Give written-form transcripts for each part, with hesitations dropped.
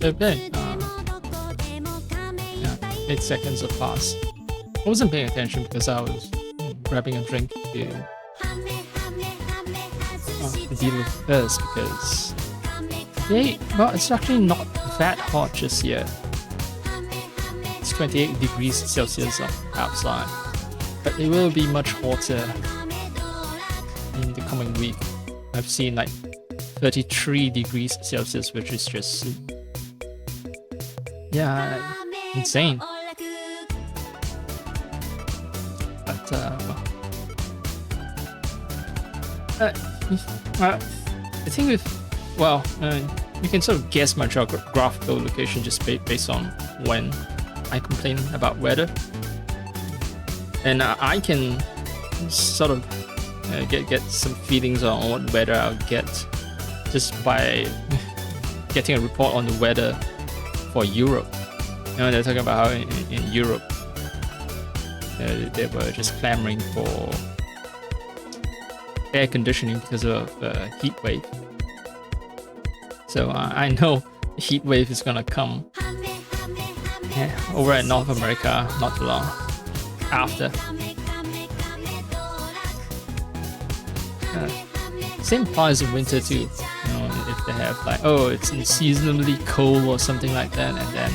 Okay. Yeah, 8 seconds have passed. I wasn't paying attention because I was grabbing a drink to deal with this because well, it's actually not that hot just yet. It's 28 degrees Celsius outside, but it will be much hotter in the coming week. I've seen like 33 degrees Celsius, which is just insane. But the thing with you can sort of guess my geographical location just based on when I complain about weather, and I can sort of get some feelings on what weather I'll get just by getting a report on the weather for Europe. They're talking about how in Europe they were just clamoring for air conditioning because of heat wave. So I know the heat wave is gonna come over at North America not too long after. Same applies in winter too. If they have like, it's unseasonably cold or something like that, and then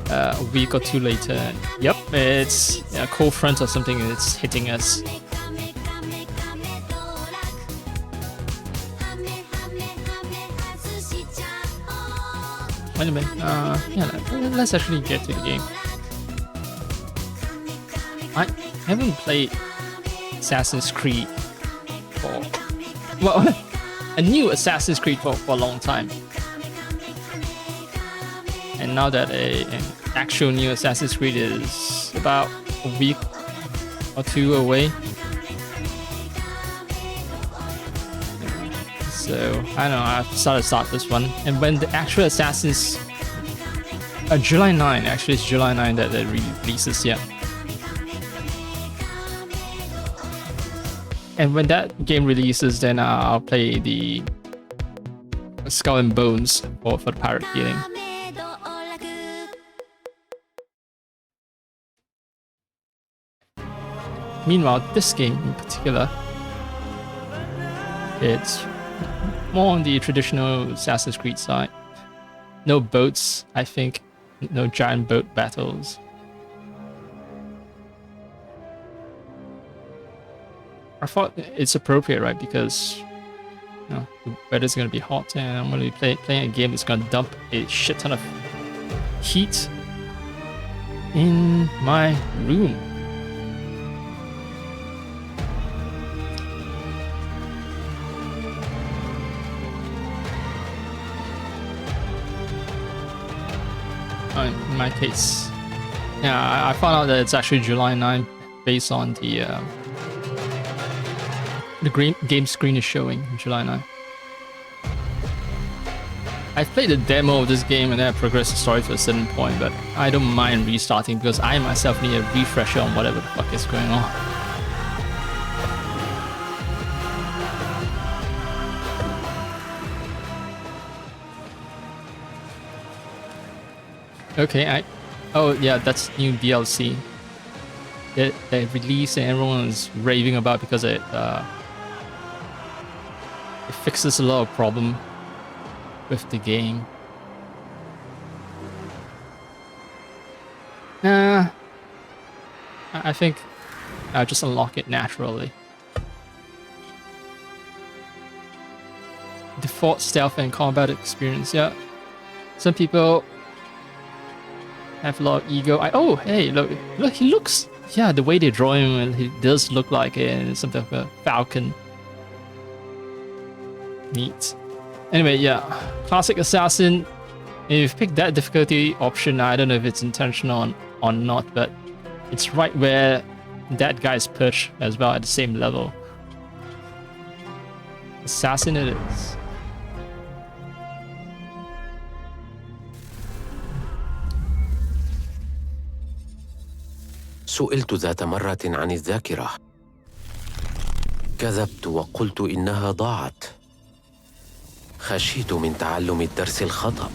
a week or two later, yep, it's a cold front or something that's hitting us. Anyway, let's actually get to the game. I haven't played Assassin's Creed a new Assassin's Creed for a long time. And now that an actual new Assassin's Creed is about a week or two away, so I don't know, I've decided to start this one. And when the actual Assassin's July 9, actually it's July 9 that it releases, yeah. And when that game releases, then I'll play the Skull and Bones for the pirate healing. Meanwhile, this game in particular, it's more on the traditional Assassin's Creed side. No boats, I think. No giant boat battles. I thought it's appropriate, right? Because the weather's gonna be hot, and I'm gonna be playing a game that's gonna dump a shit ton of heat in my room. In my case, I found out that it's actually July 9 based on the game screen is showing July 9. I've played the demo of this game and then I progressed the story to a certain point, but I don't mind restarting because I myself need a refresher on whatever the fuck is going on. Okay, that's new DLC that they released and everyone is raving about because it fixes a lot of problem with the game. I think I'll just unlock it naturally. Default stealth and combat experience, yeah. Some people have a lot of ego. Hey, look, he looks, the way they draw him, and he does look like something of a falcon. Neat. Anyway, classic assassin. If you pick that difficulty option, I don't know if it's intentional or not, but it's right where that guy's perched as well, at the same level. Assassin it is. سئلت ذات مرة عن الذاكرة. كذبت وقلت إنها ضاعت. خشيت من تعلم الدرس الخطأ.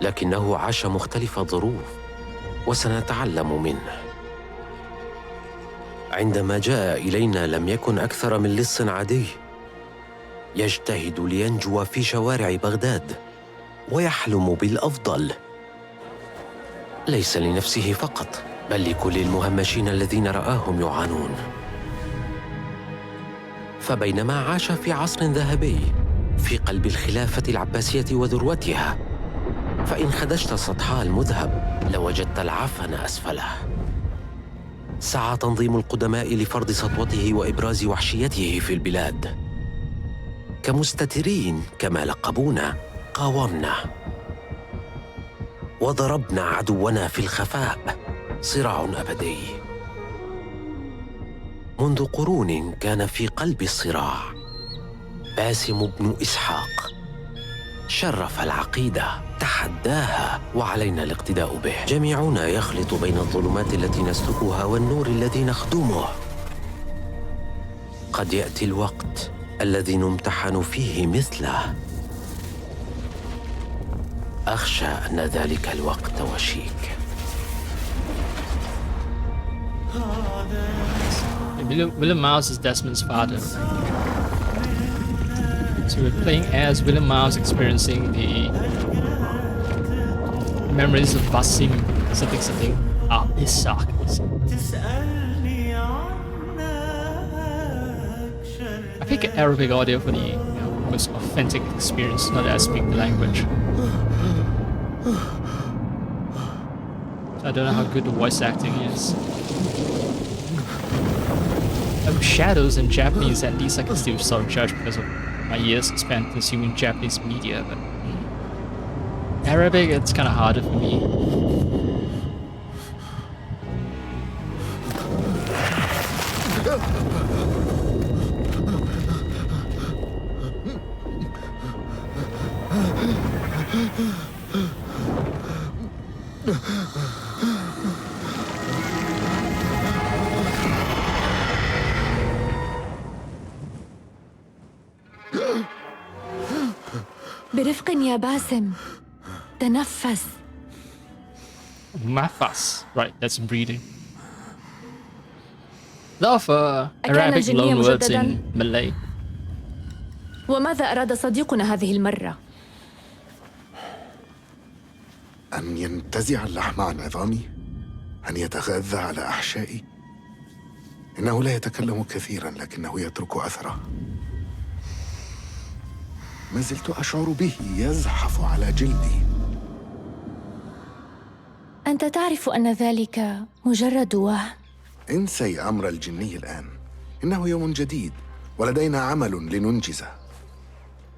لكنه عاش مختلف الظروف وسنتعلم منه. عندما جاء إلينا لم يكن أكثر من لص عادي يجتهد لينجو في شوارع بغداد ويحلم بالأفضل، ليس لنفسه فقط بل لكل المهمشين الذين رآهم يعانون. فبينما عاش في عصر ذهبي في قلب الخلافة العباسية وذروتها، فإن خدشت سطحها المذهب لوجدت العفن أسفله. سعى تنظيم القدماء لفرض سطوته وإبراز وحشيته في البلاد. كمستترين كما لقبونا قاومنا وضربنا عدونا في الخفاء، صراع أبدي. منذ قرون كان في قلب الصراع باسم بن إسحاق، شرف العقيدة، تحداها، وعلينا الاقتداء به. جميعنا يخلط بين الظلمات التي نسلكها والنور الذي نخدمه. قد يأتي الوقت الذي نمتحن فيه مثله. أخشى أن ذلك الوقت وشيك. William Miles is Desmond's father. So we're playing as William Miles experiencing the memories of Basim something Ishaq. I pick Arabic audio for the most authentic experience, not that I speak the language. I don't know how good the voice acting is. Shadows in Japanese, at least I can still sort of judge because of my years spent consuming Japanese media, but Arabic, it's kind of harder for me. برفق يا باسم، تنفس. Nafas. Right, that's breathing. A lot of Arabic loan words in Malay. وماذا أراد صديقنا هذه المرة؟ أن ينتزع اللحم عن عظامي؟ أن يتغذى على أحشائي؟ إنه لا يتكلم كثيرا لكنه يترك أثره. ما زلت أشعر به يزحف على جلدي. أنت تعرف أن ذلك مجرد وهم. انسي أمر الجني الآن، إنه يوم جديد ولدينا عمل لننجزه.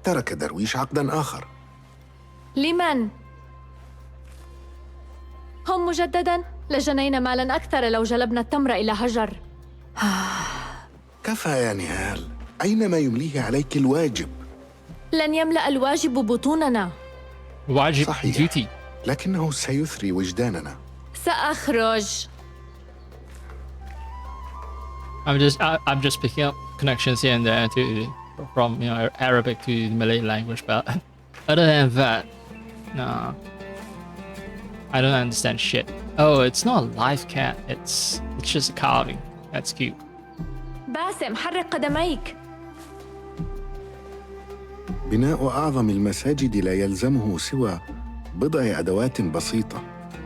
ترك درويش عقدا آخر. لمن؟ هم مجددا لجنينا مالا أكثر لو جلبنا التمر إلى هجر. كفى يا نهال، أينما يمليه عليك الواجب. لن يملأ الواجب بطوننا. واجب صحيح، duty. لكنه سيثري وجداننا. سأخرج. I'm just picking up connections here and there from Arabic to the Malay language, but other than that, no, I don't understand shit. Oh, it's not a live cat. It's just a carving. That's cute. باسم، حرك قدميك. بناء أعظم المساجد لا يلزمه سوى بضع أدوات بسيطة.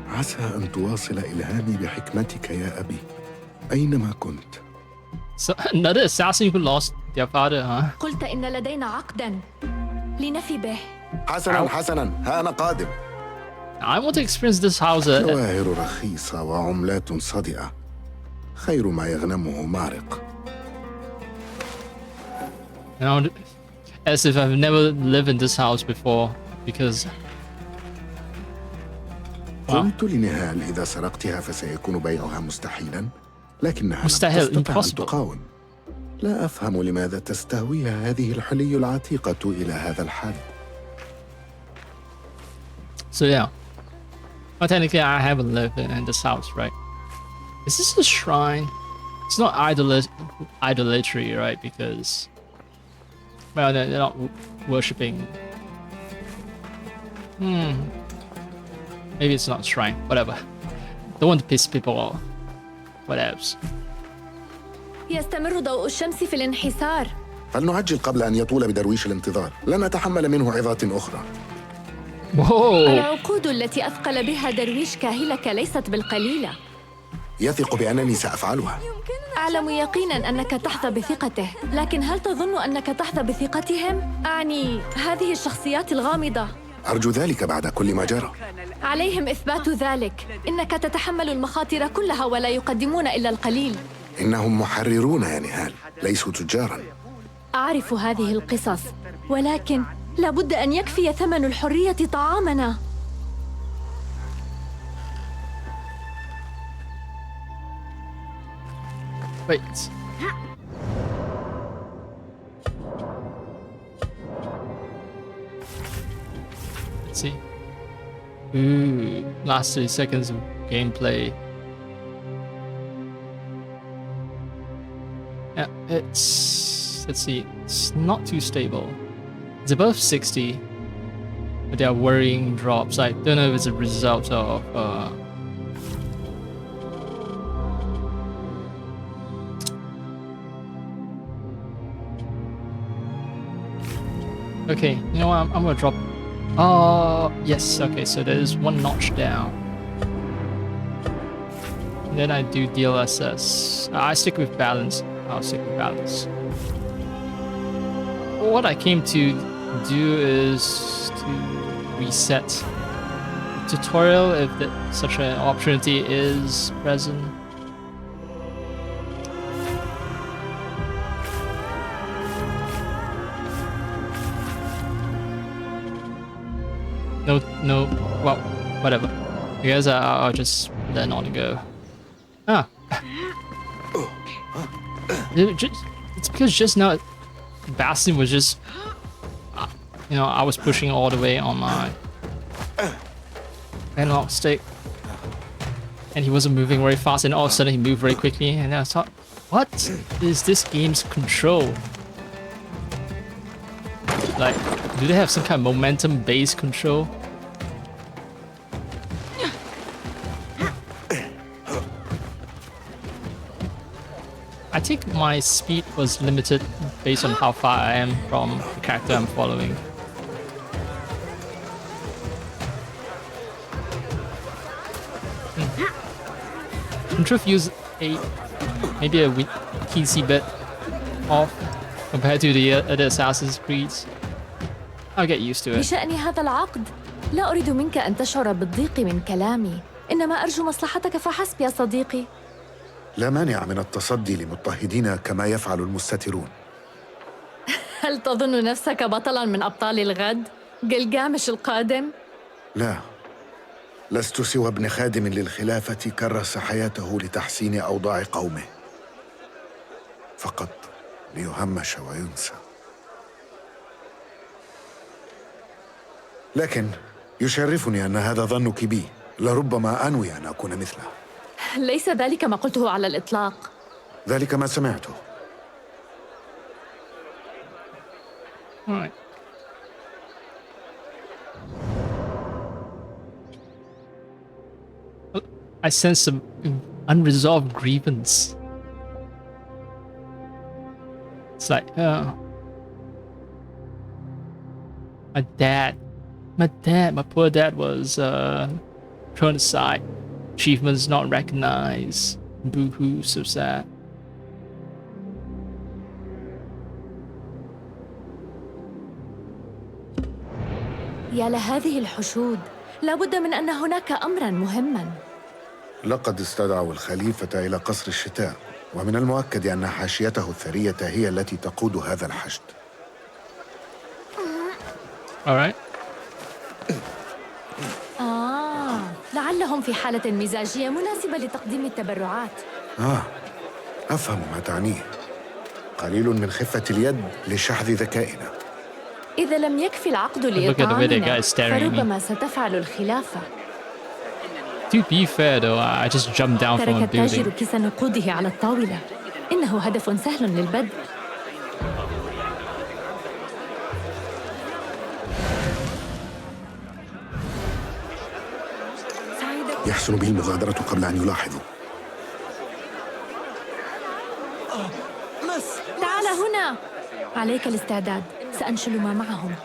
عسى أن تواصل إلهامي بحكمتك يا أبي أينما كنت. So another assassin who lost their father, huh? قلت إن لدينا عقدا لنفي به. حسنا، ها أنا قادم. I want to experience this house. جواهر رخيصة وعملات صادئة، خير ما يغنمه مارق. As if I've never lived in this house before, because قلت لنهال إذا سرقتها فسيكون بيعها مستحيلا، لكنها مستحيل، لم تستطع أن impossible. تقاوم. لا أفهم لماذا تستهويها هذه الحلي العتيقة إلى هذا الحد. So yeah. Well, technically I haven't lived in this house, right? Is this a shrine? It's not idolatry, right? Because, well, they're not worshipping. Maybe it's not shrine. Whatever. Don't want to piss people off. Whatevs. يستمر ضوء الشمس في الانحسار. فلنعجل قبل أن يطول بدرويش الانتظار. لن نتحمل منه عظات أخرى. Whoa. العقود التي أثقل بها درويش كاهلك ليست بالقليلة. يثق بأنني سأفعلها. أعلم يقيناً أنك تحظى بثقته، لكن هل تظن أنك تحظى بثقتهم؟ أعني هذه الشخصيات الغامضة. أرجو ذلك بعد كل ما جرى. عليهم إثبات ذلك. إنك تتحمل المخاطر كلها ولا يقدمون إلا القليل. إنهم محررون يا نهال، ليسوا تجاراً. أعرف هذه القصص، ولكن لابد أن يكفي ثمن الحرية طعامنا. Wait. Let's see. Ooh, last 30 seconds of gameplay. Yeah, let's see, it's not too stable. It's above 60, but there are worrying drops. I don't know if it's a result of okay, you know what, I'm gonna drop. Oh, yes, okay, so there's one notch down. And then I do DLSS. I stick with balance. I'll stick with balance. What I came to do is to reset the tutorial if such an opportunity is present. No, well, whatever. I guess I'll just let on go. Ah. It's because just now, Bastion was just, you know, I was pushing all the way on my analog stick, and he wasn't moving very fast, and all of a sudden he moved very quickly, and I thought, what is this game's control? Like, do they have some kind of momentum-based control? I think my speed was limited based on how far I am from the character I'm following. Truth use maybe a teensy bit off compared to the other Assassin's Creeds. I'll get used to it. بشأن هذا العقد، لا أريد منك أن تشعر بالضيق من كلامي، إنما أرجو مصلحتك فحسب يا صديقي. لا مانع من التصدي لمضطهدين كما يفعل المستترون. هل تظن نفسك بطلاً من أبطال الغد؟ جلجامش القادم؟ لا، لست سوى ابن خادم للخلافة كرس حياته لتحسين أوضاع قومه فقط ليهمش وينسى. لكن يشرفني أن هذا ظنك بي، لربما أنوي أن أكون مثله. ليس ذلك ما قلته على الإطلاق. ذلك ما سمعته. Alright. I sense some unresolved grievance. It's like, my poor dad was thrown aside. Achievements not recognized. Boo-hoo, so sad. يا لهذه الحشود، لابد من أن هناك أمراً مهماً. لقد استدعوا الخليفة إلى قصر الشتاء، ومن المؤكد أن حاشيته الثرية هي التي تقود هذا الحشد. Alright. لعلهم في حالة مزاجية مناسبة لتقديم التبرعات. أفهم ما تعنيه. قليل من خفة اليد لشحذ ذكائنا. إذا لم يكفي العقد لإطعامنا، فربما ستفعل الخلافة. To be fair though, I just jumped down from a ترك التاجر building. كيس نقوده على الطاولة. إنه هدف سهل للبدء. يحسن به المغادرة قبل أن يلاحظوا. تعال هنا. عليك الاستعداد، سأنشل ما معهم.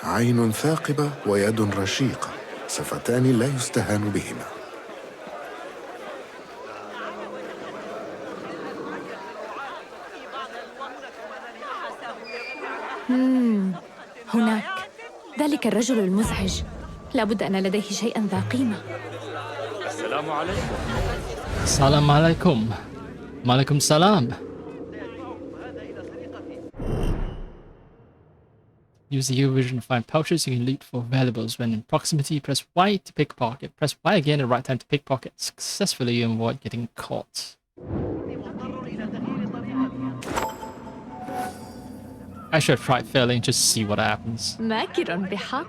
عين ثاقبة ويد رشيقة، صفتان لا يستهان بهما. هناك ذلك الرجل المزعج، لابد أن لديه شيئا ذا قيمة. السلام عليكم. السلام عليكم. وعليكم السلام. Use the U vision to find pouches you can loot for valuables. When in proximity, press Y to pickpocket. Press Y again at right time to pickpocket successfully and avoid getting caught. I should have tried failing just to see what happens. ماكر بحق.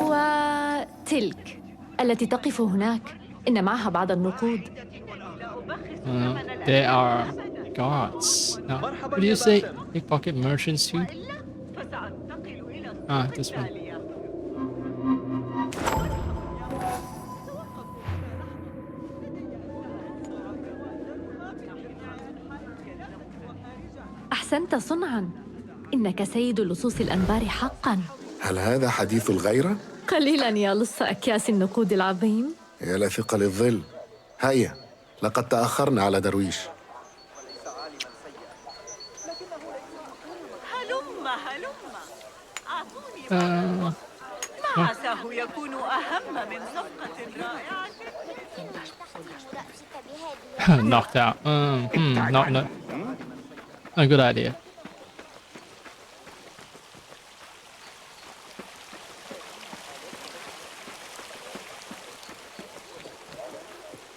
وتلك التي تقف هناك إن معها بعض النقود. They are guards. Now, what do you say? Pickpocket merchants too? Ah, this one. أحسنت صنعا، إنك سيد لصوص الأنبار حقا. هل هذا حديث الغيرة؟ قليلا يا لص أكياس النقود العظيم. يا لثقل الظل. هيا، لقد تأخرنا على درويش. ما عساه يكون أهم من صفقة رائعة. Knocked out. Not a good idea.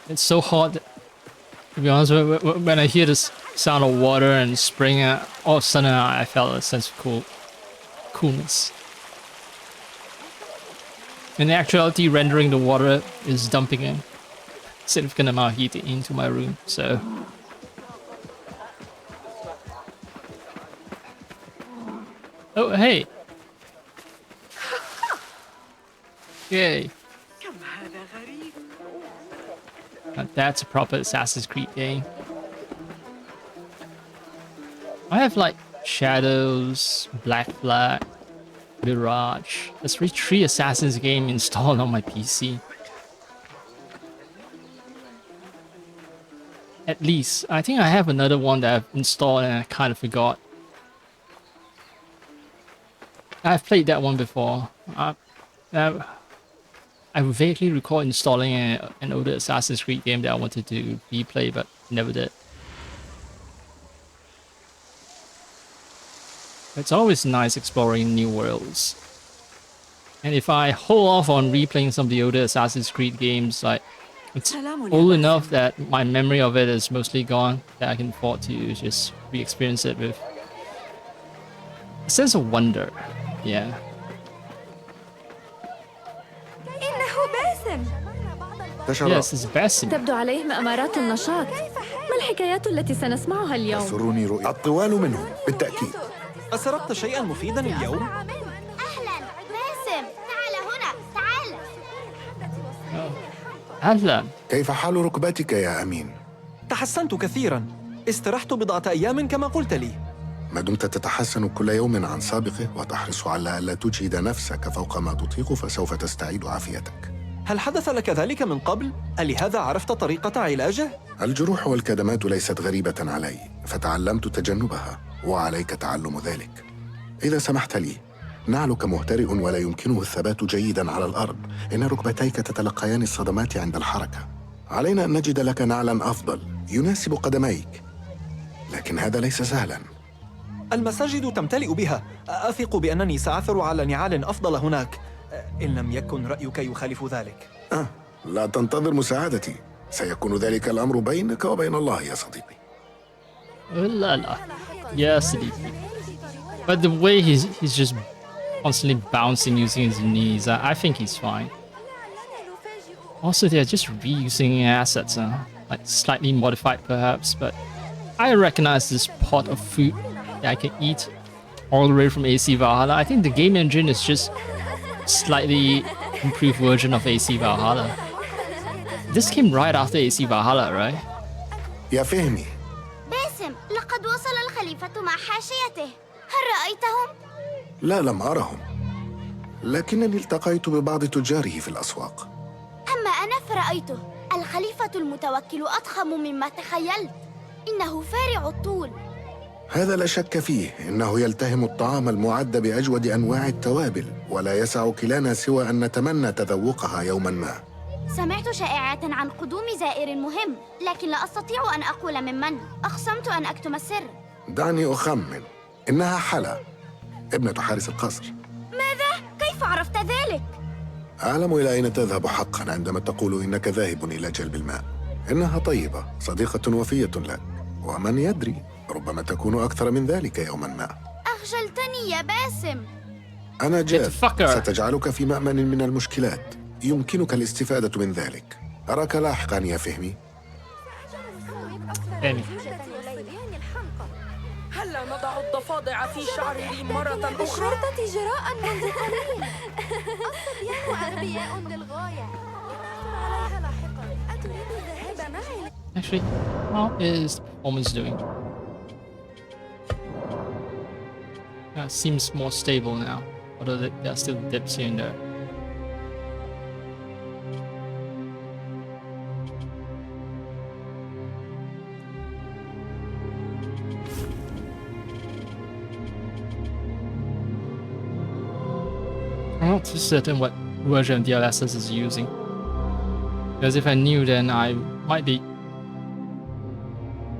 It's so hot. To be honest, when I hear this sound of water and spring, all of a sudden I felt a sense of coolness. In actuality, rendering the water is dumping a significant amount of heat into my room, so. Oh, hey! Yay! Now that's a proper Assassin's Creed game. I have like Shadows, Black Flag, Mirage. There's three Assassin's game installed on my PC. At least. I think I have another one that I've installed and I kind of forgot. I've played that one before. I vaguely recall installing an older Assassin's Creed game that I wanted to replay, but never did. It's always nice exploring new worlds. And if I hold off on replaying some of the older Assassin's Creed games, like it's old enough that my memory of it is mostly gone, that I can afford to just re-experience it with a sense of wonder. Yeah. Yes, it's Basim. تبدو عليهم أمارات النشاط. ما الحكايات التي سنسمعها اليوم؟ يسرني رؤية الطوال منهم بالتأكيد. أسرقت شيئا مفيدا اليوم؟ أهلا باسم، تعال هنا، تعال. أهلا. كيف حال ركبتك يا أمين؟ تحسنت كثيرا. استرحت بضعة أيام كما قلت لي. ما دمت تتحسن كل يوم عن سابقه وتحرص على ألا تجهد نفسك فوق ما تطيق فسوف تستعيد عافيتك. هل حدث لك ذلك من قبل؟ ألهذا عرفت طريقة علاجه؟ الجروح والكدمات ليست غريبة علي، فتعلمت تجنبها، وعليك تعلم ذلك. إذا سمحت لي، نعلك مهترئ ولا يمكنه الثبات جيداً على الأرض، إن ركبتيك تتلقيان الصدمات عند الحركة. علينا أن نجد لك نعلاً أفضل يناسب قدميك، لكن هذا ليس سهلاً. المساجد تمتلئ بها. أثق بأنني سأعثر على نعال أفضل هناك، إن لم يكن رأيك يخالف ذلك. لا تنتظر مساعدتي، سيكون ذلك الأمر بينك وبين الله يا صديقي. لا لا. Yeah, Siddiqui. But the way he's just constantly bouncing using his knees, I think he's fine. Also, they're just reusing assets, like slightly modified perhaps, but I recognize this pot of food that I can eat all the way from AC Valhalla. I think the game engine is just slightly improved version of AC Valhalla. This came right after AC Valhalla, right? يا فهمي، باسم، لقد وصل الخليفة مع حاشيته. هل رأيتهم؟ لا لم أرهم، لكنني التقيت ببعض تجاره في الأسواق. أما أنا فرأيته. الخليفة المتوكل أضخم مما تخيلت. إنه فارع الطول. هذا لا شك فيه، إنه يلتهم الطعام المعد بأجود أنواع التوابل، ولا يسع كلانا سوى أن نتمنى تذوقها يوماً ما. سمعت شائعات عن قدوم زائر مهم، لكن لا أستطيع أن أقول ممن. أقسمت أن أكتم السر. دعني أخمن، إنها حلا، ابنة حارس القصر. ماذا؟ كيف عرفت ذلك؟ أعلم إلى أين تذهب حقاً عندما تقول إنك ذاهب إلى جلب الماء. إنها طيبة، صديقة وفية لك، ومن يدري، ربما تكون أكثر من ذلك يوماً ما. أخجلتني يا باسم. أنا جاف، Fucker. ستجعلك في مأمن من المشكلات. يمكنك الاستفادة من ذلك. أراك لاحقاً يا فهمي. Anyway. هلا نضع الضفادع في شعره مرة أخرى؟ بالشرطة جراء منذ قليل. الصبيان أغبياء للغاية. عليها لاحقا. أتريد الذهاب معي؟ Actually, how is the performance doing? Seems more stable now, although there are still dips here and there. I'm not too certain what version of DLSS is using, because if I knew, then I might be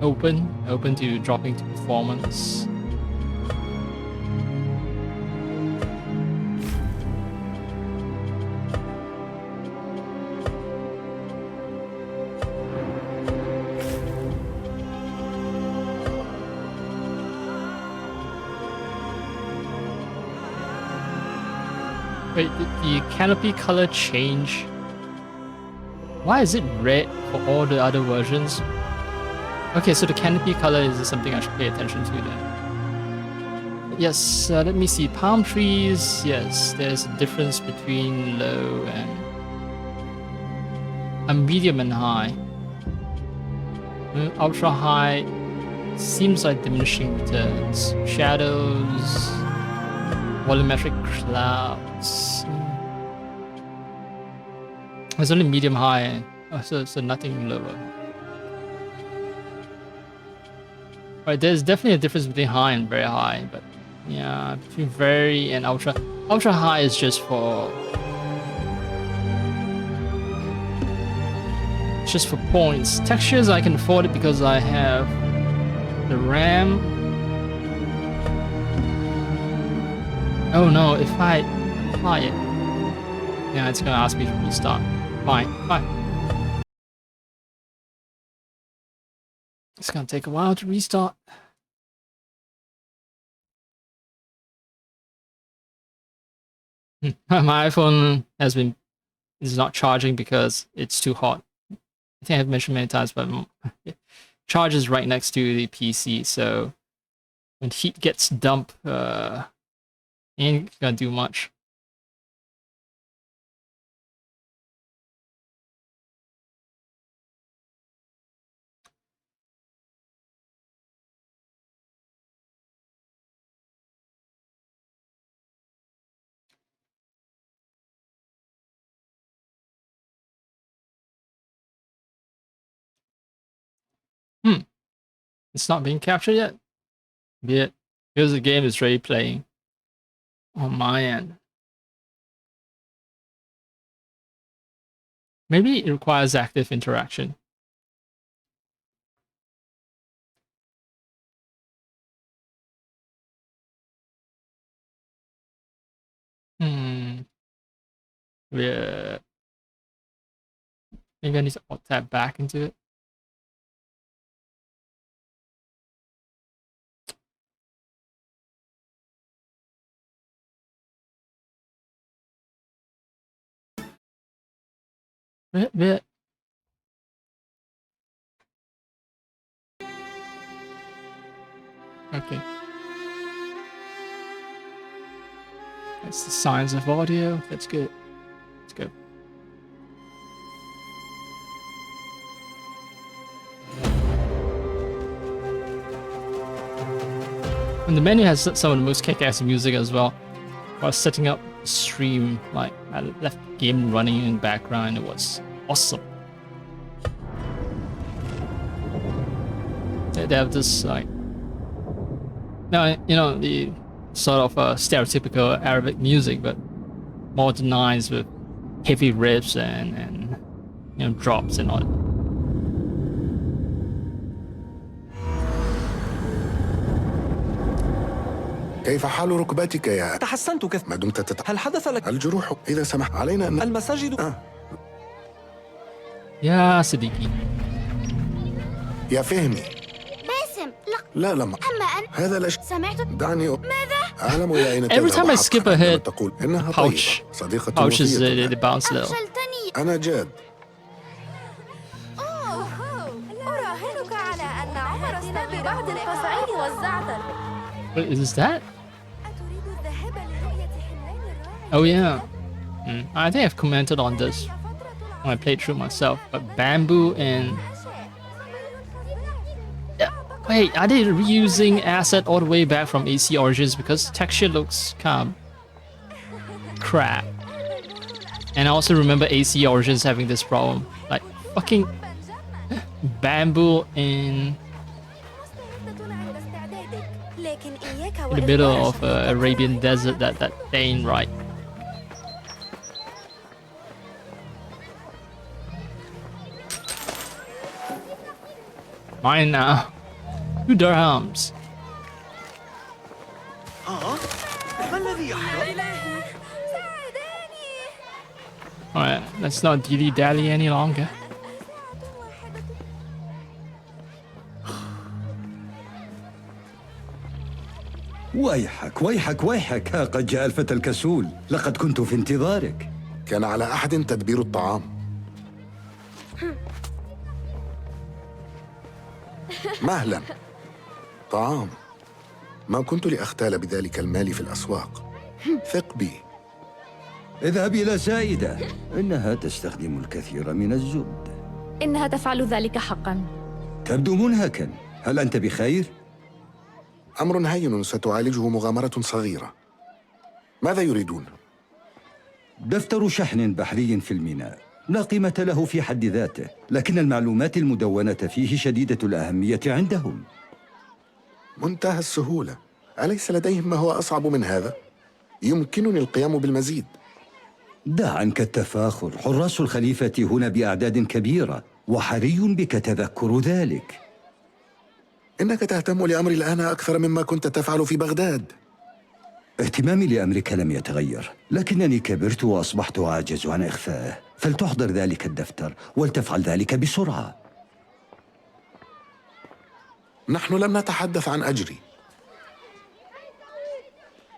open to dropping to performance. Wait, did the canopy color change? Why is it red for all the other versions? Okay, so the canopy color is something I should pay attention to then. Yes, let me see. Palm trees, yes, there's a difference between low and medium and high. Ultra high seems like diminishing returns. Shadows, volumetric clouds. There's only medium high, so nothing lower. Right, there's definitely a difference between high and very high, but yeah, between very and ultra. Ultra high is just for points. Textures I can afford it because I have the RAM. Oh no, if I apply it, yeah, it's gonna ask me to restart. Fine. It's gonna take a while to restart. My iPhone is not charging because it's too hot. I think I've mentioned many times, but it charges right next to the PC, so when heat gets dumped, ain't gonna do much. It's not being captured yet. Yet, because the game is already playing on my end. Maybe it requires active interaction. Yeah. Maybe I need to alt tab back into it. Bit. Okay. That's the science of audio. That's good. Let's go. And the menu has some of the most kick-ass music as well. While setting up the stream, like I left the game running in the background. It was awesome. They have this like, now you know the sort of stereotypical Arabic music, but modernized with heavy riffs and you know drops and all. كيف حال ركبتك يا تحسنت ما دمت هل حدث لك الجروح إذا سمحت علينا أن المساجد؟ يا صديقي. يا فهمي. باسم لا أما أن هذا لا سمعت دعني ماذا؟ أعلم إلى أين Every time I skip ahead, تقول إنها pouch طيبة صديقة pouches وفية. the bounce level. أفشلتني. أنا جاد. أراهنك على أن عمر استغل بعض القصعين والزعتر. What is that? أتريد الذهاب لرؤية حملان الراعي؟ Oh yeah. I think I've commented on this when I played through myself. But bamboo and yeah. Wait, are they reusing asset all the way back from AC Origins because texture looks kind of crap. And I also remember AC Origins having this problem, like fucking bamboo in the middle of Arabian desert. That ain't right. Mine now. 2 dirhams. ما الذي يحدث؟ Alright, let's not dilly-dally any longer. ويحك ويحك ويحك، ها قد جاء الفتى الكسول، لقد كنت في انتظارك. كان على أحد تدبير الطعام. مهلا. طعام. ما كنت لأختال بذلك المال في الأسواق. ثق بي. اذهب إلى سائدة، إنها تستخدم الكثير من الزبد. إنها تفعل ذلك حقا. تبدو منهكا، هل أنت بخير؟ أمر هين ستعالجه مغامرة صغيرة. ماذا يريدون؟ دفتر شحن بحري في الميناء، لا قيمة له في حد ذاته، لكن المعلومات المدونة فيه شديدة الأهمية عندهم. منتهى السهولة. أليس لديهم ما هو أصعب من هذا؟ يمكنني القيام بالمزيد. دع عنك التفاخر، حراس الخليفة هنا بأعداد كبيرة، وحري بك تذكر ذلك. إنك تهتم لأمري الآن أكثر مما كنت تفعل في بغداد. اهتمامي لأمرك لم يتغير، لكنني كبرت وأصبحت أعجز عن إخفائه، فلتحضر ذلك الدفتر ولتفعل ذلك بسرعة. نحن لم نتحدث عن أجري.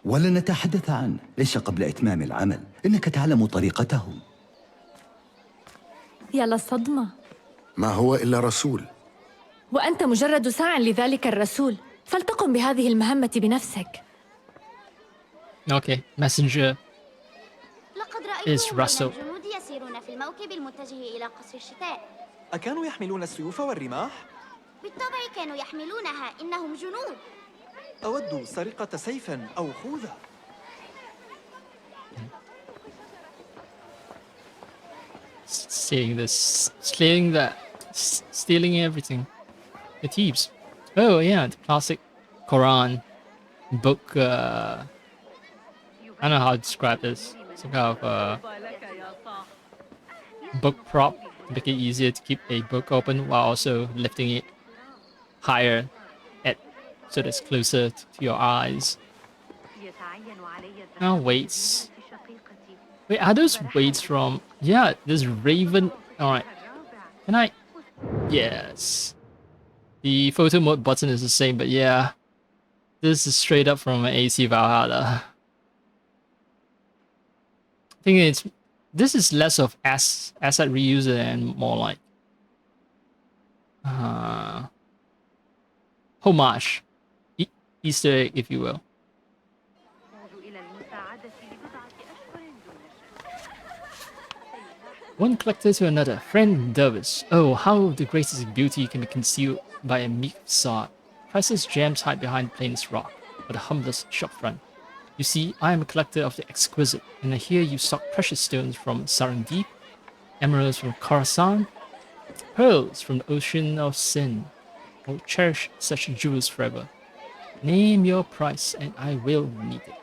ولا نتحدث عنه، ليس قبل إتمام العمل، إنك تعلم طريقتهم. يا للصدمة. ما هو إلا رسول. وأنت مجرد ساع لذلك الرسول، فلتقم بهذه المهمة بنفسك. Okay, messenger لقد is رأيت Russell. الجنود يسيرون في الموكب المتجه إلى قصر الشتاء. أكانوا يحملون السيوف والرماح؟ بالطبع كانوا يحملونها، إنهم جنود. أود سرقة سيف أو خوذة. stealing everything. The thieves. Oh yeah, the classic Quran book. I don't know how to describe this. Some kind of book prop to make it easier to keep a book open while also lifting it higher so that it's closer to your eyes. Now weights. Wait, are those weights from? Yeah, this Raven. All right. Can I? Yes. The photo mode button is the same, but yeah, this is straight up from AC Valhalla. I think this is less of asset reuser and more like homage, Easter egg, if you will. One collector to another, friend dervish. Oh, how the greatest beauty can be concealed by a meek facade. Priceless gems hide behind plainest rock, or the humblest shopfront. You see, I am a collector of the exquisite, and I hear you stock precious stones from Sarangdeep, emeralds from Khorasan, pearls from the ocean of sin. I will cherish such jewels forever. Name your price, and I will meet it.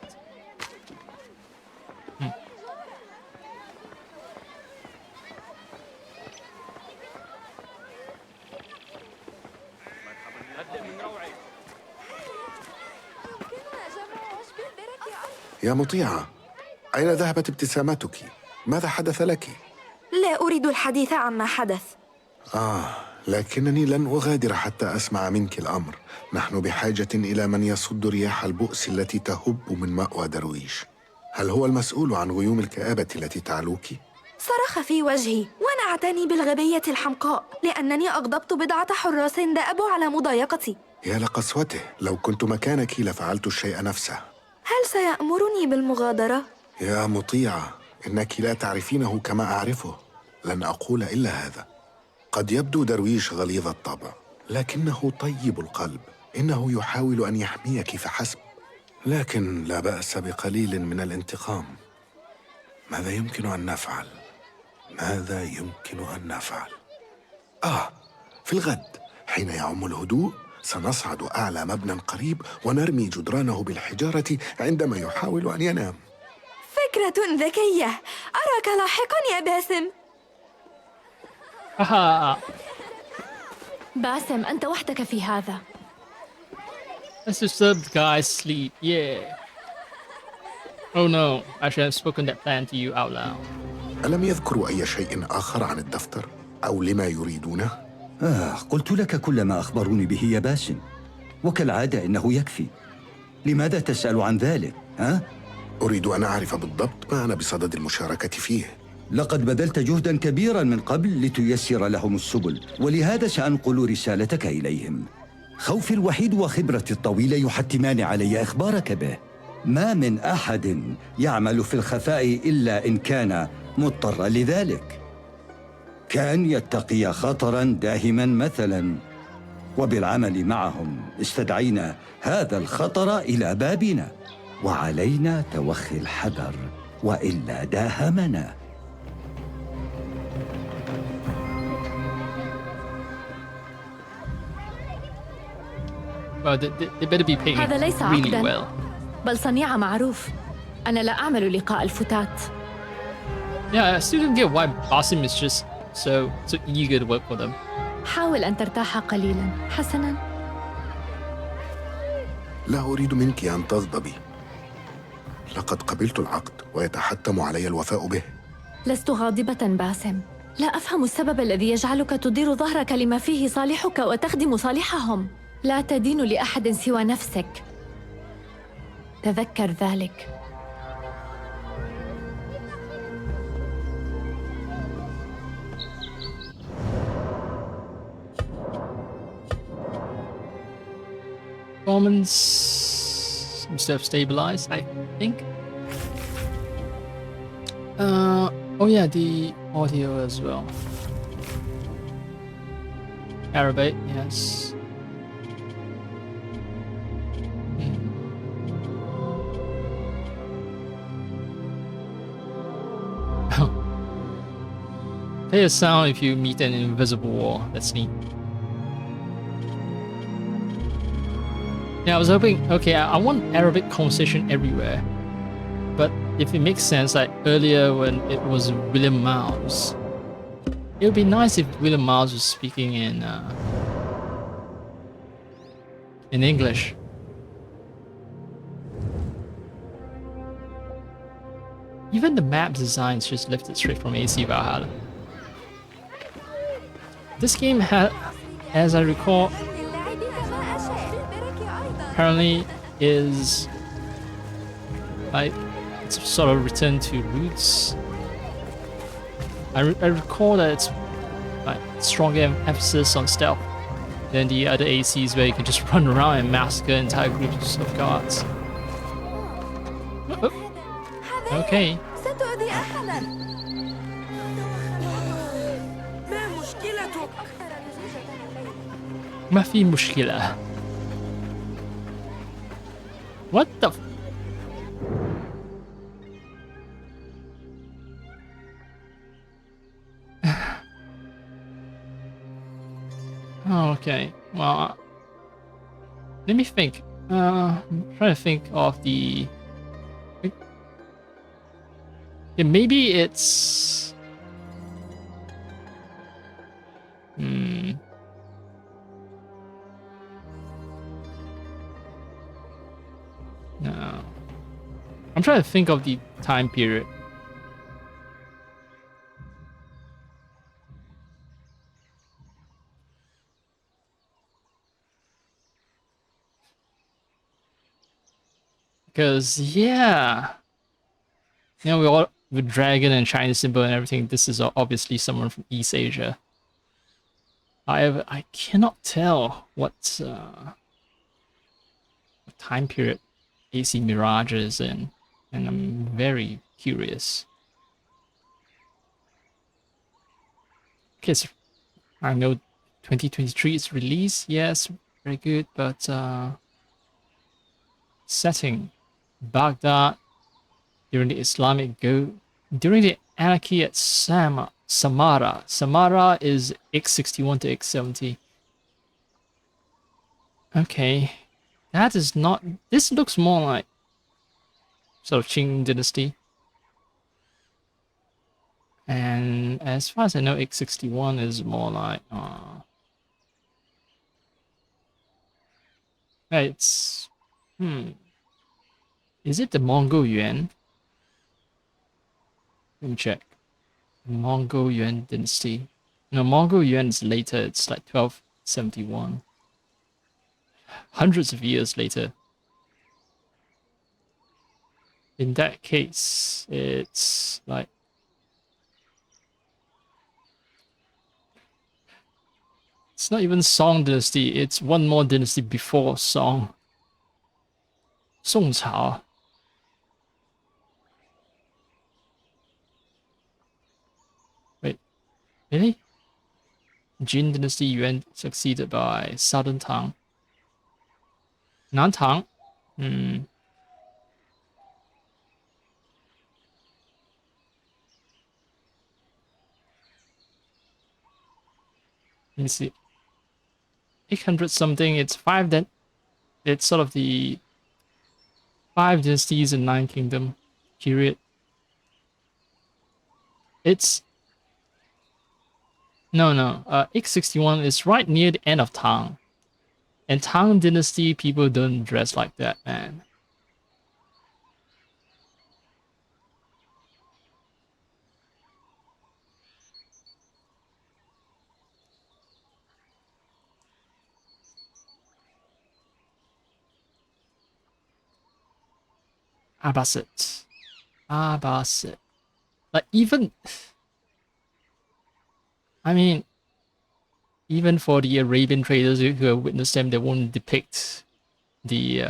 يا مطيعة، أين ذهبت ابتسامتك؟ ماذا حدث لك؟ لا أريد الحديث عما حدث. لكنني لن أغادر حتى أسمع منك الأمر. نحن بحاجة إلى من يصد رياح البؤس التي تهب من مأوى درويش. هل هو المسؤول عن غيوم الكآبة التي تعلوك؟ صرخ في وجهي ونعتني بالغبية الحمقاء لأنني أغضبت بضعة حراس دأبوا على مضايقتي. يا لقسوته، لو كنت مكانك لفعلت الشيء نفسه. هل سيأمرني بالمغادرة؟ يا مطيعة، إنك لا تعرفينه كما أعرفه. لن أقول إلا هذا. قد يبدو درويش غليظ الطبع، لكنه طيب القلب. إنه يحاول أن يحميك فحسب، لكن لا بأس بقليل من الانتقام. ماذا يمكن أن نفعل؟ ماذا يمكن أن نفعل؟ في الغد حين يعم الهدوء سنصعد أعلى مبنى قريب ونرمي جدرانه بالحجارة عندما يحاول أن ينام. فكرة ذكية. أراك لاحقا يا باسم. باسم، أنت وحدك في هذا. Let's disturb the guy's sleep, yeah. Oh no, I should have spoken that plan to you out loud. ألم يذكروا أي شيء آخر عن الدفتر أو لما يريدونه؟ قلت لك كل ما أخبروني به يا باسم، وكالعادة إنه يكفي. لماذا تسأل عن ذلك؟ أريد أن أعرف بالضبط ما أنا بصدد المشاركة فيه. لقد بذلت جهدا كبيرا من قبل لتيسر لهم السبل، ولهذا سأنقل رسالتك إليهم. خوفي الوحيد وخبرتي الطويلة يحتمان علي إخبارك به. ما من أحد يعمل في الخفاء إلا إن كان مضطرا لذلك. كان يتقي خطرا داهما مثلا، وبالعمل معهم استدعينا هذا الخطر إلى بابنا، وعلينا توخي الحذر وإلا داهمنا. Well, they better be paying هذا ليس really عقداً، well. بل صنيع معروف. أنا لا أعمل لقاء الفتات. Yeah, I still don't get why Basim is just so eager to work for them. حاول أن ترتاح قليلا. حسنا. لا أريد منك أن تغضبي. لقد قبلت العقد ويتحتم علي الوفاء به. لست غاضبة باسم. لا أفهم السبب الذي يجعلك تدير ظهرك لما فيه صالحك وتخدم صالحهم. لا تدين لأحد سوى نفسك. تذكر ذلك. Performance seems to have stabilized, I think. Oh yeah, the audio as well. Arabic, yes. Play a sound if you meet an invisible wall. That's neat. Yeah, I was hoping, okay, I want Arabic conversation everywhere. But if it makes sense, like earlier when it was William Miles, it would be nice if William Miles was speaking in English. Even the map design is just lifted straight from AC Valhalla. This game had, as I recall, apparently is like it's sort of return to roots. I recall that it's like stronger emphasis on stealth than the other ACs where you can just run around and massacre entire groups of guards. Okay. أكثر لزوجة الليل. ما في مشكلة. What the Oh, okay. Well, let me think. I'm trying to think of the. Yeah, maybe it's. Hmm. No. I'm trying to think of the time period. Because, yeah. You know, we all with dragon and Chinese symbol and everything, this is obviously someone from East Asia. However, I cannot tell what time period AC Mirage is in, and I'm very curious. Okay, so I know 2023 is released, yes, very good, but setting Baghdad during the during the anarchy at Samara. Samara is X61 to X70. Okay, that is not. This looks more like sort of Qing dynasty. And as far as I know, X61 is more like it's is it the Mongol Yuan? Let me check. Mongol Yuan dynasty. No, Mongol Yuan is later. It's like 1271. Hundreds of years later. In that case, it's like it's not even Song dynasty. It's one more dynasty before Song. Song Cao. Wait, really? Jin dynasty Yuan succeeded by Southern Tang. Nantang? Hmm. Let me see. 800 something. It's five. Then it's sort of the 5 dynasties and 9 kingdom period. It's no. X61 is right near the end of Tang, and Tang dynasty people don't dress like that, man. Abbasid. Like even, I mean, even for the Arabian traders who have witnessed them, they won't depict the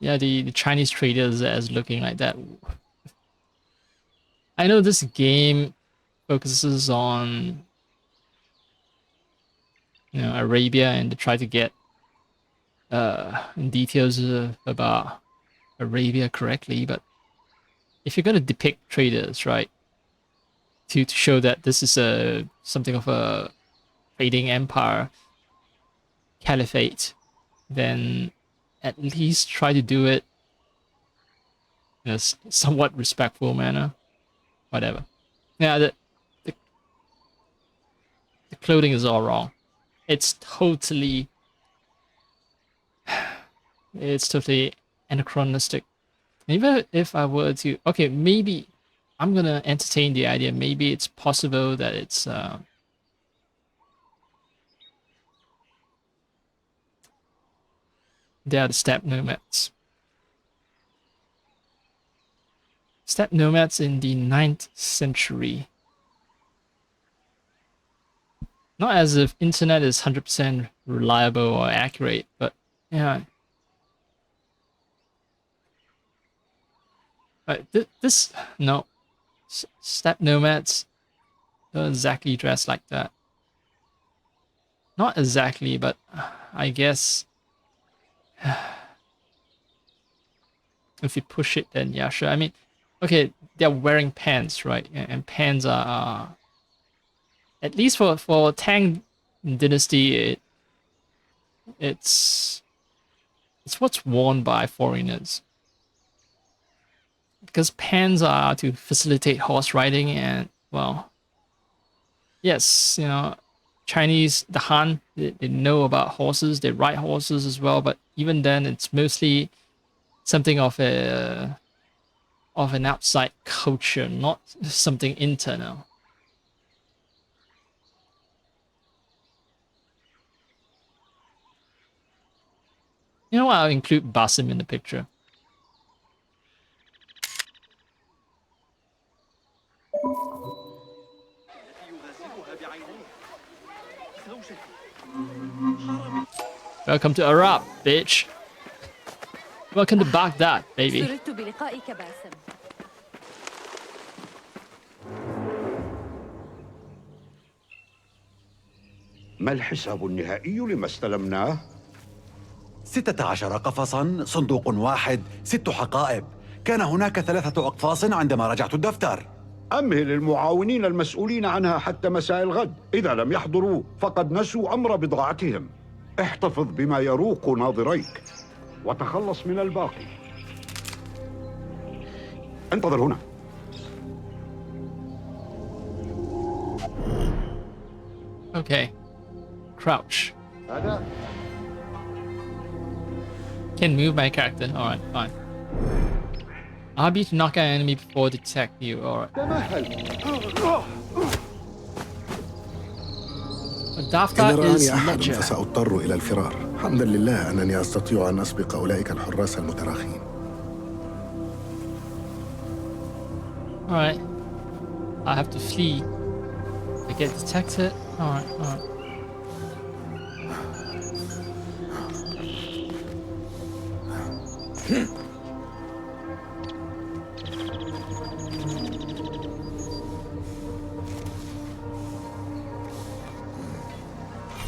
the Chinese traders as looking like that. I know this game focuses on Arabia and to try to get details about Arabia correctly, but if you're gonna depict traders, right, to show that this is a something of a trading empire, caliphate, then at least try to do it in a somewhat respectful manner. Whatever. Yeah, the clothing is all wrong. It's totally anachronistic. Even if I were to, okay, maybe I'm gonna entertain the idea. Maybe it's possible that it's they are the steppe nomads. Steppe nomads in the 9th century. Not as if internet is 100% reliable or accurate, but yeah. This no steppe nomads Don't exactly dress like that. Not exactly, but I guess if you push it, then yeah, sure. I mean, okay, they're wearing pants, right? And pants are at least for Tang Dynasty, it's what's worn by foreigners. Because pants are to facilitate horse riding, and well, yes, you know, Chinese, the Han, they know about horses, they ride horses as well, but even then, it's mostly something of an outside culture, not something internal. You know what? I'll include Basim in the picture. Welcome to Arab, bitch. Welcome to Baghdad, baby. سررت بلقائك باسم. ما الحساب النهائي لما استلمناه؟ 16 قفصاً، صندوق واحد، 6 حقائب. كان هناك 3 أقفاص عندما رجعت الدفتر. أمهل المعاونين المسؤولين عنها حتى مساء الغد. إذا لم يحضروا فقد نسوا أمر بضاعتهم. احتفظ بما يروق ناظريك وتخلص من الباقي. انتظر هنا. Okay. Crouch. Can move my character. Alright, fine. RB to knock out an enemy before they detect you. Alright. إذا رآني أحد فسأضطر إلى الفرار. حمدا لله أنني أستطيع أن أسبق أولئك الحراس المتراخين. Alright. I have to flee. I get detected. Alright, alright.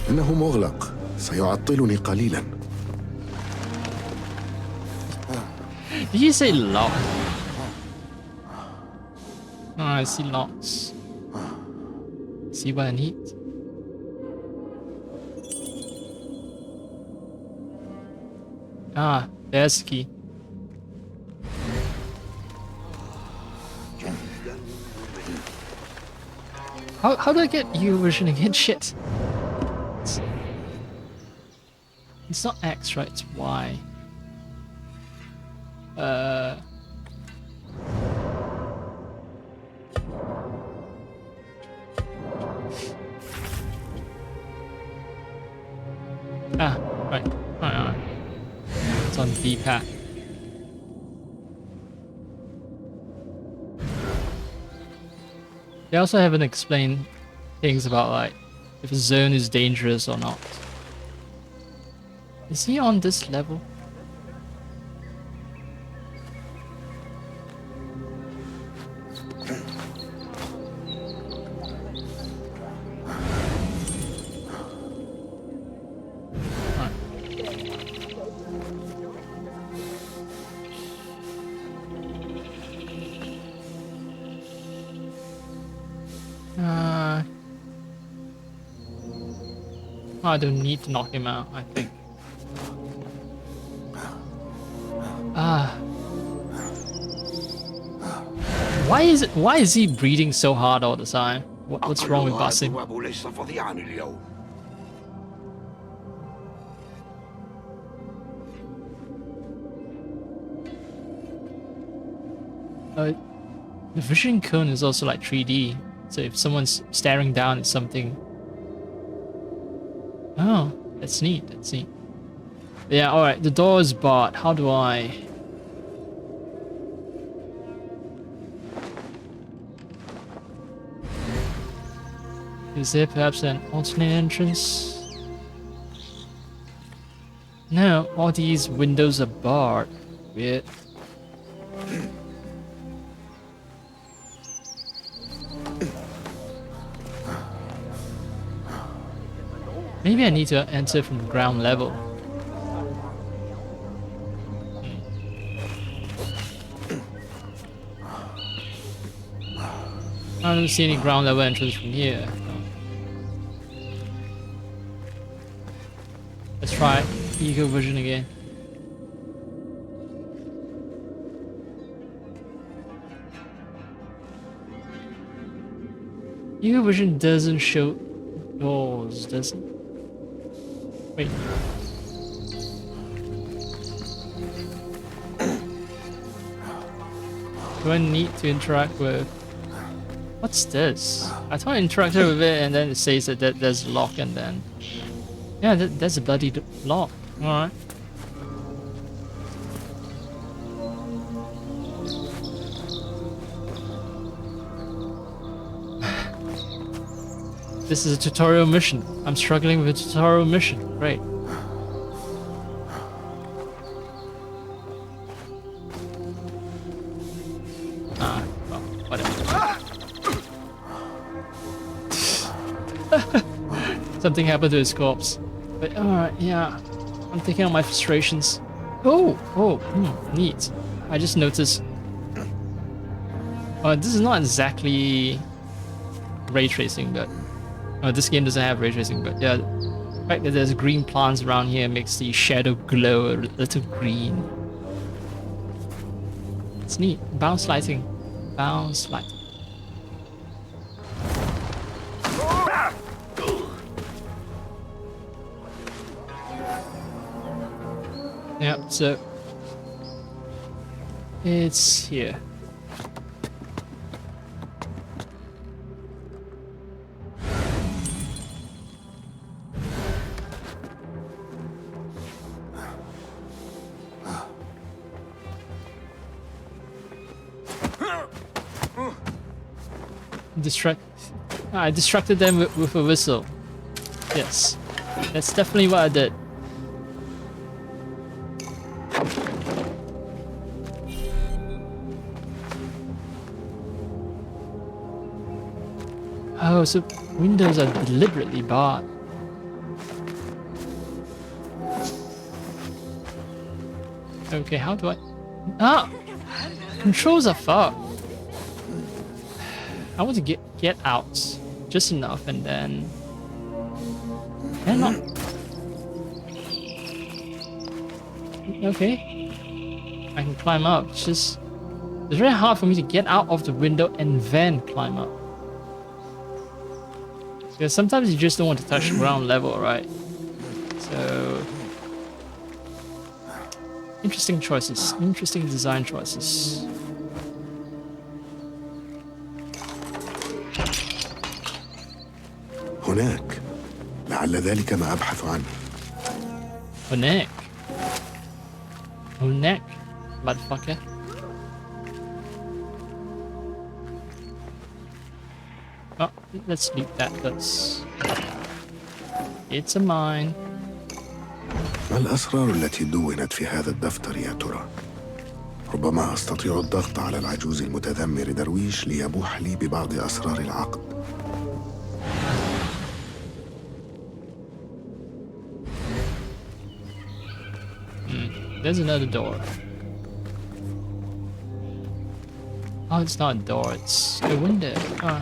إنه مغلق، سيعطلني قليلا. Did you say lock? Oh, I see locks. See what I need? Ah, there's the key. How do I get U version again? Shit. It's not X, right? It's Y. Ah, right. Alright. It's on D-pad. They also haven't explained things about like if a zone is dangerous or not. Is he on this level? I don't need to knock him out, I think. Why is he breathing so hard all the time? What's wrong with Basim? The vision cone is also like 3D, so if someone's staring down at something. Oh, that's neat, that's neat. Yeah, alright, the door is barred. How do I... Is there perhaps an alternate entrance? No, all these windows are barred. Weird. Maybe I need to enter from ground level. I don't see any ground level entrance from here. Let's try Eco Vision again. Eco Vision doesn't show doors, does it? Wait. Do I need to interact with... What's this? I thought I interacted with it and then it says that there's a lock and then... Yeah, that's a bloody lock. Alright. This is a tutorial mission. I'm struggling with a tutorial mission. Great. Well, whatever. Something happened to his corpse. But alright, yeah. I'm taking out my frustrations. Neat. I just noticed. This is not exactly ray tracing, but this game doesn't have ray tracing, but yeah, the fact that there's green plants around here makes the shadow glow a little green. It's neat. Bounce lighting. Bounce lighting. Yeah, so it's here. I distracted them with a whistle. Yes, that's definitely what I did. Oh, so windows are deliberately barred. Okay, how do I... Ah! Controls are fucked. I want to get out just enough and then... And not... Okay. I can climb up. It's just... It's very hard for me to get out of the window and then climb up. Because sometimes you just don't want to touch ground level, right? So... Interesting choices. Interesting design choices. هناك لعل ذلك ما أبحث عنه. هناك motherfucker. Oh, let's leave that first. It's a mine. ما الأسرار التي دونت في هذا الدفتر يا ترى؟ ربما أستطيع الضغط على العجوز المتذمر درويش ليبوح لي ببعض أسرار العقد. There's another door. Oh, it's not a door, it's a window. Oh.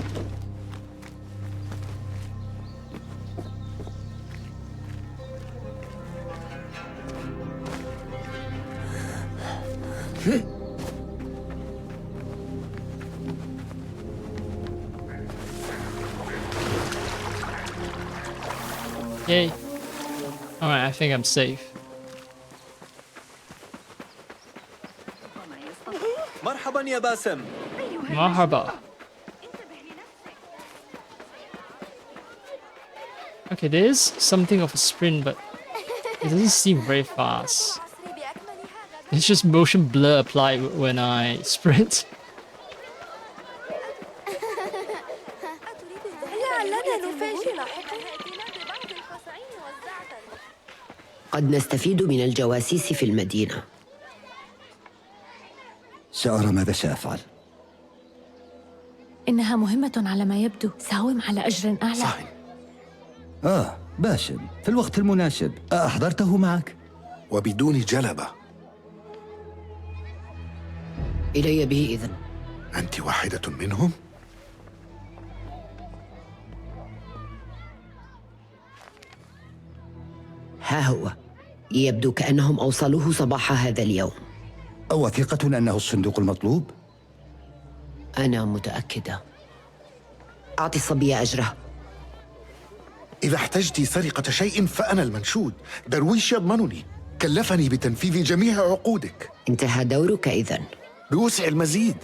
Yay. Alright, I think I'm safe. مرحبا يا باسم. مرحبا. Okay, there's something of a sprint, but it doesn't seem very fast. It's just motion blur applied when I sprint. قد نستفيد من الجواسيس في المدينة. سأرى ماذا سأفعل. إنها مهمة على ما يبدو. ساوم على أجر أعلى. صحيح. باسم، في الوقت المناسب. أحضرته معك؟ وبدون جلبة. إلي به إذن. أنت واحدة منهم؟ ها هو، يبدو كأنهم أوصلوه صباح هذا اليوم. أوثقة أنه الصندوق المطلوب؟ أنا متأكدة. أعطي الصبي أجره. إذا احتجت سرقة شيء فأنا المنشود. درويش يضمنني، كلفني بتنفيذ جميع عقودك. انتهى دورك إذن. بوسع المزيد.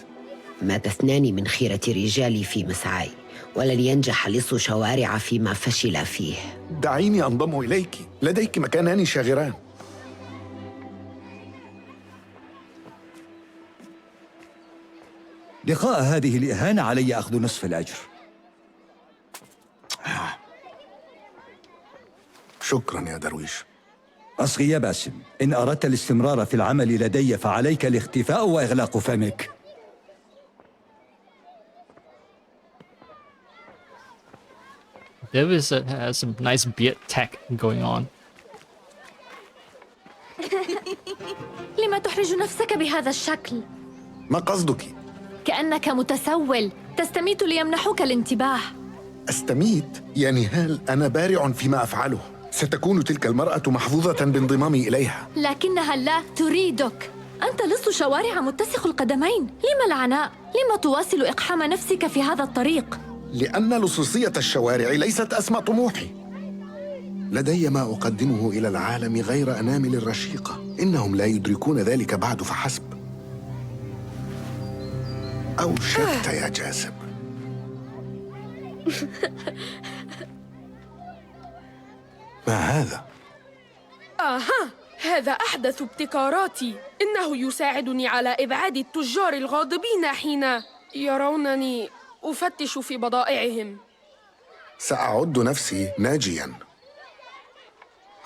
مات اثنان من خيرة رجالي في مسعاي، ولن ينجح لص شوارع فيما فشل فيه. دعيني أنضم إليك، لديك مكانان شاغران. لقاء هذه الإهانة علي أخذ نصف الأجر. شكرا يا درويش. أصغي يا باسم، إن أردت الاستمرار في العمل لدي فعليك الاختفاء وإغلاق فمك. Davis has some nice beard tech going on. لما تحرج نفسك بهذا الشكل؟ ما قصدك؟ كأنك متسول، تستميت ليمنحوك الانتباه. أستميت؟ يا نهال، أنا بارع فيما أفعله. ستكون تلك المرأة محظوظة بانضمامي إليها. لكنها لا تريدك. أنت لص شوارع متسخ القدمين. لما العناء؟ لما تواصل إقحام نفسك في هذا الطريق؟ لأن لصوصية الشوارع ليست أسمى طموحي. لدي ما أقدمه إلى العالم غير أنامل الرشيقة. إنهم لا يدركون ذلك بعد فحسب. أوشكت يا جاسم. ما هذا؟ هذا أحدث ابتكاراتي. إنه يساعدني على إبعاد التجار الغاضبين حين يرونني أفتش في بضائعهم. سأعد نفسي ناجياً.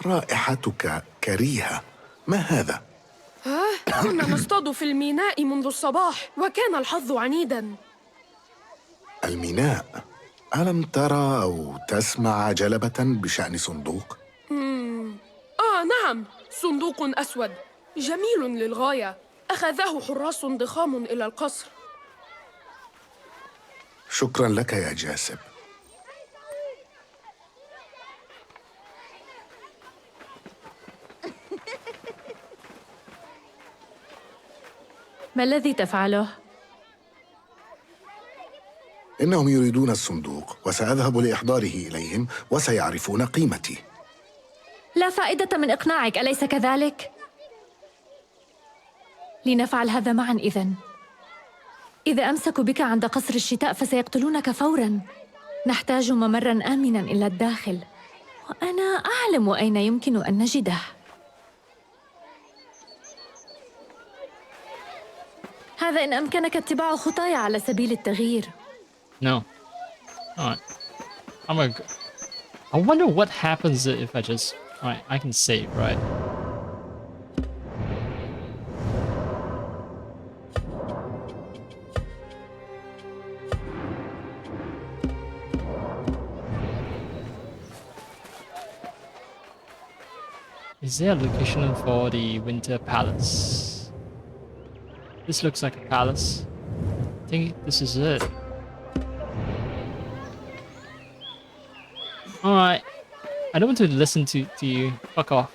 رائحتك كريهة. ما هذا؟ كنا نصطاد في الميناء منذ الصباح، وكان الحظ عنيداً. الميناء؟ ألم ترى أو تسمع جلبة بشأن صندوق؟ نعم، صندوق أسود جميل للغاية. أخذه حراس ضخام إلى القصر. شكراً لك يا جاسم. ما الذي تفعله؟ إنهم يريدون الصندوق، وسأذهب لإحضاره إليهم وسيعرفون قيمتي. لا فائدة من إقناعك، أليس كذلك؟ لنفعل هذا معاً إذن. إذا أمسكوا بك عند قصر الشتاء فسيقتلونك فوراً. نحتاج ممراً آمناً إلى الداخل، وأنا أعلم أين يمكن أن نجده. هذا إن أمكنك اتباع خطاي على سبيل التغيير. No. Alright. I'm gonna go. I wonder what happens if I just... Alright, I can save, right? Is there a location for the Winter Palace? This looks like a palace. I think this is it. Alright. I don't want to listen to you. Fuck off.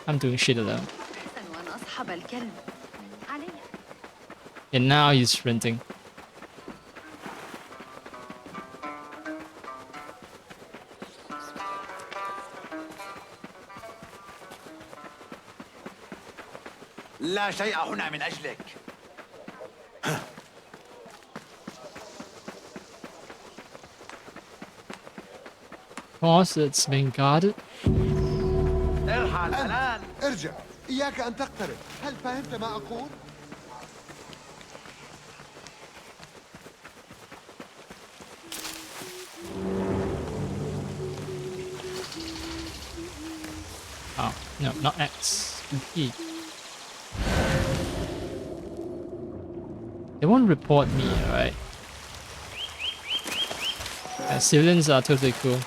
I'm doing shit alone. And now he's sprinting. لا شيء هنا من أجلك. Faucet's been guarded. ارحل الآن. ارجع. إياك أن تقترب. هل فهمت ما أقول؟ Oh, no, not X. E. They won't report me, alright? Civilians are totally cool.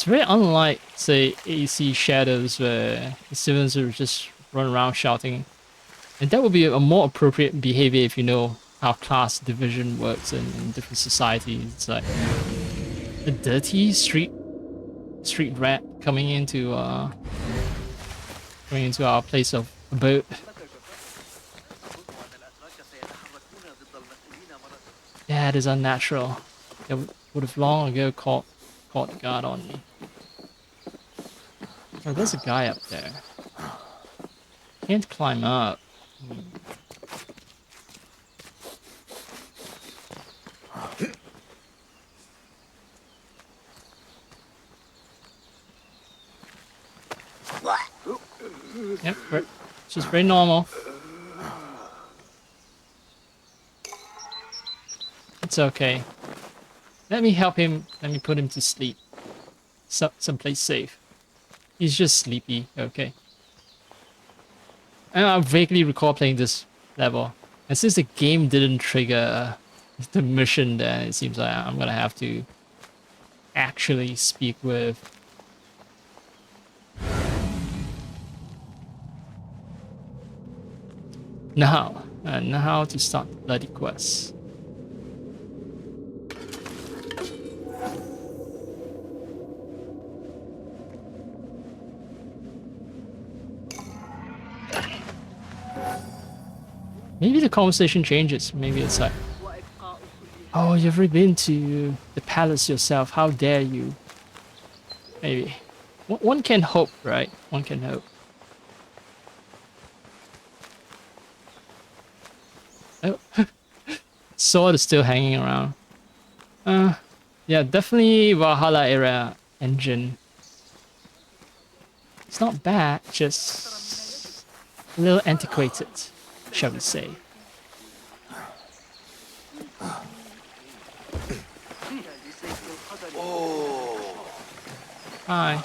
It's very unlike, say, AC Shadows, where the civilians would just run around shouting. And that would be a more appropriate behavior if you know how class division works in different societies. It's like a dirty street rat coming into our place of abode. Yeah, it is unnatural. They would have long ago caught the guard on me. Oh, there's a guy up there. Can't climb up. Yep, it's just very normal. It's okay. Let me help him. Let me put him to sleep. Someplace safe. He's just sleepy, okay. And I vaguely recall playing this level. And since the game didn't trigger the mission, then it seems like I'm gonna have to actually speak with Nahal to start the bloody quest. Maybe the conversation changes. Maybe it's like, oh, you've already been to the palace yourself. How dare you? Maybe. One can hope, right? One can hope. Oh, sword is still hanging around. Yeah, definitely Valhalla era engine. It's not bad, just a little antiquated, shall we say. Hi.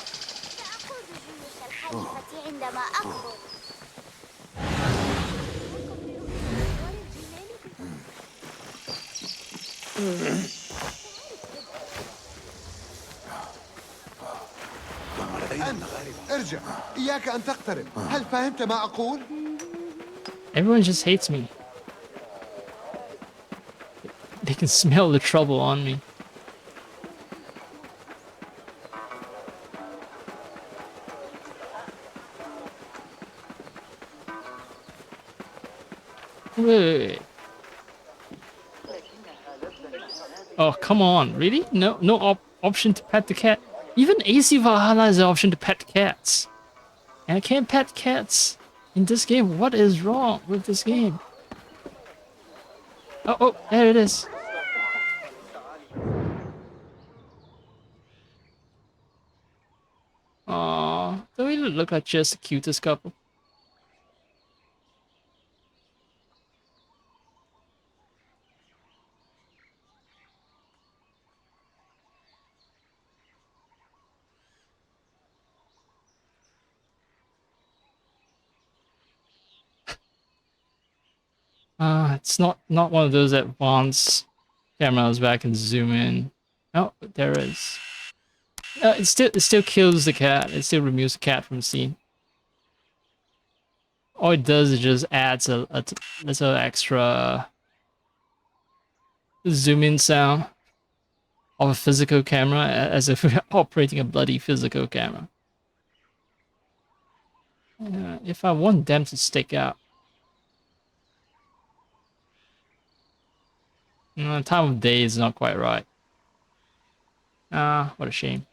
ارجع إياك أن تقترب. هل فهمت ما أقول؟ Everyone just hates me. They can smell the trouble on me. Wait. Oh, come on. Really? No option to pet the cat? Even AC Valhalla has the option to pet cats. And I can't pet cats in this game. What is wrong with this game? Oh, there it is. Aww, don't we look like just the cutest couple? It's not one of those advanced cameras where I can zoom in. Oh, there is. It still kills the cat. It still removes the cat from the scene. All it does is just adds a little extra zoom in sound of a physical camera, as if we're operating a bloody physical camera. If I want them to stick out. Time of day is not quite right. What a shame.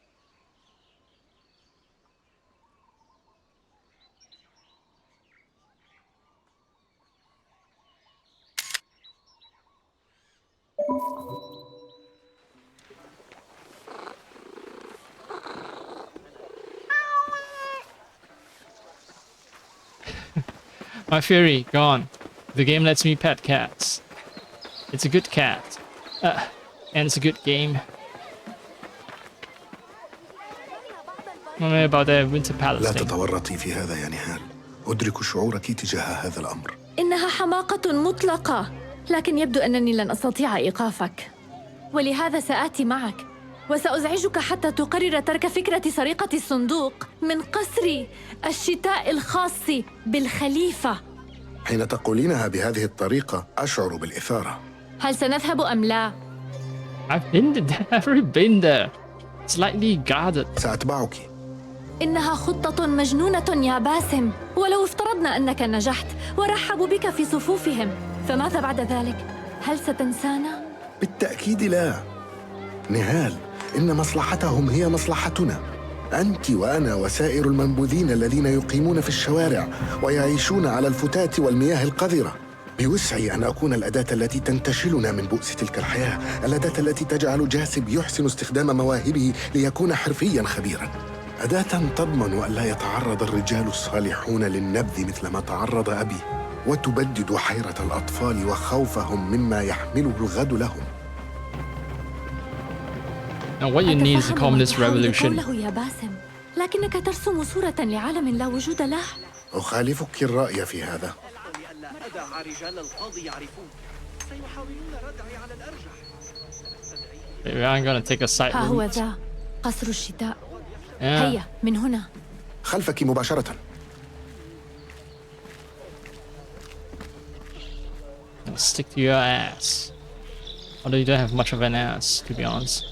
My fury, gone. The game lets me pet cats. It's a good cat. And it's a good game. What about the Winter Palace لا thing? تتورطي في هذا يا نهال. أدرك شعورك تجاه هذا الأمر. إنها حماقة مطلقة، لكن يبدو أنني لن أستطيع إيقافك، ولهذا سآتي معك. وسأزعجك حتى تقرر ترك فكرة سرقة الصندوق من قصر الشتاء الخاص بالخليفة. حين تقولينها بهذه الطريقة أشعر بالإثارة. هل سنذهب أم لا؟ I've already been there. Slightly guarded. سأتبعك. إنها خطة مجنونة يا باسم. ولو افترضنا أنك نجحت ورحبوا بك في صفوفهم، فماذا بعد ذلك؟ هل ستنسانا؟ بالتأكيد لا. نهال، إن مصلحتهم هي مصلحتنا. أنت وأنا وسائر المنبوذين الذين يقيمون في الشوارع ويعيشون على الفتات والمياه القذرة. بوسعي أن أكون الأداة التي تنتشلنا من بؤس تلك الحياة، الأداة التي تجعل جاسب يحسن استخدام مواهبه ليكون حرفياً خبيراً، أداة تضمن أن لا يتعرض الرجال الصالحون للنبذ مثل ما تعرض أبي، وتبدد حيرة الأطفال وخوفهم مما يحمله الغد لهم. Now what you need is a communist revolution. يا باسم، لكنك ترسم صورة لعالم لا وجود له. أخالفك الرأي في هذا. أدعى رجال القاضي يعرفون سيحاولون ردعي على الأرجح. Maybe I'm gonna take a side ها هو route. ذا قصر الشتاء. هيا من هنا. خلفك مباشرة. Stick to your ass. Although you don't have much of an ass, to be honest.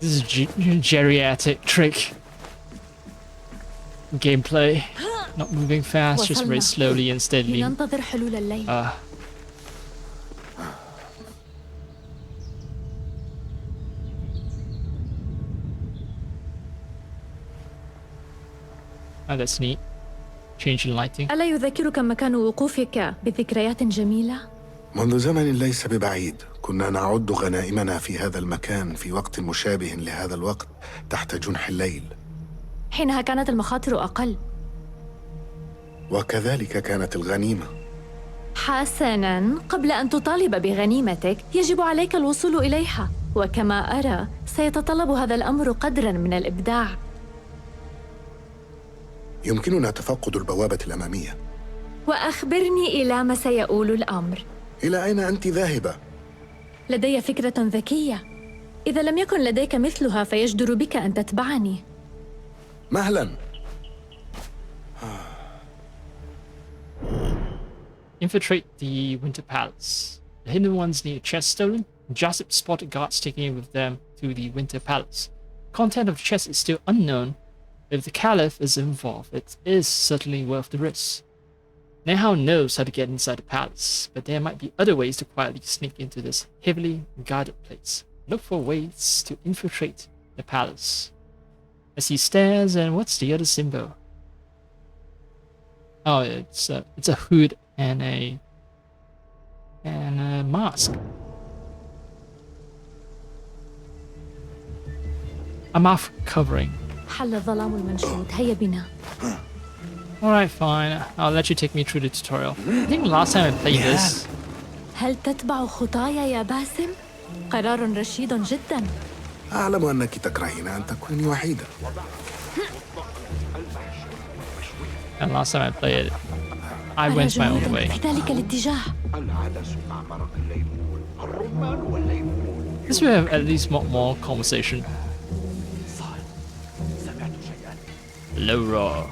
This is geriatric trick. Gameplay. Not moving fast, just very slowly and steadily. ننتظر حلول الليل. Oh, that's neat. Change in lighting. ألا يذكرك مكان وقوفك بذكريات جميلة؟ منذ زمن ليس ببعيد كنا نعد غنائمنا في هذا المكان في وقت مشابه لهذا الوقت تحت جنح الليل. حينها كانت المخاطر أقل. وكذلك كانت الغنيمة. حسناً، قبل أن تطالب بغنيمتك يجب عليك الوصول إليها، وكما أرى سيتطلب هذا الأمر قدراً من الإبداع. يمكننا تفقد البوابة الأمامية. وأخبرني إلى ما سيؤول الأمر. إلى أين أنت ذاهبة؟ لدي فكرة ذكية. إذا لم يكن لديك مثلها فيجدر بك أن تتبعني. مهلاً. Infiltrate the Winter Palace. The hidden ones need a chest stolen. Jasip spotted guards taking it with them to the Winter Palace. Content of the chest is still unknown. If the Caliph is involved, it is certainly worth the risk. Nehao knows how to get inside the palace, but there might be other ways to quietly sneak into this heavily guarded place. Look for ways to infiltrate the palace. As he stares, and what's the other symbol? Oh, it's a hood and a mask. A mouth covering. حل الظلام المنشود. هيا بنا. Alright, fine. I'll let you take me through the tutorial. I think last time I played this. هل تتبع خطايا يا باسم؟ قرار رشيد جدا. أعلم أنك تكرهين أن تكوني وحيدة. And last time I played it, I went my own way. في ذلك الاتجاه. This will have at least more conversation. Low roar.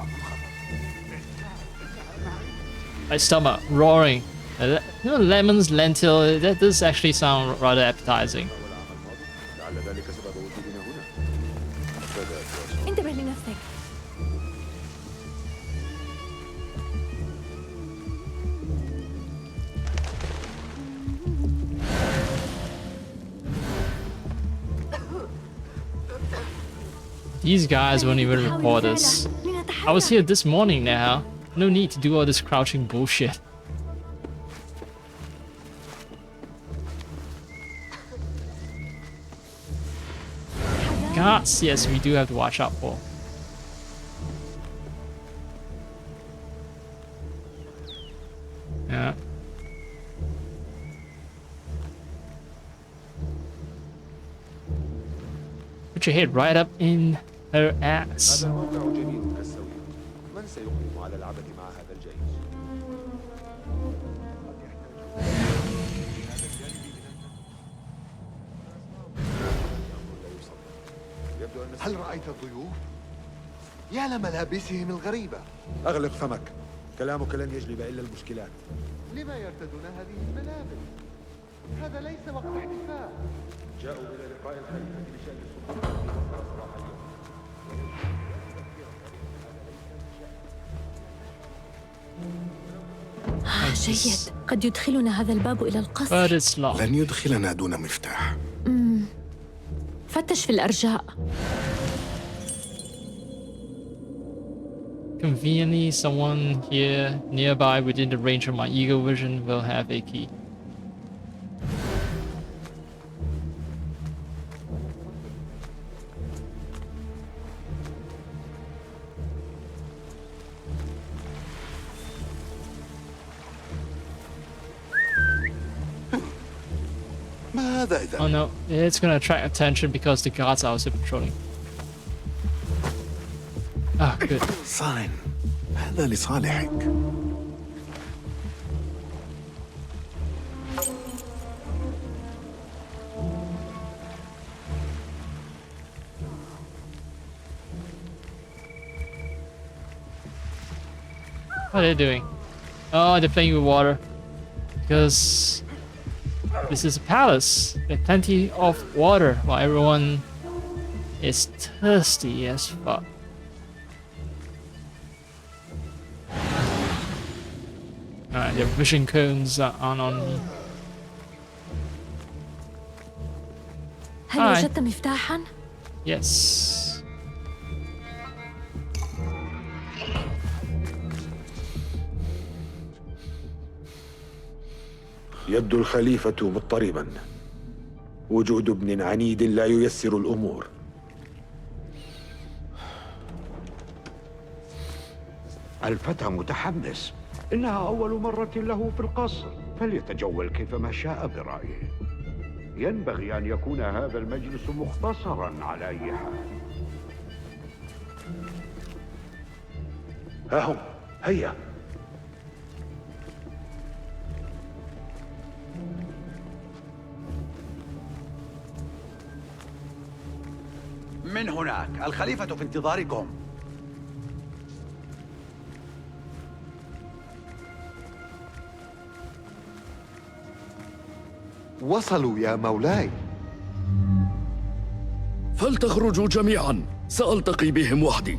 My stomach roaring. Lemons, lentil. That does actually sound rather appetizing. انتبه لنفسك. These guys won't even report us. I was here this morning now. No need to do all this crouching bullshit. Guards, yes, we do have to watch out for. Yeah. Put your head right up in her ass. هل رأيت الضيوف؟ يا لملابسهم الغريبة. أغلق فمك، كلامك لن يجلب إلا المشكلات. لما يرتدون هذه الملابس؟ هذا ليس وقت احتفال. جاءوا إلى لقاء الخليفة بشأن السلطان في مصر صباح اليوم. جيد، قد يدخلنا هذا الباب إلى القصر. لن يدخلنا دون مفتاح. فتش في الأرجاء. Conveniently, someone here nearby within the range of my eagle vision will have a key. Oh no, it's gonna attract attention because the guards are also patrolling. Ah, good. Sign. هذا لصالحك. What are they doing? Oh, they're playing with water. Because this is a palace. There's plenty of water while everyone is thirsty as fuck. Alright, their vision cones aren't on me. هل وجدت مفتاحا؟ Yes. يبدو الخليفة مضطربا. وجود ابن عنيد لا ييسر الأمور. الفتى متحمس. إنها أول مرة له في القصر، فليتجول كيفما شاء برأيه. ينبغي أن يكون هذا المجلس مختصرا على أي حال. ها هم، هيا. من هناك، الخليفة في انتظاركم. وصلوا يا مولاي. فلتخرجوا جميعا، سألتقي بهم وحدي.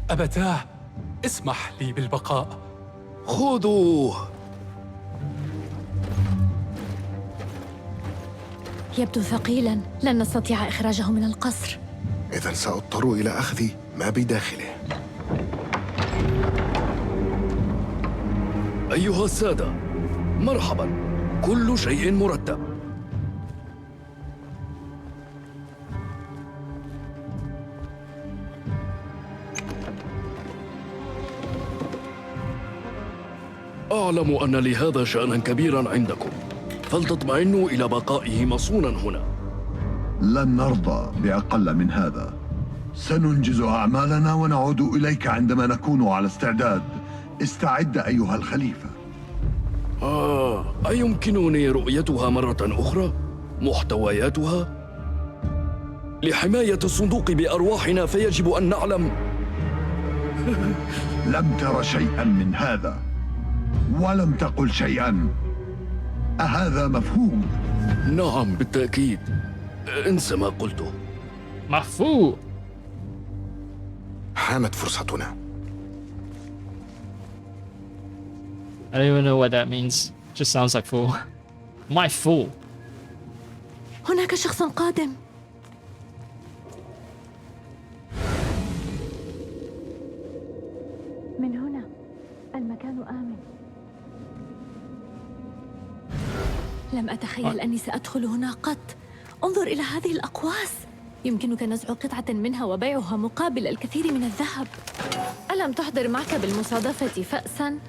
أبتاه، اسمح لي بالبقاء. خذوه. يبدو ثقيلا، لن نستطيع إخراجه من القصر. إذا سأضطر إلى أخذ ما بداخله. أيها السادة، مرحبا، كل شيء مرتب. أعلم أن لهذا شأنا كبيرا عندكم، فلتطمئنوا إلى بقائه مصونا هنا. لن نرضى بأقل من هذا. سننجز أعمالنا ونعود إليك عندما نكون على استعداد. استعد أيها الخليفة. أيمكنني رؤيتها مرة أخرى؟ محتوياتها؟ لحماية الصندوق بأرواحنا فيجب أن نعلم. لم تر شيئا من هذا، ولم تقل شيئا. أهذا مفهوم؟ نعم بالتأكيد. انسى ما قلته. مفهوم. حانت فرصتنا. I don't even know what that means. Just sounds like fool. My fool. هناك شخص قادم. من هنا، المكان آمن. لم أتخيل أني سأدخل هنا قط. انظر إلى هذه الأقواس. يمكنك نزع قطعة منها وبيعها مقابل الكثير من الذهب. ألم تحضر معك بالمصادفة فأساً؟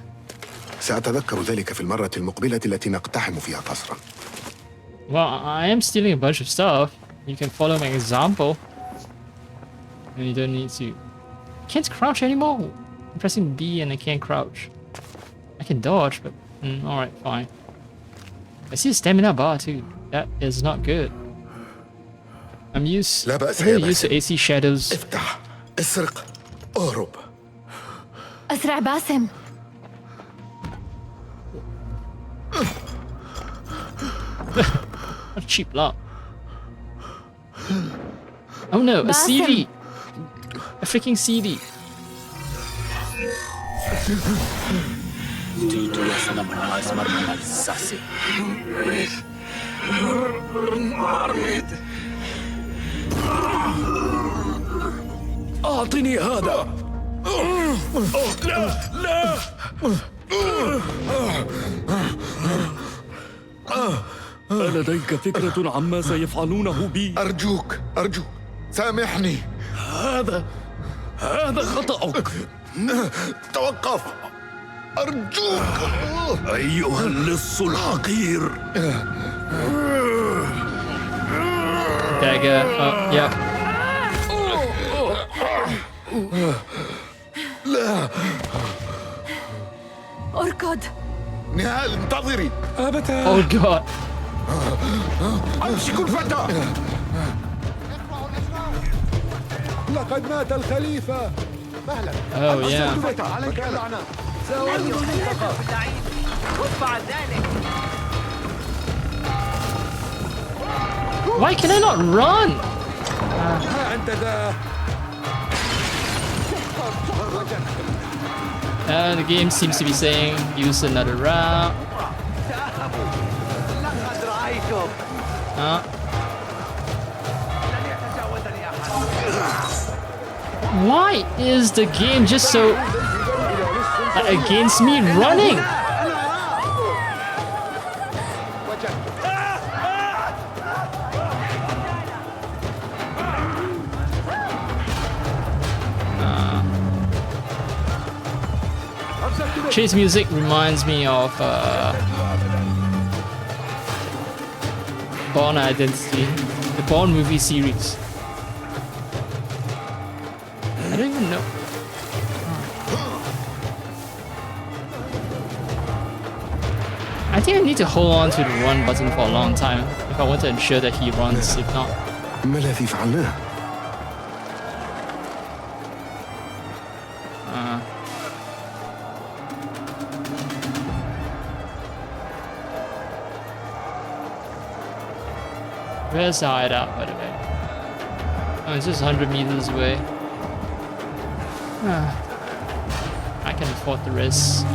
سأتذكر ذلك في المرة المقبلة التي نقتحم فيها قصرا. Well, I am stealing a bunch of stuff. You can follow my example. And you don't need to... Can't crouch anymore. I'm pressing B and I can't crouch. I can dodge, but... alright, fine. I see a stamina bar too. That is not good. I'm used. لا بأس I'm يا really used to باسم. AC shadows. افتح، اسرق، اهرب. أسرع باسم. What a cheap lot. Oh no, a Basim. CD! A freaking CD. أعطني هذا. لا لا. ألديك فكرة عما سيفعلونه بي؟ أرجوك سامحني. هذا خطأك. توقف، أرجوك. أيها اللص الحقير. Dagger. Oh, yeah. لا. اركض. نهال، انتظري. Oh god. أمسكوا الفتى. لقد مات الخليفة. مهلا. Oh yeah. عليك اللعنة. كف عن ذلك. Why can I not run? ها أنت ذا. The game seems to be saying use another route. لقد رأيتم. Why is the game just so against me running? Chase music reminds me of Born Identity, the Born movie series. I don't even know. I think I need to hold on to the run button for a long time if I want to ensure that he runs. If not, ما الذي فعلناه؟ where's the hideout, by the way? Oh, it's just 100 meters away. I can afford the risk.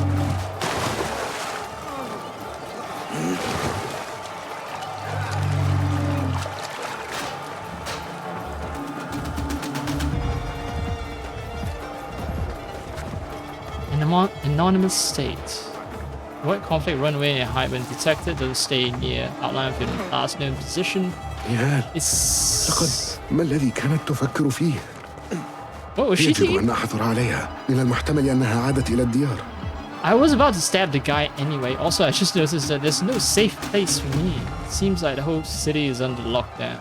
Anonymous state. Avoid conflict, run away and hide when detected. Don't stay near outline of your last known position. نهال، لقد ما الذي كانت تفكر فيه؟ يجب أن أحظر عليها. من المحتمل أنها عادت إلى الديار. I was about to stab the guy anyway. Also, I just noticed that there's no safe place for me. It seems like the whole city is under lockdown.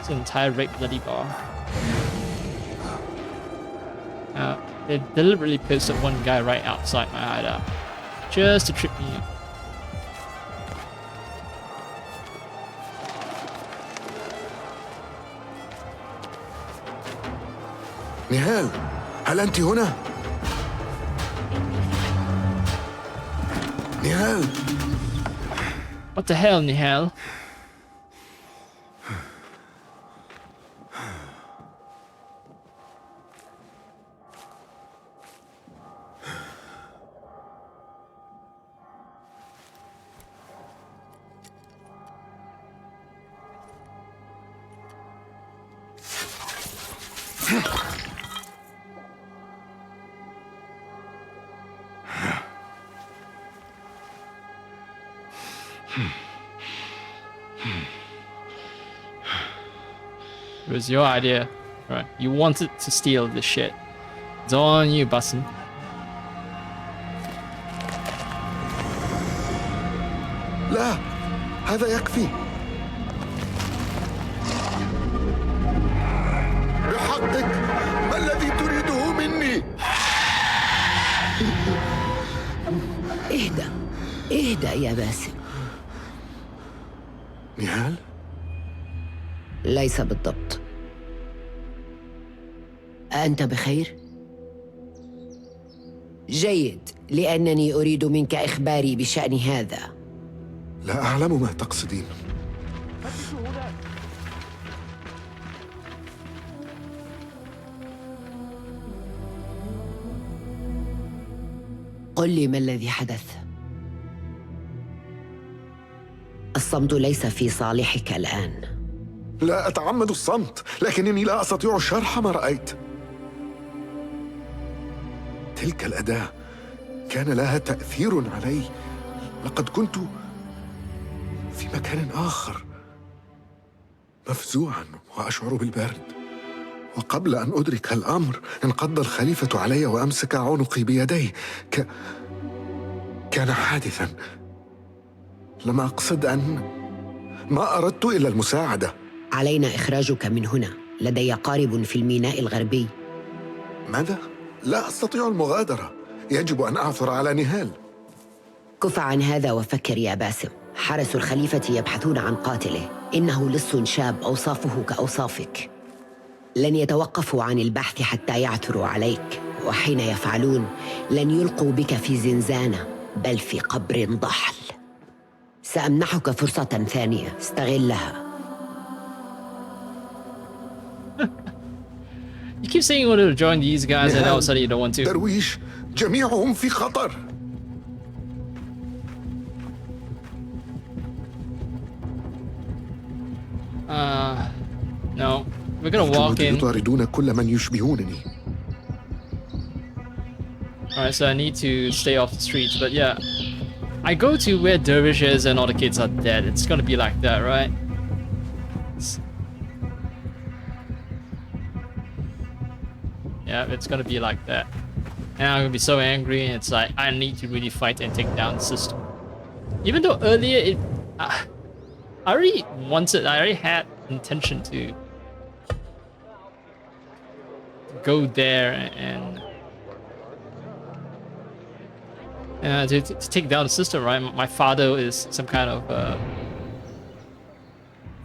It's an entire red bloody bar. They deliberately posted one guy right outside my hideout. Just to trip me up. نهال، هل أنت هنا؟ نهال. What the hell, Nihal? It was your idea. Right. You wanted to steal this shit. It's all on you, Basim. لا، هذا يكفي. بحقك، ما الذي تريده مني؟ اهدأ يا باسم. نهال؟ ليس بالضبط. أنت بخير؟ جيد، لأنني أريد منك إخباري بشأن هذا. لا أعلم ما تقصدين. قل لي ما الذي حدث؟ الصمت ليس في صالحك الآن. لا أتعمد الصمت، لكنني لا أستطيع شرح ما رأيت. تلك الأداة كان لها تأثير علي. لقد كنت في مكان آخر، مفزوعا وأشعر بالبرد. وقبل أن أدرك الأمر انقض الخليفة علي وأمسك عنقي بيديه. كان حادثا. لم أقصد ما أردت إلا المساعدة. علينا إخراجك من هنا. لدي قارب في الميناء الغربي. ماذا؟ لا أستطيع المغادرة. يجب أن أعثر على نهال. كف عن هذا وفكر يا باسم. حرس الخليفة يبحثون عن قاتله. إنه لص شاب أوصافه كأوصافك. لن يتوقفوا عن البحث حتى يعثروا عليك، وحين يفعلون لن يلقوا بك في زنزانة بل في قبر ضحل. سأمنحك فرصة ثانية، استغلها. You keep saying you wanted to join these guys and all of a sudden you don't want to. درويش، جميعهم في خطر. No. We're gonna walk in. يطاردون كل من يشبهونني. Alright, so I need to stay off the streets, but yeah. I go to where Dervish is and all the kids are dead. It's gonna be like that, right? Yeah, it's gonna be like that. And I'm gonna be so angry, and it's like, I need to really fight and take down the system. Even though earlier I already had intention to go there and to take down the system, right? My father is some kind of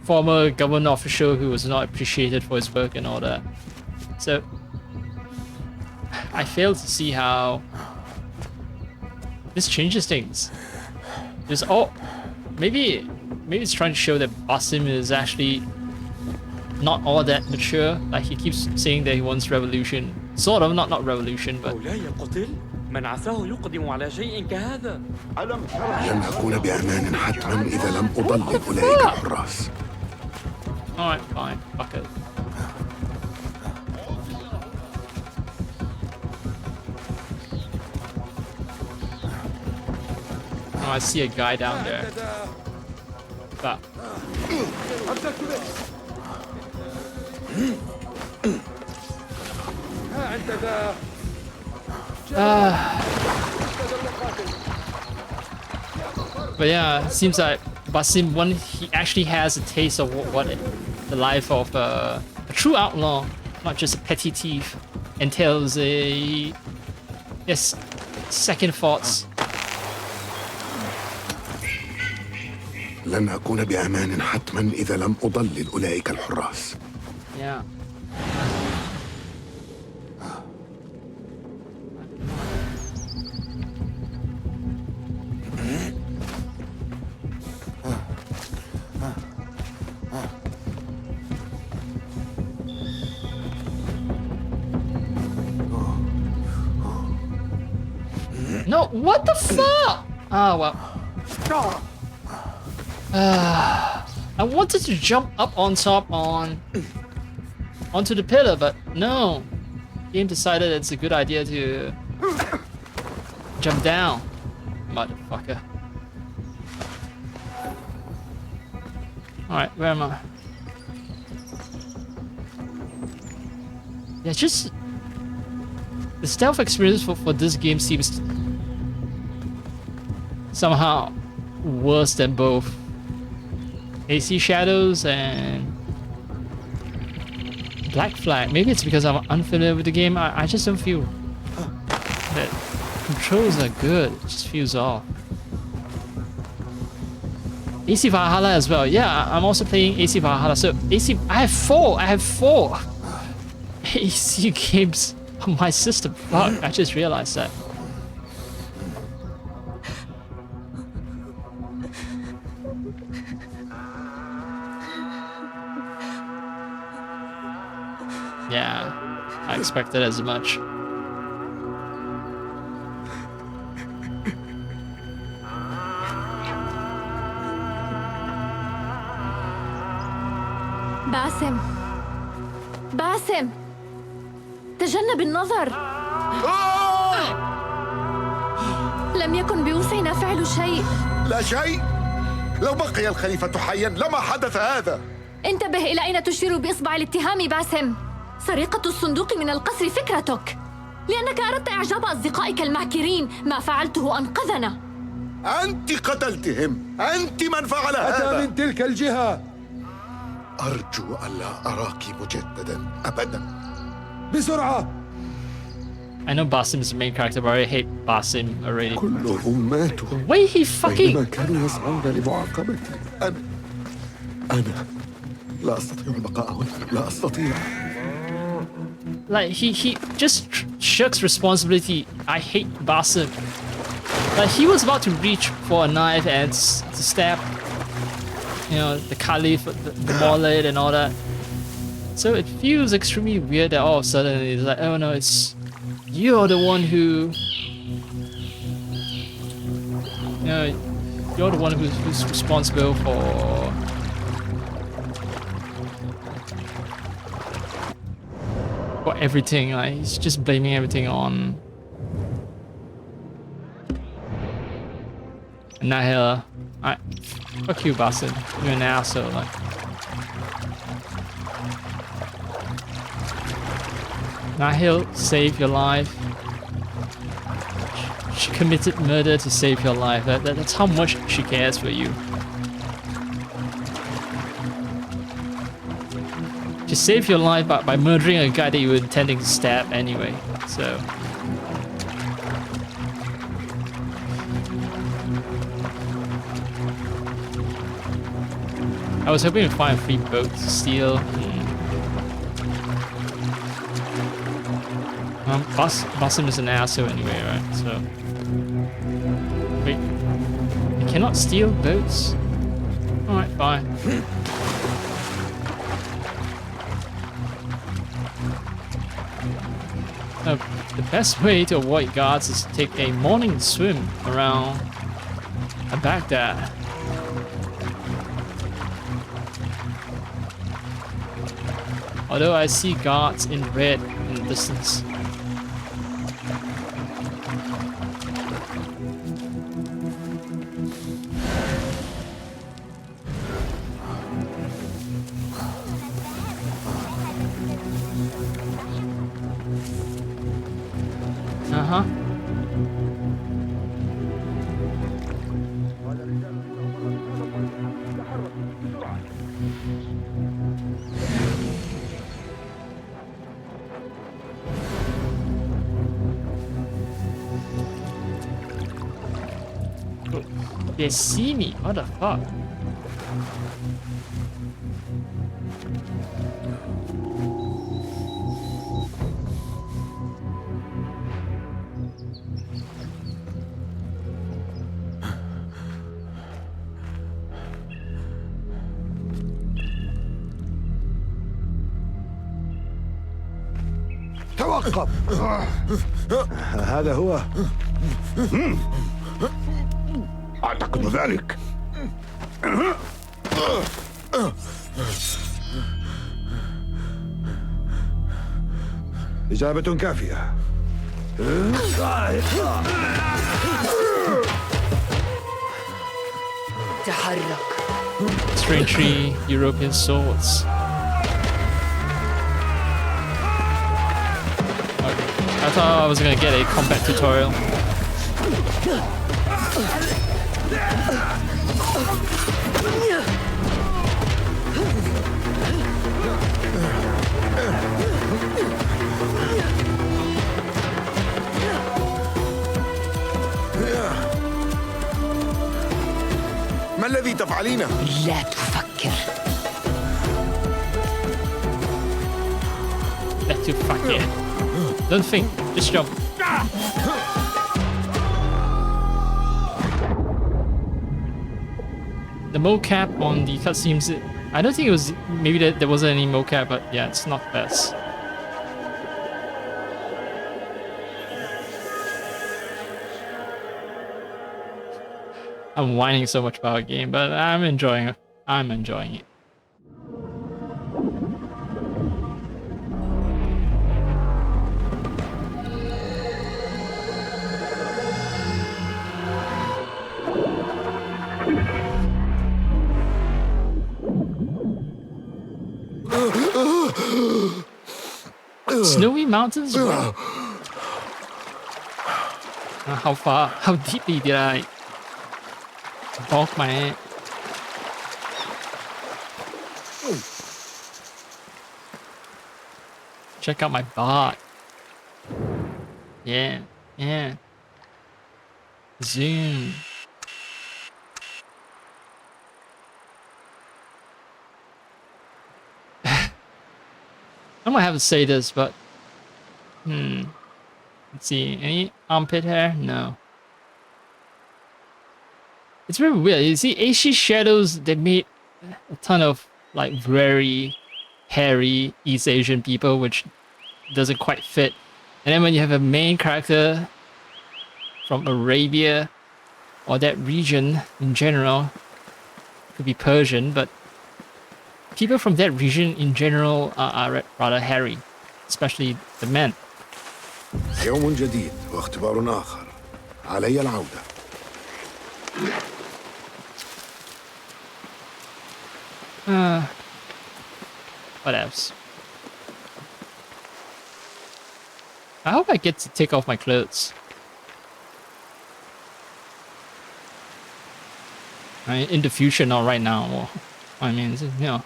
former government official who was not appreciated for his work and all that. So I fail to see how this changes things. There's maybe it's trying to show that Basim is actually not all that mature. Like he keeps saying that he wants revolution, sort of, not revolution, but. من عساه يقدم على شيء كهذا. لن أكون بأمان حتما إذا لم أضلل أولئك الحراس. Alright, fine. Fuck it. Oh, I see a guy down there. But. But yeah, it seems like Basim, when he actually has a taste of what the life of a true outlaw, not just a petty thief, entails second thoughts. لن أكون بأمان حتما إذا لم أضلل أولئك الحراس. Yeah. No, what the fuck? Oh, well. I wanted to jump up on top onto the pillar, but no. Game decided it's a good idea to jump down. Motherfucker. Alright, where am I? Yeah, just the stealth experience for this game seems somehow worse than both AC Shadows and Black Flag. Maybe it's because I'm unfamiliar with the game. I just don't feel that controls are good. It just feels off. AC Valhalla as well. Yeah, I'm also playing AC Valhalla. So I have four AC games on my system. Fuck, I just realized that. Yeah, I expected as much. باسم تجنب النظر. لم يكن بوسعنا فعل شيء. لا شيء؟ لو بقي الخليفة حيا لما حدث هذا. انتبه إلى أين تشير بإصبع الاتهام باسم. سرقة الصندوق من القصر فكرتك، لأنك أردت إعجاب أصدقائك الماكرين. ما فعلته أنقذنا. أنت قتلتهم، أنت من فعل هذا. أتى من تلك الجهة. أرجو ألا أراك مجددا أبدا. بسرعة. I know Basim is the main character, but I hate Basim already. كلهم ماتوا. The way he fucking. بينما كانوا يسعون لمعاقبتي. أنا لا أستطيع البقاء هنا. لا أستطيع. Like he just shirks responsibility. I hate Basim. Like he was about to reach for a knife and to stab, you know, the Caliph, the Mullah and all that. So it feels extremely weird that all of a sudden it's like, oh no, it's you're the one who, you know, you're the one who's responsible for. For everything, like he's just blaming everything on Nahil. Fuck you, Basim. You're an asshole. Like, Nahil saved your life. She committed murder to save your life. That's how much she cares for you. She saved your life by murdering a guy that you were intending to stab anyway. So. I was hoping to find a free boat to steal. Basim is an asshole anyway, right? So. Wait. You cannot steal boats? Alright, fine. The best way to avoid guards is to take a morning swim around Baghdad. Although I see guards in red in the distance. Uh-huh. They see me. What the fuck? توقف. هذا هو. أعتقد ذلك. إجابة كافية. تحرك. Strangely European swords. Okay. I thought I was gonna get a combat tutorial. ما الذي الذي تفعلينه؟ لا تفكر. Let you fuck it. Don't think, just jump. The mocap on the cutscenes, I don't think it was, maybe there wasn't any mocap, but yeah, it's not best. I'm whining so much about a game, but I'm enjoying it. I'm enjoying it. Snowy mountains? Wow. How far? How deeply did I bulk my... Check out my bot. Yeah, yeah. Zoom. I might have to say this, but let's see. Any armpit hair? No. It's very weird. You see, Aishi Shadows, they made a ton of like very hairy East Asian people, which doesn't quite fit. And then when you have a main character from Arabia or that region in general, could be Persian, but people from that region in general are rather hairy, especially the men. يوم جديد واختبار آخر. علي العودة. What else? I hope I get to take off my clothes. In the future, not right now. Well, I mean, you know,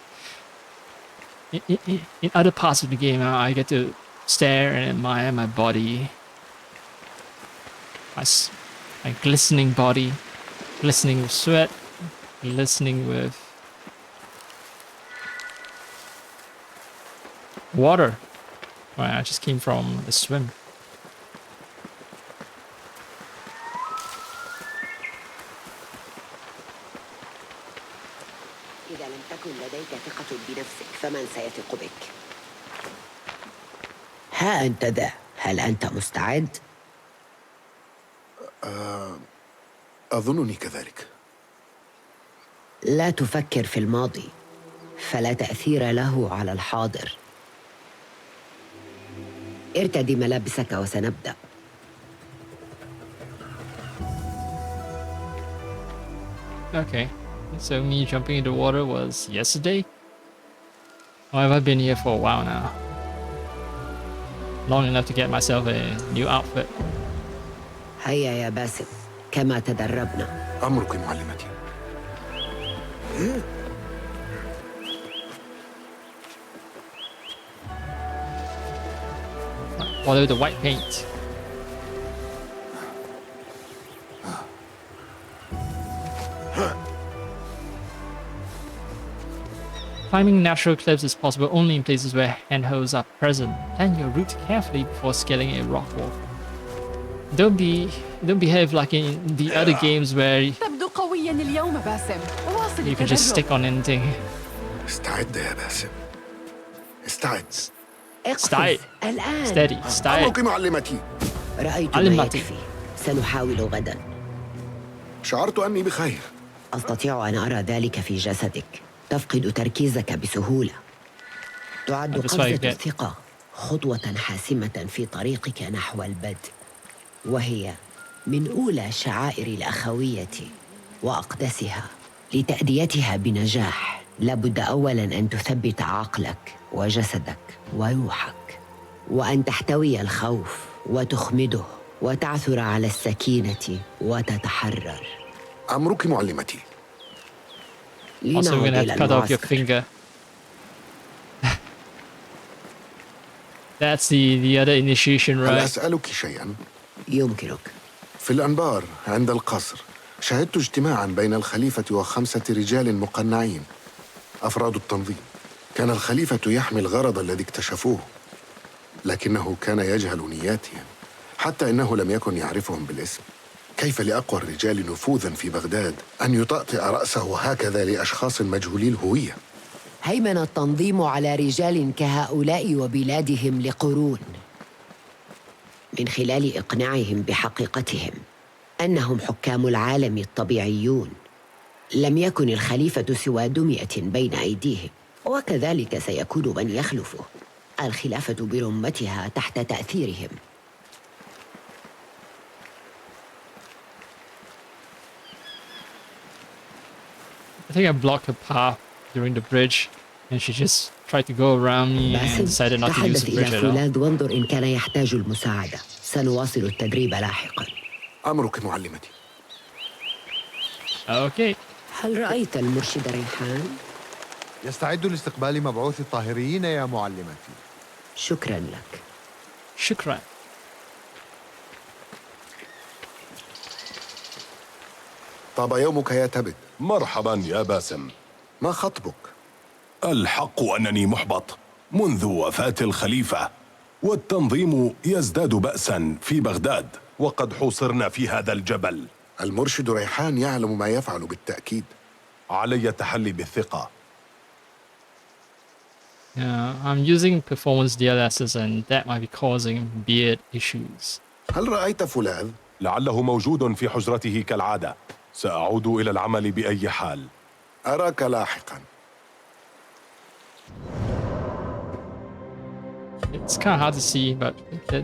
in other parts of the game, I get to stare and admire my body, my glistening body, glistening with sweat, glistening with water. Well, I just came from a swim. إذا لم تكن لديك ثقة بنفسك فمن سيثق بك؟ ها أنت ذا، هل أنت مستعد؟ أظنني كذلك. لا تفكر في الماضي، فلا تأثير له على الحاضر. ارتدي ملابسك وسنبدأ. Okay, so me jumping into water was yesterday? Or have I been here for a while now? Long enough to get myself a new outfit. هيا يا باسم، كما تدربنا. أمرك معلمتي. Follow the white paint. Climbing natural cliffs is possible only in places where handholds are present. Plan your route carefully before scaling a rock wall. Don't behave like in the other games where تبدو قويا اليوم باسم. واصل you can just stick on anything. استعد يا باسم. استعد. اقفز الآن. Steady. Stay. أمرك معلمتي. رأيت ما يكفي. سنحاول غدا. شعرت أني بخير. أستطيع أن أرى ذلك في جسدك. تفقد تركيزك بسهولة. تعد قفزة الثقة خطوة حاسمة في طريقك نحو البدء، وهي من أولى شعائر الأخوية وأقدسها. لتأديتها بنجاح لابد أولاً أن تثبت عقلك وجسدك وروحك، وأن تحتوي الخوف وتخمده، وتعثر على السكينة وتتحرر. أمرك معلمتي. Also, we're gonna have to cut off your finger. That's the other initiation, right? هل أسألك شيئا؟ يمكنك. في الأنبار عند القصر شهدت اجتماعا بين الخليفة وخمسة رجال مقنعين أفراد التنظيم. كان الخليفة يحمي الغرض الذي اكتشفوه، لكنه كان يجهل نياتهم، حتى إنه لم يكن يعرفهم بالاسم. كيف لأقوى الرجال نفوذا في بغداد أن يطأطئ رأسه هكذا لأشخاص مجهولي الهوية؟ هيمن التنظيم على رجال كهؤلاء وبلادهم لقرون، من خلال إقناعهم بحقيقتهم أنهم حكام العالم الطبيعيون. لم يكن الخليفة سوى دمية بين أيديهم، وكذلك سيكون من يخلفه، الخلافة برمتها تحت تأثيرهم. I think I blocked her path during the bridge, and she just tried to go around me and decided not to use the bridge إلى at all. فولاذ وانظر إن كان يحتاج المساعدة. سنواصل التدريب لاحقاً. أمرك معلمتي. Okay. هل رأيت المرشد ريحان؟ يستعد لاستقبال مبعوث الطاهريين يا معلمتي. شكراً لك. شكراً. طاب يومك يا تبت. مرحبا يا باسم. ما خطبك؟ الحق أنني محبط منذ وفاة الخليفة، والتنظيم يزداد بأسا في بغداد، وقد حوصرنا في هذا الجبل. المرشد ريحان يعلم ما يفعل بالتأكيد. علي التحلي بالثقة. Yeah, I'm using performance DLSs and that might be causing beard issues. هل رأيت فولاذ؟ لعله موجود في حجرته كالعادة. سأعود إلى العمل بأي حال. أراك لاحقا. It's kind of hard to see, but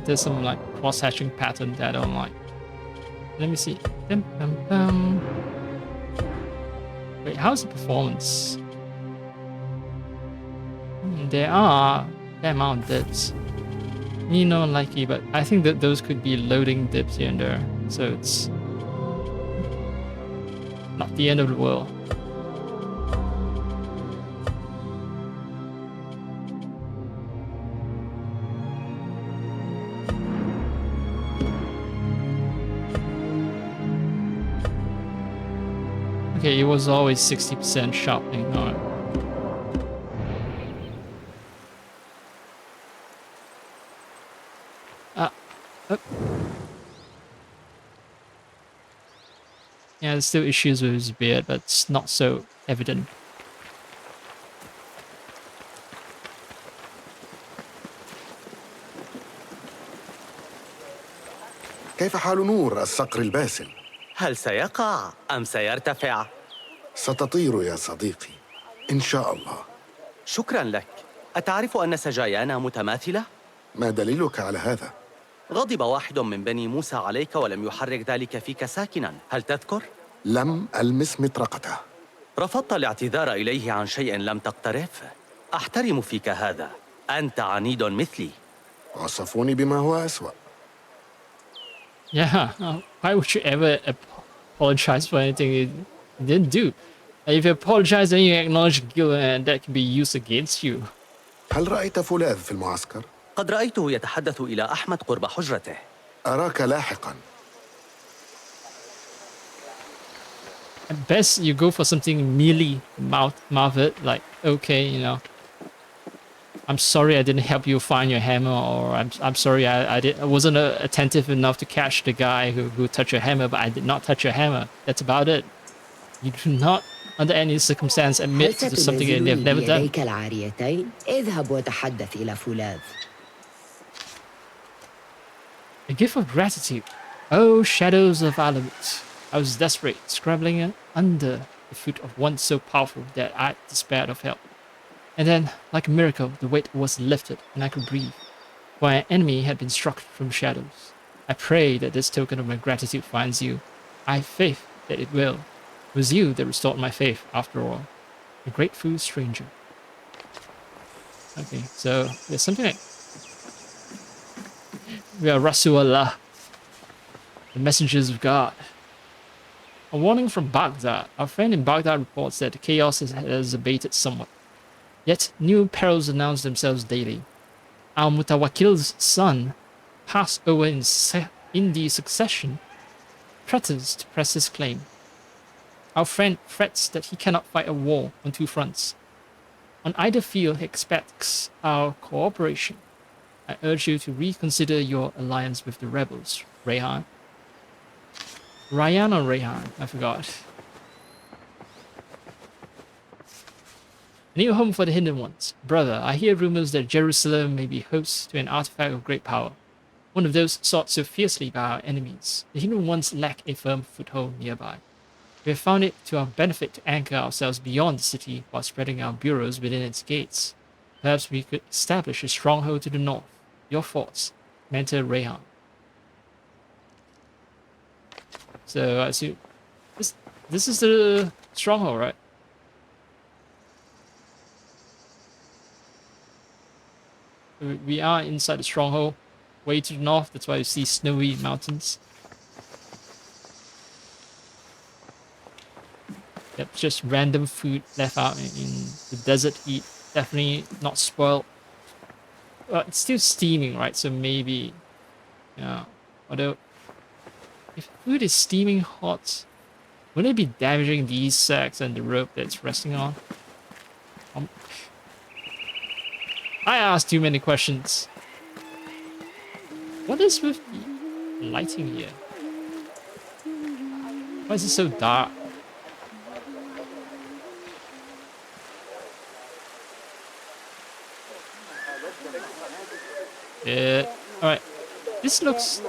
there's some like cross-hatching pattern that I don't like. Let me see. Wait, how's the performance? There are that amount of dips. You know, likely, but I think that those could be loading dips here and there, so it's not the end of the world. Okay, it was always 60% sharpening. Alright. Yeah, there's still issues with his beard, but it's not so evident. كيف حال نور الصقر الباسل؟ هل سيقع أم سيرتفع؟ ستطير يا صديقي إن شاء الله. شكراً لك. أتعرف أن سجايانا متماثلة؟ ما دليلك على هذا؟ غضب واحد من بني موسى عليك ولم يحرك ذلك فيك ساكناً، هل تذكر؟ لم ألمس مطرقته. رفضت الاعتذار إليه عن شيء لم تقترف. أحترم فيك هذا. أنت عنيد مثلي. وصفوني بما هو أسوأ. Yeah, why would you ever apologize for anything you didn't do? If you apologize, then you acknowledge guilt and that can be used against you. هل رأيت فولاذ في المعسكر؟ قد رأيته يتحدث إلى أحمد قرب حجرته. أراك لاحقاً. At best, you go for something mealy, mouth it, like, okay, you know, I'm sorry I didn't help you find your hammer, or I'm sorry I wasn't attentive enough to catch the guy who touched your hammer, but I did not touch your hammer. That's about it. You do not, under any circumstance, admit to something that they've never done. اذهب وتحدث إلى فولاذ. A gift of gratitude. Oh, shadows of elements. I was desperate, scrambling under the foot of one so powerful that I despaired of help. And then, like a miracle, the weight was lifted and I could breathe, for an enemy had been struck from shadows. I pray that this token of my gratitude finds you. I have faith that it will. It was you that restored my faith, after all. A grateful stranger. Okay, so there's something like... We are Rasulullah, the messengers of God. A warning from Baghdad. Our friend in Baghdad reports that the chaos has abated somewhat. Yet new perils announce themselves daily. Our Mutawakkil's son, passed over in the succession, threatens to press his claim. Our friend frets that he cannot fight a war on two fronts. On either field, he expects our cooperation. I urge you to reconsider your alliance with the rebels, Rayhan. Ryan or Rayhan? I forgot. A new home for the Hidden Ones. Brother, I hear rumors that Jerusalem may be host to an artifact of great power. One of those sought so fiercely by our enemies. The Hidden Ones lack a firm foothold nearby. We have found it to our benefit to anchor ourselves beyond the city while spreading our bureaus within its gates. Perhaps we could establish a stronghold to the north. Your thoughts, Mentor Rayhan. So I assume this is the stronghold, right? We are inside the stronghold, way to the north. That's why you see snowy mountains. Yep, just random food left out in the desert heat. Definitely not spoiled. Well, it's still steaming, right? So maybe, yeah. Although, if food is steaming hot, wouldn't it be damaging these sacks and the rope that it's resting on? I asked too many questions. What is with the lighting here? Why is it so dark? Yeah. Alright. This looks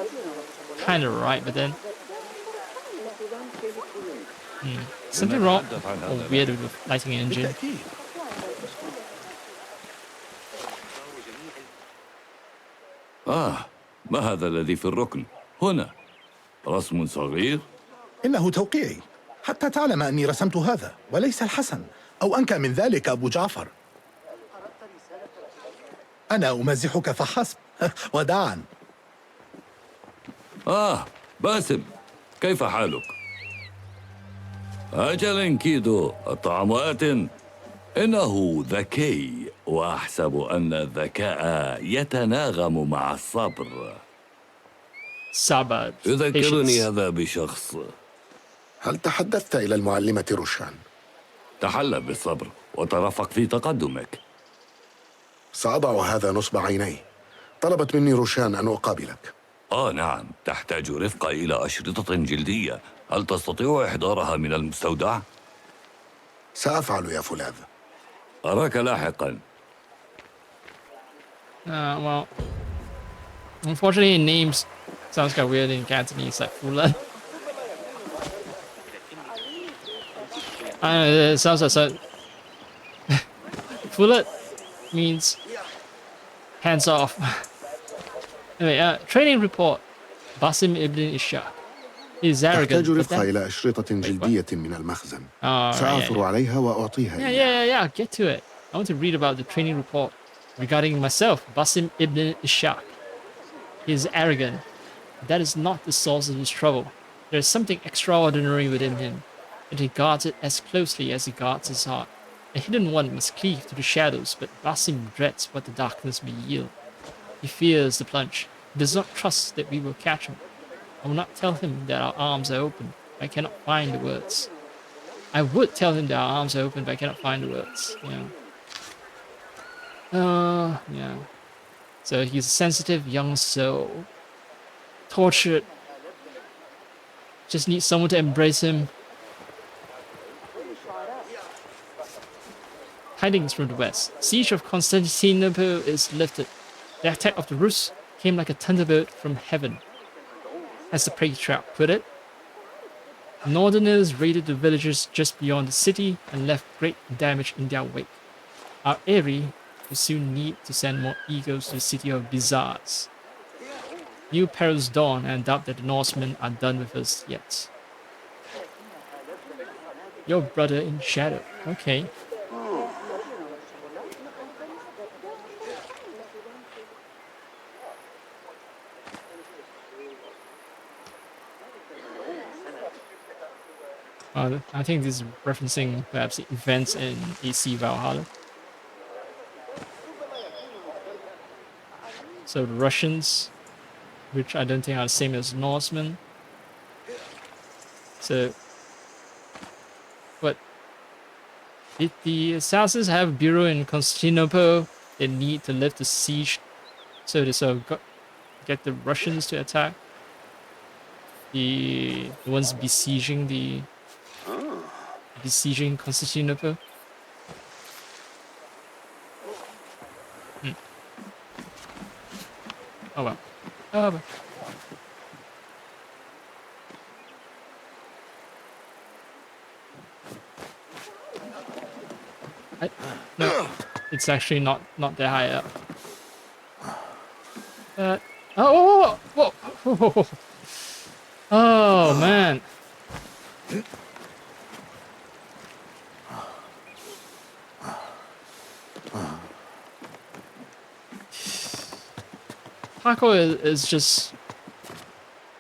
kind of right, but then... something wrong or weird with the lighting engine. ما هذا الذي في الركن؟ هنا رسم صغير؟ إنه توقيعي حتى تعلم أني رسمت هذا وليس الحسن أو أنكى من ذلك أبو جعفر. أنا أمازحك فحسب. وداعا. باسم، كيف حالك؟ أجل كيدو، الطعام آت. إنه ذكي، وأحسب أن الذكاء يتناغم مع الصبر. صبر. يذكرني هذا بشخص. هل تحدثت إلى المعلمة روشان؟ تحلى بالصبر وترفق في تقدمك. سأضع هذا نصب عيني. طلبت مني روشان أن أقابلك. نعم، تحتاج رفقة إلى أشرطة جلدية. هل تستطيع إحضارها من المستودع؟ سأفعل يا فولاذ. أراك لاحقاً. Well, unfortunately, names sounds kind of weird in Cantonese, like Fulan. I don't know, it sounds like so. Fulat means hands off. Anyway, training report. Basim ibn Ishaq. He's arrogant. تحتاج رفقة إلى أشرطة جلدية من المخزن. سأعثر عليها وأعطيها. Yeah, get to it. I want to read about the training report regarding myself, Basim ibn Ishaq. He is arrogant. That is not the source of his trouble. There is something extraordinary within him, and he guards it as closely as he guards his heart. A hidden one must cleave to the shadows, but Basim dreads what the darkness may yield. He fears the plunge. He does not trust that we will catch him. I will not tell him that our arms are open, but I cannot find the words. I would tell him that our arms are open, but I cannot find the words. Yeah. So he's a sensitive young soul. Tortured. Just needs someone to embrace him. Tidings from the west. Siege of Constantinople is lifted. The attack of the Rus came like a thunderbolt from heaven, as the patriarch put it. Northerners raided the villages just beyond the city and left great damage in their wake. Our Eri will soon need to send more eagles to the city of Bizarres. New perils dawn, and I doubt that the Norsemen are done with us yet. Your brother in shadow. Okay. I think this is referencing perhaps events in AC Valhalla. So the Russians, which I don't think are the same as Norsemen. So What? Did the assassins have a bureau in Constantinople? They need to lift the siege, so they sort of get the Russians to attack. The ones besieging Constantinople. Oh well. Oh well. No, it's actually not that high up. Oh, whoa, whoa, whoa, whoa. Oh man. Parkour is just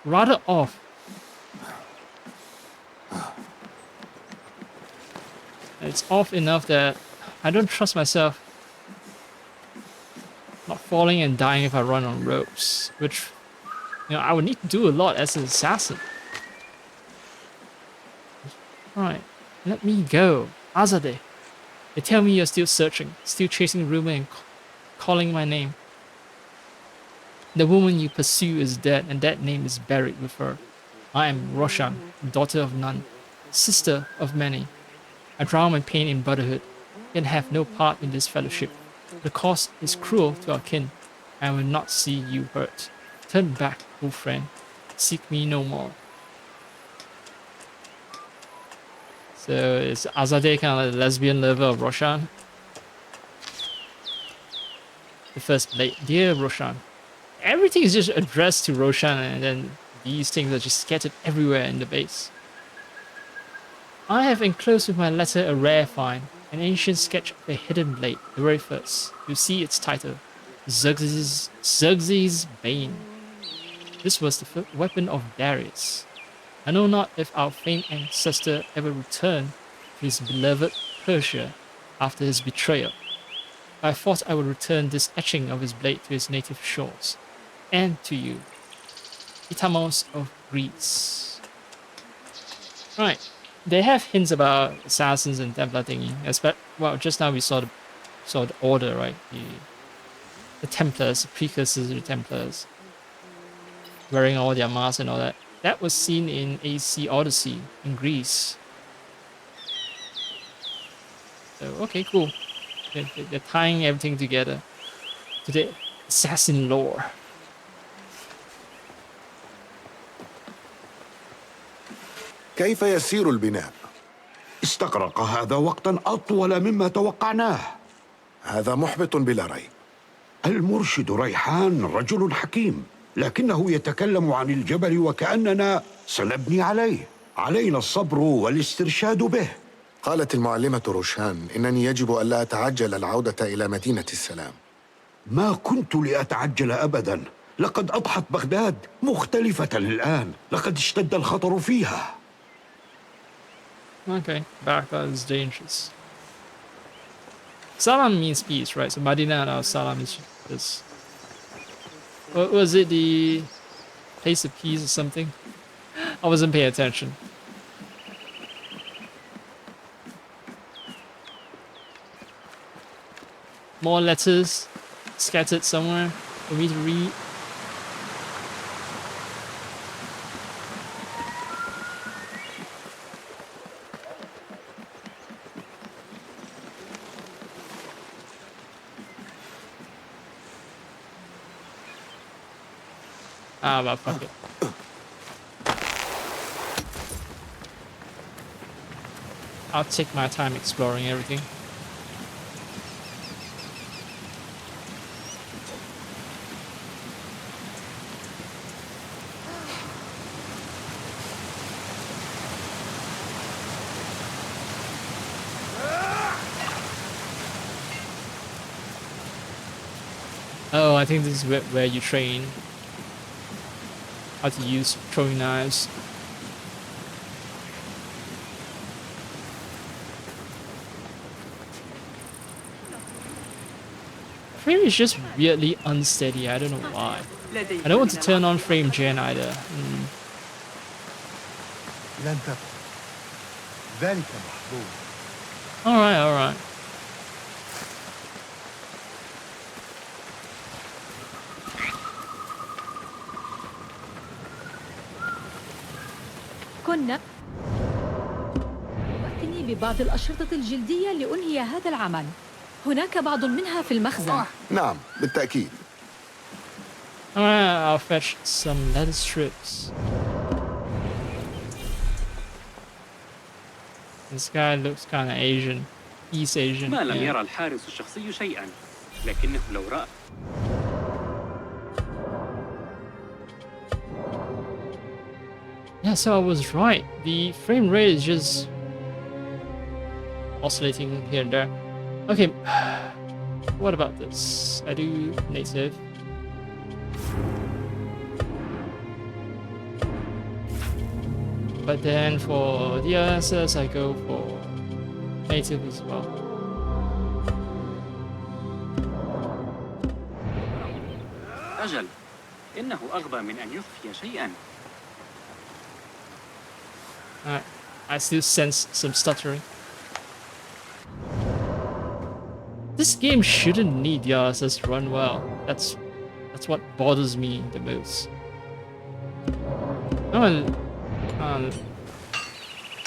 rather off. It's off enough that I don't trust myself not falling and dying if I run on ropes, which, you know, I would need to do a lot as an assassin. Alright, let me go. Azadeh. They tell me you're still searching, still chasing rumor and calling my name. The woman you pursue is dead, and that name is buried with her. I am Roshan, daughter of none, sister of many. I drown my pain in brotherhood, yet have no part in this fellowship. The cost is cruel to our kin. I will not see you hurt. Turn back, old friend. Seek me no more. So is Azadeh kind of like the lesbian lover of Roshan? The first blade. Dear Roshan. Everything is just addressed to Roshan, and then these things are just scattered everywhere in the base. I have enclosed with my letter a rare find, an ancient sketch of a hidden blade, the very first. You see its title, Xerxes' Bane. This was the weapon of Darius. I know not if our famed ancestor ever returned to his beloved Persia after his betrayal. I thought I would return this etching of his blade to his native shores, and to you, Itamos of Greece. Right. They have hints about assassins and Templar thingy. Well, just now we saw the order, right? The Templars, the precursors to the Templars, wearing all their masks and all that. That was seen in AC Odyssey in Greece. So okay, cool. They're tying everything together to the assassin lore. كيف يسير البناء؟ استغرق هذا وقتا أطول مما توقعناه. هذا محبط بلا ريب. المرشد ريحان رجل حكيم، لكنه يتكلم عن الجبل وكأننا سنبني عليه. علينا الصبر والاسترشاد به. قالت المعلمة روشان إنني يجب ألا أتعجل العودة إلى مدينة السلام. ما كنت لأتعجل أبدا. لقد أضحت بغداد مختلفة الآن. لقد اشتد الخطر فيها. Okay, Baghdad is dangerous. Salam means peace, right? So Madinah and Salam is what was it, the place of peace or something? I wasn't paying attention. More letters scattered somewhere for me to read. Ah, well, fuck it. I'll take my time exploring everything. Oh, I think this is where you train how to use throwing knives. Frame is just weirdly unsteady. I don't know why. I don't want to turn on frame gen either. ذلك محظوظ. All right. كنا وأتني ببعض الأشرطة الجلدية لأنهي هذا العمل. هناك بعض منها في المخزن. نعم بالتأكيد. Alright, I'll fetch some leather strips. This guy looks kind of Asian. East Asian. ما لم Yeah. يرى الحارس الشخصي شيئا، لكنه لو رأى Yeah, so I was right. The frame rate is just oscillating here and there. Okay, what about this? I do native. But then for DLSS, I go for native as well. أجل، إنه أغبى من أن يخفي شيئا. Alright, I still sense some stuttering. This game shouldn't need DLSS to run well. That's what bothers me the most. I'm gonna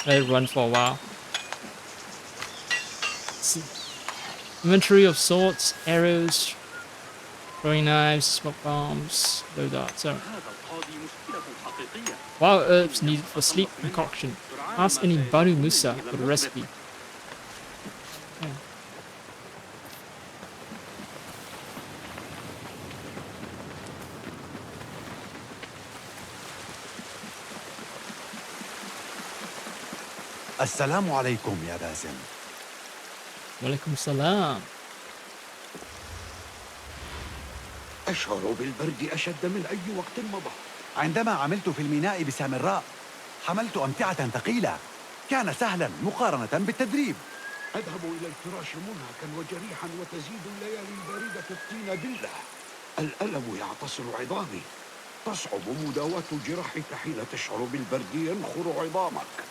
let it run for a while. See. Inventory of swords, arrows, throwing knives, smoke bombs, loadout. So, wild herbs needed for sleep concoction. Ask any Baru Musa for the recipe. Okay. السلام عليكم يا باسم. وعليكم السلام. أشعر بالبرد أشد من أي وقت مضى. عندما عملت في الميناء بسامراء حملت أمتعة ثقيلة. كان سهلا مقارنة بالتدريب. أذهب إلى الفراش منهكا وجريحا وتزيد الليالي الباردة الطين بلة. الألم يعتصر عظامي. تصعب مداواة جراحك حين تشعر بالبرد ينخر عظامك.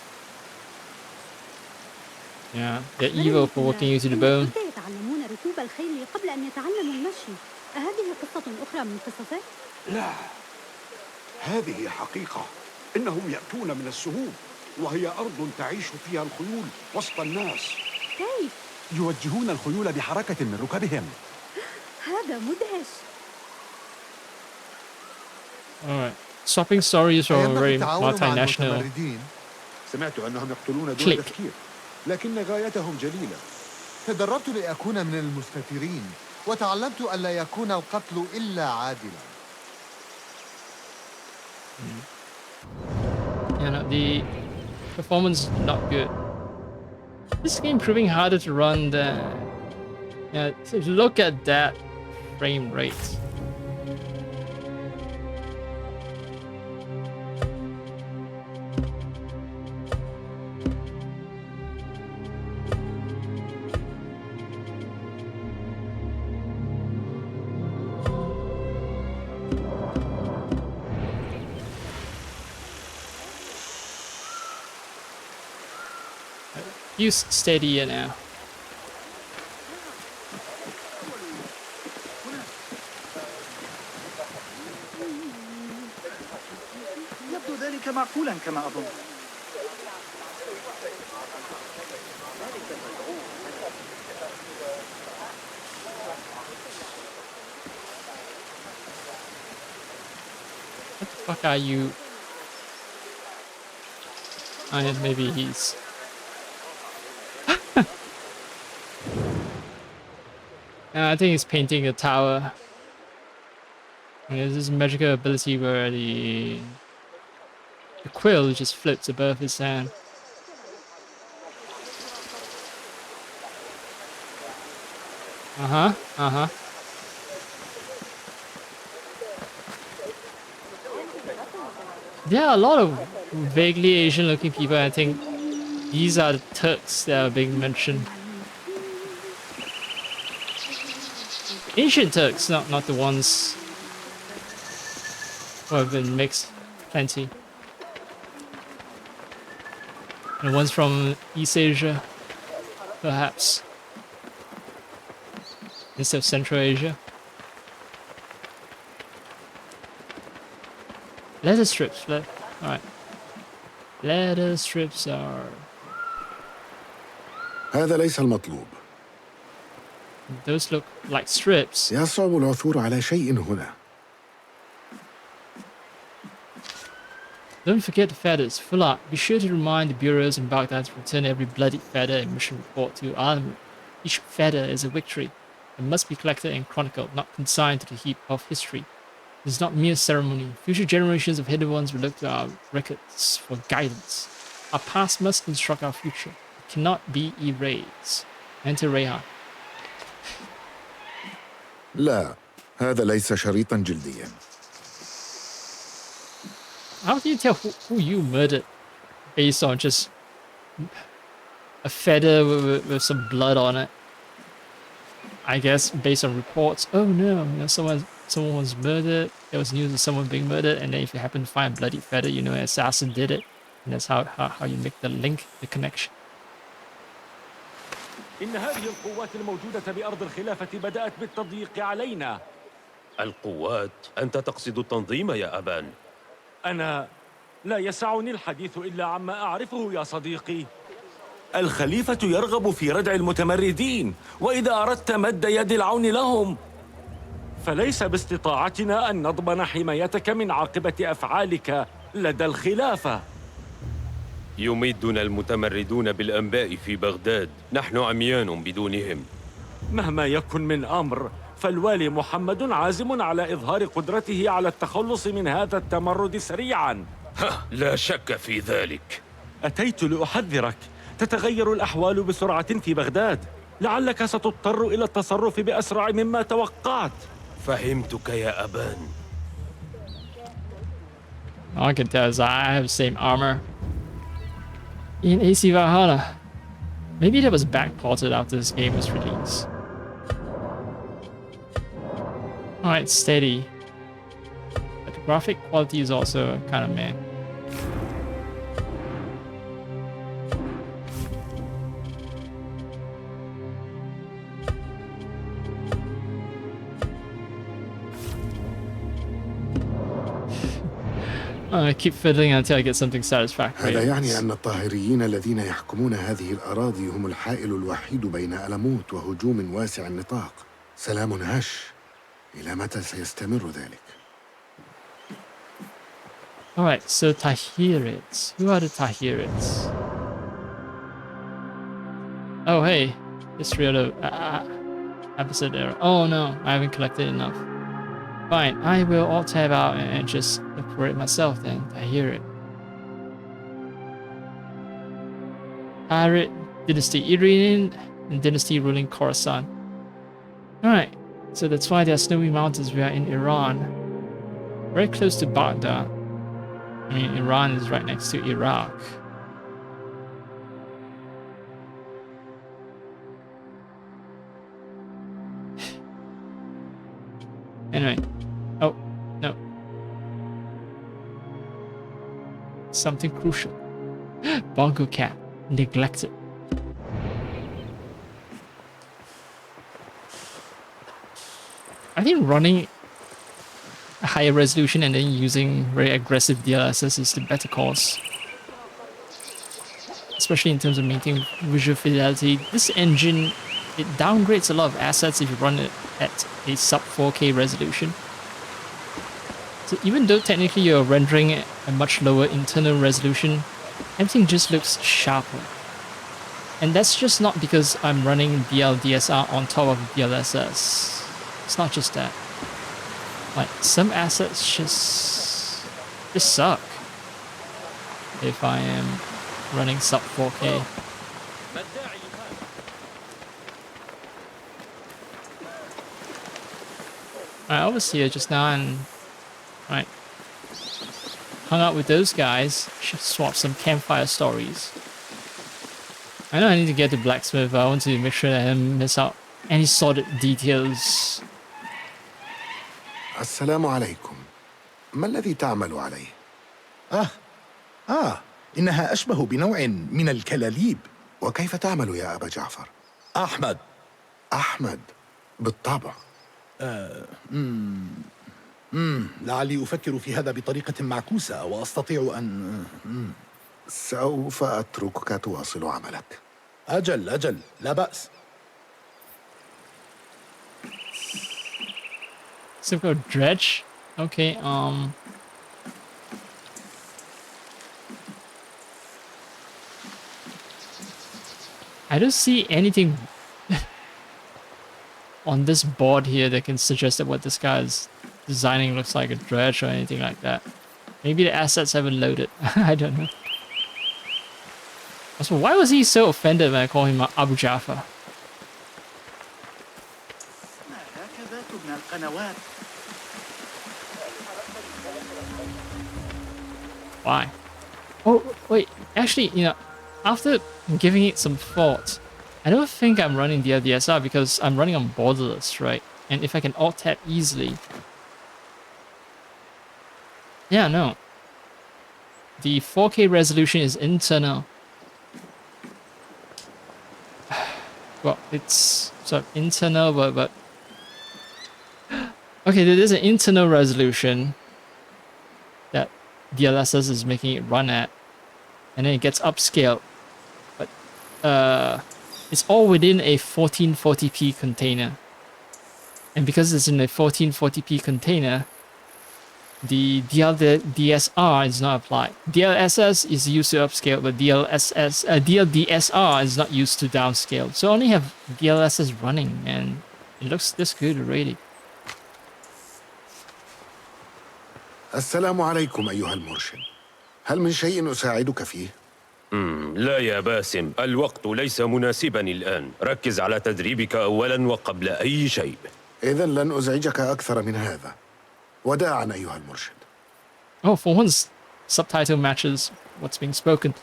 Yeah, they're evil for walking you to the bone. يتعلمون ركوب الخيل قبل أن يتعلموا المشي. أهذه قصة أخرى من قصصك؟ لا، هذه حقيقة. إنهم يأتون من السهوب، وهي أرض تعيش فيها الخيول وسط الناس. كيف؟ يوجهون الخيول بحركة من ركبهم. هذا مدهش. Alright. Swapping stories are very multinational. سمعت أنهم يقتلون دون تفكير، لكن غايتهم جليلة. تدربت لأكون من المستثيرين، وتعلمت ألا يكون القتل إلا عادلا. Yeah, no, the performance not good. This game proving harder to run than. Yeah, so look at that frame rate. Use steadier now. يبدو ذلك معقولا كما أظن. What the fuck are you? Maybe he's. I think he's painting a tower. And there's this magical ability where the quill just floats above his hand. Uh-huh. There are a lot of vaguely Asian looking people. I think these are the Turks that are being mentioned. Ancient Turks, not the ones who have been mixed plenty. And one's from East Asia, perhaps, instead of Central Asia. Leather strips. Alright. Leather strips are... هذا ليس المطلوب. Those look like strips. يصعب العثور على شيء هنا. Don't forget the feathers. Fuller, be sure to remind the bureaus in Baghdad to return every bloody feather and mission report to Army. Each feather is a victory and must be collected and chronicled, not consigned to the heap of history. It is not mere ceremony. Future generations of hidden ones will look to our records for guidance. Our past must instruct our future. It cannot be erased. Enter Rayhan. لا، هذا ليس شريطا جلديا. How do you tell who you murdered based on just a feather with some blood on it? I guess based on reports. Oh no, someone was murdered. There was news of someone being murdered, and then if you happen to find a bloody feather, you know an assassin did it, and that's how you make the link, the connection. إن هذه القوات الموجودة بأرض الخلافة بدأت بالتضييق علينا. القوات؟ أنت تقصد التنظيم يا أبان؟ أنا لا يسعني الحديث إلا عما أعرفه يا صديقي. الخليفة يرغب في ردع المتمردين، وإذا أردت مد يد العون لهم فليس باستطاعتنا أن نضمن حمايتك من عاقبة أفعالك لدى الخلافة. يمدنا المتمردون بالأنباء في بغداد، نحن عميان بدونهم. مهما يكن من أمر، فالوالي محمد عازم على إظهار قدرته على التخلص من هذا التمرد سريعاً. لا شك في ذلك. أتيت لأحذرك، تتغير الأحوال بسرعة في بغداد، لعلك ستضطر إلى التصرف بأسرع مما توقعت. فهمتك يا أبان. All I can tell is I have the same armor in AC Valhalla. Maybe that was backported after this game was released. Alright, steady. But the graphic quality is also kind of meh. I keep fiddling until I get something satisfactory. هذا يعني أن الطاهريين الذين يحكمون هذه الأراضي هم الحائل الوحيد بين ألموت وهجوم واسع النطاق. سلام هش. إلى متى سيستمر ذلك؟ Alright, so Tahirids. Who are the Tahirids? Oh hey, history of the episode era. Oh no, I haven't collected enough. Fine, I will alt tab out and just look for it myself then. Tahirid. Tahirid dynasty, Iranian dynasty ruling Khorasan. Alright, so that's why there are snowy mountains. We are in Iran. Very close to Baghdad. I mean, Iran is right next to Iraq. Anyway. Oh, no. Something crucial. Bongo cat. Neglected. I think running a higher resolution and then using very aggressive DLSS is the better course. Especially in terms of maintaining visual fidelity. This engine, it downgrades a lot of assets if you run it at a sub 4K resolution. So even though technically you're rendering a much lower internal resolution, everything just looks sharper. And that's just not because I'm running DLSR on top of DLSS. It's not just that. Like, some assets just suck if I am running sub 4K. I was here just now and hung out with those guys, swap some campfire stories. I know I need to get to blacksmith, but I want to make sure that I don't miss out any sordid details. السلام عليكم. ما الذي تعمل عليه؟ إنها أشبه بنوع من الكلاليب. وكيف تعمل يا أبا جعفر؟ أحمد. أحمد بالطبع. لعلي أفكر في هذا بطريقة معكوسة وأستطيع أن سوف أتركك تواصل عملك. أجل لا بأس. Simple dredge. Okay, I don't see anything on this board here that can suggest that what this guy is designing looks like a dredge or anything like that. Maybe the assets haven't loaded. I don't know. Also, why was he so offended when I call him Abu Jafar? Why? Oh, wait. Actually, you know, after giving it some thought, I don't think I'm running the DSR because I'm running on borderless, right? And if I can alt-tab easily... Yeah, no. The 4K resolution is internal. Well, it's sort of internal, but... Okay, there is an internal resolution that DLSS is making it run at. And then it gets upscaled. But it's all within a 1440p container. And because it's in a 1440p container, the DLSR is not applied. DLSS is used to upscale, but DLDSR is not used to downscale. So I only have DLSS running, and it looks this good already. السلام عليكم أيها المرشد. هل من شيء أساعدك فيه؟ لا يا باسم، الوقت ليس مناسبا الآن. ركز على تدريبك أولا وقبل أي شيء. إذن لن أزعجك أكثر من هذا. وداعا أيها المرشد. Oh, for once, subtitle matches what's being spoken.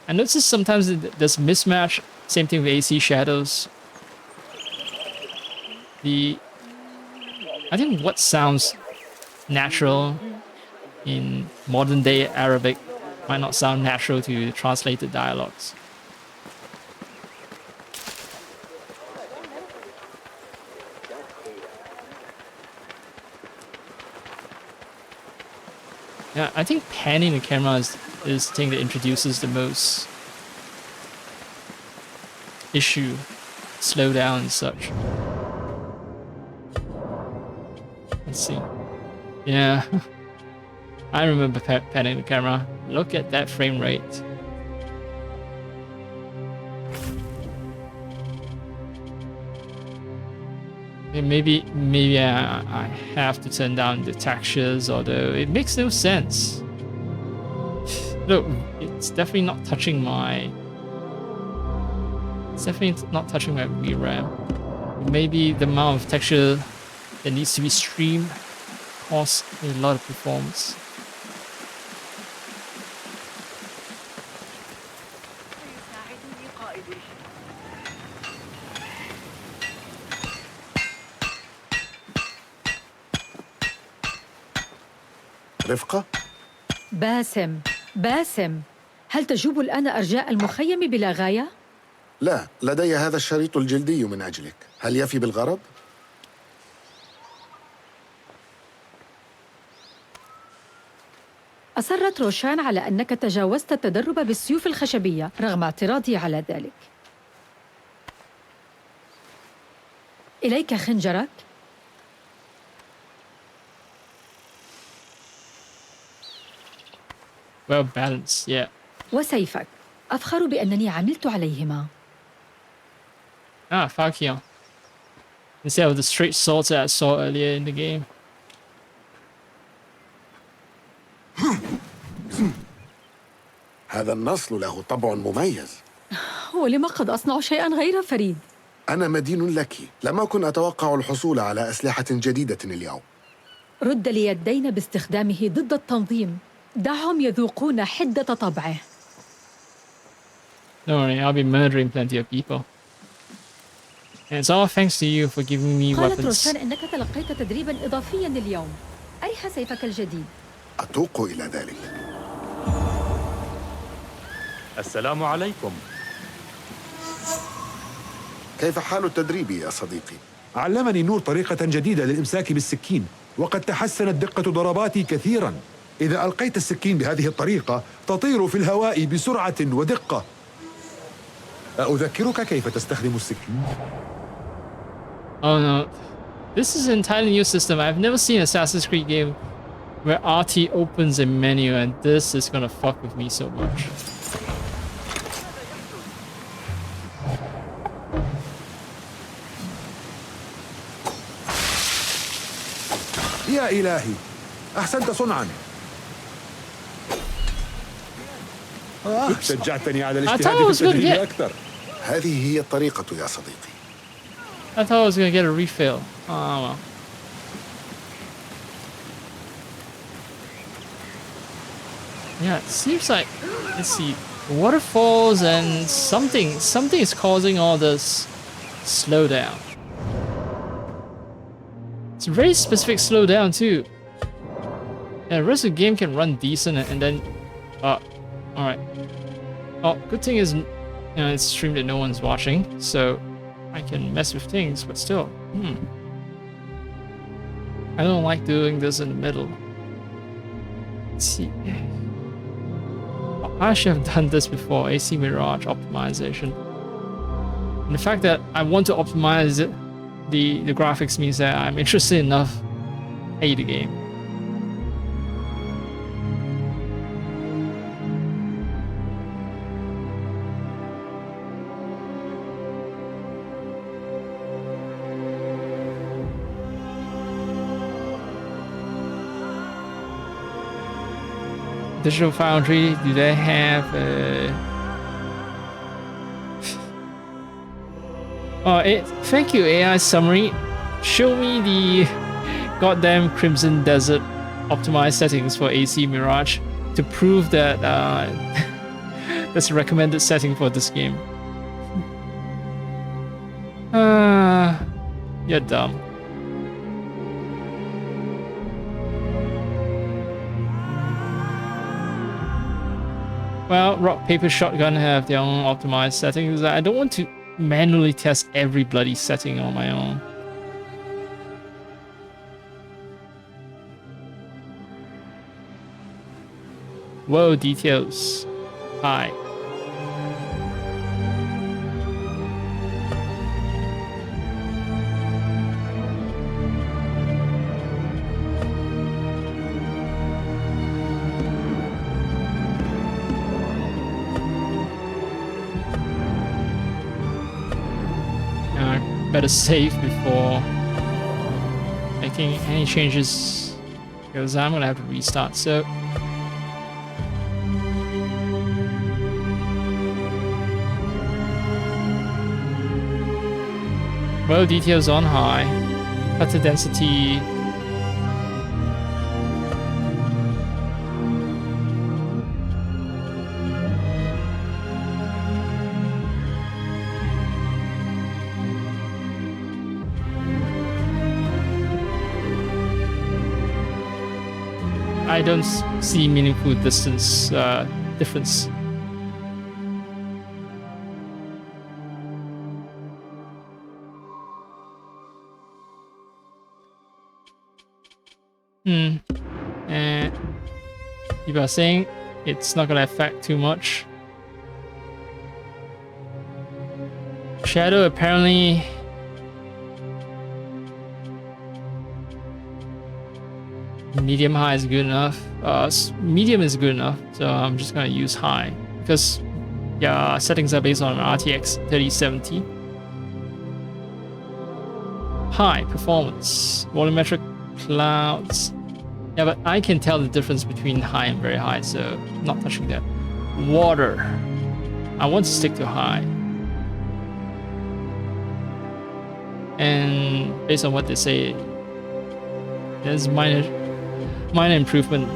I notice sometimes there's mismatch. Same thing with AC shadows. I think what sounds natural in modern day Arabic might not sound natural to translated dialogues. Yeah, I think panning the camera is the thing that introduces the most issue, slowdown and such. Let's see. Yeah, I remember panning the camera. Look at that frame rate. Maybe I have to turn down the textures, although it makes no sense. Look, it's definitely not touching my... It's definitely not touching my VRAM. Maybe the amount of texture that needs to be streamed costs a lot of performance. رفقة؟ باسم، هل تجوب الآن أرجاء المخيم بلا غاية؟ لا، لدي هذا الشريط الجلدي من أجلك. هل يفي بالغرض؟ أصرت روشان على أنك تجاوزت التدرب بالسيوف الخشبية رغم اعتراضي على ذلك. إليك خنجرك؟ Well balanced, yeah. وسيفك. أفخر بأنني عملت عليهما. Ah, Falchion. Instead of the straight swords that I saw earlier in the game. هذا النصل له طبع مميز. ولم قد أصنع شيئا غير فريد؟ أنا مدين لك. لم أكن أتوقع الحصول على أسلحة جديدة اليوم. رد لي الدين باستخدامه ضد التنظيم. دعهم يذوقون حدة طبعه. Don't worry, I'll be murdering plenty of people. And it's all thanks to you for giving me قالت weapons. روشان إنك تلقيت تدريبا إضافيا اليوم. أرح سيفك الجديد. أتوق إلى ذلك. السلام عليكم. كيف حال التدريب يا صديقي؟ علمني نور طريقة جديدة للإمساك بالسكين، وقد تحسنت دقة ضرباتي كثيرا. إذا ألقيت السكين بهذه الطريقة تطير في الهواء بسرعة ودقة. أذكرك كيف تستخدم السكين؟ Oh no. This is an entirely new system. I've never seen an Assassin's Creed game where RT opens a menu, and this is gonna fuck with me so much. يا إلهي، أحسنت صنعا. شجعتني على الاجتهاد في التدريب أكثر. هذه هي الطريقة يا صديقي. I thought I was gonna get a refill. Oh well. Yeah, it seems like, let's see, waterfalls and something is causing all this slowdown. It's a very specific slowdown too. Yeah, the rest of the game can run decent and then, alright. Oh, good thing is, it's streamed that no one's watching, so I can mess with things, but still, I don't like doing this in the middle. Let's see. I should have done this before, AC Mirage optimization. And the fact that I want to optimize it, the graphics means that I'm interested enough to play the game. Digital Foundry, do they have thank you, AI Summary. Show me the goddamn Crimson Desert optimized settings for AC Mirage to prove that that's a recommended setting for this game. You're dumb. Well, Rock, Paper, Shotgun have their own optimized settings. I don't want to manually test every bloody setting on my own. Whoa, details. Hi. Better save before making any changes, because I'm gonna have to restart. So well, details on high, cutter density. I don't see meaningful distance difference. And people are saying it's not gonna affect too much. Shadow apparently medium high is good enough. Medium is good enough, so I'm just gonna use high because yeah, settings are based on RTX 3070. High performance, volumetric clouds. Yeah, but I can tell the difference between high and very high, so I'm not touching that. Water, I want to stick to high. And based on what they say, there's minor improvement.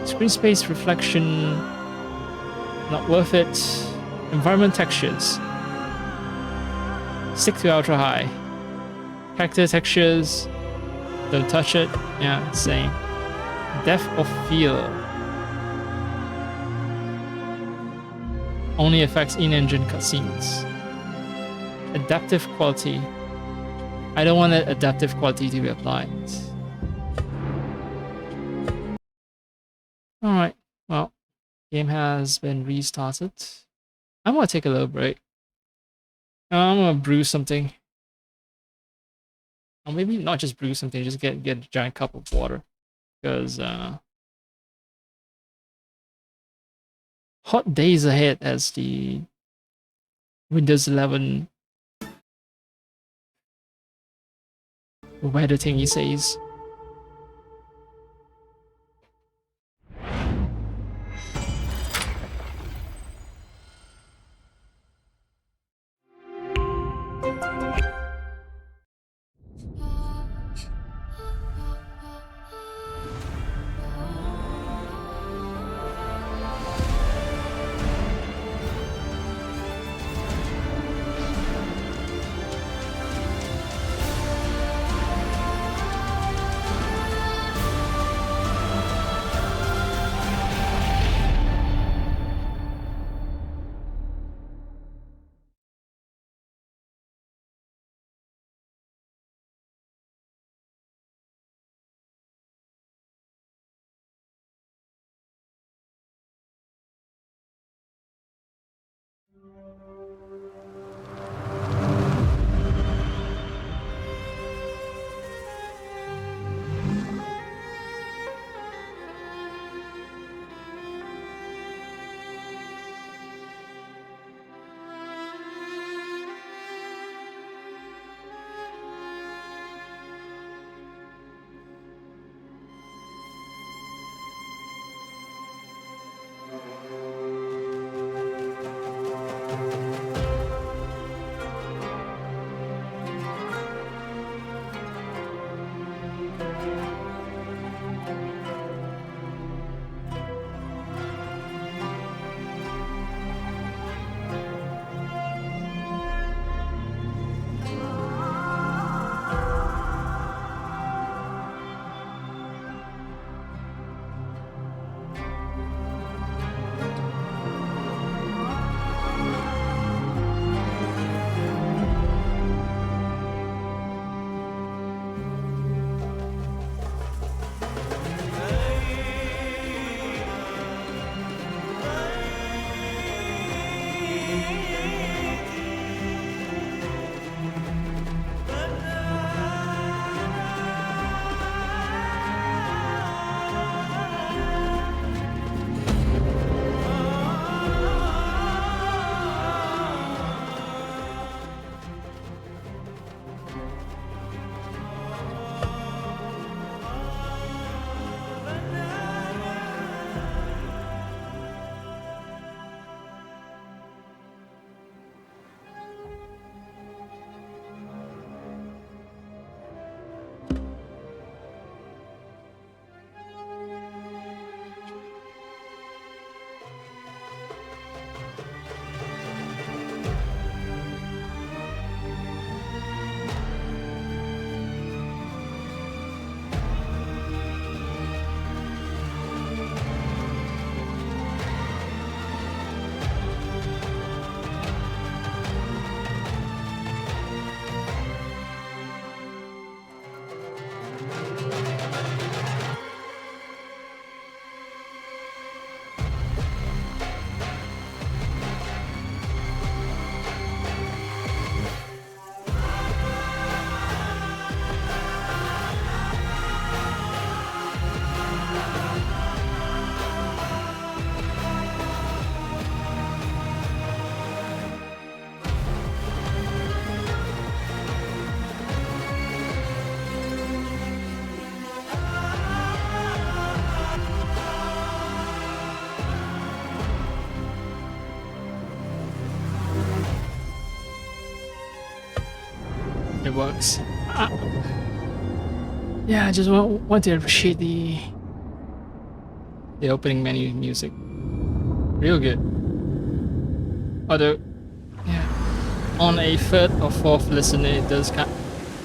Screen space reflection, not worth it. Environment textures, stick to ultra high. Character textures, don't touch it. Yeah, same. Depth of field. Only affects in-engine cutscenes. Adaptive quality. I don't want that adaptive quality to be applied. Alright, well, game has been restarted. I'm gonna take a little break. I'm gonna brew something. Or maybe not just brew something, just get a giant cup of water. Because hot days ahead, as the Windows 11 weather thingy says. It works. Yeah, I just want to appreciate the opening menu music. Real good. Although, yeah, on a third or fourth listen, it does kind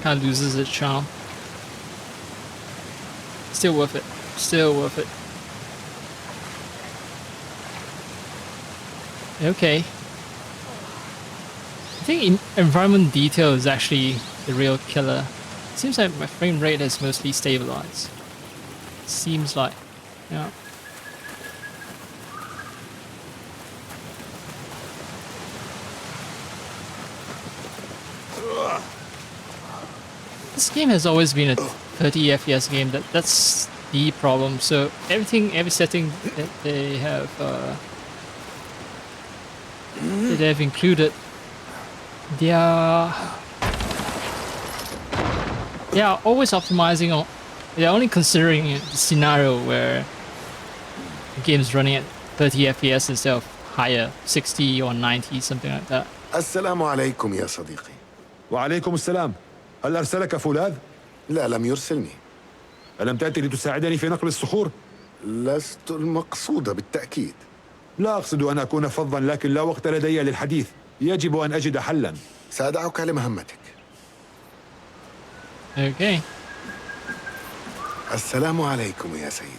of loses its charm. Still worth it. Still worth it. Okay. I think environment detail is actually the real killer. Seems like my frame rate has mostly stabilized. Seems like, yeah. This game has always been a 30 FPS game. That's the problem. So every setting that they have included, they are always optimizing on. They're only considering the scenario where the game's running at 30 FPS instead of higher, 60 or 90, something like that. السلام عليكم يا صديقي. وعليكم السلام. هل أرسلك فولاذ؟ لا، لم يرسلني. ألم تأتي لتساعدني في نقل الصخور؟ لست المقصود بالتأكيد. لا أقصد أن أكون فظا، لكن لا وقت لدي للحديث. يجب أن أجد حلا. سأدعك لمهمتك. Okay. السلام عليكم يا سيدي.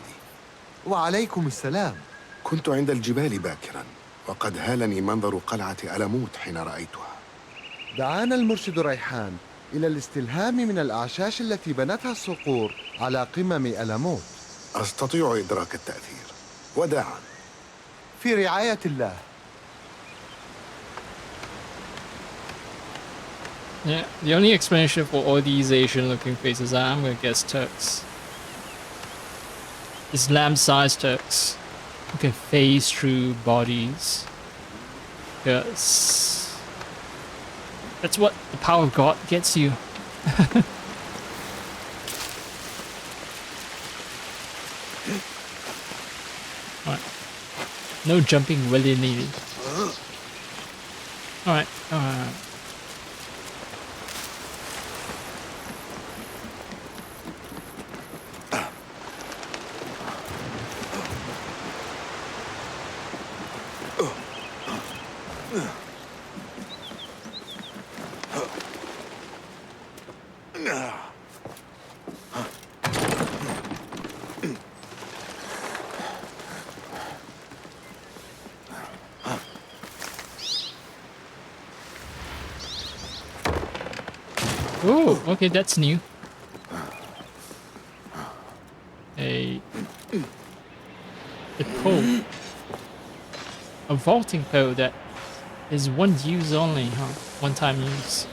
وعليكم السلام. كنت عند الجبال باكرا، وقد هالني منظر قلعة ألموت حين رأيتها. دعانا المرشد ريحان إلى الاستلهام من الأعشاش التي بنتها الصقور على قمم ألموت. أستطيع إدراك التأثير. وداعا. في رعاية الله. Yeah, the only explanation for all these Asian-looking faces, I'm gonna guess Turks. Islam-sized Turks who can phase through bodies. Yes, that's what the power of God gets you. Alright. No jumping willy-nilly. Alright, alright. Oh, okay, that's new. A pole. A vaulting pole that is one use only, huh? One time use.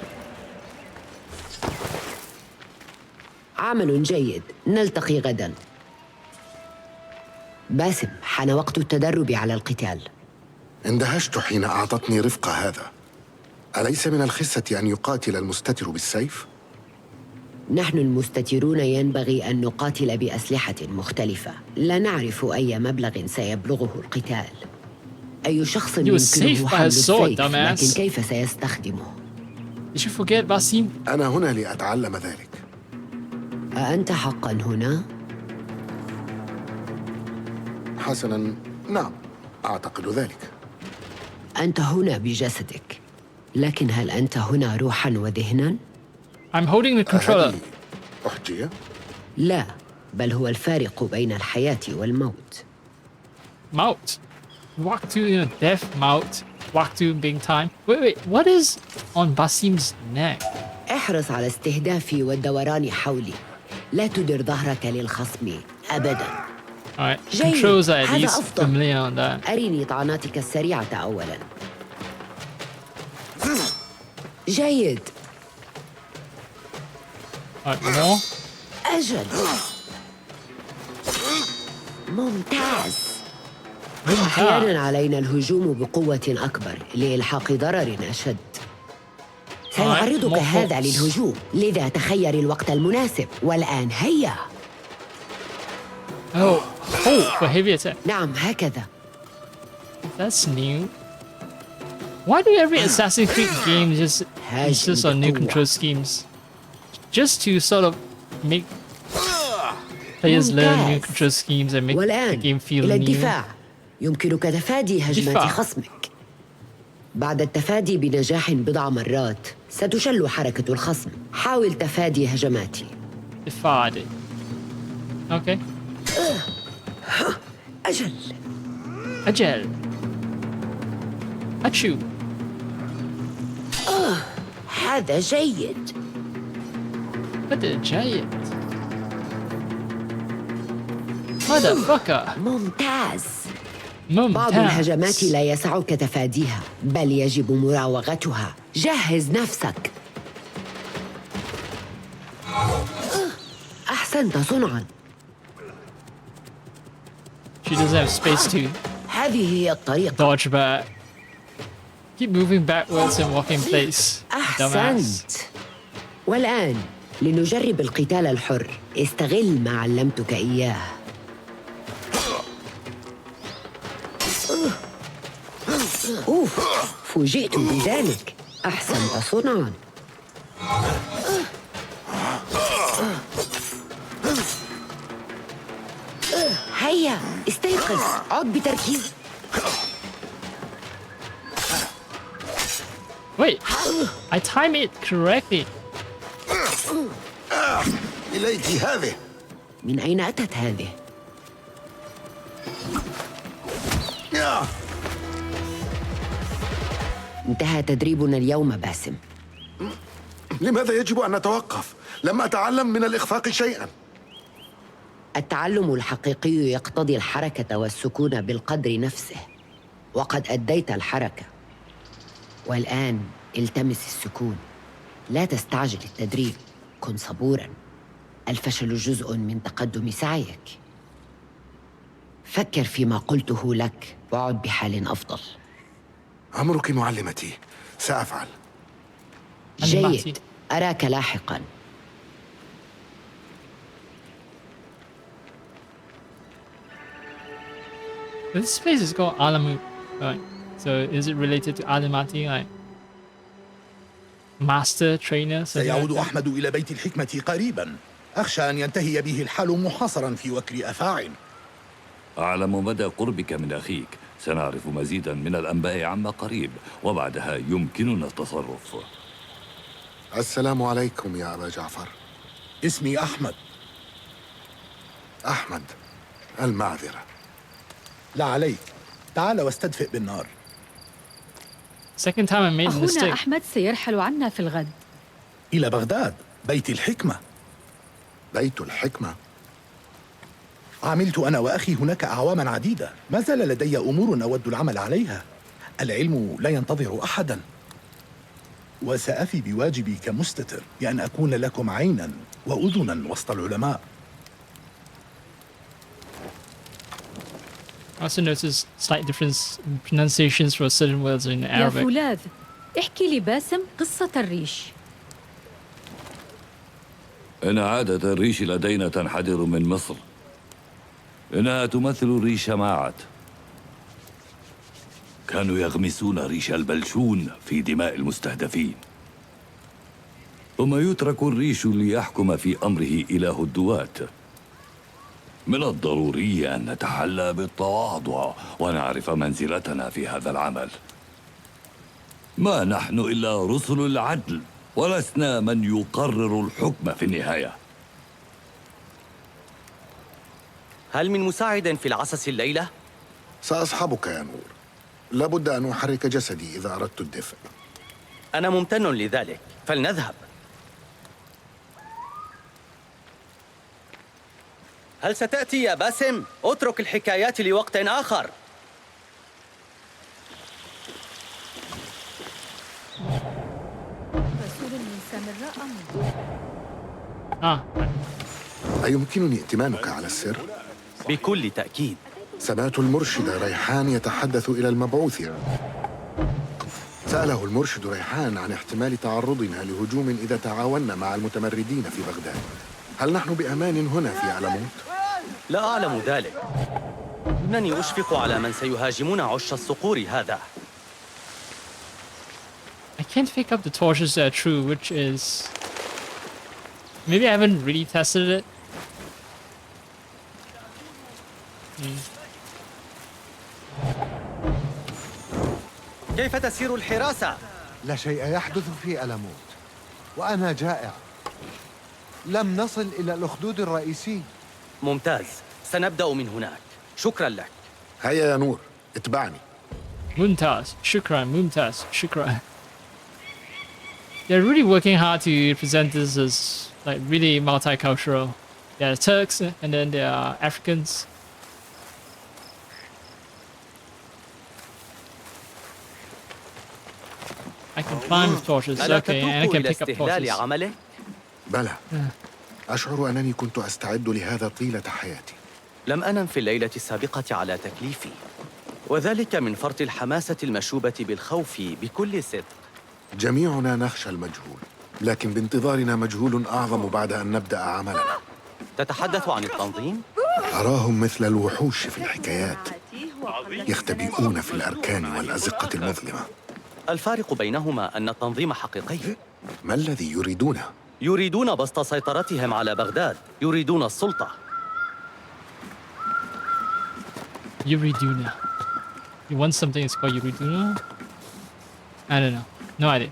عمل جيد، نلتقي غدا. باسم، حان وقت التدرب على القتال. اندهشت حين أعطتني رفقة هذا. أليس من الخسة أن يقاتل المستتر بالسيف؟ نحن المستترون ينبغي أن نقاتل بأسلحة مختلفة. لا نعرف أي مبلغ سيبلغه القتال. أي شخص يمكنه حمل السيف، لكن كيف سيستخدمه؟ Did you forget Basim? أنا هنا لأتعلم ذلك. أأنت حقاً هنا؟ حسناً، نعم، أعتقد ذلك. أنت هنا بجسدك، لكن هل أنت هنا روحاً وذهناً؟ I'm holding the controller. أحجية؟ لا، بل هو الفارق بين الحياة والموت. Mount. Walk to death, mount. Walk to big time. Wait, what is on Basim's neck? احرص على استهدافي والدوران حولي. لا تدر ظهرك للخصم أبداً. Alright, controls are at least familiar on that. أريني طعناتك السريعة أولاً. جيد. Alright, more. أجل. ممتاز. أحياناً علينا الهجوم بقوة أكبر لإلحاق ضرر أشد. سيعرضك هذا للهجوم، لذا تخير الوقت المناسب. والآن هيا. Oh, for heavy attack. نعم، هكذا. That's new. Why do every Assassin's Creed game just insist on new control schemes? Just to sort of make players learn new control schemes and make the game feel إلى new. الدفاع. يمكنك تفادي هجمات خصمك. بعد التفادي بنجاح بضع مرات، ستشل حركة الخصم. حاول تفادي هجماتي. تفادي. Okay. أجل. أجل. Achoo. هذا جيد. هذا جيد. Motherfucker. ممتاز. ممتاز. بعض الهجمات لا يسعك تفاديها، بل يجب مراوغتها. جهز نفسك. أحسنت صنعاً. She doesn't have space to هذه هي الطريقة. dodge back. Keep moving backwards and walk in place. أحسنت. والآن لنجرب القتال الحر. استغل ما علمتك إياه. أوف، فوجئت بذلك. أحسنت صنعاً. هيا استيقظ، عد بتركيز. Wait, I timed it correctly. إليك هذه. من أين أتت هذه؟ انتهى تدريبنا اليوم باسم. لماذا يجب أن نتوقف؟ لم أتعلم من الإخفاق شيئاً. التعلم الحقيقي يقتضي الحركة والسكون بالقدر نفسه، وقد أديت الحركة. والآن التمس السكون. لا تستعجل التدريب، كن صبوراً. الفشل جزء من تقدم سعيك. فكر فيما قلته لك وعد بحال أفضل. أمرك معلمتي، سأفعل. جيد، أراك لاحقاً. This place is called Alamu, right? So is it related to Alimati, like master trainer? سيعود أحمد إلى بيت الحكمة قريبا. أخشى أن ينتهي به الحال محاصرا في وكر أفاعٍ. أعلم مدى قربك من أخيك. سنعرف مزيدا من الأنباء عما قريب، وبعدها يمكننا التصرف. السلام عليكم يا أبا جعفر. اسمي أحمد. أحمد، المعذرة. لا عليك، تعال واستدفئ بالنار. Second time I made a أخونا mistake. أحمد سيرحل عنا في الغد. إلى بغداد، بيت الحكمة. بيت الحكمة؟ عملت أنا وأخي هناك أعواما عديدة. ما زال لدي أمور أود العمل عليها. العلم لا ينتظر أحدا. وسأفي بواجبي كمستتر بأن أكون لكم عينا وأذنا وسط العلماء. I also noticed slight difference in pronunciations for certain words in يا Arabic. فولاذ، احكي لباسم قصة الريش. إن عادة الريش لدينا تنحدر من مصر. إنها تمثل ريش ماعت. كانوا يغمسون ريش البلشون في دماء المستهدفين، ثم يترك الريش ليحكم في أمره إله الدوات. من الضروري أن نتحلى بالتواضع ونعرف منزلتنا في هذا العمل. ما نحن إلا رسل العدل، ولسنا من يقرر الحكم في النهاية. هل من مساعد في العسس الليلة؟ سأصحبك يا نور. لابد أن أحرك جسدي إذا أردت الدفء. أنا ممتن لذلك، فلنذهب. هل ستأتي يا باسم؟ اترك الحكايات لوقت آخر. رسول من سامراء أيمكنني ائتمانك على السر؟ بكل تأكيد. سمعت المرشد ريحان يتحدث إلى المبعوث. سأله المرشد ريحان عن احتمال تعرضنا لهجوم إذا تعاوننا مع المتمردين في بغداد. هل نحن بأمان هنا في علموت؟ لا أعلم ذلك. إنني أشفق على من سيهاجمون عش الصقور هذا. I can't pick up the torches that are true, which is... Maybe I haven't really tested it. كيف تسير الحراسة؟ لا شيء يحدث في ألموت، وأنا جائع. لم نصل إلى الأخدود الرئيسي. ممتاز، سنبدأ من هناك. شكرا لك. هيا يا نور، اتبعني. Mumtaz, Shukran, Mumtaz, Shukran. They're really working hard to present this as like really multicultural. There are Turks and then there are Africans. I can climb with torches, okay, and I can pick up torches. بلى. أشعر أنني كنت أستعد لهذا طيلة حياتي. لم أنم في الليلة السابقة على تكليفي، وذلك من فرط الحماسة المشوبة بالخوف بكل صدق. جميعنا نخشى المجهول، لكن بانتظارنا مجهول أعظم بعد أن نبدأ عملنا. تتحدث عن التنظيم؟ أراهم مثل الوحوش في الحكايات، يختبئون في الأركان والأزقة المظلمة. الفارق بينهما أن التنظيم حقيقي. ما الذي يريدونه؟ يريدون بسط سيطرتهم على بغداد، يريدون السلطة. Yuriduna. You want something that's called Yuriduna? I don't know. No idea.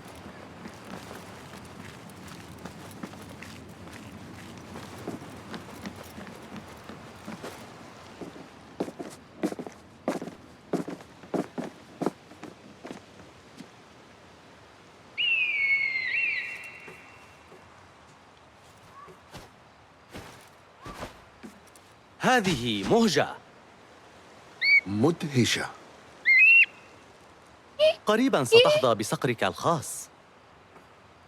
هذه مهجة مدهشة. قريبا ستحظى بصقرك الخاص.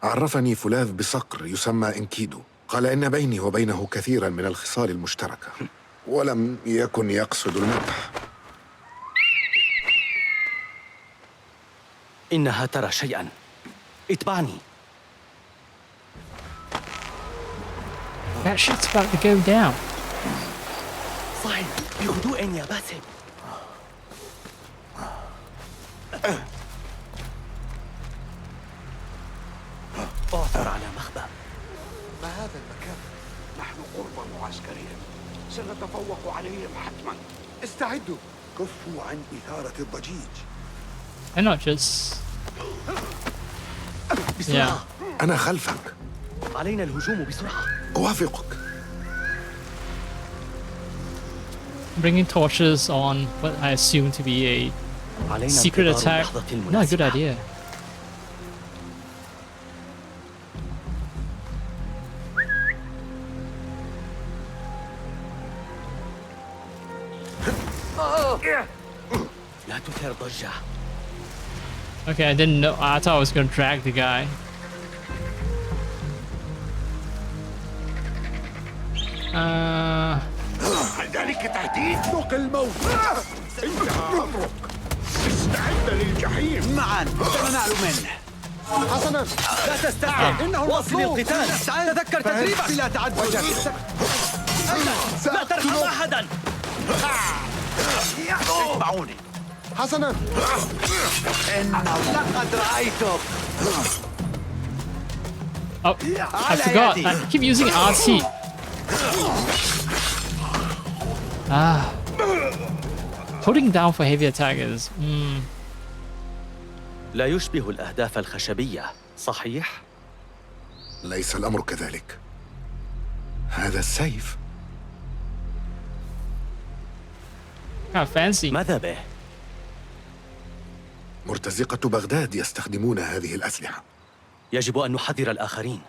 عرفني فولاذ بصقر يسمى إنكيدو، قال إن بيني وبينه كثيرا من الخصال المشتركة، ولم يكن يقصد المدح. إنها ترى شيئا، اتبعني. That shit's about to go down. صحيح، بهدوء يا باسم. اعثر على مخبأ. ما هذا المكان؟ نحن قرب معسكرهم، سنتفوق عليهم حتما. استعدوا. كفوا عن إثارة الضجيج. Why not just... بسرعة. أنا خلفك. علينا الهجوم بسرعة. أوافقك. Bringing torches on what I assume to be a secret attack. Not a good idea. لا تثير ضجة. Okay, I didn't know. I thought I was gonna drag the guy. هل ذلك تهديد؟ ذوق الموت. انتهى أمرك. استعد للجحيم. معا سننال منه. حسنا، لا تستسلم. إنه واصل للقتال. تذكر تدريبك. بلا تعدد. لا ترحم أحدا. اتبعوني. حسنا. لقد رأيتك. Oh, I forgot. I keep using RT. Holding down for heavy attack is... لا يشبه الأهداف الخشبية، صحيح؟ ليس الأمر كذلك. هذا السيف. fancy. ماذا به؟ مرتزقة بغداد يستخدمون هذه الأسلحة. يجب أن نحذر الآخرين.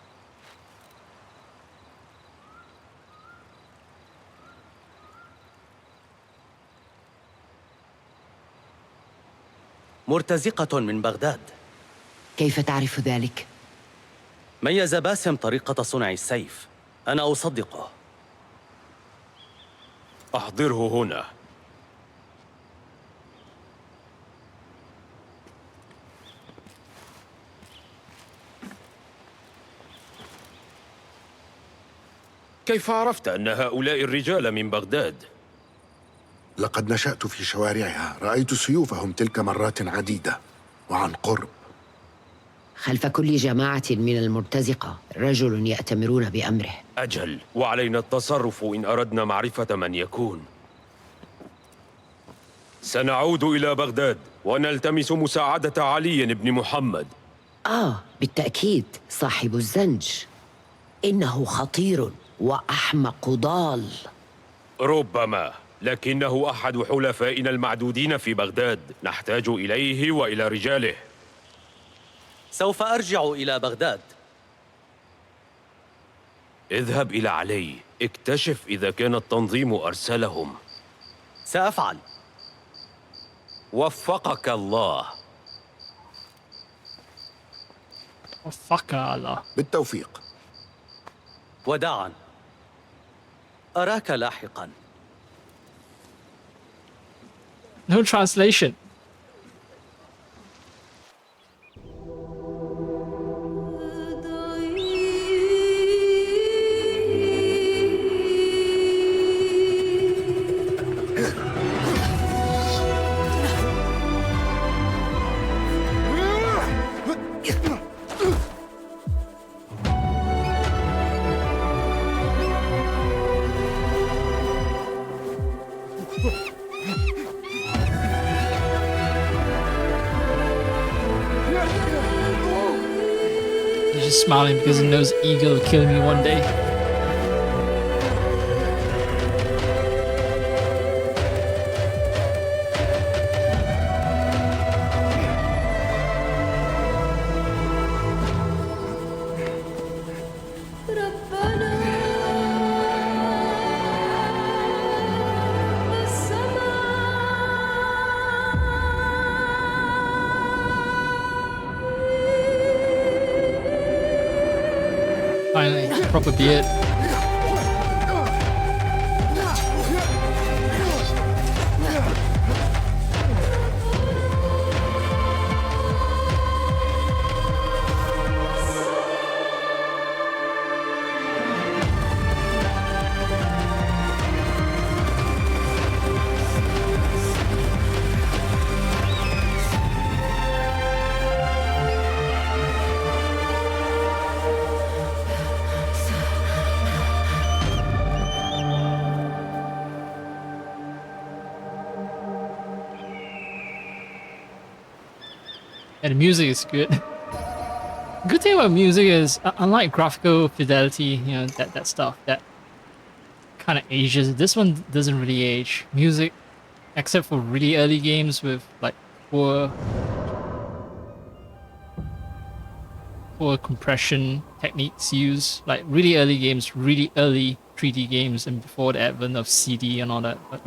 مرتزقة من بغداد. كيف تعرف ذلك؟ ميز باسم طريقة صنع السيف. أنا أصدقه. أحضره هنا. كيف عرفت أن هؤلاء الرجال من بغداد؟ لقد نشأت في شوارعها، رأيت سيوفهم تلك مرات عديدة وعن قرب. خلف كل جماعة من المرتزقة رجل يأتمرون بأمره. أجل، وعلينا التصرف إن أردنا معرفة من يكون. سنعود إلى بغداد ونلتمس مساعدة علي بن محمد. بالتأكيد صاحب الزنج. إنه خطير وأحمق ضال. ربما. لكنه أحد حلفائنا المعدودين في بغداد. نحتاج إليه وإلى رجاله. سوف أرجع إلى بغداد. اذهب إلى علي، اكتشف إذا كان التنظيم أرسلهم. سأفعل. وفقك الله. وفقك الله. بالتوفيق. وداعا. أراك لاحقا. No translation. He's just smiling because he knows Eagle will kill me one day. Finally, proper beard. And the music is good. Good thing about music is, unlike graphical fidelity, you know, that stuff that kind of ages, this one doesn't really age. Music, except for really early games with like poor compression techniques used, like really early games, really early 3D games, and before the advent of CD and all that. But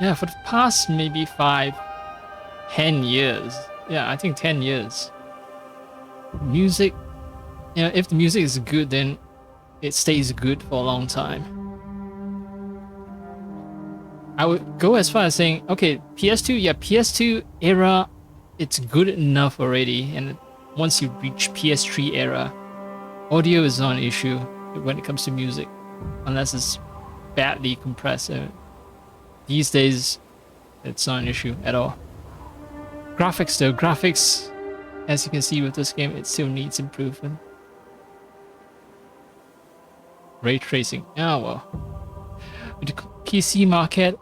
yeah, for the past maybe 5-10 years. Yeah, I think 10 years. Music, you know, if the music is good, then it stays good for a long time. I would go as far as saying, okay, PS2, yeah, PS2 era, it's good enough already. And once you reach PS3 era, audio is not an issue when it comes to music, unless it's badly compressed. These days, it's not an issue at all. Graphics though, graphics, as you can see with this game, it still needs improvement. Ray tracing, oh well. With the PC market,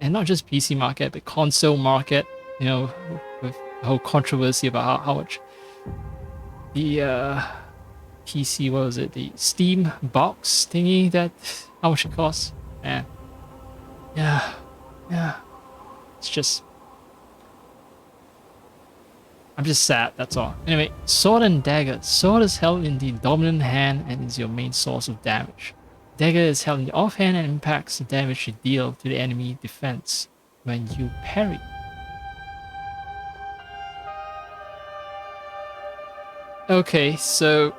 and not just PC market, but console market, you know, with the whole controversy about how much the PC, what was it, the Steam box thingy, that, how much it costs? Man. Yeah, it's just, I'm just sad, that's all. Anyway, sword and dagger. Sword is held in the dominant hand and is your main source of damage. Dagger is held in the offhand and impacts the damage you deal to the enemy defense when you parry. Okay, so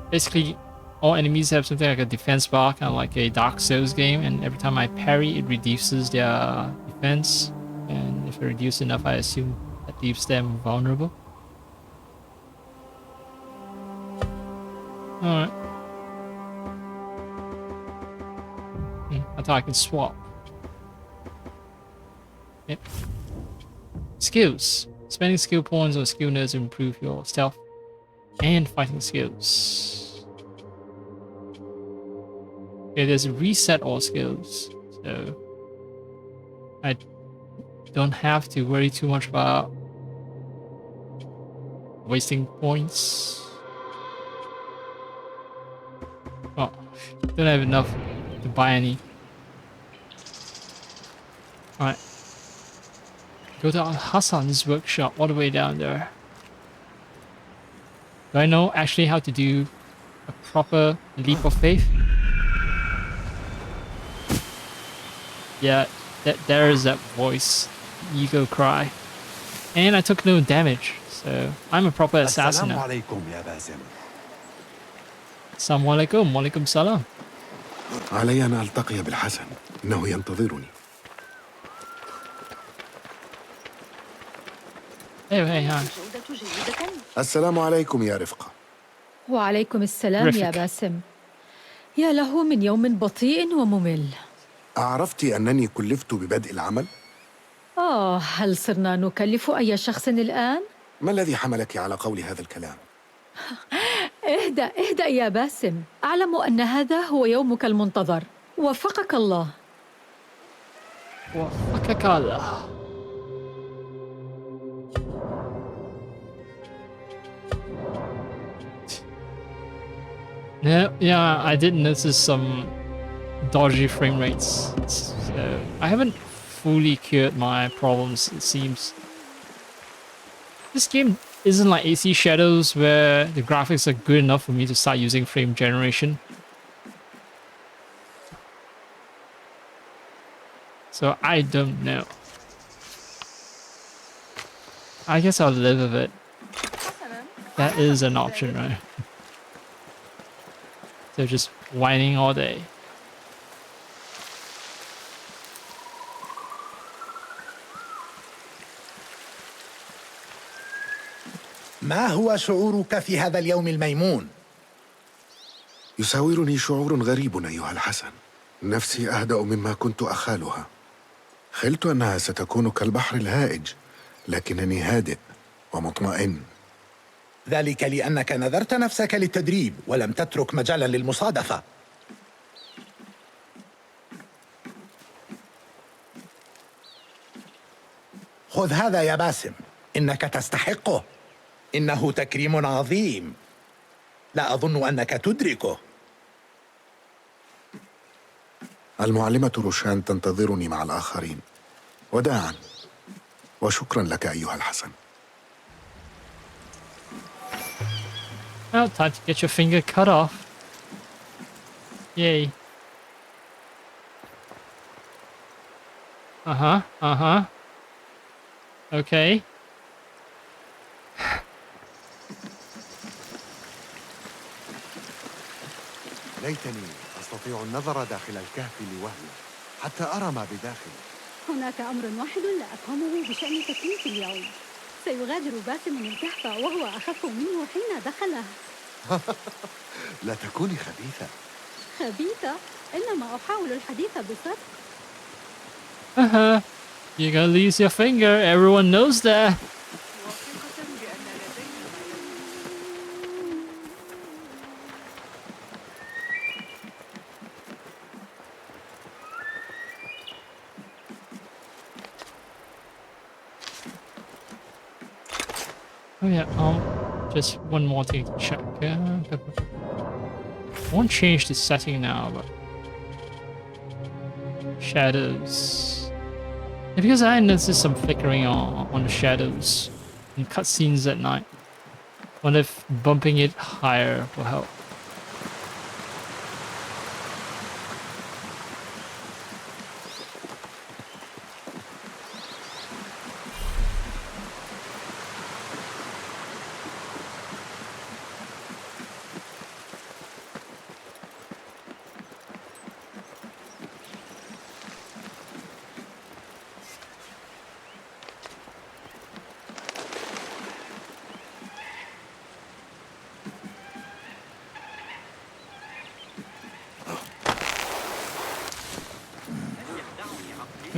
basically all enemies have something like a defense bar, kind of like a Dark Souls game, and every time I parry it reduces their defense, and if it reduces enough, I assume that leaves them vulnerable. Alright. I thought I could swap. Yep. Skills. Spending skill points or skill nodes to improve your stealth and fighting skills. Okay, there's a reset all skills, so I don't have to worry too much about wasting points. Oh, don't have enough to buy any. Alright. Go to Hassan's workshop all the way down there. Do I know actually how to do a proper leap of faith? Yeah, there is that voice. Ego cry. And I took no damage, so I'm a proper assassin now. Assalamu alaikum, walaikum salam. علي أن ألتقي بالحسن، إنه ينتظرني. Hey, hi. السلام عليكم يا رفقة. وعليكم السلام يا باسم. يا له من يوم بطيء وممل. أعرفت أنني كلفت ببدء العمل؟ هل صرنا نكلف أي شخص الآن؟ ما الذي حملك على قول هذا الكلام؟ اهدأ يا باسم. أعلم أن هذا هو يومك المنتظر. وفقك الله. وفقك الله. Yeah, I did notice some dodgy frame rates. So I haven't fully cured my problems, it seems. This game isn't like AC Shadows where the graphics are good enough for me to start using frame generation. So I don't know. I guess I'll live with it. That is an option, right? So just whining all day. ما هو شعورك في هذا اليوم الميمون؟ يساورني شعور غريب أيها الحسن. نفسي أهدأ مما كنت أخالها. خلت أنها ستكون كالبحر الهائج، لكنني هادئ ومطمئن. ذلك لأنك نذرت نفسك للتدريب ولم تترك مجالا للمصادفة. خذ هذا يا باسم، إنك تستحقه. إنه تكريم عظيم، لا أظن أنك تدركه. المعلمة روشان تنتظرني مع الآخرين. وداعا، وشكرا لك أيها الحسن. Well, time to get your finger cut off. Yay. Okay. ليتني أستطيع النظر داخل الكهف لوهلة حتى أرى ما بداخل. هناك أمر واحد لا أفهمه بشأن تكليف اليوم. سيغادر باسم الكهف وهو أخف منه حين دخله. لا تكوني خبيثة. خبيثة؟ إنما أحاول الحديث بصدق. You're gonna lose your finger. Everyone knows that. Oh yeah, just one more thing to check. I won't change the setting now, but shadows. Yeah, because I noticed some flickering on the shadows in cutscenes at night. Wonder if bumping it higher will help.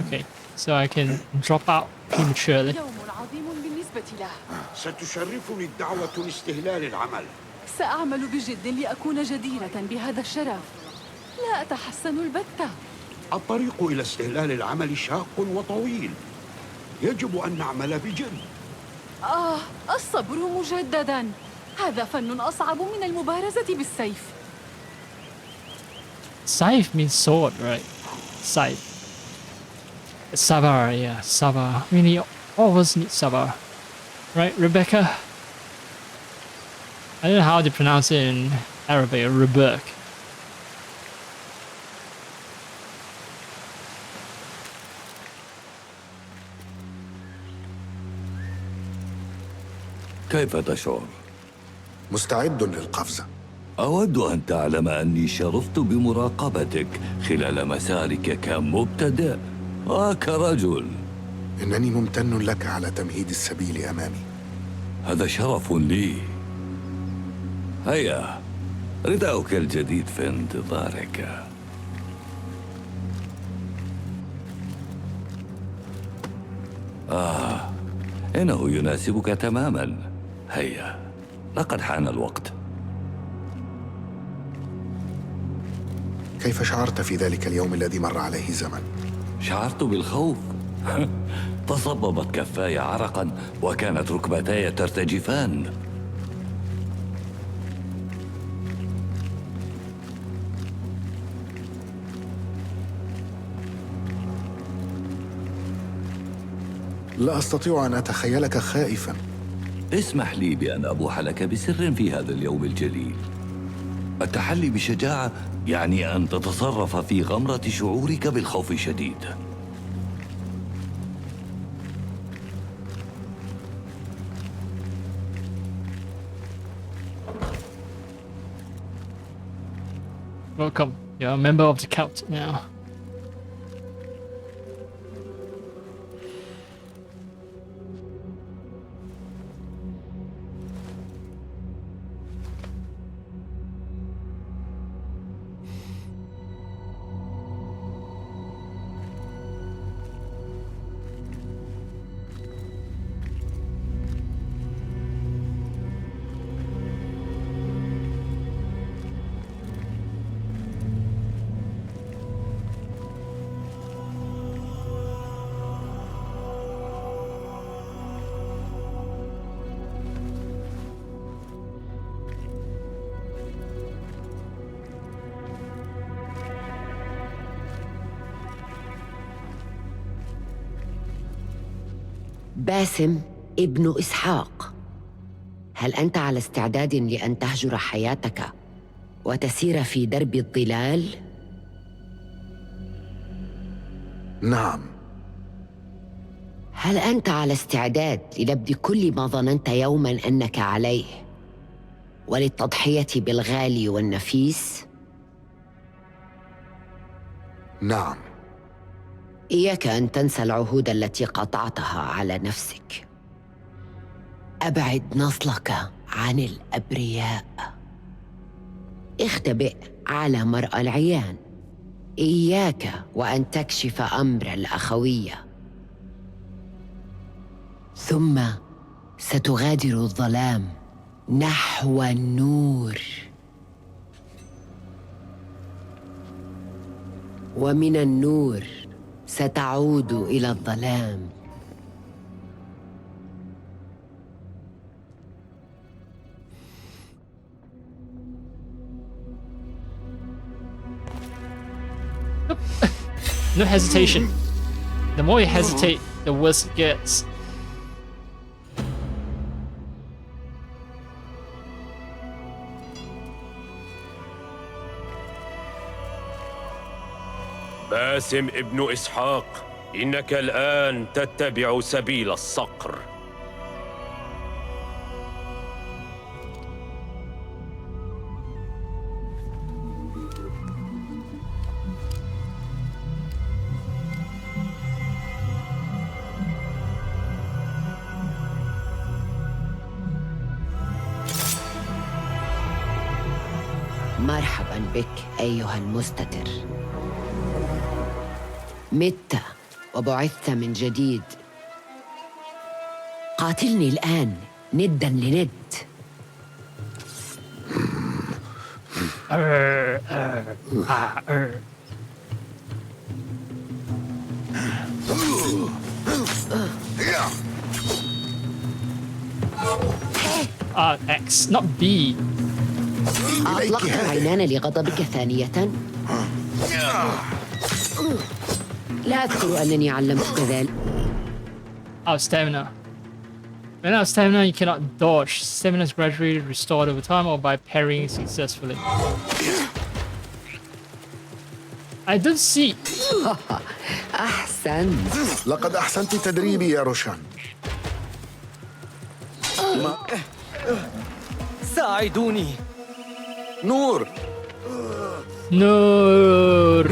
Okay, so I can drop out prematurely. يوم عظيم بالنسبة له. ستشرفني الدعوة لاستهلال العمل. سأعمل بجد لأكون جديرة بهذا الشرف. لا أتحسن البتة. الطريق إلى استهلال العمل شاق وطويل. يجب أن نعمل بجد. الصبر مجددا. هذا فن أصعب من المبارزة بالسيف. Scythe means sword, right? Scythe. Savar, yeah, Savar. We need, all of us need Savar. Right, Rebecca? I don't know how to pronounce it in Arabic, Rebecca. كيف تشعر؟ مستعد للقفز. أود أن تعلم أني شرفت بمراقبتك خلال مسارك كمبتدئ وكرجل. إنني ممتن لك على تمهيد السبيل أمامي. هذا شرف لي. هيا، رداؤك الجديد في انتظارك. إنه يناسبك تماما. هيا، لقد حان الوقت. كيف شعرت في ذلك اليوم الذي مر عليه زمن؟ شعرت بالخوف. تصببت كفاي عرقا وكانت ركبتاي ترتجفان. لا أستطيع أن أتخيلك خائفا. اسمح لي بأن أبوح لك بسر في هذا اليوم الجليل. التحلي بشجاعة يعني أن تتصرف في غمرة شعورك بالخوف الشديد. Welcome. You're a member of the cult now. باسم ابن إسحاق، هل أنت على استعداد لأن تهجر حياتك وتسير في درب الظلال؟ نعم. هل أنت على استعداد لنبذ كل ما ظننت يوماً أنك عليه وللتضحية بالغالي والنفيس؟ نعم. إياك أن تنسى العهود التي قطعتها على نفسك. أبعد نصلك عن الأبرياء. اختبئ على مرأى العيان. إياك وأن تكشف أمر الأخوية. ثم ستغادر الظلام نحو النور، ومن النور ستعود إلى الظلام. No hesitation. The more you hesitate, the worse it gets. باسم ابن إسحاق، إنك الآن تتبع سبيل الصقر. مرحباً بك أيها المستتر. مت وبعثت من جديد. قاتلني الآن نداً لند. X, not B. أطلقت العينان لغضبك ثانية؟ لا أذكر أنني علمتك ذلك. Oh, stamina. Without stamina, you cannot dodge. Stamina is gradually restored over time or by parrying successfully. I don't see. أحسنت. لقد أحسنت تدريبي يا روشان. ساعدوني. نور. نور.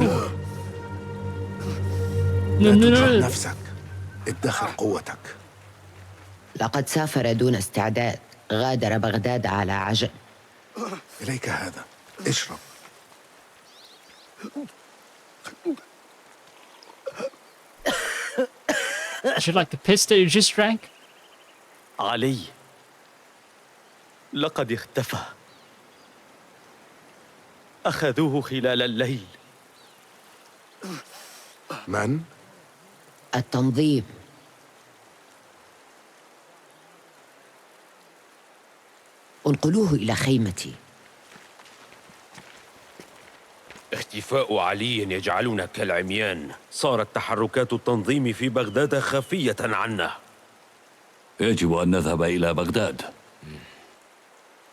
لا تجرح نفسك. ادخر قوتك. لقد سافر دون استعداد. غادر بغداد على عجل. إليك هذا. اشرب. Would you like the piss that you just drank? علي. لقد اختفى. أخذوه خلال الليل. من؟ التنظيم. انقلوه إلى خيمتي. اختفاء علي يجعلنا كالعميان. صارت تحركات التنظيم في بغداد خفية عنا. يجب أن نذهب إلى بغداد.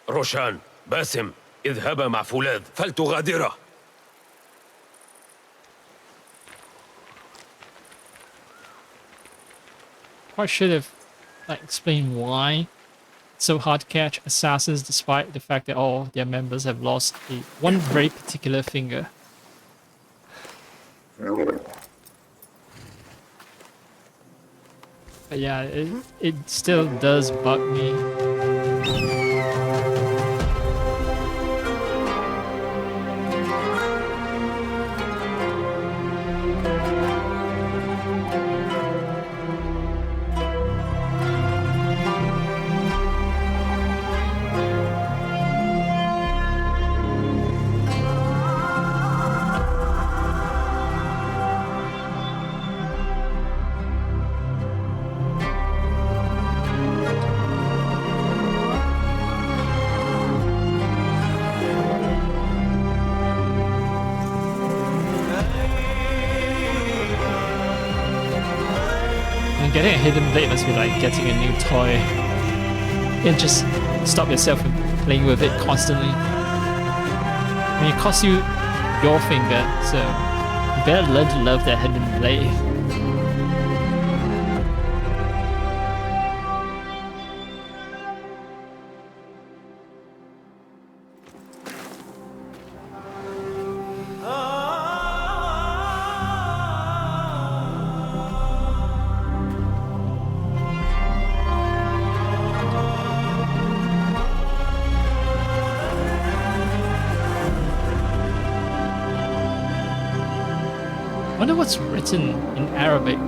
روشان، باسم، اذهبا مع فولاذ فلتغادره. I should have explained why it's so hard to catch assassins despite the fact that all their members have lost one very particular finger. But yeah, it still does bug me. Getting a hidden blade must be like getting a new toy. You can just stop yourself from playing with it constantly. I mean, it costs you your finger, so you better learn to love that hidden blade. I wonder what's written in Arabic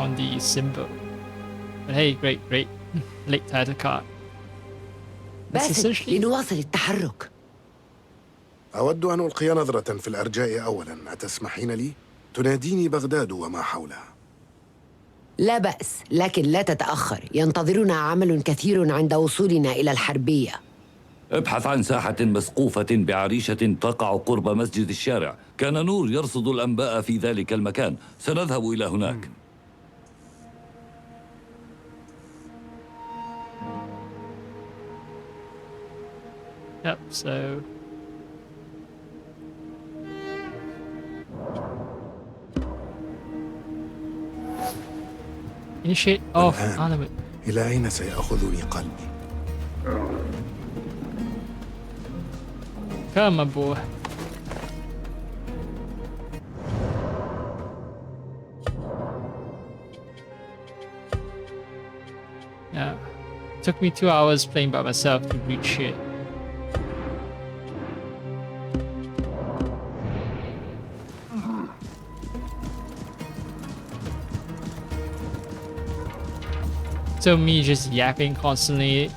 on the symbol. But hey, great late title card. باسم لنواصل التحرك. أود أن ألقي نظرة في الأرجاء أولاً، أتسمحين لي؟ تناديني بغداد وما حولها. لا بأس، لكن لا تتأخر. ينتظرنا عمل كثير عند وصولنا إلى الحربية. ابحث عن ساحة مسقوفة بعريشة تقع قرب مسجد الشارع. كان نور يرصد الأنباء في ذلك المكان. سنذهب إلى هناك. Yep, so initiate off animate. إلى أين سيأخذني قلبي؟ Come on, boy. Yeah, took me 2 hours playing by myself to reach it. So me just yapping constantly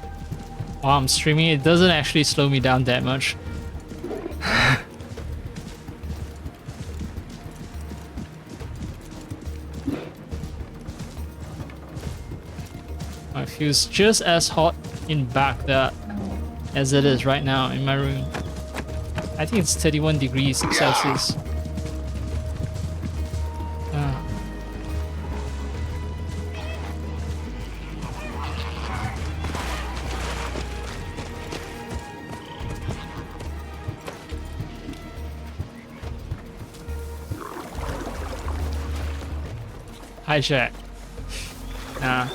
while I'm streaming, it doesn't actually slow me down that much. It feels just as hot in Baghdad as it is right now in my room. I think it's 31 degrees Celsius. Hijack. Nah.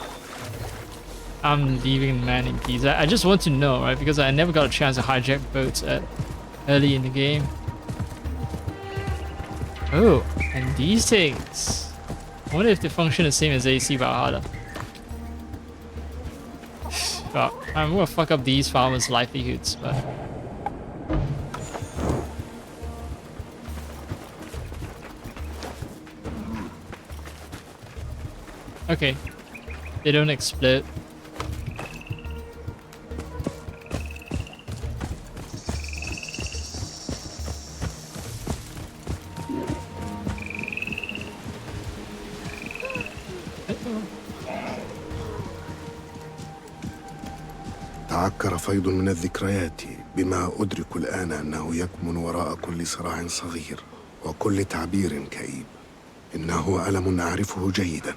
I'm leaving man in peace. I just want to know, right? Because I never got a chance to hijack boats early in the game. Oh, and these things. I wonder if they function the same as AC but harder. But I'm gonna fuck up these farmers' livelihoods, but. Okay. They don't explode. تعكر فيض من الذكريات بما أدرك الآن أنه يكمن وراء كل صراع صغير وكل تعبير كئيب. إنه ألم أعرفه جيدا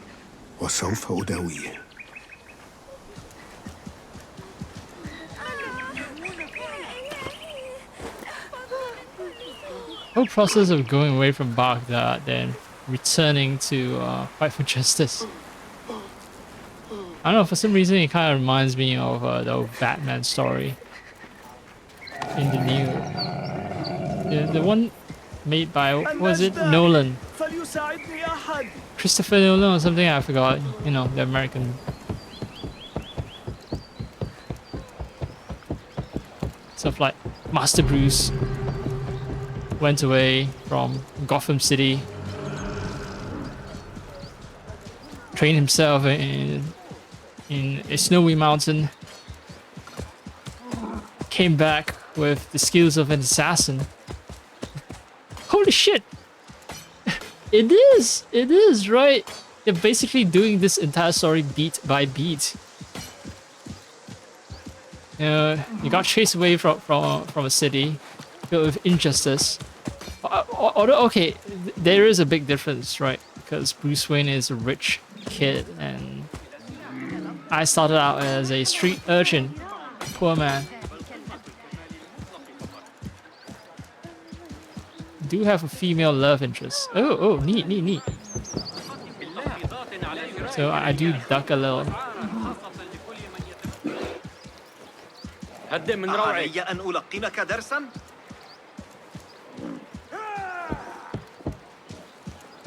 وسوف أداويه. Whole process of going away from Baghdad, then returning to fight for justice. I don't know, for some reason it kind of reminds me of the old Batman story. In the new... The one made by, what was it? Nolan. Christopher Nolan or something, I forgot. You know, the American... Stuff like Master Bruce went away from Gotham City, trained himself in a snowy mountain, came back with the skills of an assassin. Holy shit! It is, right? They're basically doing this entire story beat by beat. You got chased away from a city filled with injustice. Okay, there is a big difference, right? Because Bruce Wayne is a rich kid and I started out as a street urchin. Poor man. Do have a female love interest. Oh, neat. So I do duck a little. علي أن ألقنك درسا؟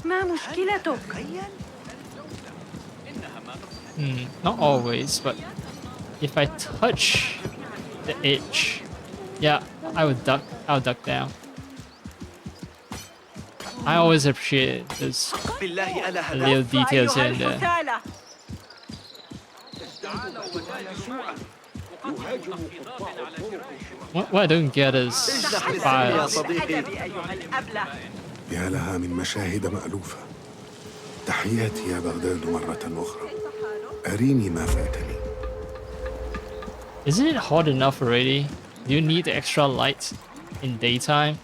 ما مشكلتك؟ Not always, but if I touch the edge, yeah, I'll duck down. I always appreciate this little details here and there. What I don't get is fires. يا لها من مشاهد مألوفة. تحياتي يا بغداد مرة أخرى. أريني ما فاتني. Isn't it hot enough already? Do you need extra light in daytime?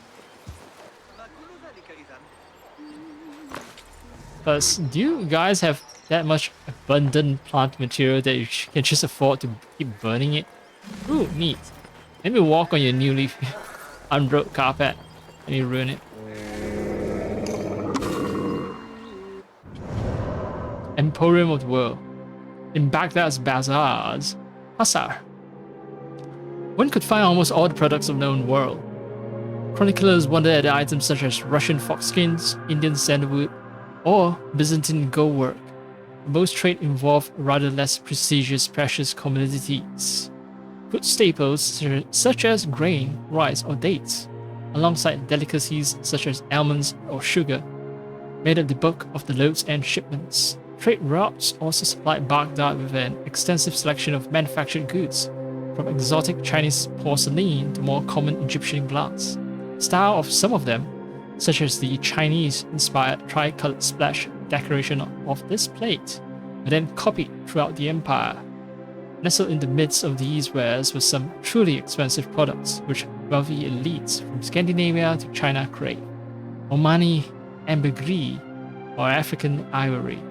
Plus, do you guys have that much abundant plant material that you can just afford to keep burning it? Ooh, neat. Let me walk on your newly unbroke carpet. Let me ruin it. Emporium of the World. In Baghdad's bazaars, Hasar. One could find almost all the products of the known world. Chroniclers wonder at items such as Russian foxskins, Indian sandalwood, or Byzantine goldwork. Most trade involve rather less prestigious precious commodities. Food staples such as grain, rice, or dates, alongside delicacies such as almonds or sugar, made up the bulk of the loads and shipments. Trade routes also supplied Baghdad with an extensive selection of manufactured goods, from exotic Chinese porcelain to more common Egyptian glass. Style of some of them, such as the Chinese-inspired tri-colored splash decoration of this plate, were then copied throughout the empire. Nestled in the midst of these wares were some truly expensive products, which wealthy elites from Scandinavia to China crave Omani ambergris or African ivory.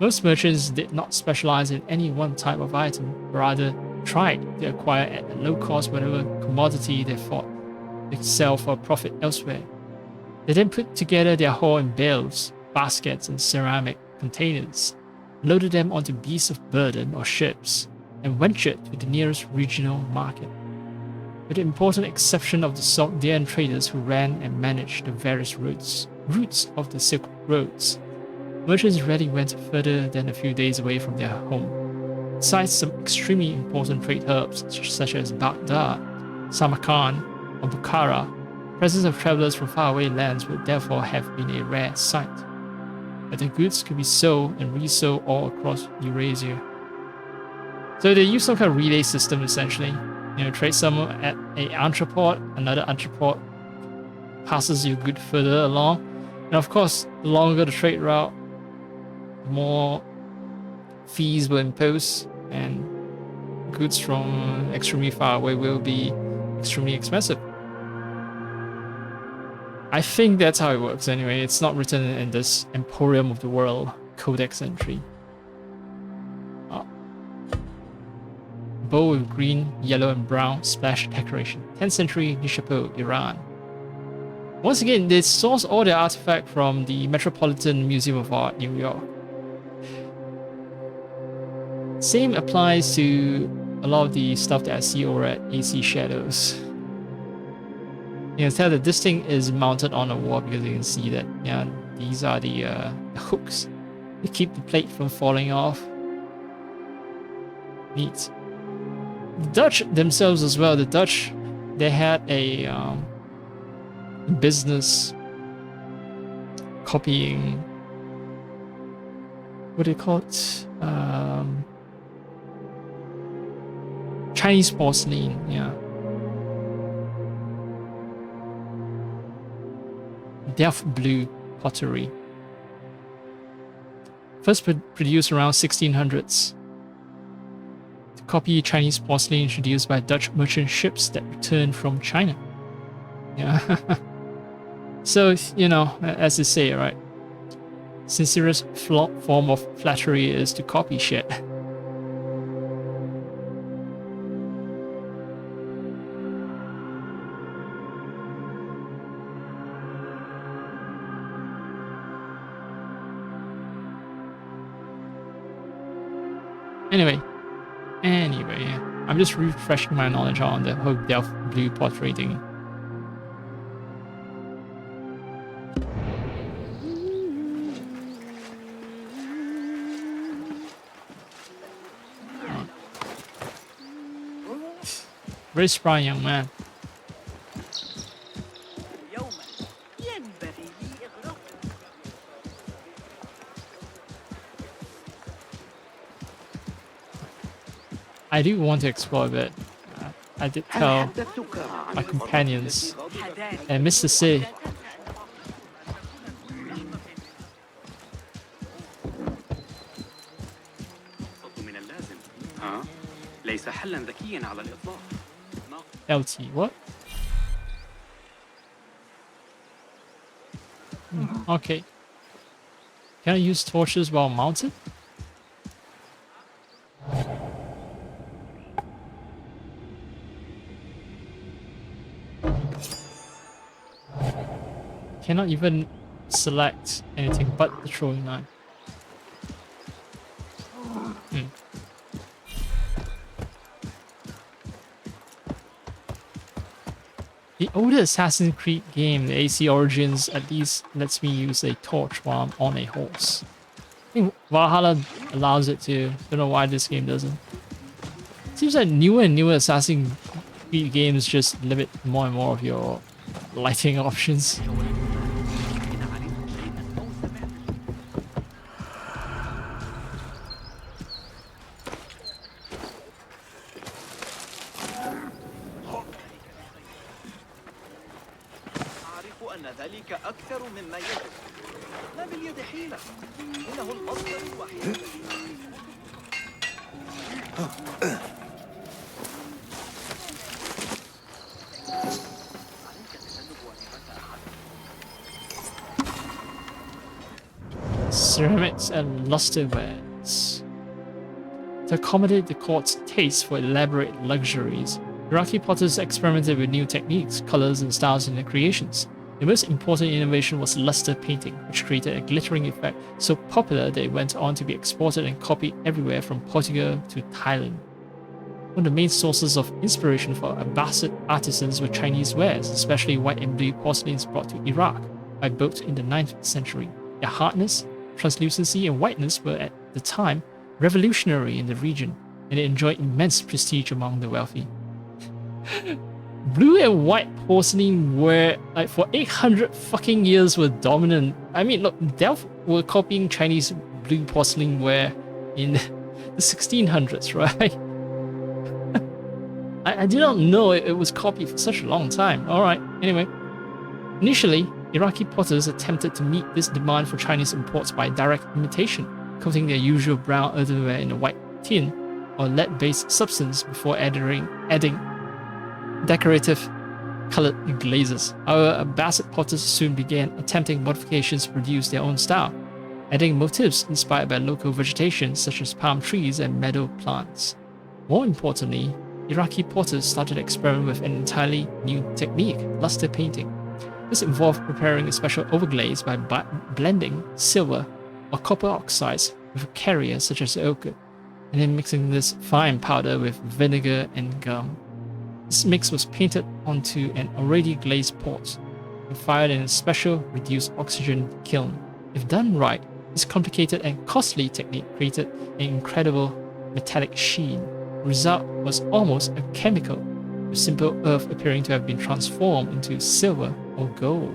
Most merchants did not specialize in any one type of item, but rather tried to acquire at a low cost whatever commodity they thought they could sell for a profit elsewhere. They then put together their haul in bales, baskets, and ceramic containers, loaded them onto beasts of burden or ships, and ventured to the nearest regional market. With the important exception of the Sogdian traders who ran and managed the various routes of the Silk Roads, merchants rarely went further than a few days away from their home. Besides some extremely important trade hubs such as Baghdad, Samarkand, or Bukhara, the presence of travelers from faraway lands would therefore have been a rare sight. But the goods could be sold and resold all across Eurasia. So they use some kind of relay system essentially. You know, trade someone at an entrepot, another entrepot passes your good further along. And of course, the longer the trade route, the more fees will impose, and goods from extremely far away will be extremely expensive. I think that's how it works anyway. It's not written in this Emporium of the World Codex entry. Bow with green, yellow, and brown splash decoration. 10th century Nishapo, Iran. Once again, they source all their artifact from the Metropolitan Museum of Art, New York. Same applies to a lot of the stuff that I see over at AC Shadows. You can tell that this thing is mounted on a wall because you can see that, yeah, these are the hooks. They keep the plate from falling off. Neat. The Dutch themselves as well. The Dutch, they had a business copying. What do you call it? Chinese porcelain. Yeah. Delft blue pottery. First produced around 1600s. Copy Chinese porcelain introduced by Dutch merchant ships that returned from China. Yeah. So, you know, as they say, right? Sincerest form of flattery is to copy shit. Anyway, I'm just refreshing my knowledge on the whole Delft blue pottery thing. Very spry young man. I do want to explore a bit. I did tell my companions and Mr. C. LT, what? Okay. Can I use torches while mounted? Cannot even select anything but the throwing knife. The older Assassin's Creed game, the AC Origins, at least lets me use a torch while I'm on a horse. I think Valhalla allows it to. Don't know why this game doesn't. Seems like newer and newer Assassin's Creed games just limit more and more of your lighting options. ceramics and lusterwares. To accommodate the court's taste for elaborate luxuries, Iraqi potters experimented with new techniques, colors, and styles in their creations. The most important innovation was luster painting, which created a glittering effect so popular that it went on to be exported and copied everywhere from Portugal to Thailand. One of the main sources of inspiration for Abbasid artisans were Chinese wares, especially white and blue porcelains brought to Iraq by boats in the 9th century. Their hardness, translucency, and whiteness were at the time revolutionary in the region, and it enjoyed immense prestige among the wealthy. Blue and white porcelain were, like, for 800 fucking years were dominant. I mean, look, Delft were copying Chinese blue porcelain ware in the 1600s, right? I did not know it was copied for such a long time. Alright, anyway. Initially, Iraqi potters attempted to meet this demand for Chinese imports by direct imitation, coating their usual brown earthenware in a white tin or lead-based substance before adding decorative colored glazes. However, Abbasid potters soon began attempting modifications to produce their own style, adding motifs inspired by local vegetation such as palm trees and meadow plants. More importantly, Iraqi potters started to experiment with an entirely new technique, luster painting. This involved preparing a special overglaze by blending silver or copper oxides with a carrier such as ochre, and then mixing this fine powder with vinegar and gum. This mix was painted onto an already glazed pot and fired in a special reduced oxygen kiln. If done right, this complicated and costly technique created an incredible metallic sheen. The result was almost a chemical, with simple earth appearing to have been transformed into silver or gold.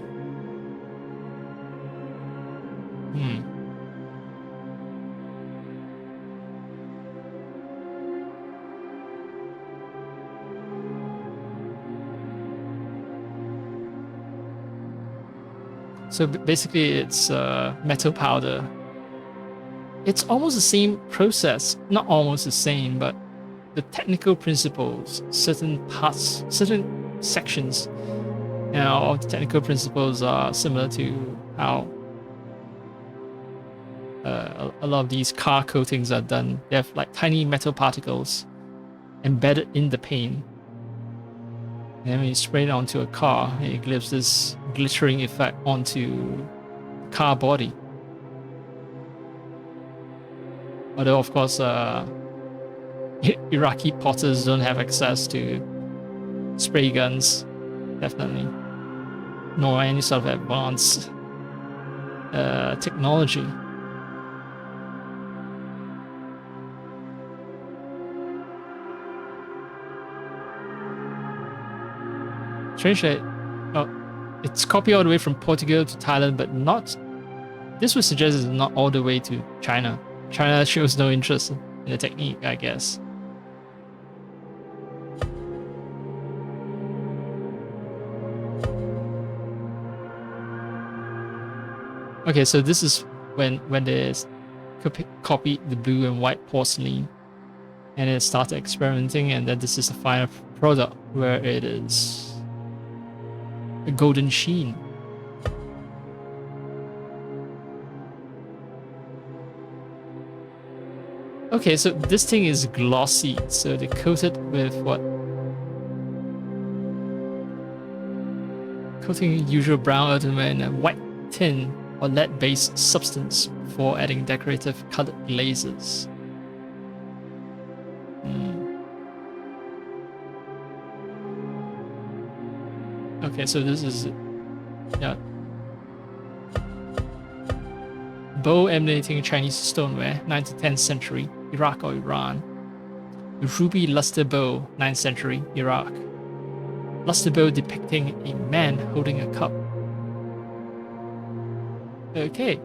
So basically it's metal powder. It's almost the same process, not almost the same, but the technical principles, certain parts, certain sections, of the technical principles are similar to how a lot of these car coatings are done. They have like tiny metal particles embedded in the paint. And then when you spray it onto a car, it gives this glittering effect onto the car body. Although, of course, Iraqi potters don't have access to spray guns, definitely, nor any sort of advanced technology. Strangely, it's copied all the way from Portugal to Thailand, but not. This would suggest it's not all the way to China. China shows no interest in the technique, I guess. Okay, so this is when they copied the blue and white porcelain, and it started experimenting, and then this is the final product where it is a golden sheen. Okay, so this thing is glossy, so they coat it with what? Coating usual brown earthenware in a white tin or lead-based substance before adding decorative colored glazes. Okay, so this is, yeah. Bow emulating Chinese stoneware, 9th to 10th century, Iraq or Iran. The ruby luster bow, 9th century, Iraq. Luster bow depicting a man holding a cup. Okay.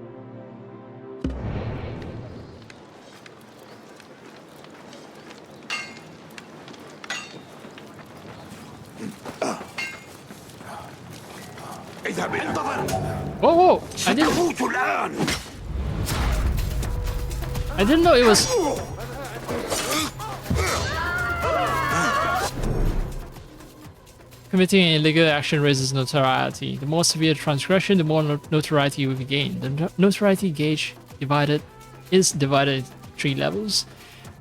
Whoa, whoa! I didn't know it was. Committing an illegal action raises notoriety. The more severe transgression, the more notoriety will be gained. The notoriety gauge is divided into 3 levels,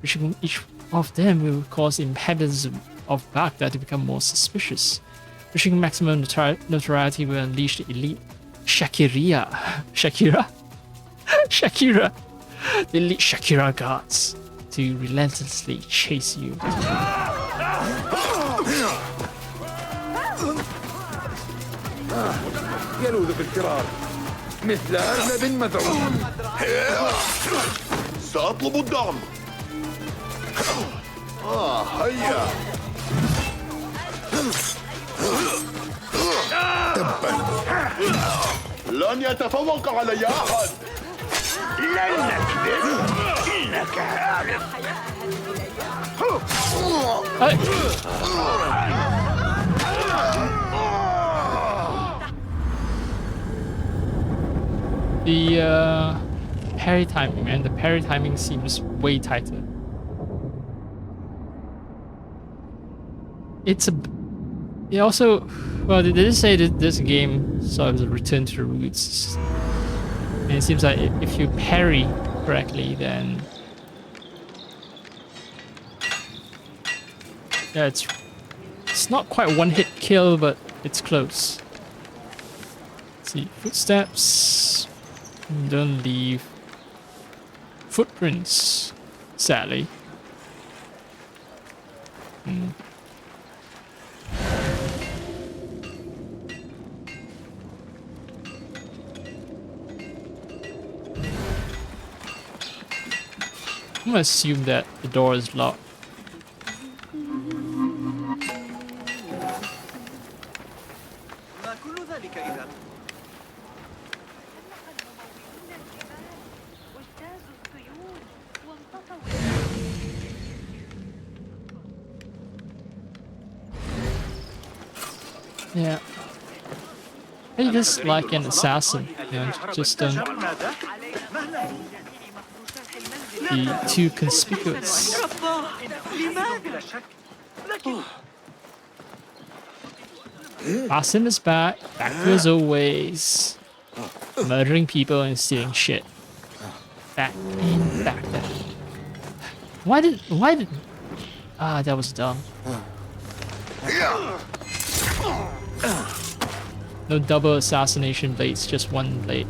which each of them will cause the inhabitants of Baghdad to become more suspicious. Reaching maximum notoriety will unleash the elite Shakira, the elite Shakira guards to relentlessly chase you. يلوذ بالفرار مثل أرنب مذعور. سأطلب الدعم. هيا. لن يتفوق علي أحد. لن نكذب، إنك عارف. The parry timing, man. The parry timing seems way tighter. It also, well, they did say that this game sort of is a return to the roots. And it seems like if you parry correctly, then yeah, it's not quite one-hit kill, but it's close. Let's see, footsteps. Don't leave footprints, sadly. I'm gonna assume that the door is locked. Yeah. Hey, just like an assassin, you know, just don't be too conspicuous. Basim is back to his old ways, murdering people and stealing shit. Back in Baghdad. Why did? That was dumb. No double assassination blades, just one blade.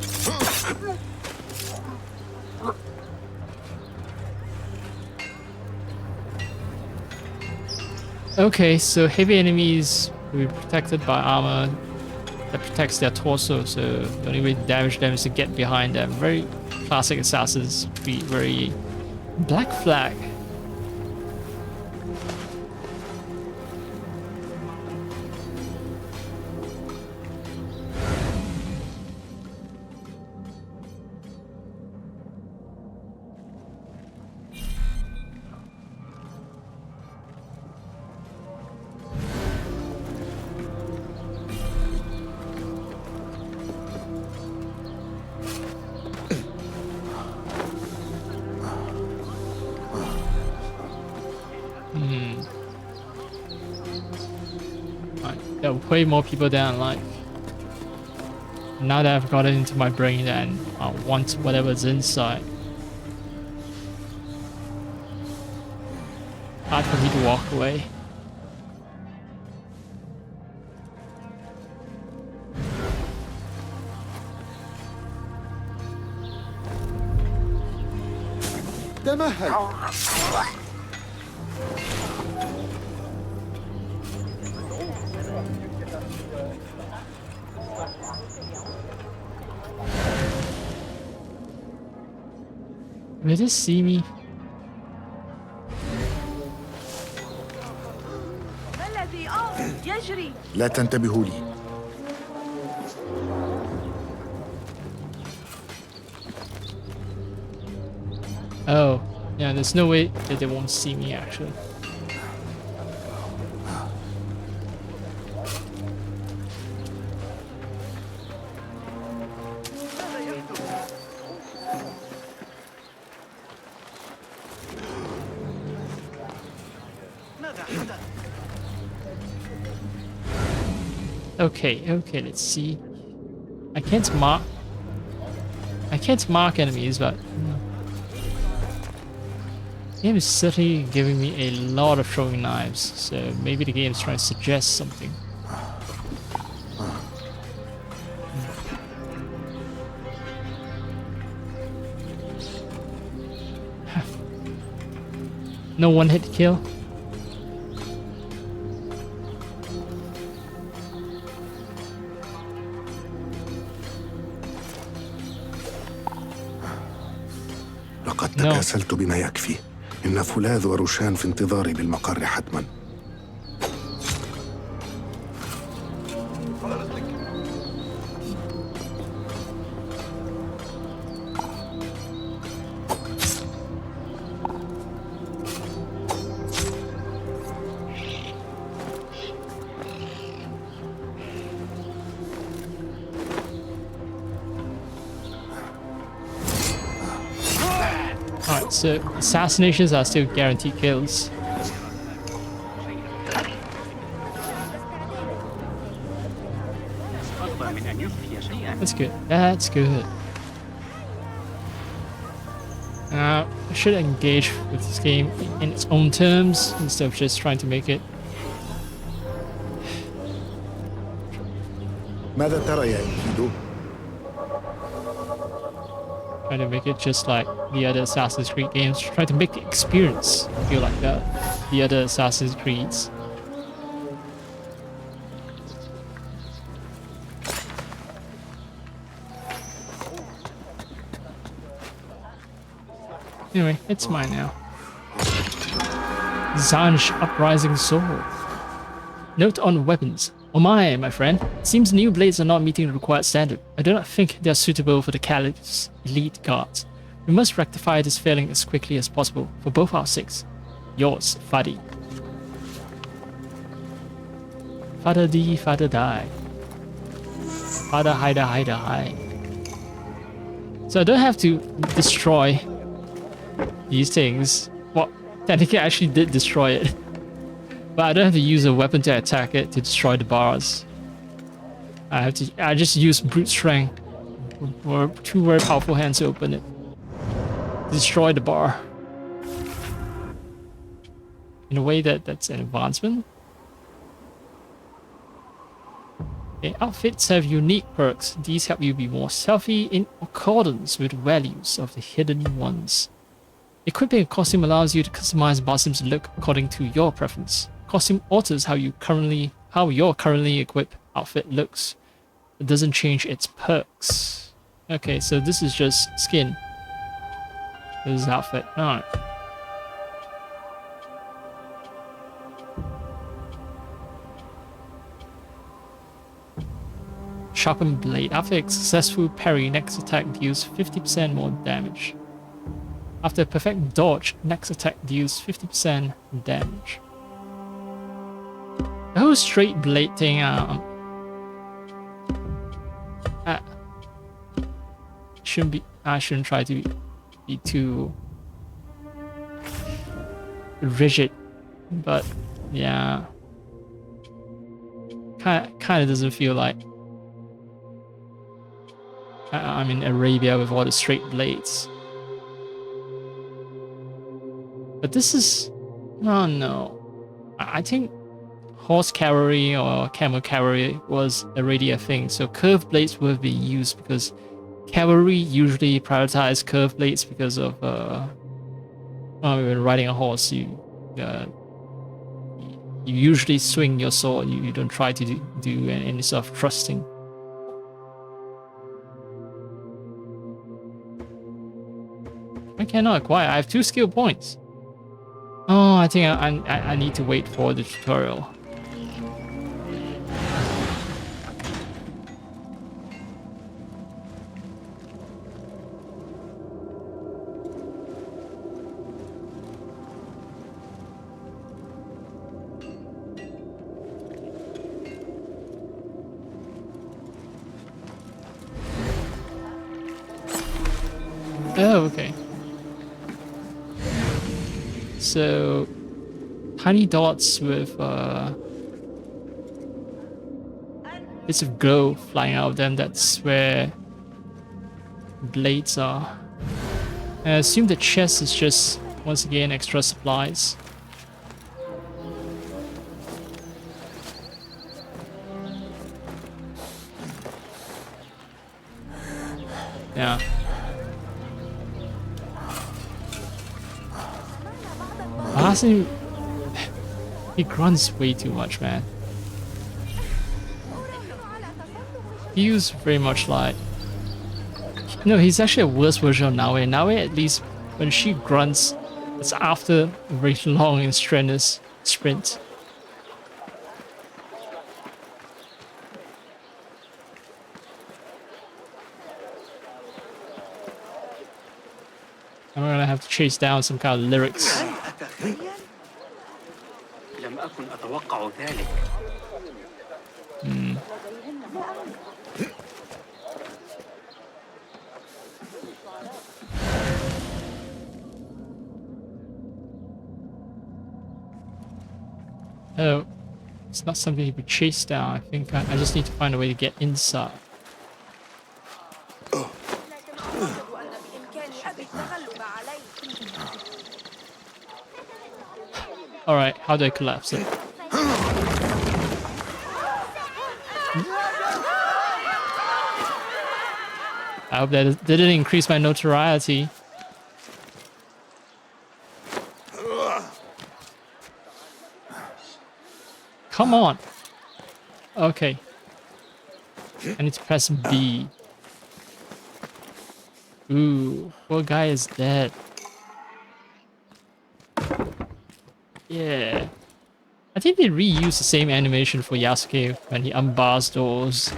Okay, so heavy enemies will be protected by armor that protects their torso, so the only way to damage them is to get behind them. Very classic Assassin's Creed, very Black Flag. There are way more people than I like. Now that I've got it into my brain, then I want whatever's inside. Hard for me to walk away. Will they see me? لا تنتبهوا لي. Oh, yeah, there's no way that they won't see me actually. Okay, let's see. I can't can't mark enemies, but the game is certainly giving me a lot of throwing knives, so maybe the game is trying to suggest something. No one-hit kill. لقد تكاسلت بما يكفي. إن فولاذ وروشان في انتظاري بالمقر حتما. Alright, so assassinations are still guaranteed kills. That's good. That's good. I should engage with this game in its own terms instead of just trying to make it. ماذا ترى يا إنكيدو؟ Trying to make it just like the other Assassin's Creed games. Try to make the experience feel like the other Assassin's Creeds. Anyway, it's mine now. Zanj Uprising Sword. Note on weapons. Oh my friend. It seems new blades are not meeting the required standard. I do not think they are suitable for the Caliph's elite guards. We must rectify this failing as quickly as possible, for both our sakes. Yours, Fadi. Fada di, Fada die. Fada hida hida hi. So I don't have to destroy these things. Well, technically I actually did destroy it. But I don't have to use a weapon to attack it to destroy the bars. I just use brute strength or two very powerful hands to open it. Destroy the bar. In a way that's an advancement. Okay, outfits have unique perks. These help you be more stealthy in accordance with the values of the hidden ones. Equipping a costume allows you to customize Basim's look according to your preference. Costume alters how your currently equipped outfit looks. It doesn't change its perks. Okay, so this is just skin. This is outfit. Alright. Sharpened blade. After a successful parry, next attack deals 50% more damage. After a perfect dodge, next attack deals 50% damage. The whole straight blade thing, I shouldn't try to be too rigid, but yeah, kind of doesn't feel like I'm in Arabia with all the straight blades. But this is, oh no, I think horse cavalry or camel cavalry was already a thing, so curved blades will be used because cavalry usually prioritize curved blades because of when riding a horse you usually swing your sword, you don't try to do any sort of thrusting. I cannot acquire. I have 2 skill points. Oh, I think I need to wait for the tutorial. Oh, okay. So, tiny dots with bits of glow flying out of them, that's where blades are. I assume the chest is just, once again, extra supplies. Yeah. Honestly, he grunts way too much, man. Feels very much like... No, he's actually a worse version of Naue. Naue, at least, when she grunts, it's after a very long and strenuous sprint. I'm gonna have to chase down some kind of lyrics. لم أكن أتوقع ذلك. Oh, it's not something to be chased down. I think I just need to find a way to get inside. Alright, how do I collapse it? I hope that didn't increase my notoriety. Come on! Okay. I need to press B. Ooh, poor guy is dead. Yeah. I think they reused the same animation for Yasuke when he unbars doors.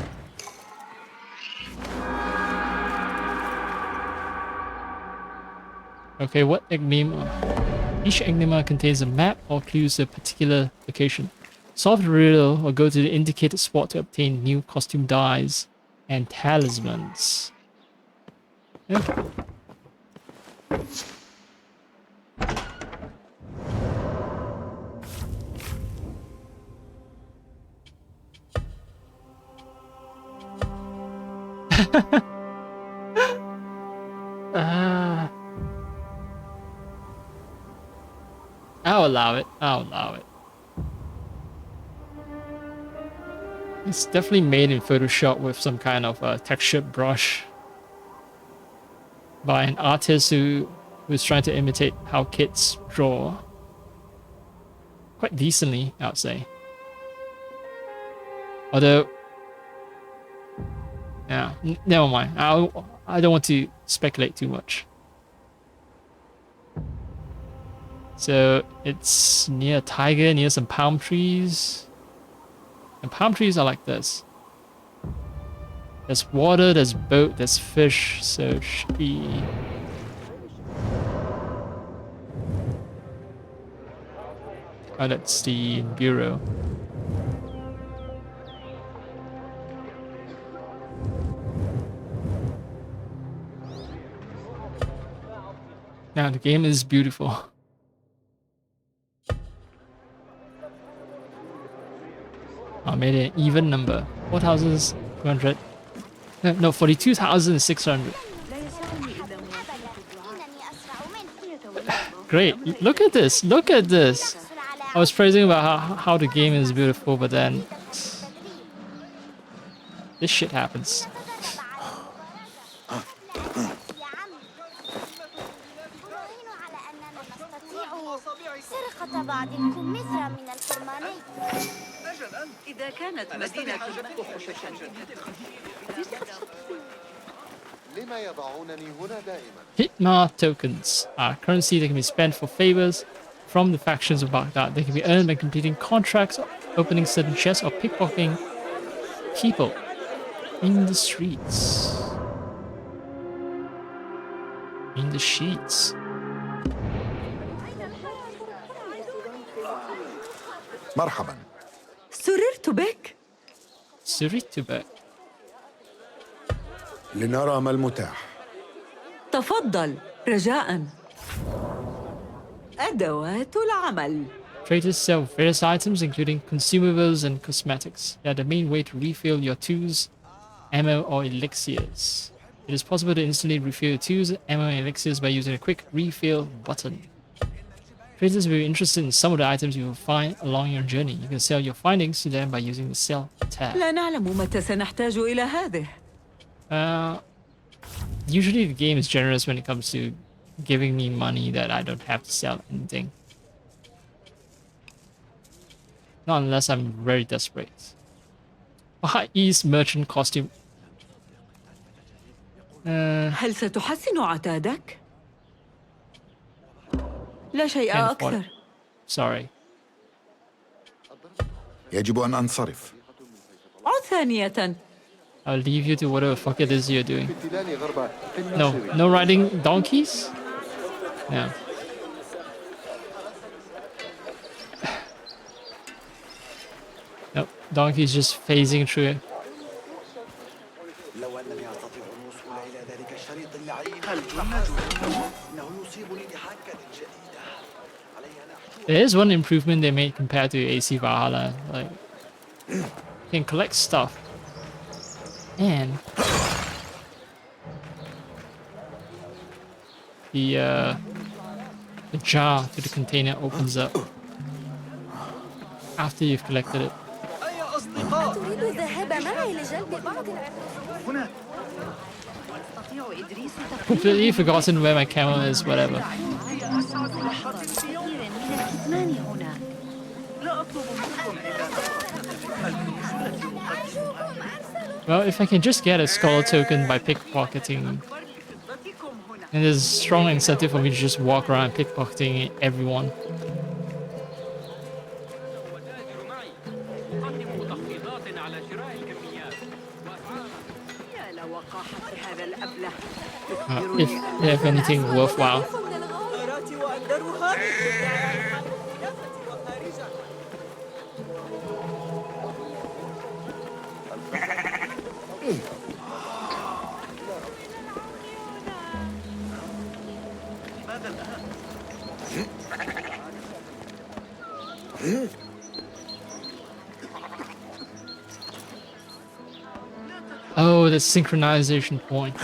Okay, what enigma? Each enigma contains a map or clues to a particular location. Solve the riddle or go to the indicated spot to obtain new costume dyes and talismans. Okay. I'll allow it. I'll allow it. It's definitely made in Photoshop with some kind of textured brush by an artist who's trying to imitate how kids draw. Quite decently, I would say. Although, yeah, never mind. I don't want to speculate too much. So it's near a tiger, near some palm trees. And palm trees are like this. There's water, there's boat, there's fish, so it should be... Oh, that's the bureau. Now the game is beautiful. I made it an even number. 4,200. No, 42,600. Great. Look at this. Look at this. I was praising about how the game is beautiful, but then this shit happens. إذا كانت مدينة لما يضعونني هنا دائما؟ Hitmar tokens are currency that can be spent for favors from the factions of Baghdad. They can be earned by completing contracts, opening certain chests, or pickpocketing people in the streets. In the sheets. مرحبا. سررت بك. سررت بك. لنرى ما المتاح. تفضل رجاءً. أدوات العمل. Traders sell various items including consumables and cosmetics. They are the main way to refill your tools, ammo or elixirs. It is possible to instantly refill 2 ammo and elixirs by using a quick refill button. Traders will be interested in some of the items you will find along your journey. You can sell your findings to them by using the sell tab. لا نعلم متى سنحتاج إلى هذه. Usually the game is generous when it comes to giving me money that I don't have to sell anything. Not unless I'm very desperate. High East merchant costume. هل ستحسن عتادك؟ لا شيء Can't afford أكثر. it. Sorry. يجب أن أنصرف. عد ثانية. I'll leave you to whatever the fuck it is you're doing. No riding donkeys? No. Nope, donkey's just phasing through it. There is one improvement they made compared to AC Valhalla. Like, you can collect stuff. And the jar to the container opens up after you've collected it. أتريد الذهاب معي لجلب بعض Completely forgotten where my camel is, whatever. Well, if I can just get a scholar token by pickpocketing, and there's a strong incentive for me to just walk around pickpocketing everyone. If they have anything worthwhile. Oh, the synchronization point.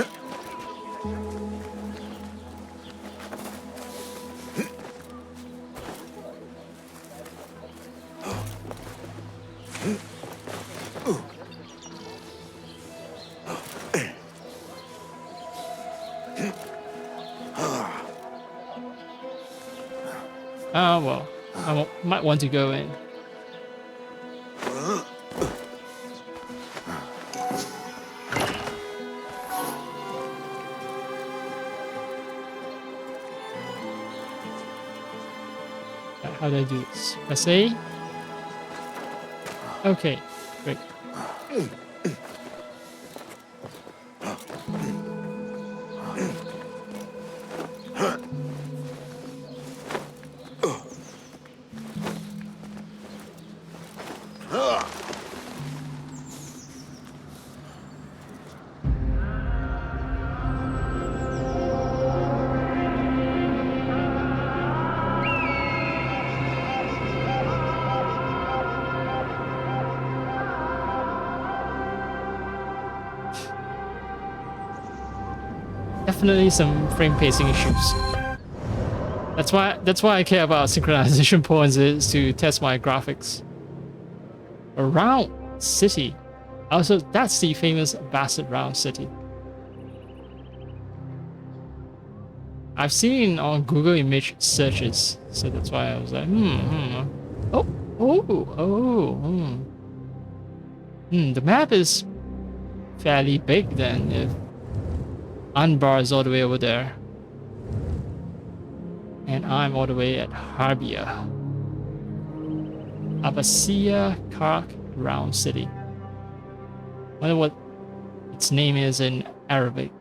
Oh, well, I might want to go in. How do I do this? Press A. Okay, great. Definitely some frame pacing issues. That's why I care about synchronization points, is to test my graphics. Round City. Also, that's the famous Bassett Round City. I've seen on Google image searches, so that's why I was like, the map is fairly big then, if Anbar is all the way over there. And I'm all the way at Harbia. Abbasia Kark Round City. Wonder what its name is in Arabic.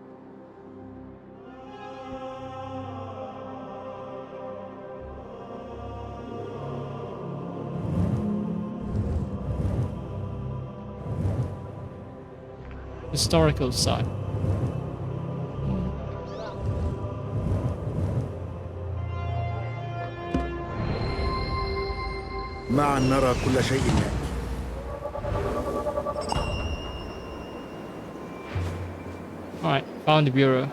Historical site. معا نرى كل شيء يأتي. Alright, Found the bureau.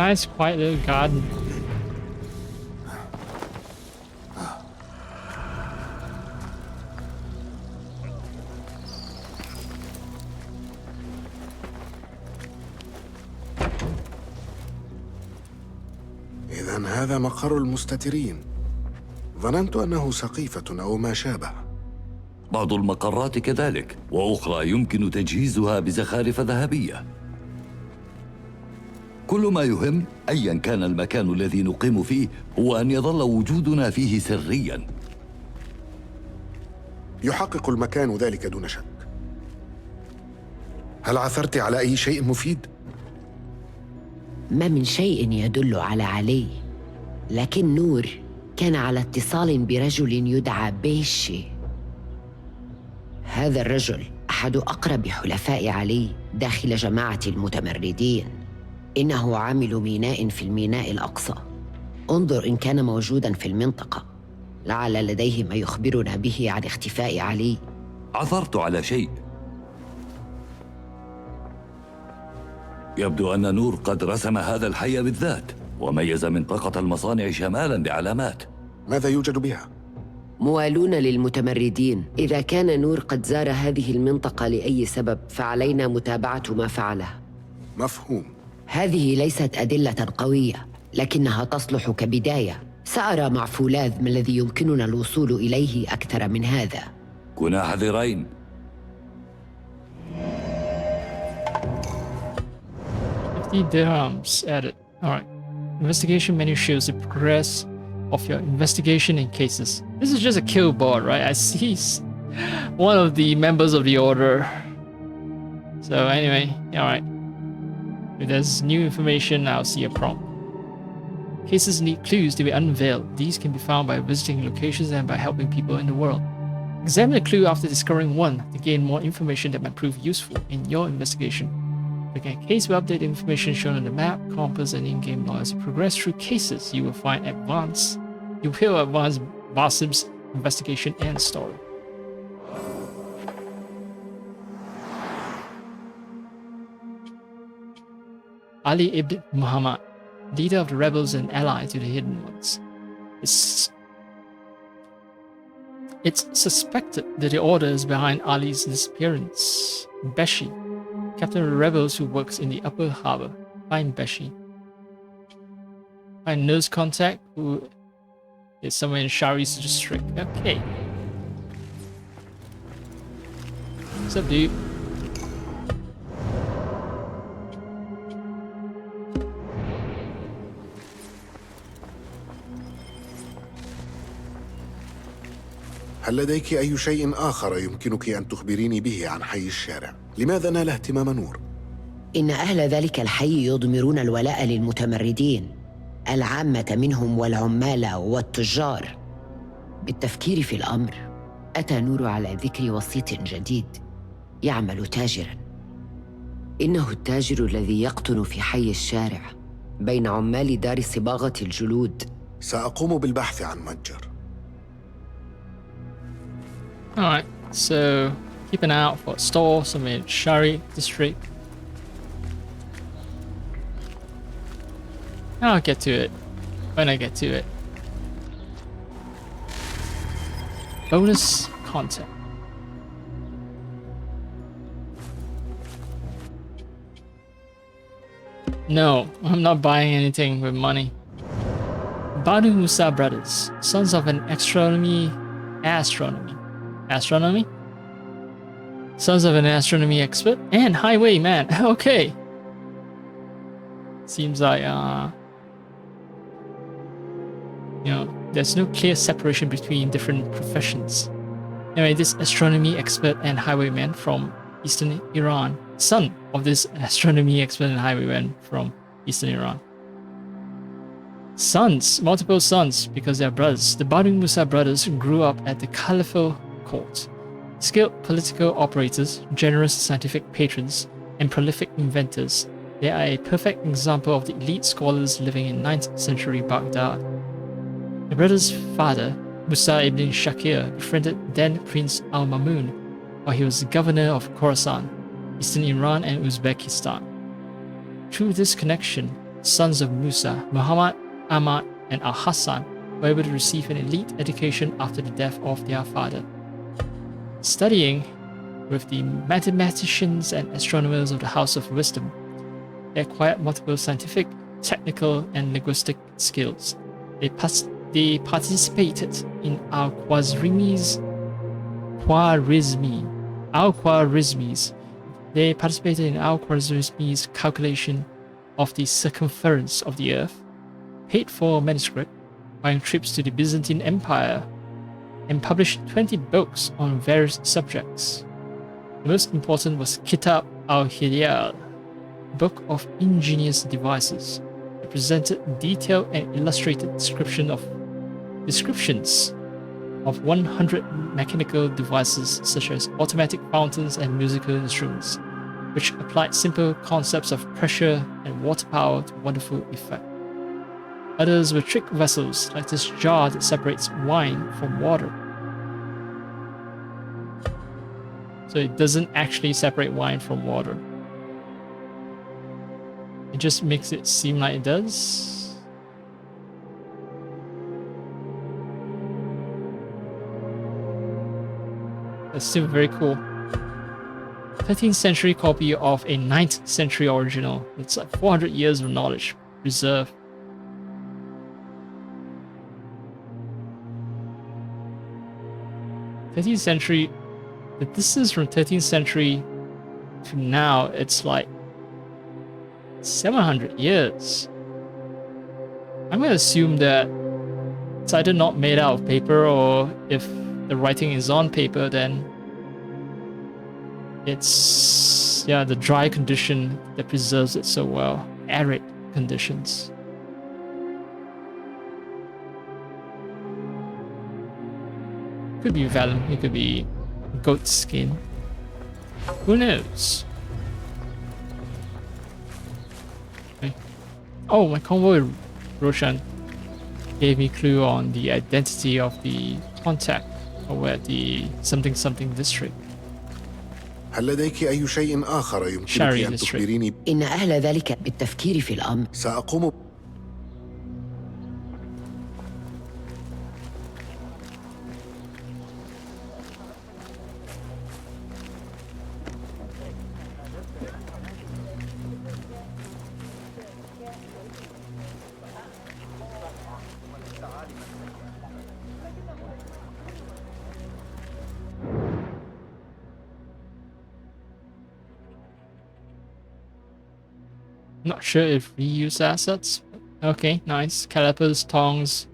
Nice quiet little garden. إذن هذا مقر المستترين. ظننت أنه سقيفة أو ما شابه. بعض المقرات كذلك، وأخرى يمكن تجهيزها بزخارف ذهبية. كل ما يهم أيا كان المكان الذي نقيم فيه هو أن يظل وجودنا فيه سريا. يحقق المكان ذلك دون شك. هل عثرت على أي شيء مفيد؟ ما من شيء يدل على علي، لكن نور كان على اتصال برجل يدعى بيشي. هذا الرجل أحد أقرب حلفاء علي داخل جماعة المتمردين. إنه عامل ميناء في الميناء الأقصى. انظر إن كان موجوداً في المنطقة، لعل لديه ما يخبرنا به عن اختفاء علي. عثرت على شيء. يبدو أن نور قد رسم هذا الحي بالذات، وميز منطقة المصانع شمالاً بعلامات. ماذا يوجد بها؟ موالون للمتمردين. إذا كان نور قد زار هذه المنطقة لأي سبب فعلينا متابعة ما فعله. مفهوم. هذه ليست أدلة قوية، لكنها تصلح كبداية. سأرى مع فولاذ ما الذي يمكننا الوصول إليه أكثر من هذا. كنا حذرين. 50 dirhams added. Alright. Investigation menu shows the progress of your investigation in cases. This is just a kill board, right? I see one of the members of the order. So anyway, alright. If there's new information, I'll see a prompt. Cases need clues to be unveiled. These can be found by visiting locations and by helping people in the world. Examine a clue after discovering one to gain more information that might prove useful in your investigation. Look at case will update the information shown on the map, compass, and in-game law. As you progress through cases, you will advance Basim's investigation and story. Ali ibn Muhammad, leader of the rebels and ally to the Hidden Ones. It's suspected that the order is behind Ali's disappearance. Beshi, captain of the rebels who works in the upper harbor. Find Beshi. Find nurse contact who is somewhere in Shari's district. Okay. What's up, dude? هل لديك أي شيء آخر يمكنك أن تخبريني به عن حي الشارع؟ لماذا نال اهتمام نور؟ إن أهل ذلك الحي يضمرون الولاء للمتمردين، العامة منهم والعمال والتجار. بالتفكير في الأمر، أتى نور على ذكر وسيط جديد يعمل تاجراً. إنه التاجر الذي يقطن في حي الشارع بين عمال دار صباغة الجلود. سأقوم بالبحث عن متجر. Alright, so keep an eye out for a store somewhere in Shari district. I'll get to it when I get to it. Bonus content. No, I'm not buying anything with money. Badu Musa brothers, sons of an astronomy? Sons of an astronomy expert and highwayman. Okay. Seems like there's no clear separation between different professions. Anyway, this astronomy expert and highwayman from Eastern Iran, son of this astronomy expert and highwayman from Eastern Iran. Sons, multiple sons, because they are brothers. The Banu Musa brothers grew up at the caliphal court. Skilled political operators, generous scientific patrons, and prolific inventors, they are a perfect example of the elite scholars living in 9th century Baghdad. The brothers' father, Musa ibn Shakir, befriended then Prince al-Mamun while he was governor of Khorasan, eastern Iran and Uzbekistan. Through this connection, sons of Musa, Muhammad, Ahmad, and al-Hassan were able to receive an elite education after the death of their father. Studying with the mathematicians and astronomers of the House of Wisdom, they acquired multiple scientific, technical, and linguistic skills. They participated in al-Khwarizmi's calculation of the circumference of the Earth, paid for manuscript, buying trips to the Byzantine Empire, and published 20 books on various subjects. The most important was Kitab al-Hiyal, a book of ingenious devices. It presented detailed and illustrated descriptions of 100 mechanical devices such as automatic fountains and musical instruments, which applied simple concepts of pressure and water power to wonderful effect. Others were trick vessels, like this jar that separates wine from water. So it doesn't actually separate wine from water. It just makes it seem like it does. That's still very cool. 13th century copy of a 9th century original. It's like 400 years of knowledge preserved. '13th century, the distance from 13th century to now, it's like 700 years. I'm gonna assume that it's either not made out of paper, or if the writing is on paper, then it's, yeah, the dry condition that preserves it so well. Arid conditions. Could be vellum, it could be goat skin. Who knows? Okay. Oh, my convo with Roshan gave me clue on the identity of the contact over at the something something district. هل لديك أي شيء آخر يمكنك أن تخبريني؟ إن أهل ذلك بالتفكير في الأمر. سأقوم. Not sure if reuse assets. Okay, nice. Calipers, tongs.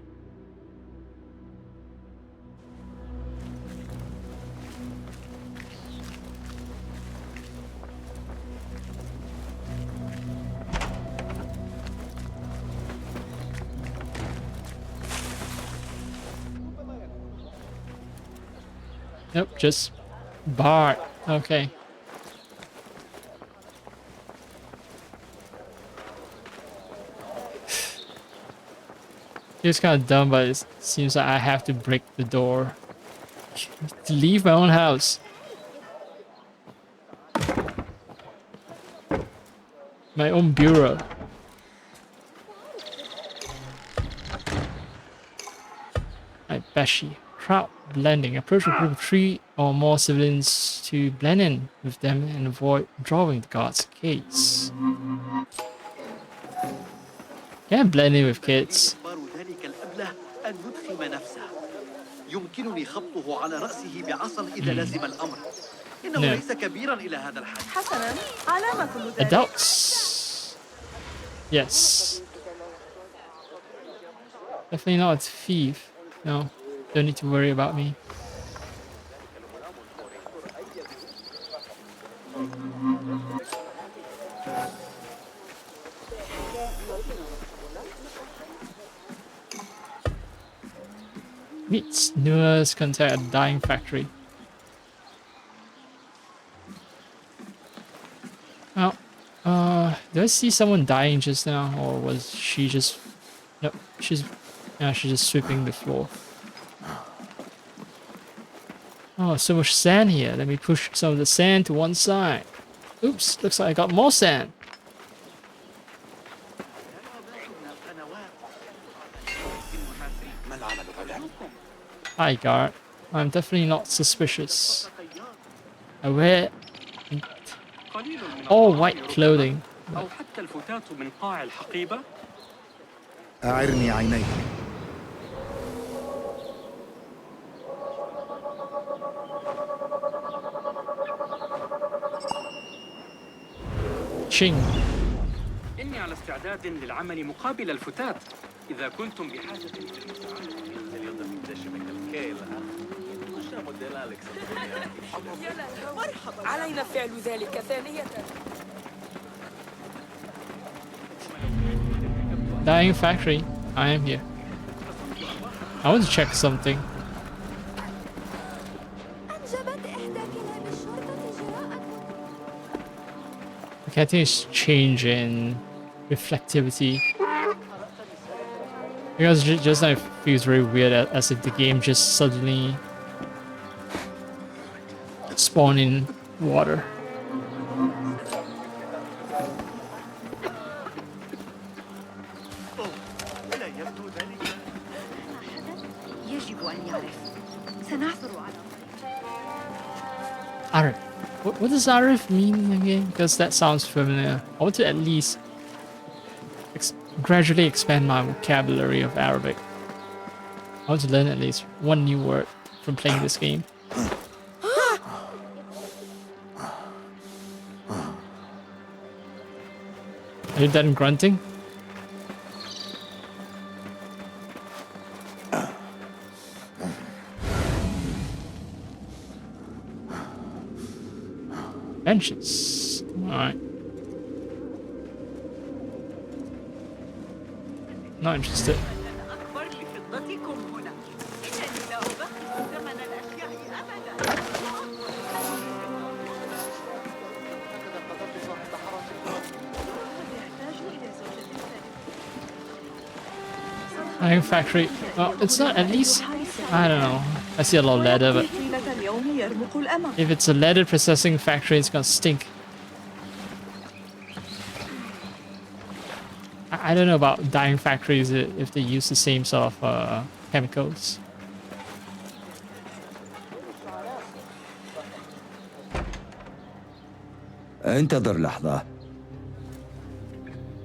Nope, just bar. Okay. It's kind of dumb, but it seems like I have to break the door to leave my own house. My own bureau. Right, Bashi. Crowd blending. Approach a group of 3 or more civilians to blend in with them and avoid drawing the guard's gaze. Can't blend in with kids. أن يدخم نفسه يمكنني خبطه على رأسه بعصا إذا لزم الأمر إنه ليس كبيرا إلى هذا الحد. حسنا علامة كل ذلك. Adults. Yes. Definitely not a thief. No, don't need to worry about me. Meets newest contact a dying factory. Oh, did I see someone dying just now, or was she just? No, she's just sweeping the floor. Oh, so much sand here. Let me push some of the sand to one side. Oops, looks like I got more sand. Hi, guard. I'm definitely not suspicious. I wear all white clothing. أو حتى الفتاة من قاع الحقيبة. أعرني عينيك. Ching. إني على استعداد للعمل مقابل الفتاة إذا كنتم بحاجة علينا فعل ذلك ثانية. Dying factory. I am here. I want to check something. Okay, I think it's changing reflectivity. Because just now it feels very weird, as if the game just suddenly spawned in water. Arif. What does Arif mean again? Because that sounds familiar. I want to at least gradually expand my vocabulary of Arabic. I want to learn at least one new word from playing this game. Are you done grunting? Benches. Alright. Not interested. Iron factory. Well, it's not at least. I don't know. I see a lot of leather, but if it's a leather processing factory, it's gonna stink. I don't know about dyeing factories if they use the same sort of chemicals. انتظر لحظة.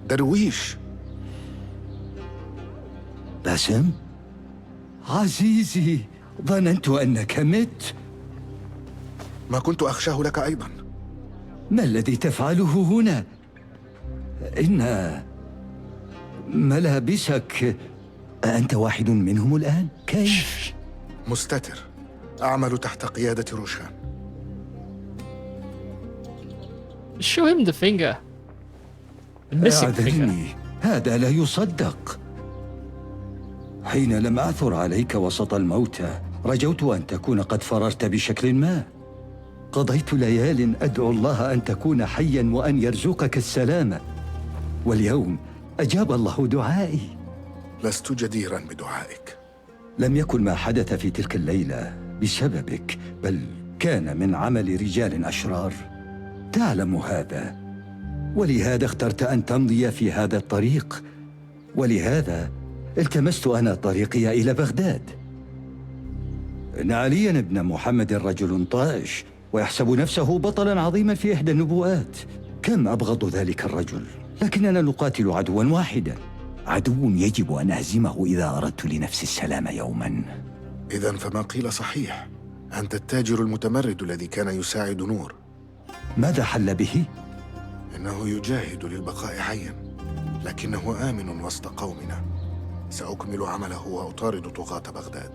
درويش. باسم؟ عزيزي، ظننت أنك مت. ما كنت أخشاه لك أيضا. ما الذي تفعله هنا؟ إن ملابسك، أنت واحد منهم الآن؟ كيف؟ مستتر، أعمل تحت قيادة روشان. Show him the finger. The missing finger. هذا لا يصدق. حين لم أعثر عليك وسط الموتى، رجوت أن تكون قد فررت بشكل ما. قضيت ليال أدعو الله أن تكون حيا وأن يرزقك السلامة، واليوم أجاب الله دعائي. لست جديرا بدعائك. لم يكن ما حدث في تلك الليلة بسببك، بل كان من عمل رجال أشرار. تعلم هذا، ولهذا اخترت أن تمضي في هذا الطريق، ولهذا التمست أنا طريقي إلى بغداد. إن عليا ابن محمد رجل طائش، ويحسب نفسه بطلا عظيما في إحدى النبوءات. كم أبغض ذلك الرجل، لكننا نقاتل عدوا واحدا، عدو يجب أن أهزمه إذا أردت لنفسي السلام يوما. إذن فما قيل صحيح، أنت التاجر المتمرد الذي كان يساعد نور. ماذا حل به؟ إنه يجاهد للبقاء حيا، لكنه آمن وسط قومنا. سأكمل عمله وأطارد طغاة بغداد.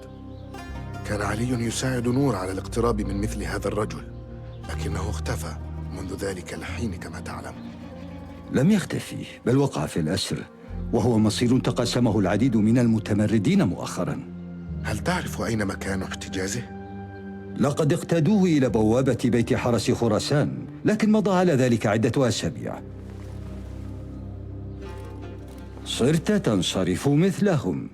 كان علي يساعد نور على الاقتراب من مثل هذا الرجل، لكنه اختفى منذ ذلك الحين كما تعلم. لم يختفي، بل وقع في الأسر، وهو مصير تقاسمه العديد من المتمردين مؤخرا. هل تعرف أين مكان احتجازه؟ لقد اقتادوه إلى بوابة بيت حرس خراسان، لكن مضى على ذلك عدة أسابيع. صرت تنصرف مثلهم.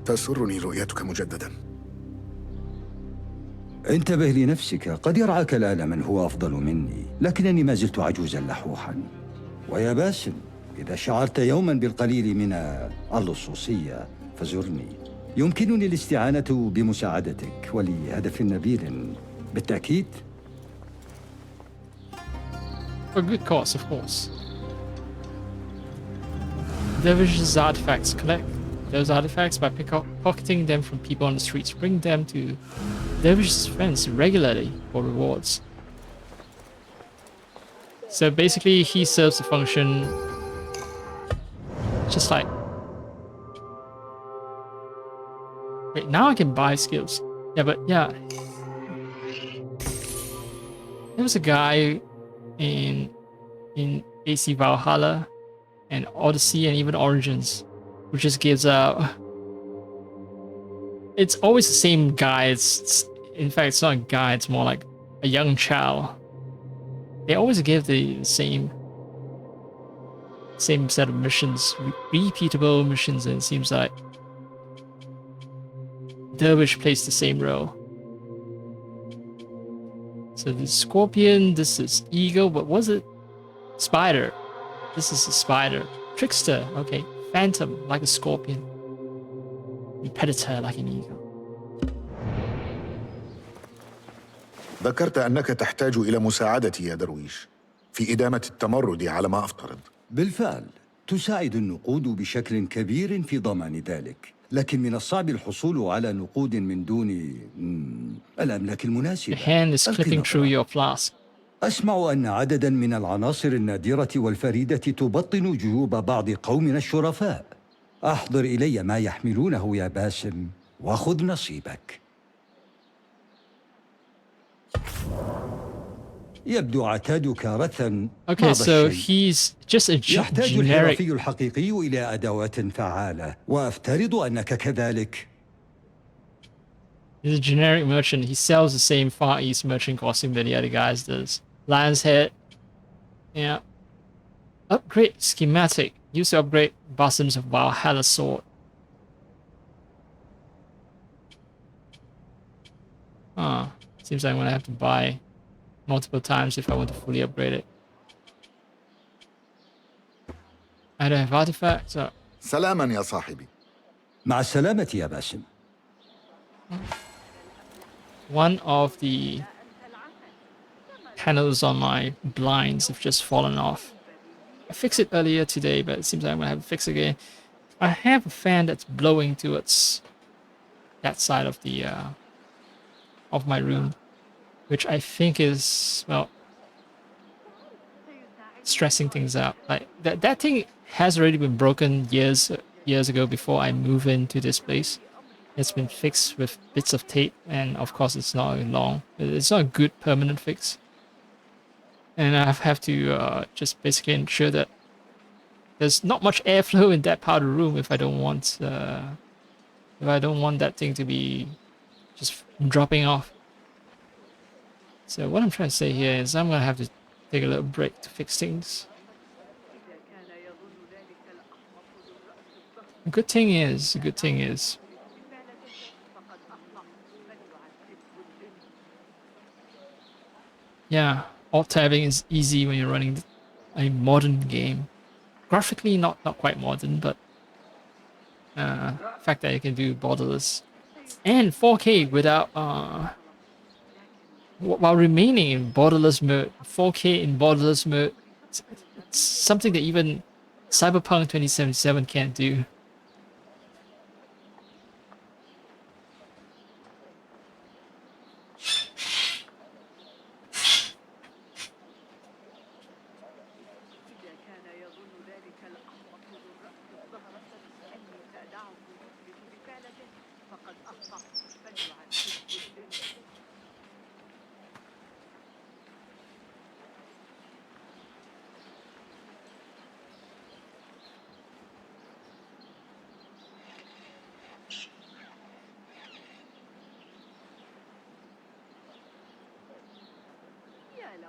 تسرني رؤيتك مجددا. انتبه لنفسك، قد يرعاك الآن من هو أفضل مني، لكنني ما زلت عجوزا لحوحا. ويا باسم، إذا شعرت يوما بالقليل من اللصوصية فزرني. يمكنني الاستعانة بمساعدتك ولهدف نبيل بالتأكيد. For good cause, of course. Dervish's artifacts. Collect those artifacts by pocketing them from people on the streets. Bring them to Dervish's friends regularly for rewards. So basically, he serves the function just like... Wait, now I can buy skills. Yeah, but yeah. There was a guy in AC Valhalla and Odyssey and even Origins, who just gives out... It's always the same guy. In fact, it's not a guy, it's more like a young child. They always give the same set of missions, repeatable missions, and it seems like Dervish plays the same role. So this is Scorpion, this is Eagle, what was it? Spider. This is a spider. Trickster, okay. Phantom, like a scorpion. Predator, like an eagle. ذكرت أنك تحتاج إلى مساعدتي يا درويش في إدامة التمرد على ما أفترض. بالفعل، تساعد النقود بشكل كبير في ضمان ذلك، لكن من الصعب الحصول على نقود من دون الأملاك المناسبة. The hand is clipping through your flask. أسمع أن عددا من العناصر النادرة والفريدة تبطن جيوب بعض قومنا الشرفاء. أحضر إلي ما يحملونه يا باسم وخذ نصيبك. يبدو عتادك رثا. Okay, so he's just a يحتاج generic... الحرفي الحقيقي إلى أدوات فعالة، وأفترض أنك كذلك. He's a generic merchant. He sells the same Far East merchant costume that the other guys does. Lion's head. Yeah. Upgrade schematic. Use to upgrade Basim's Valhalla sword. Seems like I'm gonna have to buy multiple times if I want to fully upgrade it. I don't have artifacts. سلاما يا صاحبي. مع السلامة يا باسم. One of the panels on my blinds have just fallen off. I fixed it earlier today, but it seems like I'm gonna have to fix it again. I have a fan that's blowing towards that side of the of my room, which I think is, well, stressing things out. Like that thing has already been broken years ago before I move into this place. It's been fixed with bits of tape, and of course it's not a good permanent fix. And I have to just basically ensure that there's not much airflow in that part of the room if I don't want that thing to be just dropping off. So what I'm trying to say here is I'm gonna have to take a little break to fix things. The good thing is, yeah, alt-tabbing is easy when you're running a modern game. Graphically, not quite modern, but the fact that you can do borderless and 4K without while remaining in borderless mode. 4K in borderless mode, it's something that even Cyberpunk 2077 can't do.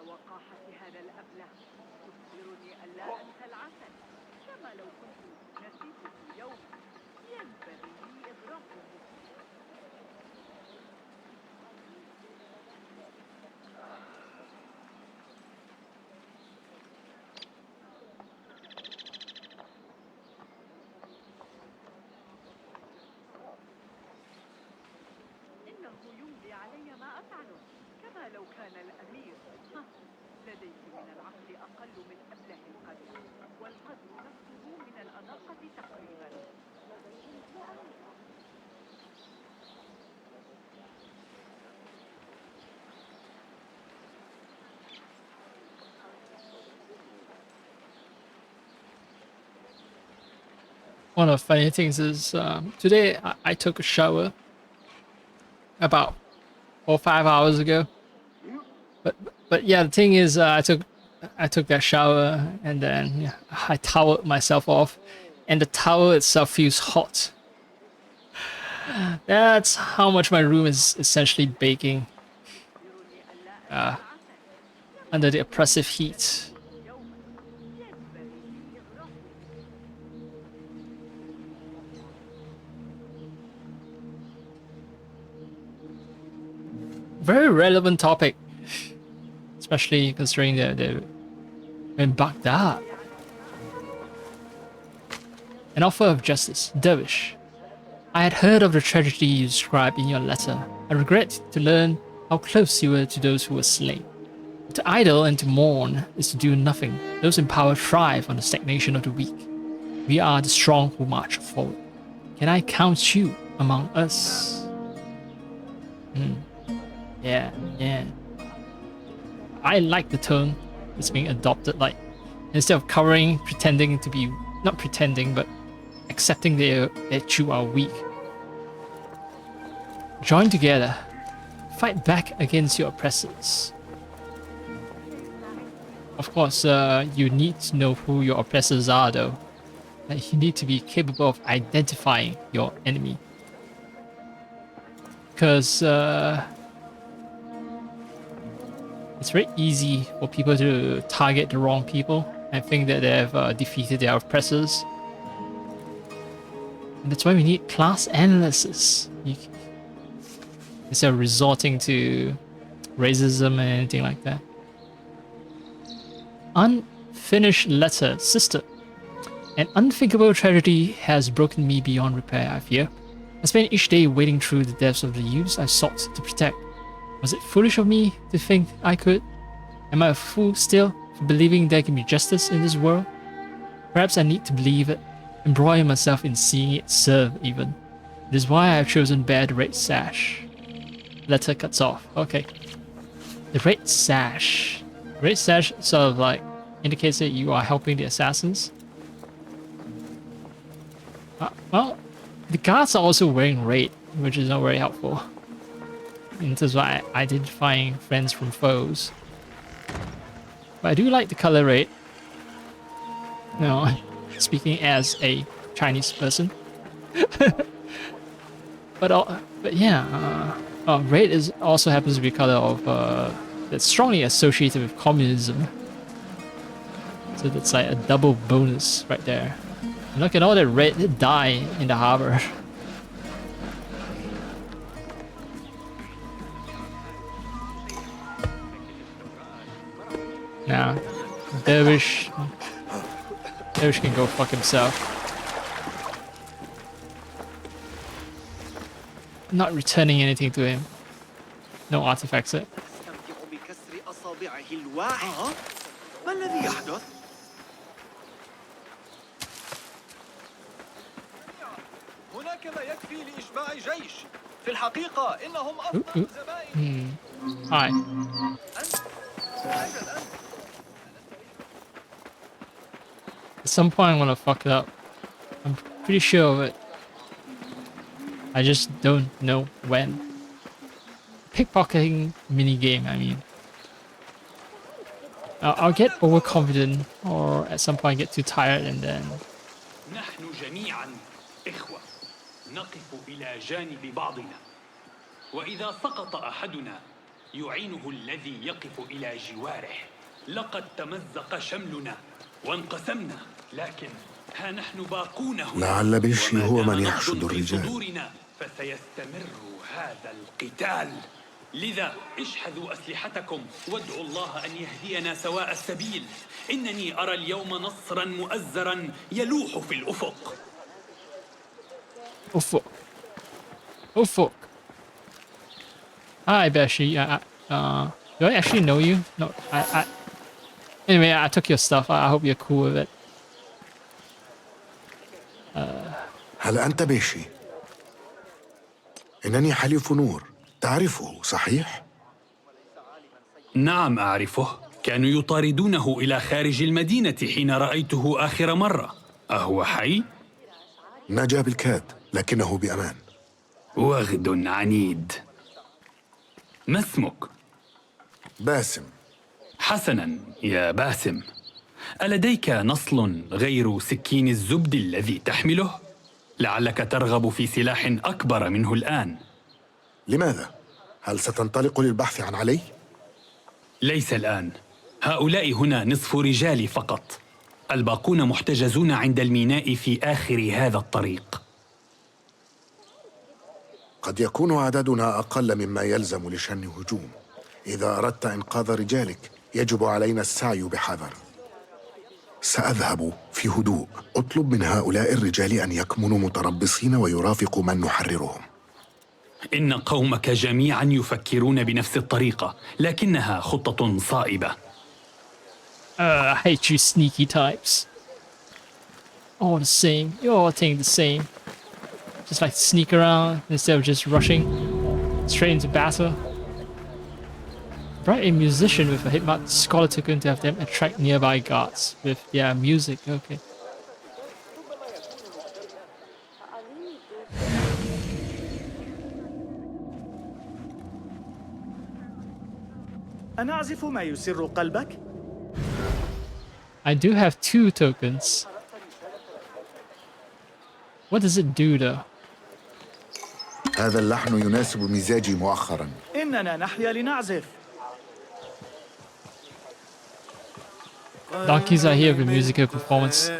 وقاحة هذا الأبلة تخبرني ألا أنسى العسل كما لو كنت نسيته يوما ينبغي لي إغراقه. إنه يملي علي ما أفعله كما لو كان الأمير. لديك من العقل أقل من أبله القدر، والقدر نفسه من الأناقة تقريبا. One of the funny things is today I took a shower about 4 or 5 hours ago. But yeah, the thing is, I took that shower and then yeah, I toweled myself off, and the towel itself feels hot. That's how much my room is essentially baking under the oppressive heat. Very relevant topic, especially considering they're in Baghdad. An offer of justice, Dervish. I had heard of the tragedy you described in your letter. I regret to learn how close you were to those who were slain. To idle and to mourn is to do nothing. Those in power thrive on the stagnation of the weak. We are the strong who march forward. Can I count you among us? Yeah. I like the tone that's being adopted, like instead of covering, pretending to be, not pretending, but accepting that you are weak. Join together. Fight back against your oppressors. Of course, you need to know who your oppressors are, though. You need to be capable of identifying your enemy. Because it's very easy for people to target the wrong people and think that they have defeated their oppressors. And that's why we need class analysis. Instead of resorting to racism and anything like that. Unfinished letter, sister. An unthinkable tragedy has broken me beyond repair, I fear. I spent each day wading through the depths of the youths I sought to protect. Was it foolish of me to think I could? Am I a fool still for believing there can be justice in this world? Perhaps I need to believe it, embroil myself in seeing it serve even. It is why I have chosen bear the red sash. Letter cuts off. Okay. The red sash. Red sash sort of like indicates that you are helping the assassins. Well, the guards are also wearing red, which is not very helpful in terms of identifying friends from foes. But I do like the color red. No, speaking as a Chinese person. but yeah, red is also happens to be a color of that's strongly associated with communism. So that's like a double bonus right there. And look at all that red dye in the harbor. Nah, Dervish can go fuck himself. I'm not returning anything to him. No artifacts. ما الذي يحدث؟ هناك ما يكفي لإشباع جيش. في الحقيقة إنهم أفضل زبائن. Hi. At some point I'm gonna fuck it up. I'm pretty sure of it. I just don't know when. Pickpocketing minigame, I mean. I'll get overconfident, or at some point get too tired and then... نحن جميعا إخوة نقف إلى جانب بعضنا وإذا سقط أحدنا يعينه الذي يقف إلى جواره. لقد تمزق شملنا وانقسمنا، لكن ها نحن باقون هنا. لعل بيشي هو من يحشد الرجال. فسيستمر هذا القتال. لذا اشحذوا أسلحتكم وادعوا الله أن يهدينا سواء السبيل. إنني أرى اليوم نصرا مؤزرا يلوح في الأفق. أفق. Hi, Beshi. Do I actually know you? No, Anyway, I took your stuff. I hope you're cool with it. هل أنت بيشي؟ إنني حليف نور. تعرفه صحيح؟ نعم أعرفه. كانوا يطاردونه إلى خارج المدينة حين رأيته آخر مرة. أهو حي؟ نجا بالكاد، لكنه بأمان. وغد عنيد. ما اسمك؟ باسم. حسناً يا باسم. ألديك نصل غير سكين الزبد الذي تحمله؟ لعلك ترغب في سلاح أكبر منه الآن. لماذا؟ هل ستنطلق للبحث عن علي؟ ليس الآن. هؤلاء هنا نصف رجالي فقط. الباقون محتجزون عند الميناء في آخر هذا الطريق. قد يكون عددنا أقل مما يلزم لشن هجوم. إذا أردت إنقاذ رجالك يجب علينا السعي بحذر. سأذهب في هدوء. أطلب من هؤلاء الرجال أن يكمنوا متربصين ويرافقوا من نحررهم. إن قومك جميعا يفكرون بنفس الطريقة، لكنها خطة صائبة. I hate you sneaky types. All the same. You all think the same. Just like to sneak around instead of just rushing straight into battle. Bright a musician with a hitmark scholar token to have them attract nearby guards with their music. Okay. أنا أعزف ما يسر قلبك؟ I do have 2 tokens. What does it do though? هذا اللحن يناسب مزاجي مؤخرا. إننا نحيا لنعزف. Donkeys are here with musical performance.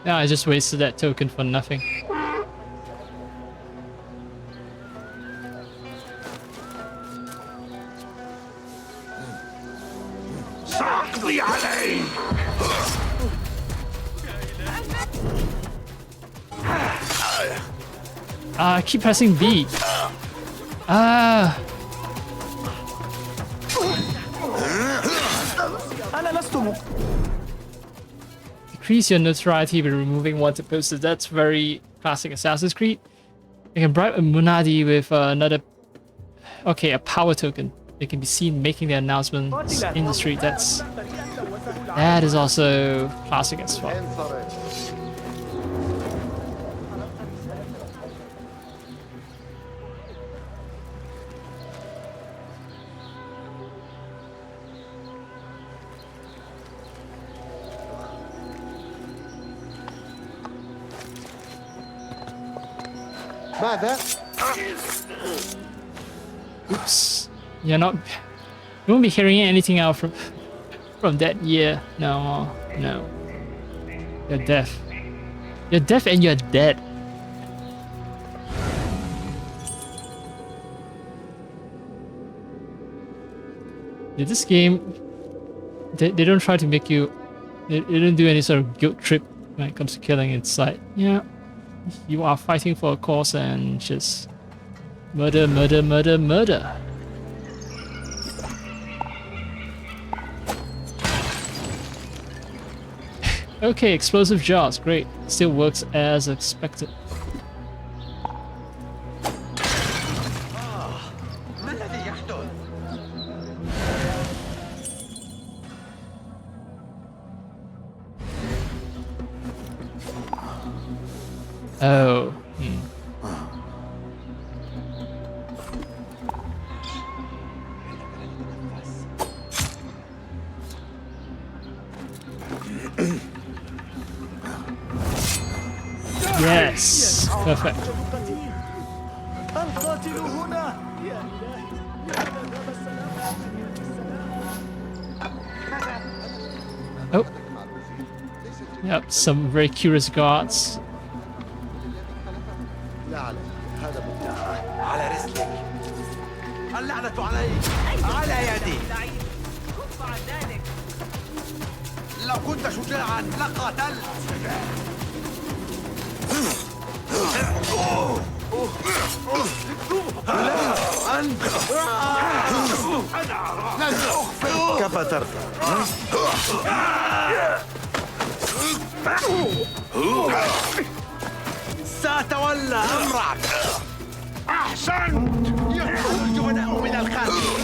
Yeah, I just wasted that token for nothing. سأقضي عليك. I keep pressing B. أنا لست Increase your notoriety by removing wanted posters. That's very classic Assassin's Creed. You can bribe a Munadi with another... Okay, a power token. They can be seen making their announcements in the street. That is also classic as well. ماذا؟ Oops. You won't be hearing anything out from that year. No. You're deaf. You're deaf and you're dead. Yeah, this game, they don't try to make you... They don't do any sort of guilt trip when it comes to killing. It's like, yeah, you are fighting for a cause and just murder. Okay, explosive jaws, great. Still works as expected. Oh. Yes. Perfect. القاتل هنا يا إلهي لماذا ذهب السلام Oh. Yep, some very curious guards. على رسلك اللعنة عليك على يدي كف عن ذلك لو كنت شجاعا لقاتلت لن أخفيك فترضى سأتولى أمرك أحسنت يدخل الجبناء من الخلف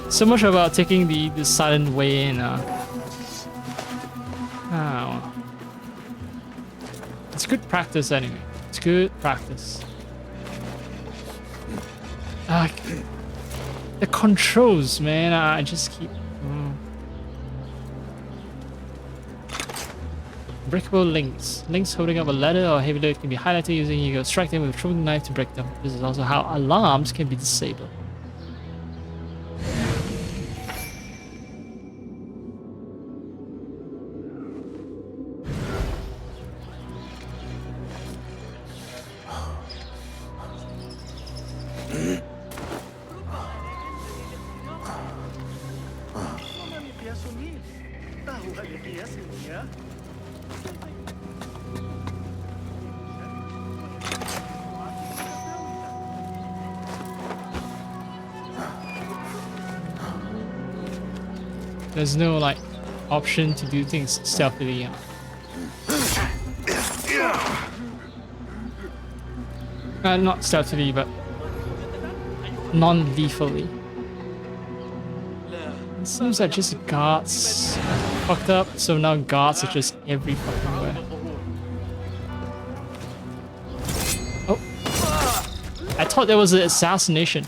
So much about taking the silent way in. Oh. It's good practice anyway. It's good practice. The controls, man. I just keep. Breakable links. Links holding up a ladder or heavy load can be highlighted using your strike them with a throwing knife to break them. This is also how alarms can be disabled. There's no like option to do things stealthily. Not stealthily, but non-lethally. It seems like just guards fucked up, so now guards are just every fucking where. Oh, I thought there was an assassination.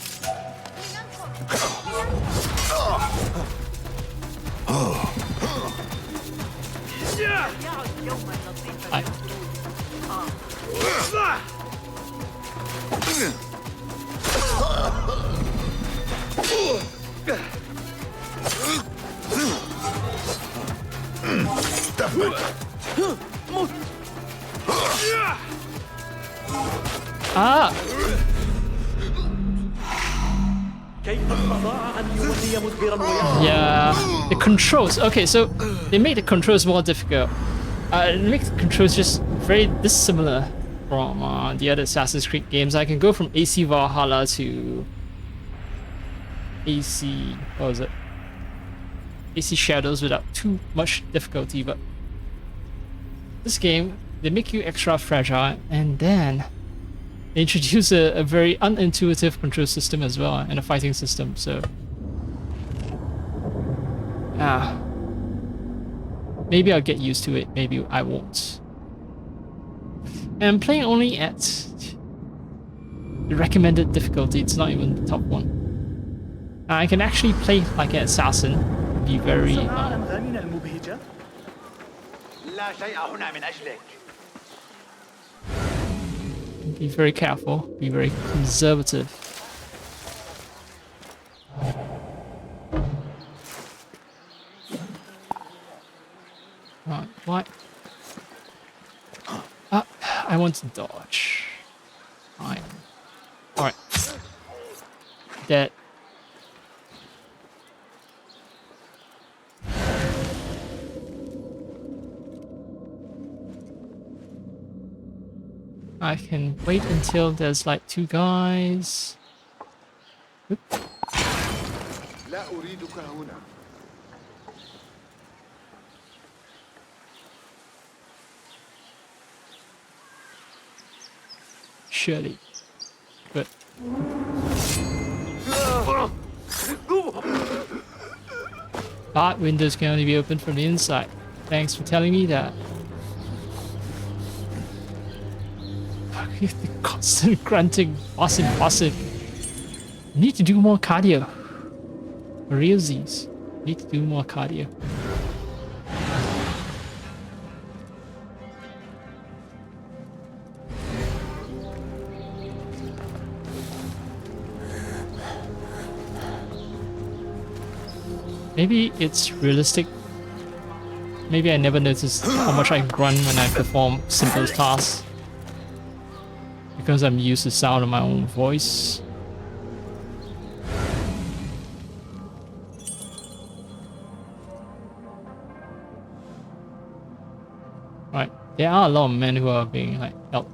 Ah! Yeah, the controls. Okay, so they make the controls more difficult. They make the controls just very dissimilar from the other Assassin's Creed games. I can go from AC Valhalla to AC, what was it? AC Shadows without too much difficulty, but this game, they make you extra fragile, and then they introduce a very unintuitive control system as well, and a fighting system, so maybe I'll get used to it, maybe I won't. And I'm playing only at the recommended difficulty, it's not even the top one. I can actually play like an assassin, be very be very careful, be very conservative. Right, what? I want to dodge. Alright. Dead. I can wait until there's like two guys. Oop. Surely. Good. But windows can only be opened from the inside. Thanks for telling me that. The constant grunting, bossing. Need to do more cardio. For realsies. Need to do more cardio. Maybe it's realistic. Maybe I never noticed how much I grunt when I perform simple tasks. Because I'm used to the sound of my own voice. Right, there are a lot of men who are being like helped.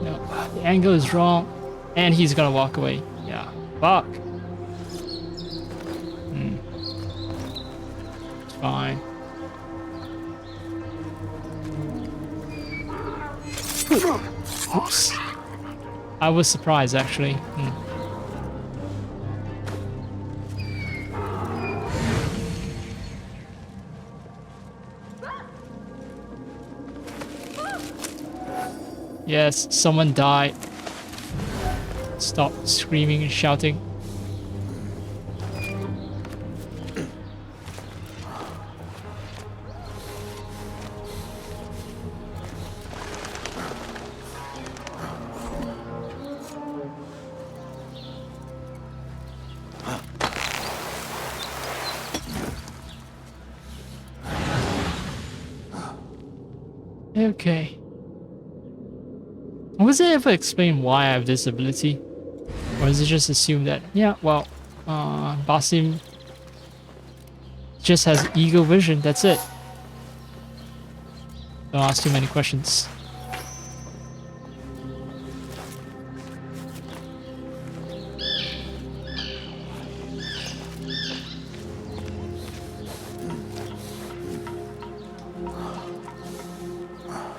No, the angle is wrong. And he's gonna walk away. Yeah, fuck. It's fine. Oops. I was surprised actually. Yes, someone died. Stop screaming and shouting. Okay. Was it ever explained why I have this ability? Or is it just assumed that, yeah, well, Basim just has ego vision, that's it. Don't ask too many questions.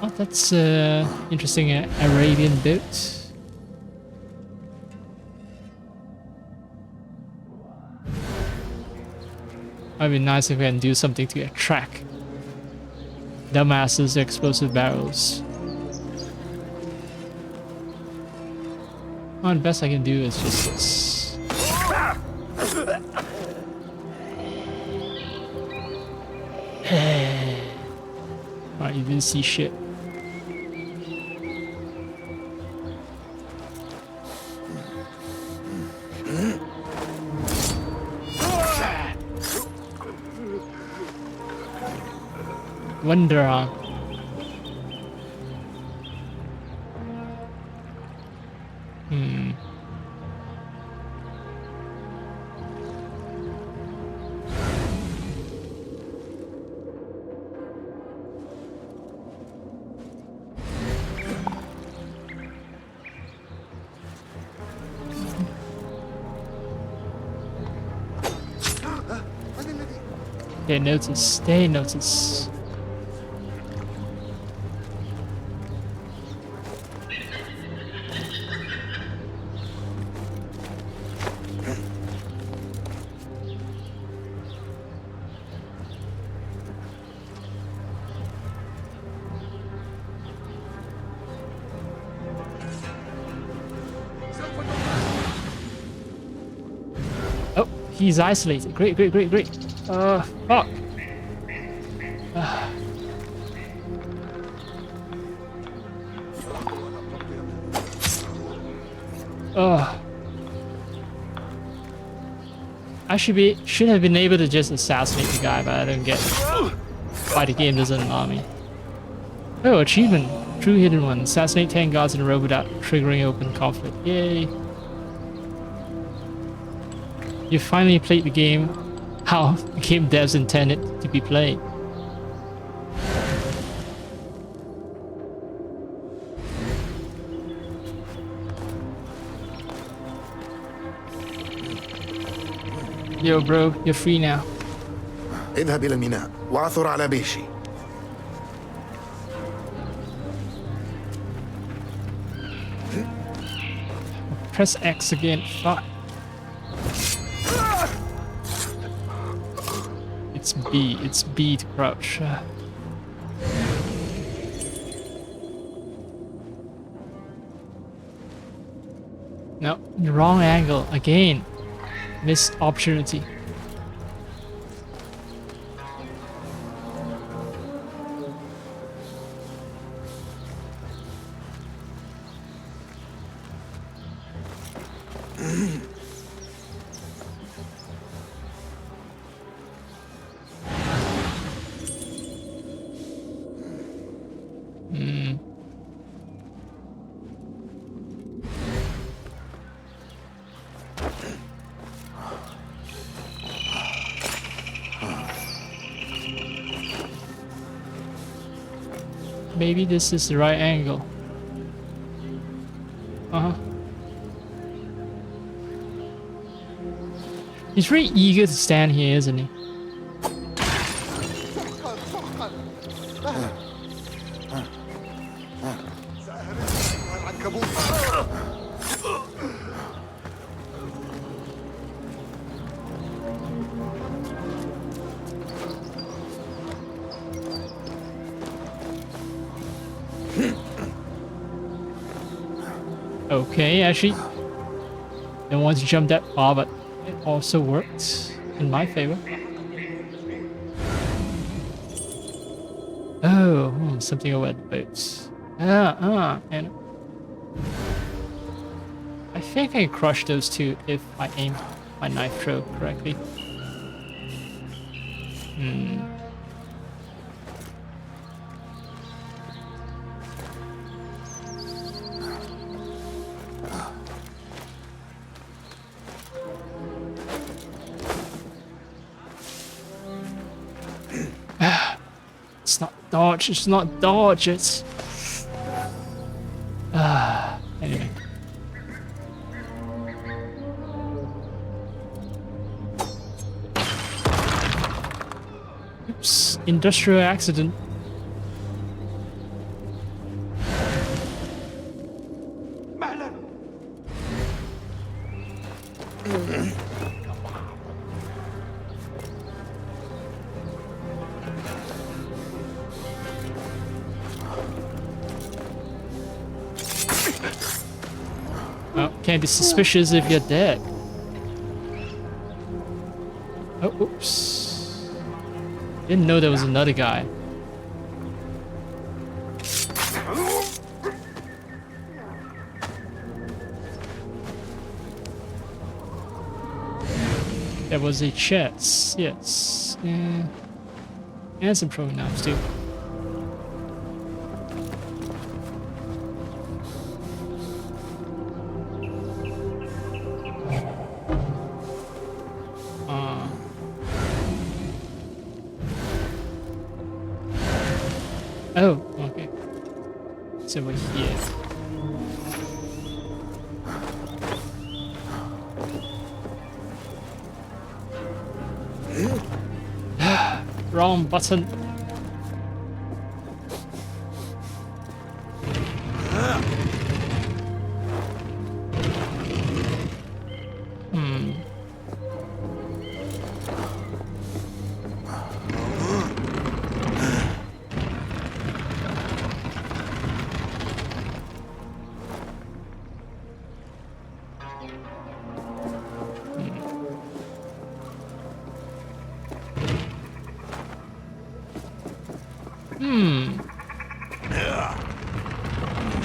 Oh, that's interesting, Arabian boat. It'd be nice if we can do something to attract dumbasses, explosive barrels. Well, the best I can do is just... Alright, you didn't see shit. Wonder. They notice. They notice. Oh, he's isolated. Great, great, great, great. Fuck. I should have been able to just assassinate the guy, but I don't get why the game doesn't allow me. Oh, achievement. True hidden one. Assassinate 10 guards in a row without triggering open conflict. Yay. You finally played the game how the game devs intended to be played. Yo bro, you're free now. اذهب إلى الميناء وعثر على بيشي. Press X again. Fuck. B. It's B to crouch. No, wrong angle again. Missed opportunity. Maybe this is the right angle. He's very eager to stand here, isn't he? Okay, actually, don't want to jump that far, but it also worked in my favor. Oh, something over the boats. And I think I can crush those two if I aim my knife throw correctly. It's not dodge, it's not dodge, it's... anyway. Oops, industrial accident. Can't be suspicious if you're dead. Oh, oops. Didn't know there was another guy. There was a chest, yes. And some throwing knives too. Oh, okay. It's over here. Wrong button.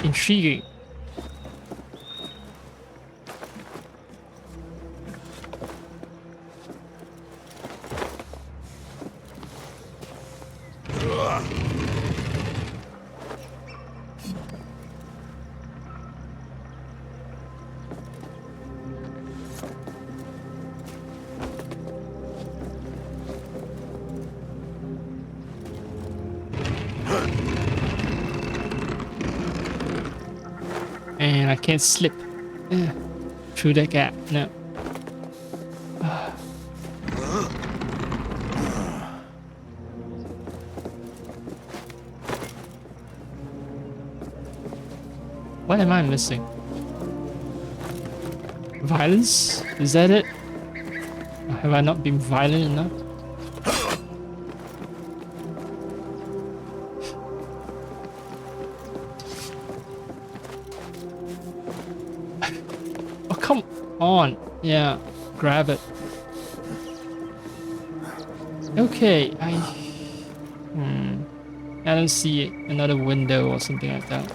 Intriguing. And I can't slip through that gap. No. What am I missing? Violence? Is that it? Or have I not been violent enough? Oh, come on. Yeah, grab it. Okay, I don't see another window or something like that.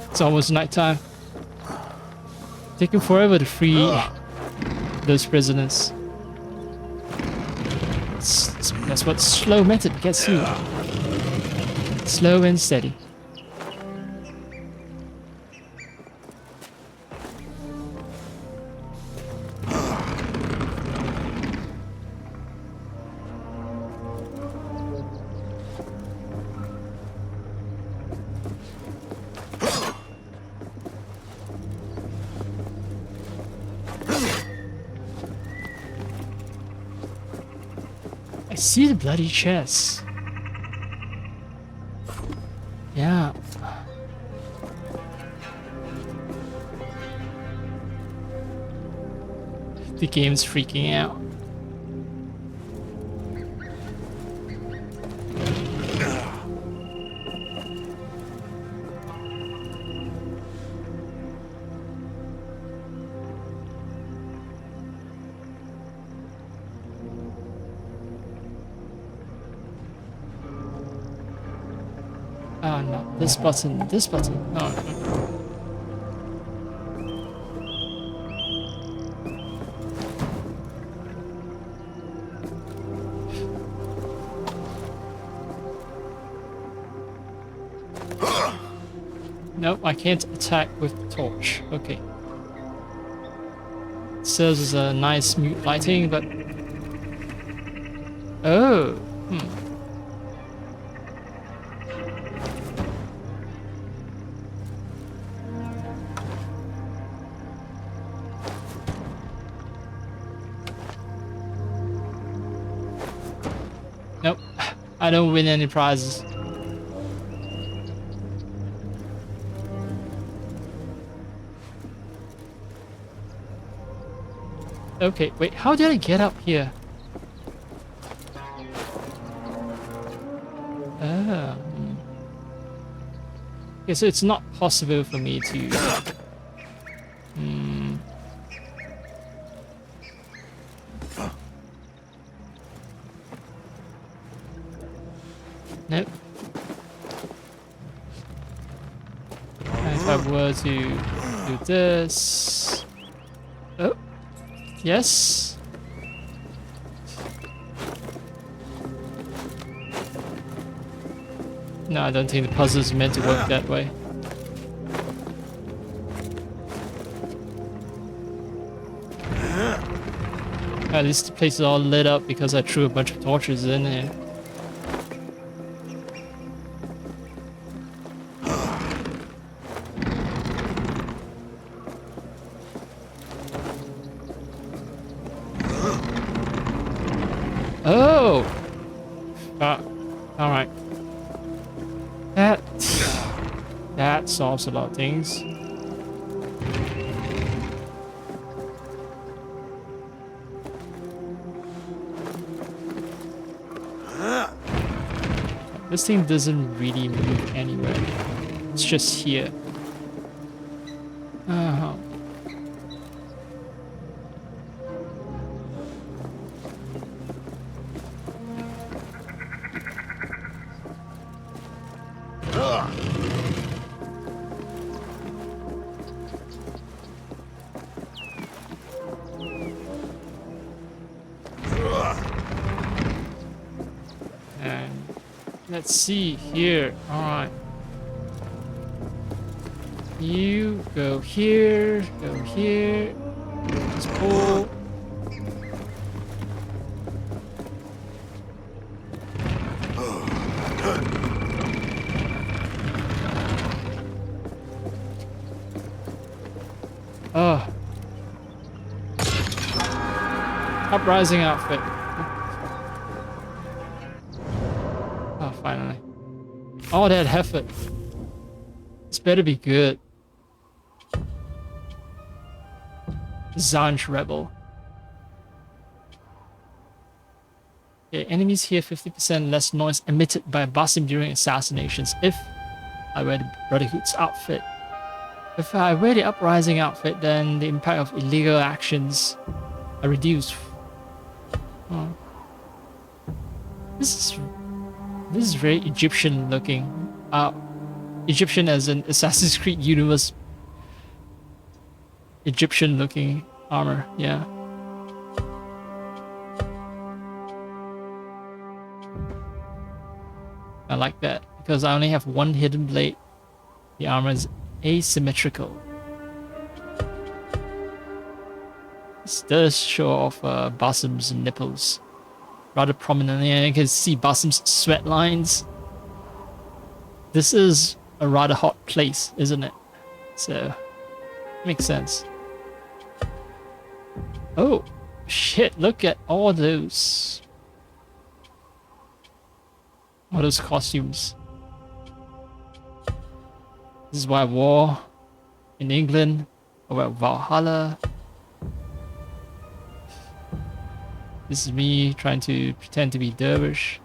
It's almost nighttime. Taking forever to free those prisoners. That's what slow method gets you. Slow and steady. I see the bloody chest. Yeah. The game's freaking out. Oh no, this button. Oh, no. Nope, I can't attack with the torch. Okay. It serves as a nice mute lighting, but... Oh! Nope, I don't win any prizes. Okay, wait, how did I get up here? Oh. Okay, so it's not possible for me to... Nope. And if I were to do this... Oh. Yes. No, I don't think the puzzle is meant to work that way. At least the place is all lit up because I threw a bunch of torches in here. Oh! Alright. That solves a lot of things. This thing doesn't really move anywhere. It's just here. Uh-huh. Let's see here. Alright. You go here, Just pull. Oh. Uprising outfit. Oh, finally. Oh, that effort. This better be good. Zanj Rebel. Okay, enemies hear 50% less noise emitted by Basim during assassinations. If I wear the Brotherhood's outfit. If I wear the Uprising outfit, then the impact of illegal actions are reduced. Oh. This is very Egyptian looking. Egyptian as in Assassin's Creed universe. Egyptian looking armor, yeah. I like that because I only have one hidden blade. The armor is asymmetrical. This does show off Basim's nipples rather prominently, and you can see Basim's sweat lines. This is a rather hot place, isn't it? So, makes sense. Oh, shit, look at all those costumes. This is why war in England, about Valhalla. This is me trying to pretend to be Dervish.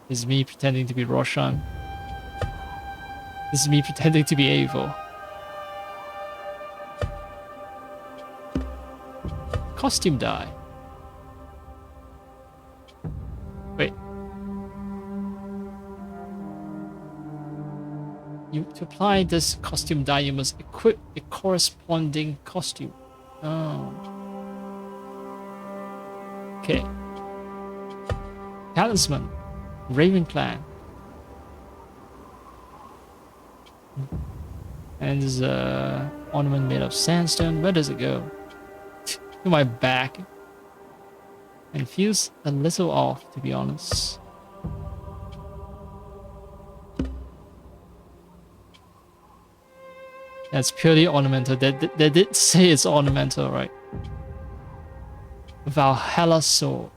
This is me pretending to be Roshan. This is me pretending to be Eivor. Costume dye. Wait. To apply this costume dye, you must equip a corresponding costume. Oh. Okay. Talisman. Raven Clan. And there's a ornament made of sandstone. Where does it go? To my back. And it feels a little off, to be honest. That's purely ornamental. They did say it's ornamental, right? Valhalla Sword.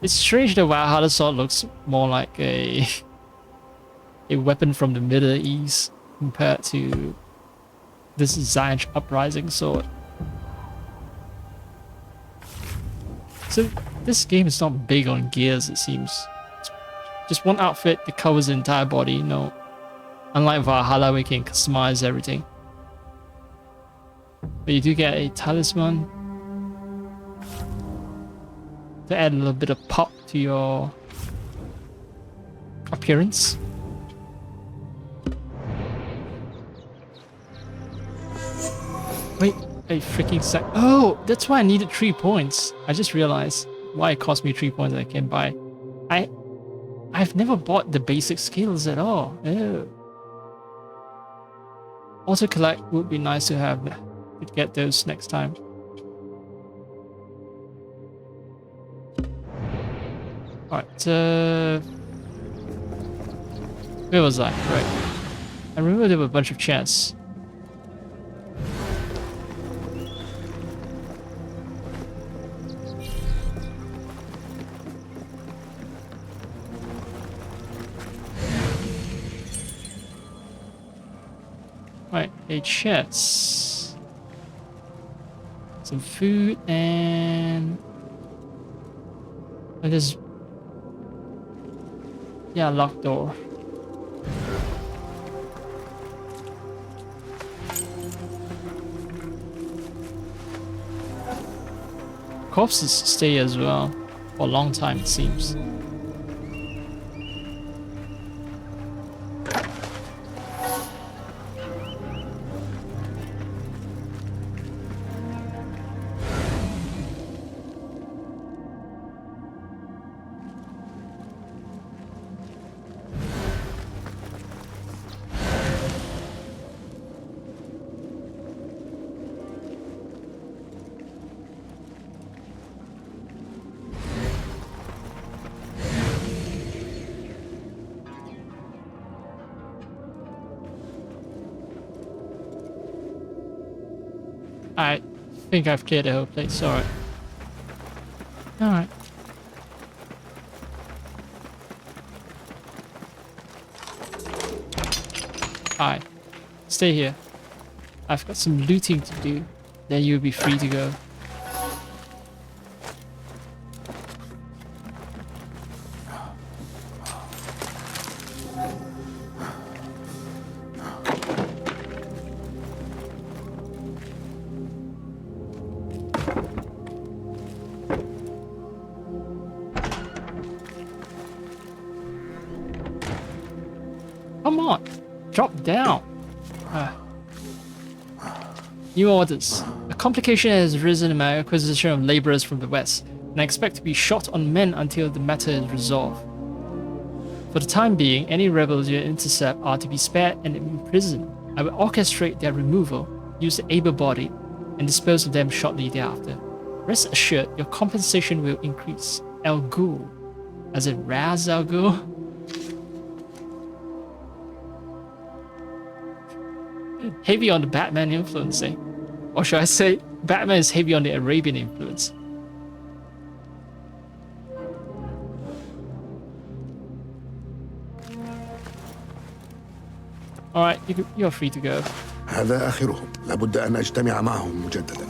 It's strange that Valhalla Sword looks more like a weapon from the Middle East compared to this Zyantch Uprising Sword. So this game is not big on gears, it seems. It's just one outfit that covers the entire body, you know. Unlike Valhalla, we can customize everything. But you do get a talisman to add a little bit of pop to your appearance. Wait, a freaking sec. Oh, that's why I needed 3 points. I just realized why it cost me 3 points that I can buy. I've never bought the basic skills at all. Oh. Auto collect would be nice to have, to get those next time. Alright, where was I? Right. I remember there were a bunch of chants. Right, a chest. Some food and there's, yeah, locked door. Corpses stay as well for a long time, it seems. I think I've cleared the whole place. Alright. Alright. Alright. Stay here. I've got some looting to do. Then you'll be free to go. Come on, drop down. New orders. A complication has arisen in my acquisition of laborers from the west, and I expect to be short on men until the matter is resolved. For the time being, any rebels you intercept are to be spared and imprisoned. I will orchestrate their removal, use the able-bodied, and dispose of them shortly thereafter. Rest assured, your compensation will increase. Al Ghul. As in Raz Al Ghul? Heavy on the Batman influence, eh? Or should I say, Batman is heavy on the Arabian influence. Alright, you're free to go. هذا آخرهم. لابد أن أجتمع معهم مجددا.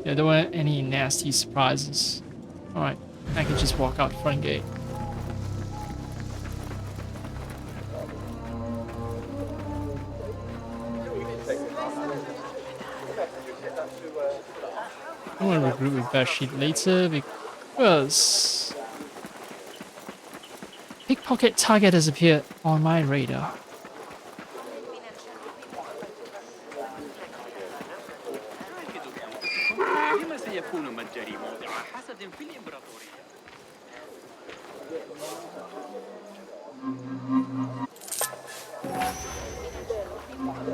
Yeah, there weren't any nasty surprises. Alright, I can just walk out the front gate. I want to regroup with Bashid later because pickpocket target has appeared on my radar.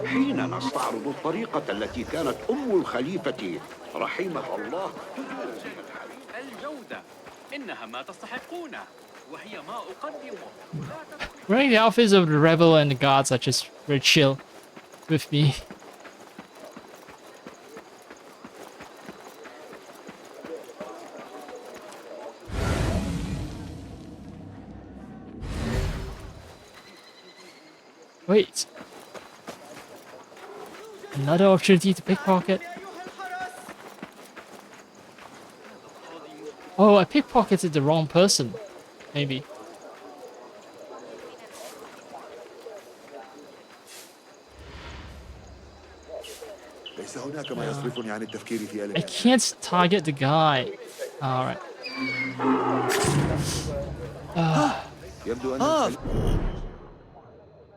حين نستعرض الطريقة التي كانت الخليفة رحمها الله الجودة إنها ما تستحقونه وهي ما أقدمه. Wearing the outfits of the rebel and the guards are just very chill with me. Wait. Another opportunity to pickpocket. Oh, I pickpocketed the wrong person. Maybe. I can't target the guy. Alright.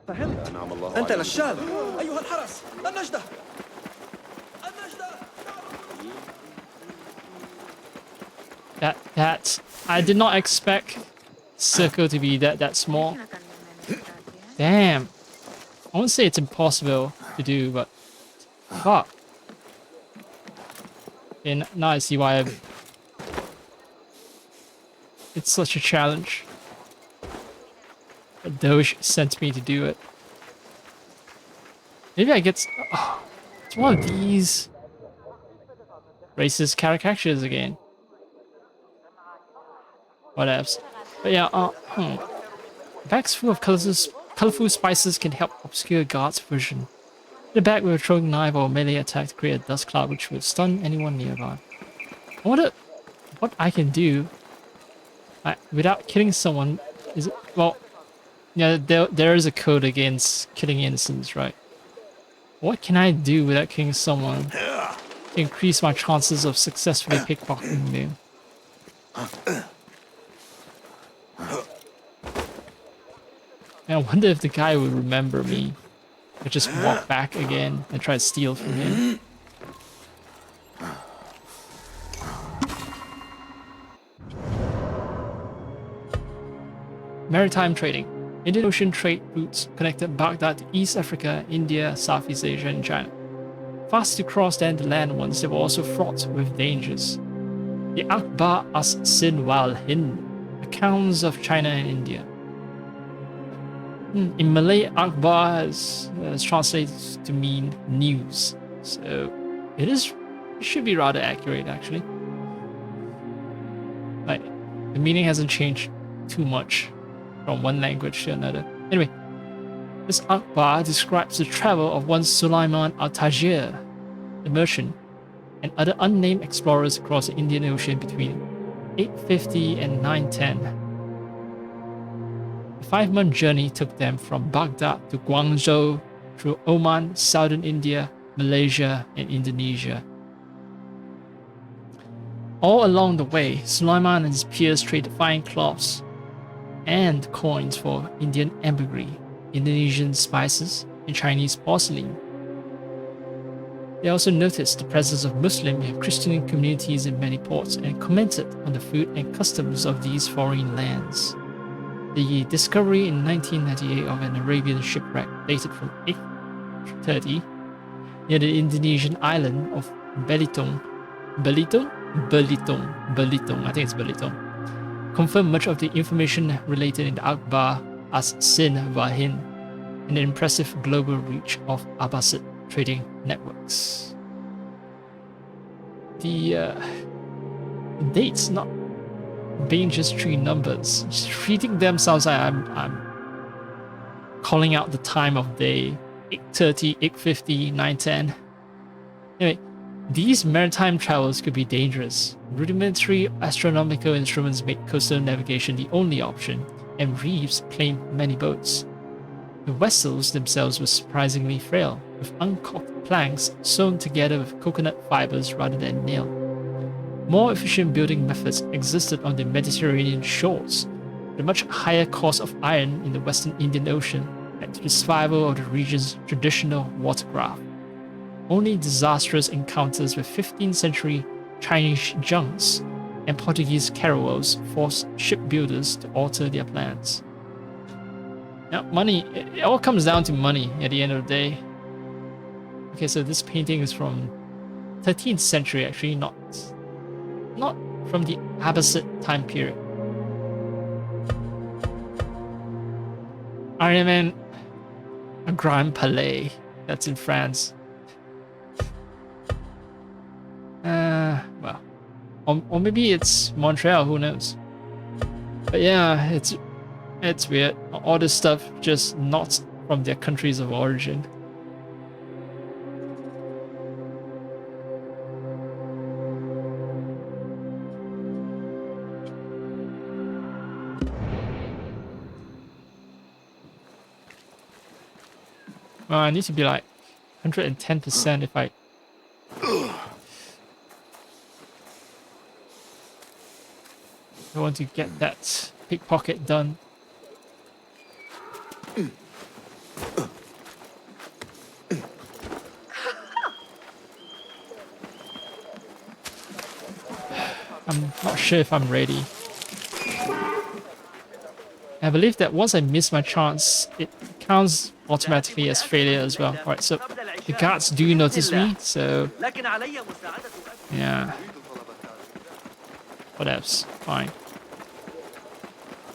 فهمت. أنت نشال. أيها الحرس، النجدة. That I did not expect circle to be that small. Damn. I won't say it's impossible to do, but fuck. And now I see why it's such a challenge. A Doge sent me to do it. Maybe I get it's one of these racist caricatures again. Whatevs. But yeah, bags full of colorful spices can help obscure guards' vision. The bag with a throwing knife or melee attack to create a dust cloud which will stun anyone nearby. I wonder what I can do without killing someone. Is it, well, yeah, there is a code against killing innocents, right? What can I do without killing someone to increase my chances of successfully pickpocketing them? I wonder if the guy would remember me. I just walk back again and try to steal from him. Maritime trading. Indian Ocean trade routes connected Baghdad to East Africa, India, Southeast Asia, and China. Fast to cross than the land ones, they were also fraught with dangers. The Akbar as-Sin wal Hind, accounts of China and India. In Malay, Akbar is translated to mean news, so it should be rather accurate actually. Like, the meaning hasn't changed too much from one language to another. Anyway, this Akbar describes the travel of one Sulaiman al-Tajir, the merchant, and other unnamed explorers across the Indian Ocean between 850 and 910. The 5-month journey took them from Baghdad to Guangzhou through Oman, southern India, Malaysia, and Indonesia. All along the way, Sulaiman and his peers traded fine cloths and coins for Indian ambergris, Indonesian spices, and Chinese porcelain. They also noticed the presence of Muslim and Christian communities in many ports and commented on the food and customs of these foreign lands. The discovery in 1998 of an Arabian shipwreck dated from 830 near the Indonesian island of Belitung, I think it's Belitung, confirmed much of the information related in the Akbar as-Sin Wahin, and the impressive global reach of Abbasid trading networks. The dates not being just 3 numbers, just reading them sounds like I'm calling out the time of day, 8:30, 8:50, 9:10. Anyway, these maritime travels could be dangerous. Rudimentary astronomical instruments made coastal navigation the only option, and reefs claimed many boats. The vessels themselves were surprisingly frail, with uncorked planks sewn together with coconut fibers rather than nail. More efficient building methods existed on the Mediterranean shores. The much higher cost of iron in the Western Indian Ocean led to the survival of the region's traditional watercraft. Only disastrous encounters with 15th century Chinese junks and Portuguese caravels forced shipbuilders to alter their plans. Now, money, it all comes down to money at the end of the day. Okay, so this painting is from 13th century, actually, not from the Abbasid time period. Iron Man, a Grand Palais, that's in France. Well, or maybe it's Montreal, who knows? But yeah, it's weird. All this stuff just not from their countries of origin. Well, I need to be like 110% if I... I want to get that pickpocket done. I'm not sure if I'm ready. I believe that once I miss my chance, it counts automatically as failure as well. Alright, so the guards do notice me, so yeah. Whatevs, fine.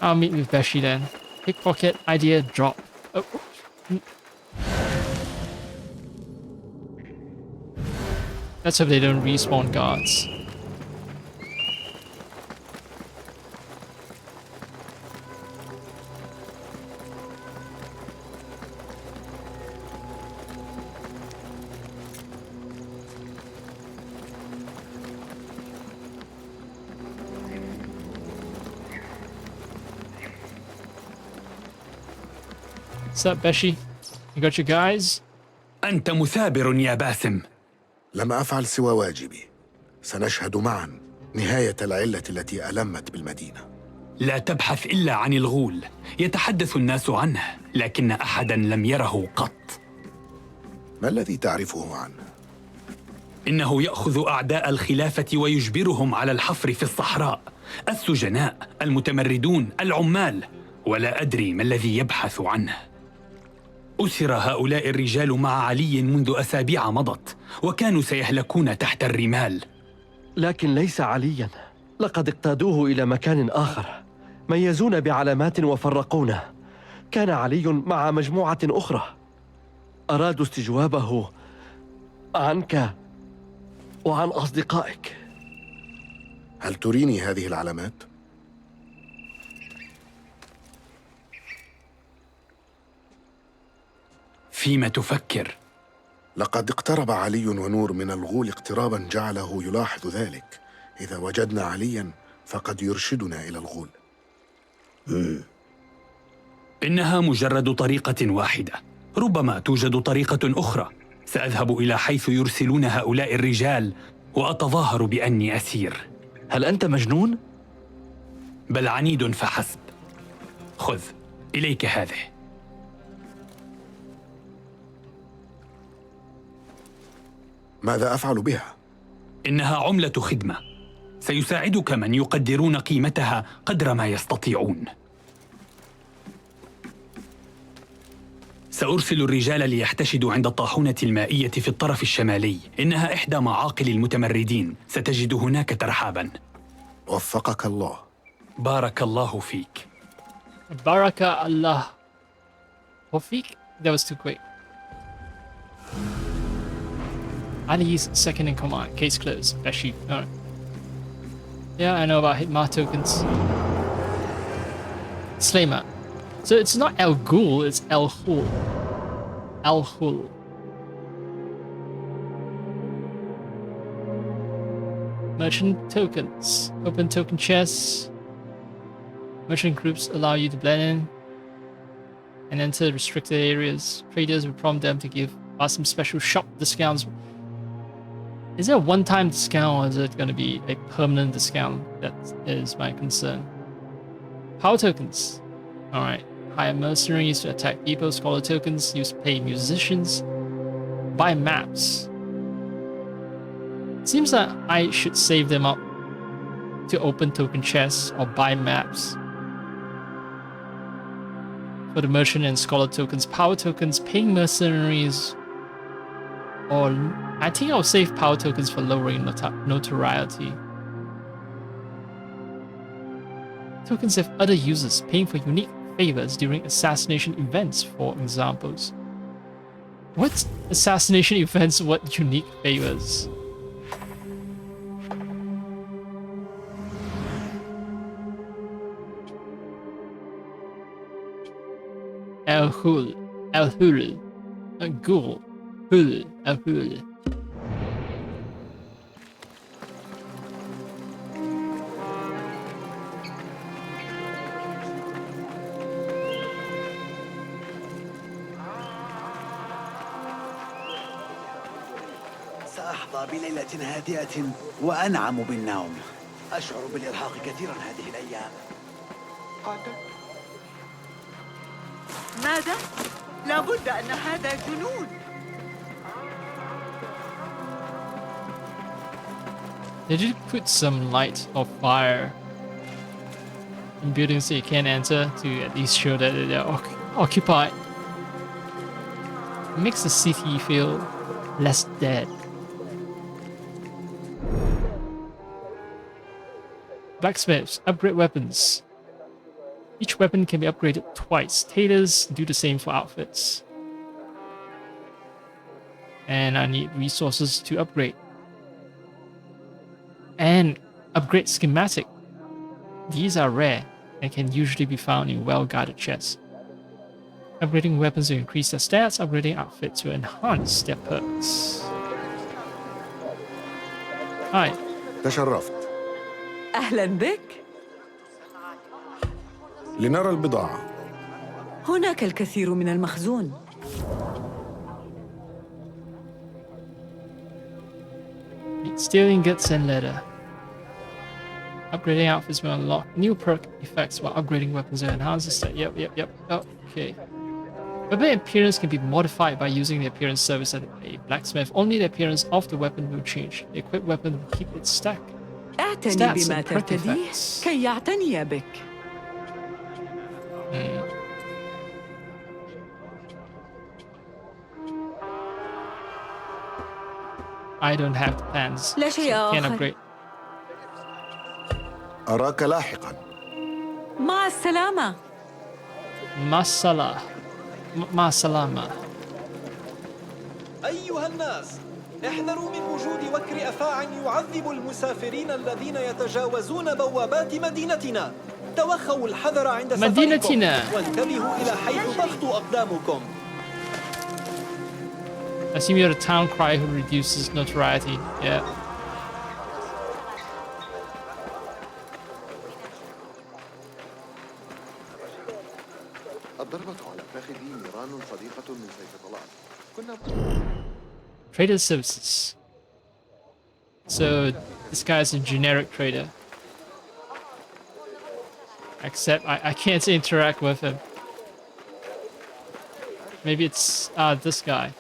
I'll meet with Beshi then. Pickpocket idea drop. Oh. Let's hope they don't respawn guards. What's up, Beshi? You got your guys? أنت مثابر يا باسم. لم أفعل سوى واجبي. سنشهد معا نهاية العلة التي ألمت بالمدينة. لا تبحث إلا عن الغول. يتحدث الناس عنه، لكن أحدا لم يره قط. ما الذي تعرفه عنه؟ إنه يأخذ أعداء الخلافة ويجبرهم على الحفر في الصحراء. السجناء، المتمردون، العمال، ولا أدري ما الذي يبحث عنه. أسر هؤلاء الرجال مع علي منذ أسابيع مضت، وكانوا سيهلكون تحت الرمال. لكن ليس علياً. لقد اقتادوه إلى مكان آخر، ميزونا بعلامات وفرقونا. كان علي مع مجموعة أخرى، أرادوا استجوابه عنك وعن أصدقائك. هل تريني هذه العلامات؟ فيما تفكر؟ لقد اقترب علي ونور من الغول اقترابا جعله يلاحظ ذلك. إذا وجدنا عليا فقد يرشدنا إلى الغول. إنها مجرد طريقة واحدة، ربما توجد طريقة أخرى. سأذهب إلى حيث يرسلون هؤلاء الرجال وأتظاهر بأني أسير. هل أنت مجنون؟ بل عنيد فحسب. خذ إليك هذه. ماذا أفعل بها؟ إنها عملة خدمة، سيساعدك من يقدرون قيمتها قدر ما يستطيعون. سأرسل الرجال ليحتشدوا عند الطاحونة المائية في الطرف الشمالي. إنها إحدى معاقل المتمردين، ستجد هناك ترحابا. وفقك الله. بارك الله فيك. بارك الله وفيك. That was too quick. Ali's second in command. Case closed. Bashi. Alright. Yeah, I know about Hitmar tokens. Slaymer. So it's not El Ghul, it's El Hul. El Hul. Merchant tokens. Open token chests. Merchant groups allow you to blend in and enter restricted areas. Traders will prompt them to give us some special shop discounts. Is it a one-time discount or is it going to be a permanent discount? That is my concern. Power tokens. Alright. Hire mercenaries to attack people. Scholar tokens. Use pay musicians. Buy maps. Seems that I should save them up to open token chests or buy maps. For the merchant and scholar tokens, power tokens, paying mercenaries, or I think I'll save power tokens for lowering notoriety. Tokens have other uses, paying for unique favors during assassination events, for examples. What assassination events? What unique favors? El Hul, El Hul, Ghul, Hul, El Hul. سأحظى بليلة هادئة وأنعم بالنوم. أشعر بالإرهاق كثيرا هذه الأيام. ماذا؟ لابد أن هذا جنون. They did put some light or fire in buildings that you can't enter to at least show that they're occupied. It makes the city feel less dead. Blacksmiths, upgrade weapons. Each weapon can be upgraded twice. Tailors do the same for outfits. And I need resources to upgrade. And upgrade schematic. These are rare and can usually be found in well-guarded chests. Upgrading weapons to increase their stats, upgrading outfits to enhance their perks. Hi. تشرفت. أهلا بك. لنرى البضاعة. هناك الكثير من المخزون. Stealing goods and leather. Upgrading outfits will unlock new perk effects while upgrading weapons to enhance the stat. Yep. Okay. Weapon appearance can be modified by using the appearance service at a blacksmith. Only the appearance of the weapon will change. The equipped weapon will keep its stack. اعتني بما ترتديه كي يعتني بك. I don't have the plans. لا شيء Can't آخر. upgrade. أراك لاحقا. مع السلامة. مع السلامة. أيها الناس، احذروا من وجود وكر أفاع يعذب المسافرين الذين يتجاوزون بوابات مدينتنا. توخوا الحذر عند سفركم وانتبهوا إلى حيث تخطو أقدامكم. I assume you're the town crier who reduces notoriety. Yeah. الضربة على فخذي نيران صديقة من سيف طلال. كنا Trader services. So this guy is a generic trader. Except I can't interact with him. Maybe it's this guy.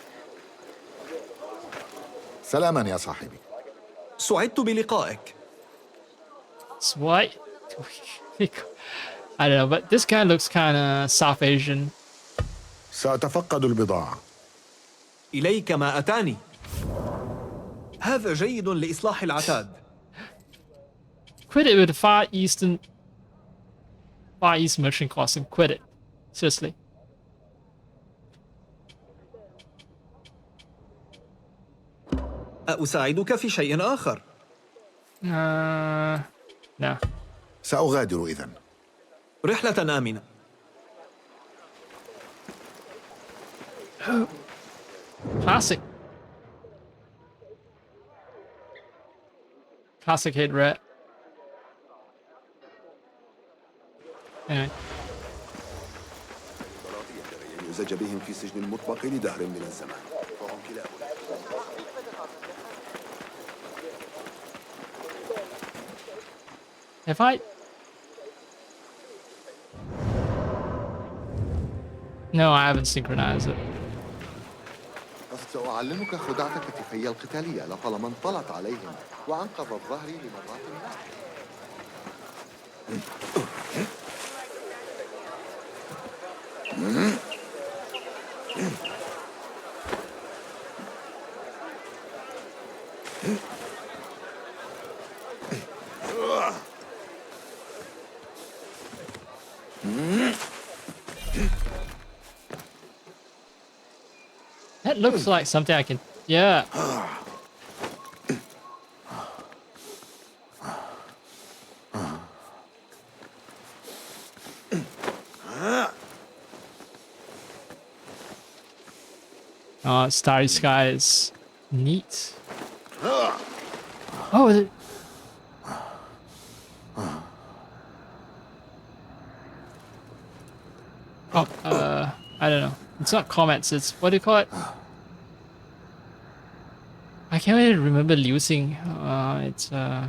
سلاما يا صاحبي. سعدت بلقائك. What? I don't know, but this guy looks kind of South Asian. سأتفقد البضاعة. إليك ما أتاني. هذا جيد لإصلاح العتاد. Quit it with the Far East merchant class and quit it. Seriously. أساعدك في شيء آخر؟ No. سأغادر إذن. رحلة آمنة. Classic. Classic hit rat. Anyway. يزج بهم في سجن مطبق لدهر من الزمان فهم كلاب. If I... No, I haven't synchronized it. سأعلمك خدعة كتفي القتالية لطالما انطلت عليهم وأنقذت ظهري لمرات ما. That looks like something I can... Yeah. Oh, Starry Sky is neat. Oh, is it? Oh, I don't know. It's not comments, it's what do you call it? I can't really remember using it's yeah,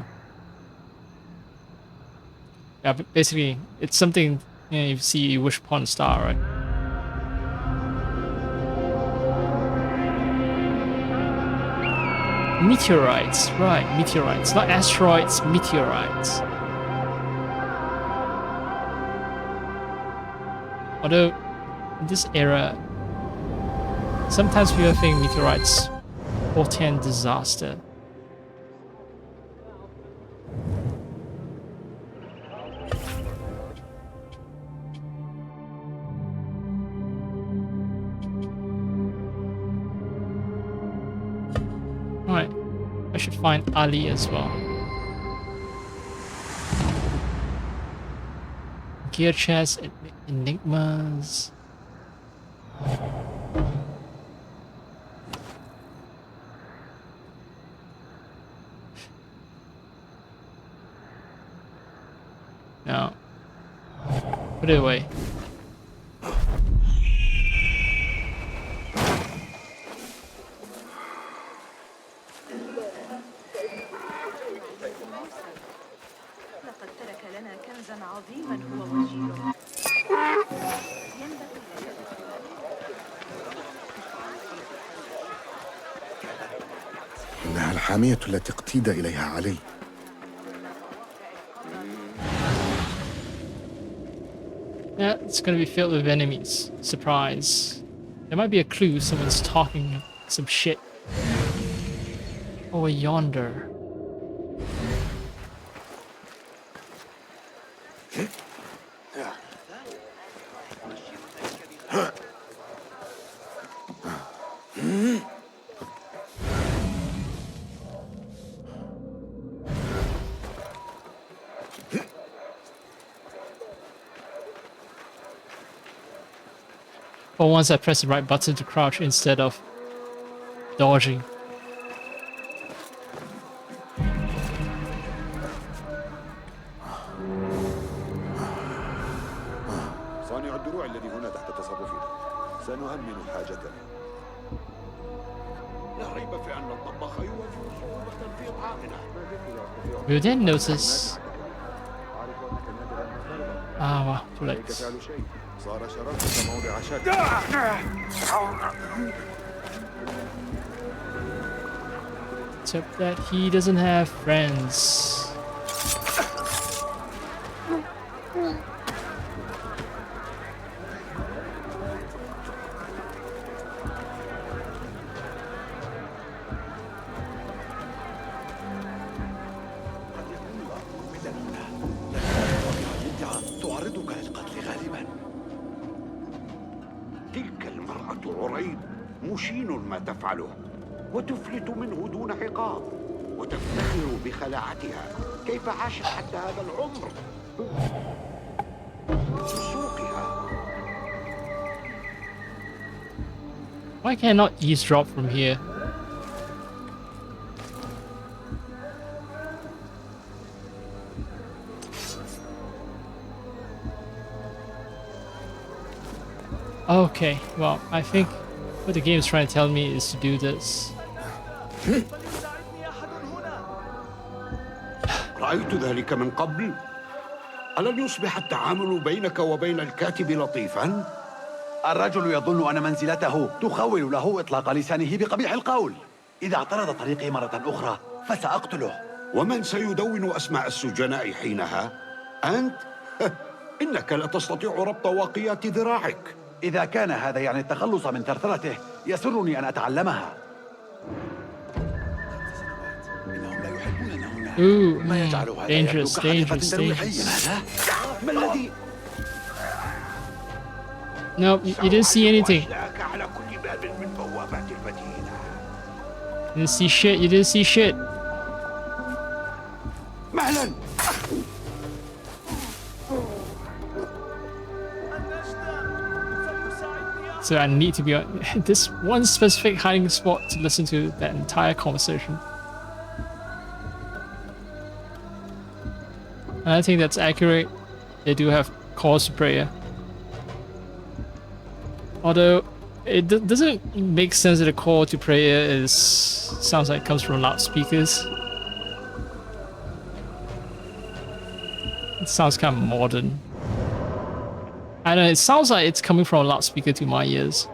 but basically it's something, you know, you see you wish upon a star, right? Meteorites, right, meteorites, not asteroids, meteorites. Although in this era, sometimes people think meteorites portend disaster. Alright, I should find Ali as well. Gear chest, enigmas. No. Put it away. لقد ترك لنا كنزا عظيما هو وجيله. إنها الحامية التي اقتيد إليها علي. Yeah, it's gonna be filled with enemies. Surprise. There might be a clue someone's talking some shit. Over yonder. For once I press the right button to crouch instead of dodging. صانع الدروع الذي هنا تحت تصرفنا سنهمن حاجتنا. لا ريب في أن الطباخ يواجه صعوبة في إطعامنا. You didn't notice Ah, wow, too late. عليك فعل شيء. صار شرفك موضع شك. Except that he doesn't have friends. تعرضك للقتل غالبا. تلك المرأة عريب مشين ما تفعله، وتفلت منه دون عقاب، وتفتخر بخلاعتها. كيف عاشت حتى هذا العمر؟ سوقها. Why can I not eavesdrop from here? Okay, well, I think what the game is trying to tell me is to do this. رأيت ذلك من قبل. ألن يصبح التعامل بينك وبين الكاتب لطيفا؟ الرجل يظن أن منزلته تخول له إطلاق لسانه بقبيح القول. إذا اعترض طريقي مرة أخرى فسأقتله. ومن سيدون أسماء السجناء حينها؟ أنت؟ إنك لا تستطيع ربط واقيات ذراعك. إذا كان هذا يعني التخلص من ثرثرته يسرني أن أتعلمها. إنهم لا يحبوننا هنا. ما يجعل هذا يبدو كحادثة ترويحية. ما الذي؟ No, you didn't see anything. على كل باب من بوابات المدينة. You didn't see shit. You didn't see shit. مهلا. So I need to be on this one specific hiding spot to listen to that entire conversation. And I think that's accurate. They do have calls to prayer. Although it doesn't make sense that a call to prayer sounds like it comes from loudspeakers. It sounds kind of modern. I don't know, it sounds like it's coming from a loudspeaker to my ears.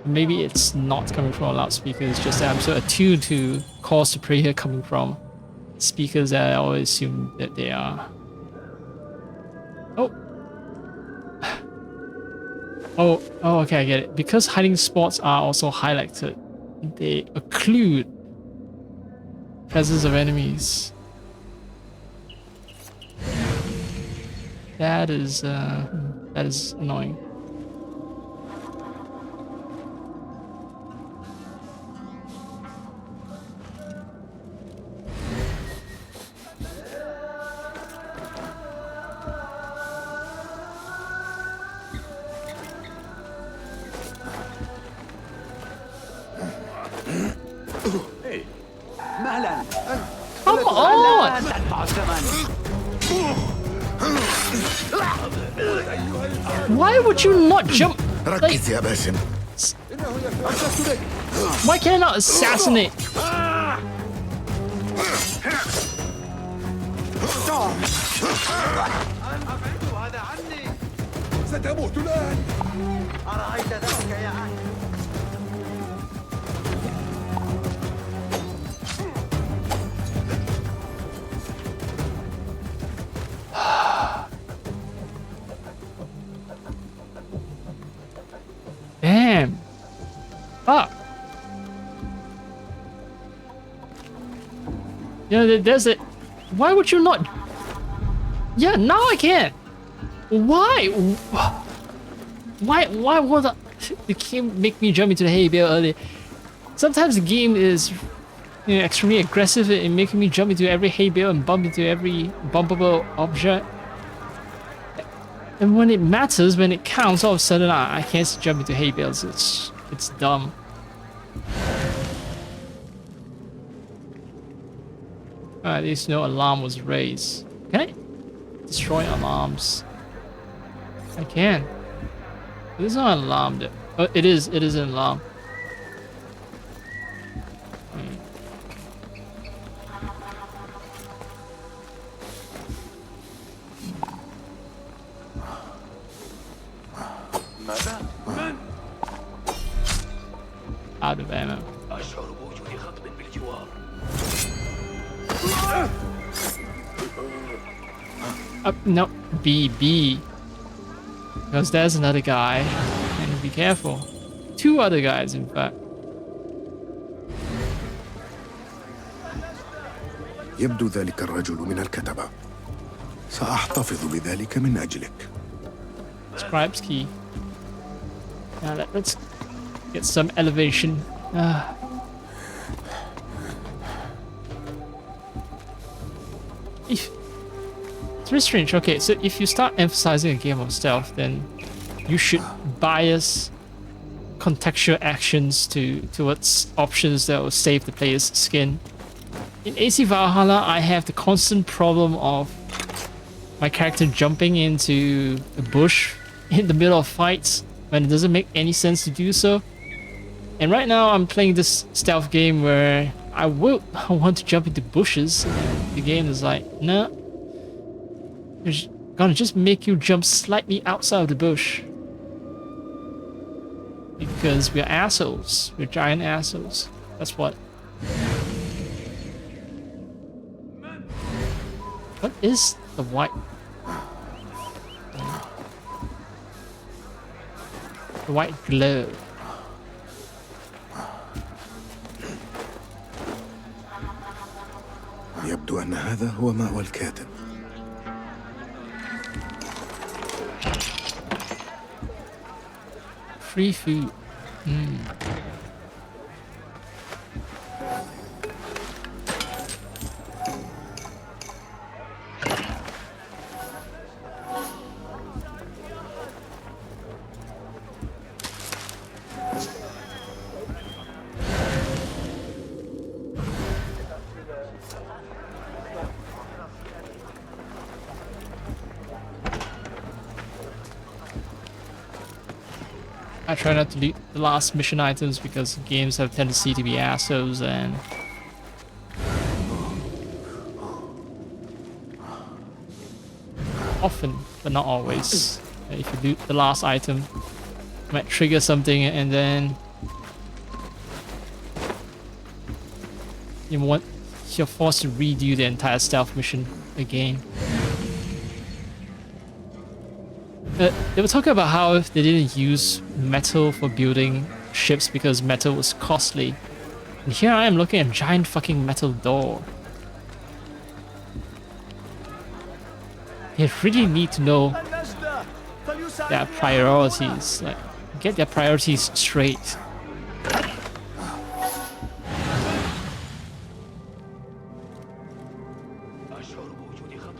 Maybe it's not coming from a loudspeaker, it's just that I'm so attuned to calls to prayer coming from speakers that I always assume that they are. Oh. Oh, okay, I get it. Because hiding spots are also highlighted, they occlude presence of enemies. That is annoying. مهلا. Come on! Why would you not jump? ركز يا باسم. Why can I not assassinate? ستموت الآن. أرأيت ذلك يا عين؟ Damn. Fuck. Yeah, there's it. Why would you not? Yeah, now I can. Why? Why would the game make me jump into the hay bale early? Sometimes the game is, you know, extremely aggressive in making me jump into every hay bale and bump into every bumpable object. And when it matters, when it counts, all of a sudden I can't jump into hay bales. It's dumb. At least no alarm was raised. Can I destroy alarms? I can. There's no alarm there. Oh, it is an alarm. Out of ammo. No, B. Because there's another guy. And be careful. 2 other guys, in fact. يبدو ذلك الرجل من الكتبة. سأحتفظ بذلك من أجلك. Scribe's key. Now let's get some elevation. It's very strange. Okay, so if you start emphasizing a game of stealth, then you should bias contextual actions towards options that will save the player's skin. In AC Valhalla, I have the constant problem of my character jumping into a bush in the middle of fights when it doesn't make any sense to do so. And right now I'm playing this stealth game where I want to jump into bushes, and the game is like, no, it's gonna just make you jump slightly outside of the bush. Because we're assholes. We're giant assholes. That's what. What is the white? The white glow. يبدو أن هذا هو ماء الكاتب. Free food. I try not to delete the last mission items because games have a tendency to be assholes, and often, but not always, if you do the last item, it might trigger something, and then you're forced to redo the entire stealth mission again. They were talking about how they didn't use metal for building ships because metal was costly. And here I am looking at a giant fucking metal door. They really need to know their priorities. Like, get their priorities straight.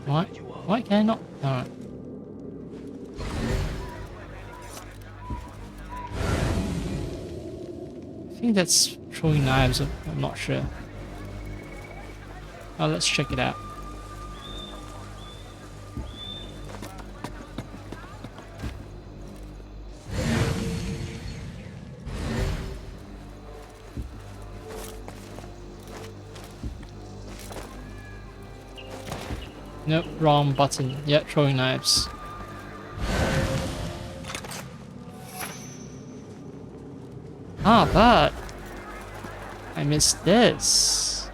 What? Why can I not? Alright. I think that's throwing knives, I'm not sure. Oh, let's check it out. Nope, wrong button. Yeah, throwing knives. Ah, but I missed this.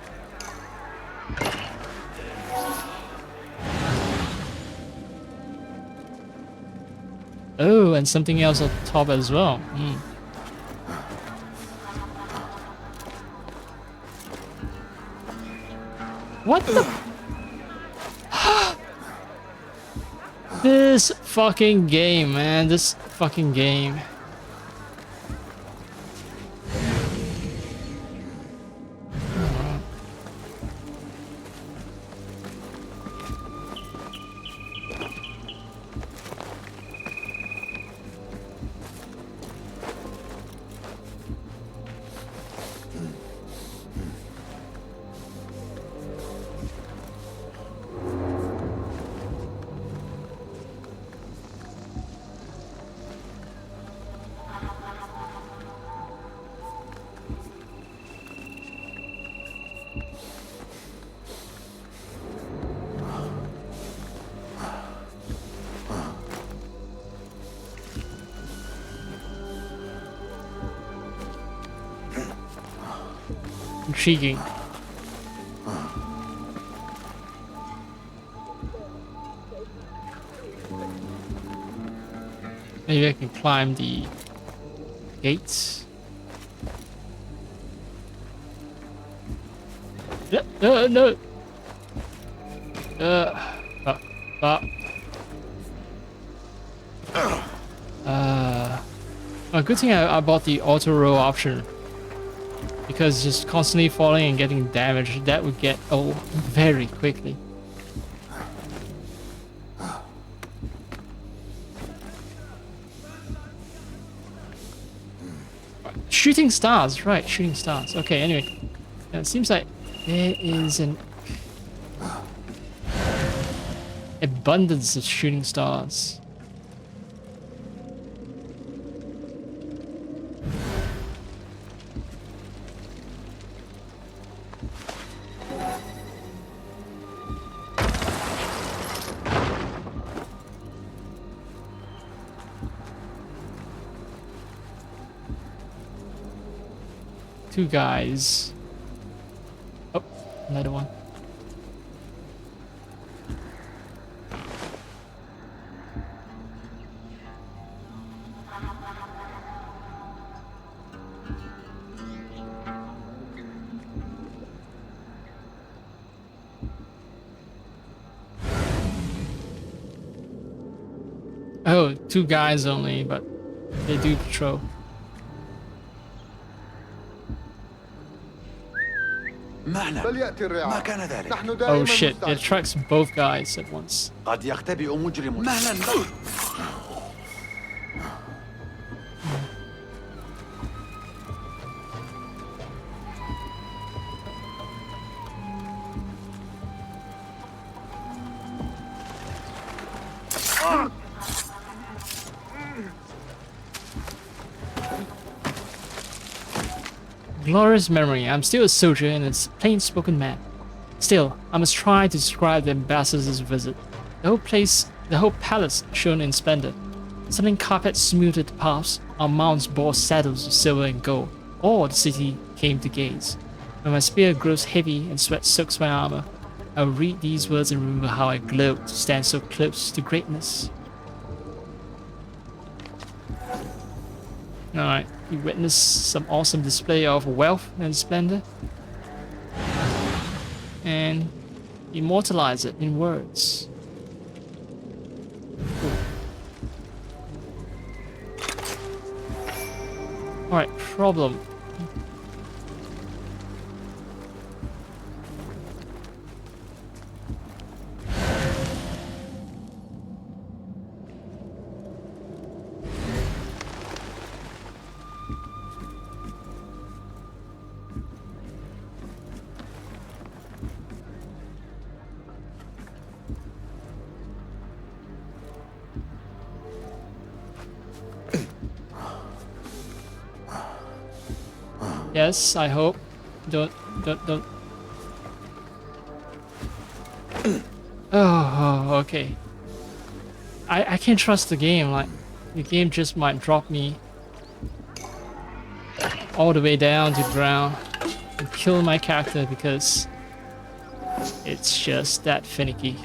Oh, and something else on top as well. What the? This fucking game, man. This fucking game. intriguing. Maybe I can climb the gates. No. Good thing I bought the auto roll option, because just constantly falling and getting damaged, that would get old very quickly. Shooting stars, right? Shooting stars. Okay. Anyway, it seems like there is an abundance of shooting stars. Two guys. Oh, another one. Oh, two guys only, but they do patrol. فليأتي الرعاع. ما كان ذلك. نحن دائما. Oh shit! It attracts both guys at once. قد يختبئ مجرم. مهلا. Glorious memory. I'm still a soldier and a plain-spoken man. Still, I must try to describe the ambassador's visit. The whole palace shone in splendor. Sudden carpets smoothed the paths. Our mounts bore saddles of silver and gold. All the city came to gaze. When my spear grows heavy and sweat soaks my armor, I will read these words and remember how I glowed to stand so close to greatness. Alright, you witnessed some awesome display of wealth and splendor, and immortalize it in words. Alright, problem. Yes, I hope. Don't. Oh, okay. I can't trust the game. Like, the game just might drop me all the way down to the ground and kill my character because it's just that finicky.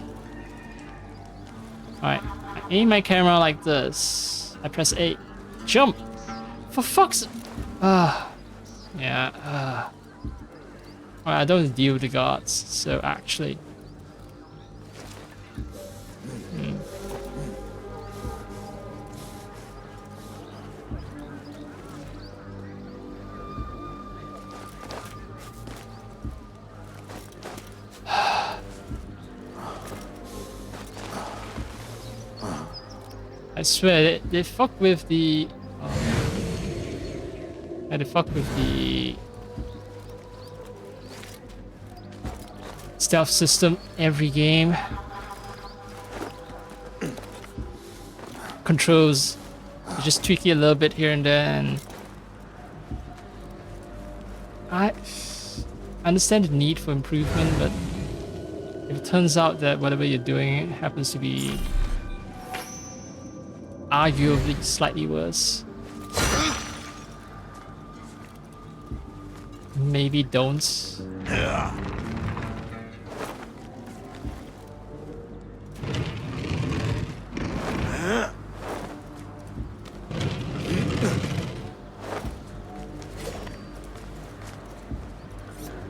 Alright, I aim my camera like this. I press A. Jump! For fuck's... yeah, well, I don't deal with the guards, so actually... I swear, they fuck with the... they fuck with the... stealth system every game. Controls, you just tweak it a little bit here and there, and... I understand the need for improvement, but if it turns out that whatever you're doing happens to be arguably slightly worse, maybe don't.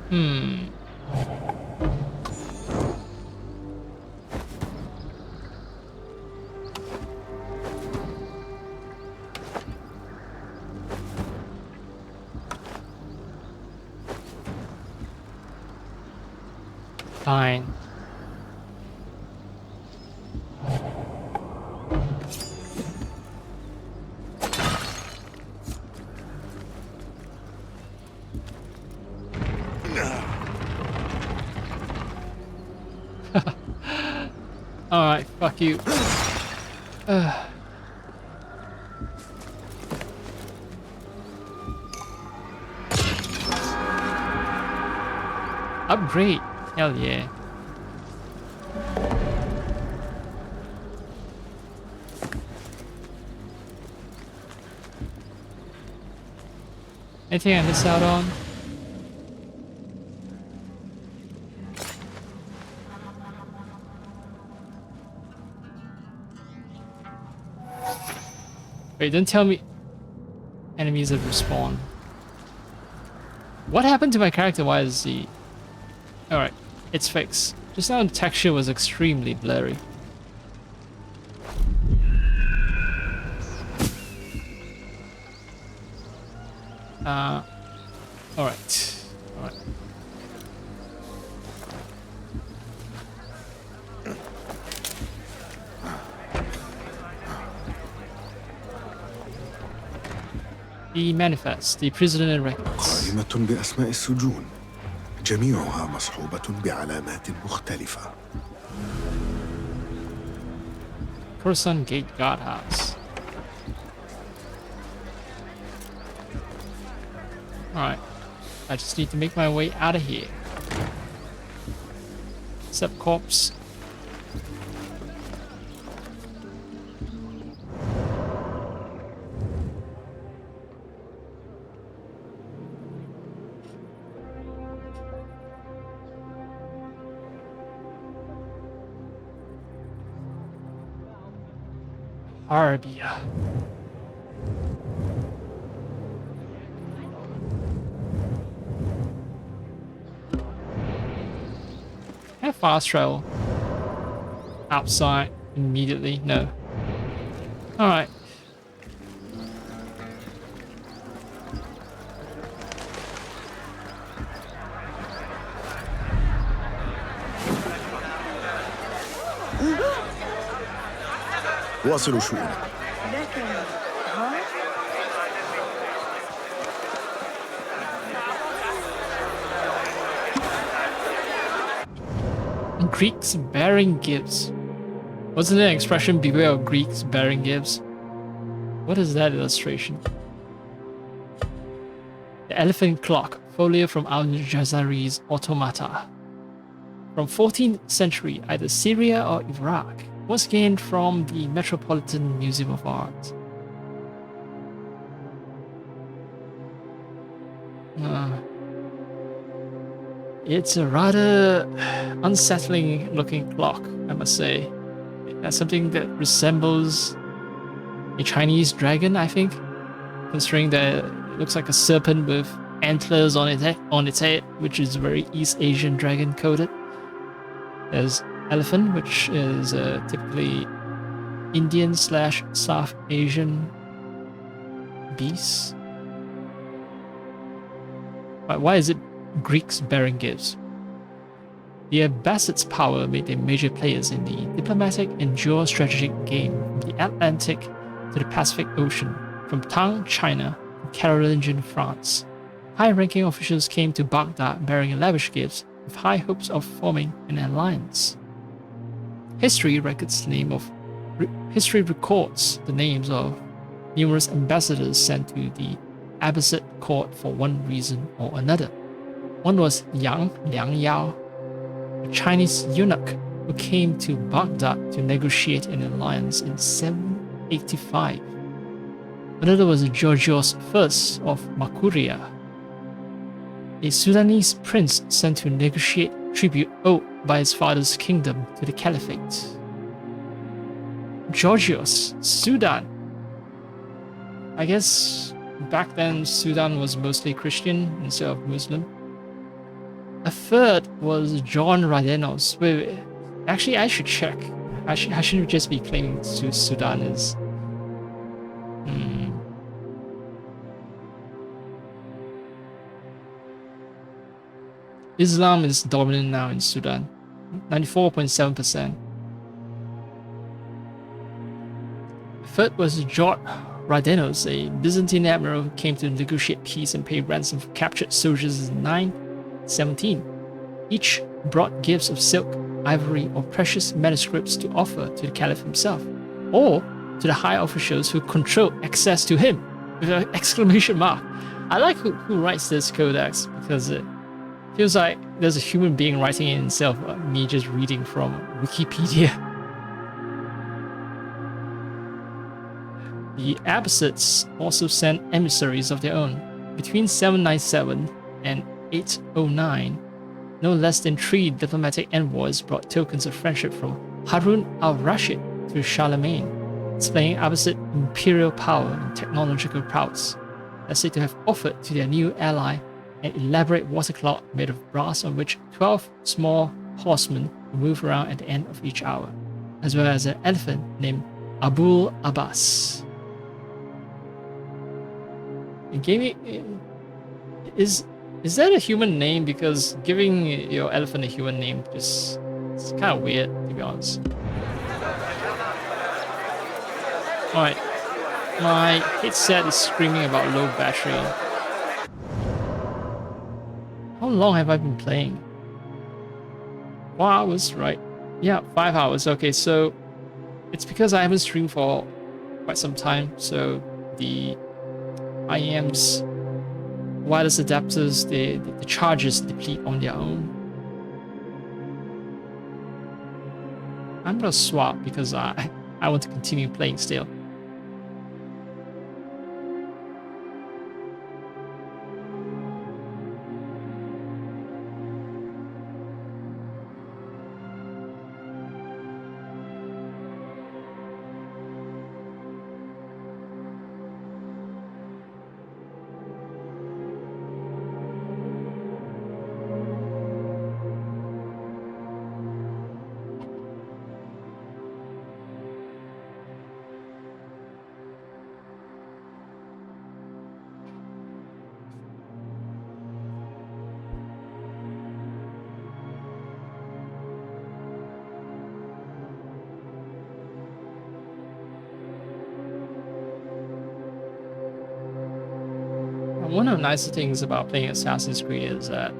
Hmm. Fine. Alright, fuck you. Upgrade. Hell yeah. Anything I miss out on? Wait, don't tell me enemies have respawned. What happened to my character? Why is he... Alright, it's fixed. Just now the texture was extremely blurry. Alright. Alright. The manifest, the prisoner records. قائمة بأسماء السجون، جميعها مصحوبة بعلامات مختلفة. Coruscant Gate Guardhouse. Alright. I just need to make my way out of here. Except corpse. Arabia. Can I fast travel outside immediately? No. Alright. واصلوا شؤونك. Greeks bearing gifts. Wasn't there an expression, beware of Greeks bearing gifts? What is that illustration? The elephant clock, folio from Al-Jazari's Automata. From 14th century, either Syria or Iraq, was gained from the Metropolitan Museum of Art. It's a rather unsettling looking clock, I must say. It has something that resembles a Chinese dragon, I think, considering that it looks like a serpent with antlers on its head, which is very East Asian dragon coded. There's elephant, which is typically Indian/South Asian beast. But why is it Greeks bearing gifts? The Abbasids' power made them major players in the diplomatic and geostrategic game from the Atlantic to the Pacific Ocean, from Tang, China, to Carolingian France. High-ranking officials came to Baghdad bearing lavish gifts with high hopes of forming an alliance. History records the names of numerous ambassadors sent to the Abbasid court for one reason or another. One was Yang Liangyao, a Chinese eunuch who came to Baghdad to negotiate an alliance in 785. Another was Georgios I of Makuria, a Sudanese prince sent to negotiate tribute owed by his father's kingdom to the caliphate. Georgios, Sudan. I guess back then Sudan was mostly Christian instead of Muslim. A third was John Radenos. Wait. Actually, I should check. I shouldn't just be claiming Sudan is. Islam is dominant now in Sudan. 94.7%. Third was George Radenos, a Byzantine admiral who came to negotiate peace and pay ransom for captured soldiers in 917. Each brought gifts of silk, ivory, or precious manuscripts to offer to the caliph himself, or to the high officials who controlled access to him, with an exclamation mark. I like who writes this codex, because it feels like there's a human being writing it instead of me just reading from Wikipedia. The Abbasids also sent emissaries of their own. Between 797 and 809, no less than 3 diplomatic envoys brought tokens of friendship from Harun al-Rashid to Charlemagne, displaying Abbasid imperial power and technological prowess. They're said to have offered to their new ally an elaborate water clock made of brass on which 12 small horsemen would move around at the end of each hour, as well as an elephant named Abul Abbas. It gave me... Is that a human name? Because giving your elephant a human name just... It's kind of weird, to be honest. Alright. My headset is screaming about low battery. How long have I been playing? 4 hours, right? Yeah, 5 hours. Okay, so it's because I haven't streamed for quite some time, so the IEM's wireless adapters, the charges deplete on their own. I'm gonna swap because I want to continue playing still. One of the nicer things about playing Assassin's Creed is that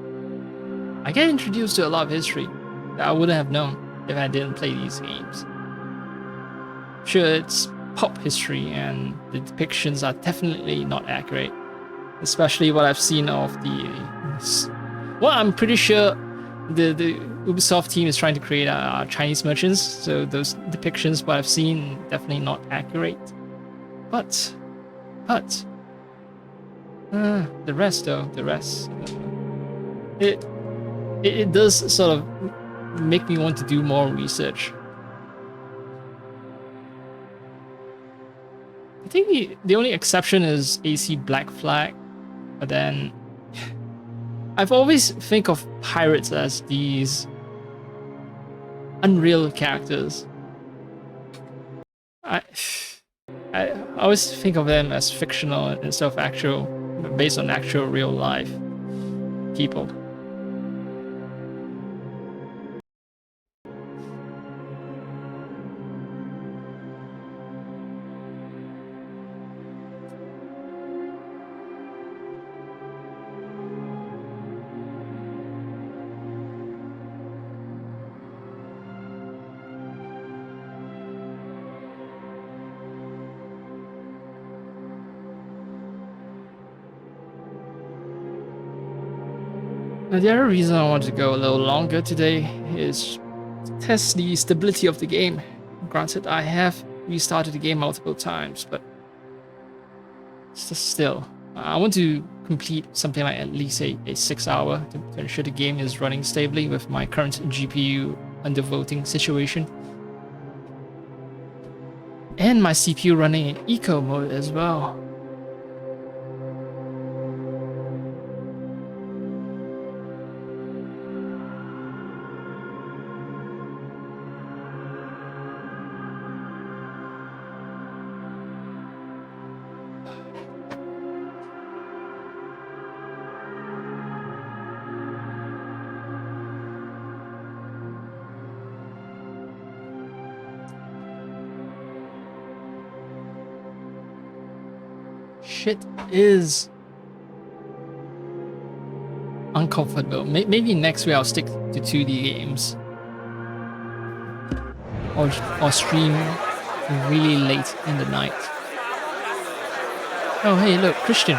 I get introduced to a lot of history that I wouldn't have known if I didn't play these games. Sure, it's pop history and the depictions are definitely not accurate, especially what I've seen of the... Well, I'm pretty sure the Ubisoft team is trying to create Chinese merchants, so those depictions, what I've seen, definitely not accurate. But... the rest though, it does sort of make me want to do more research. I think the only exception is AC Black Flag, but then I've always think of pirates as these unreal characters. I always think of them as fictional instead of actual, based on actual real life people. Now, the other reason I want to go a little longer today is to test the stability of the game. Granted, I have restarted the game multiple times, but still, I want to complete something like at least a 6 hour to ensure the game is running stably with my current GPU undervolting situation. And my CPU running in eco mode as well. Shit is uncomfortable. Maybe next week I'll stick to 2D games. Or stream really late in the night. Oh hey, look, Christian.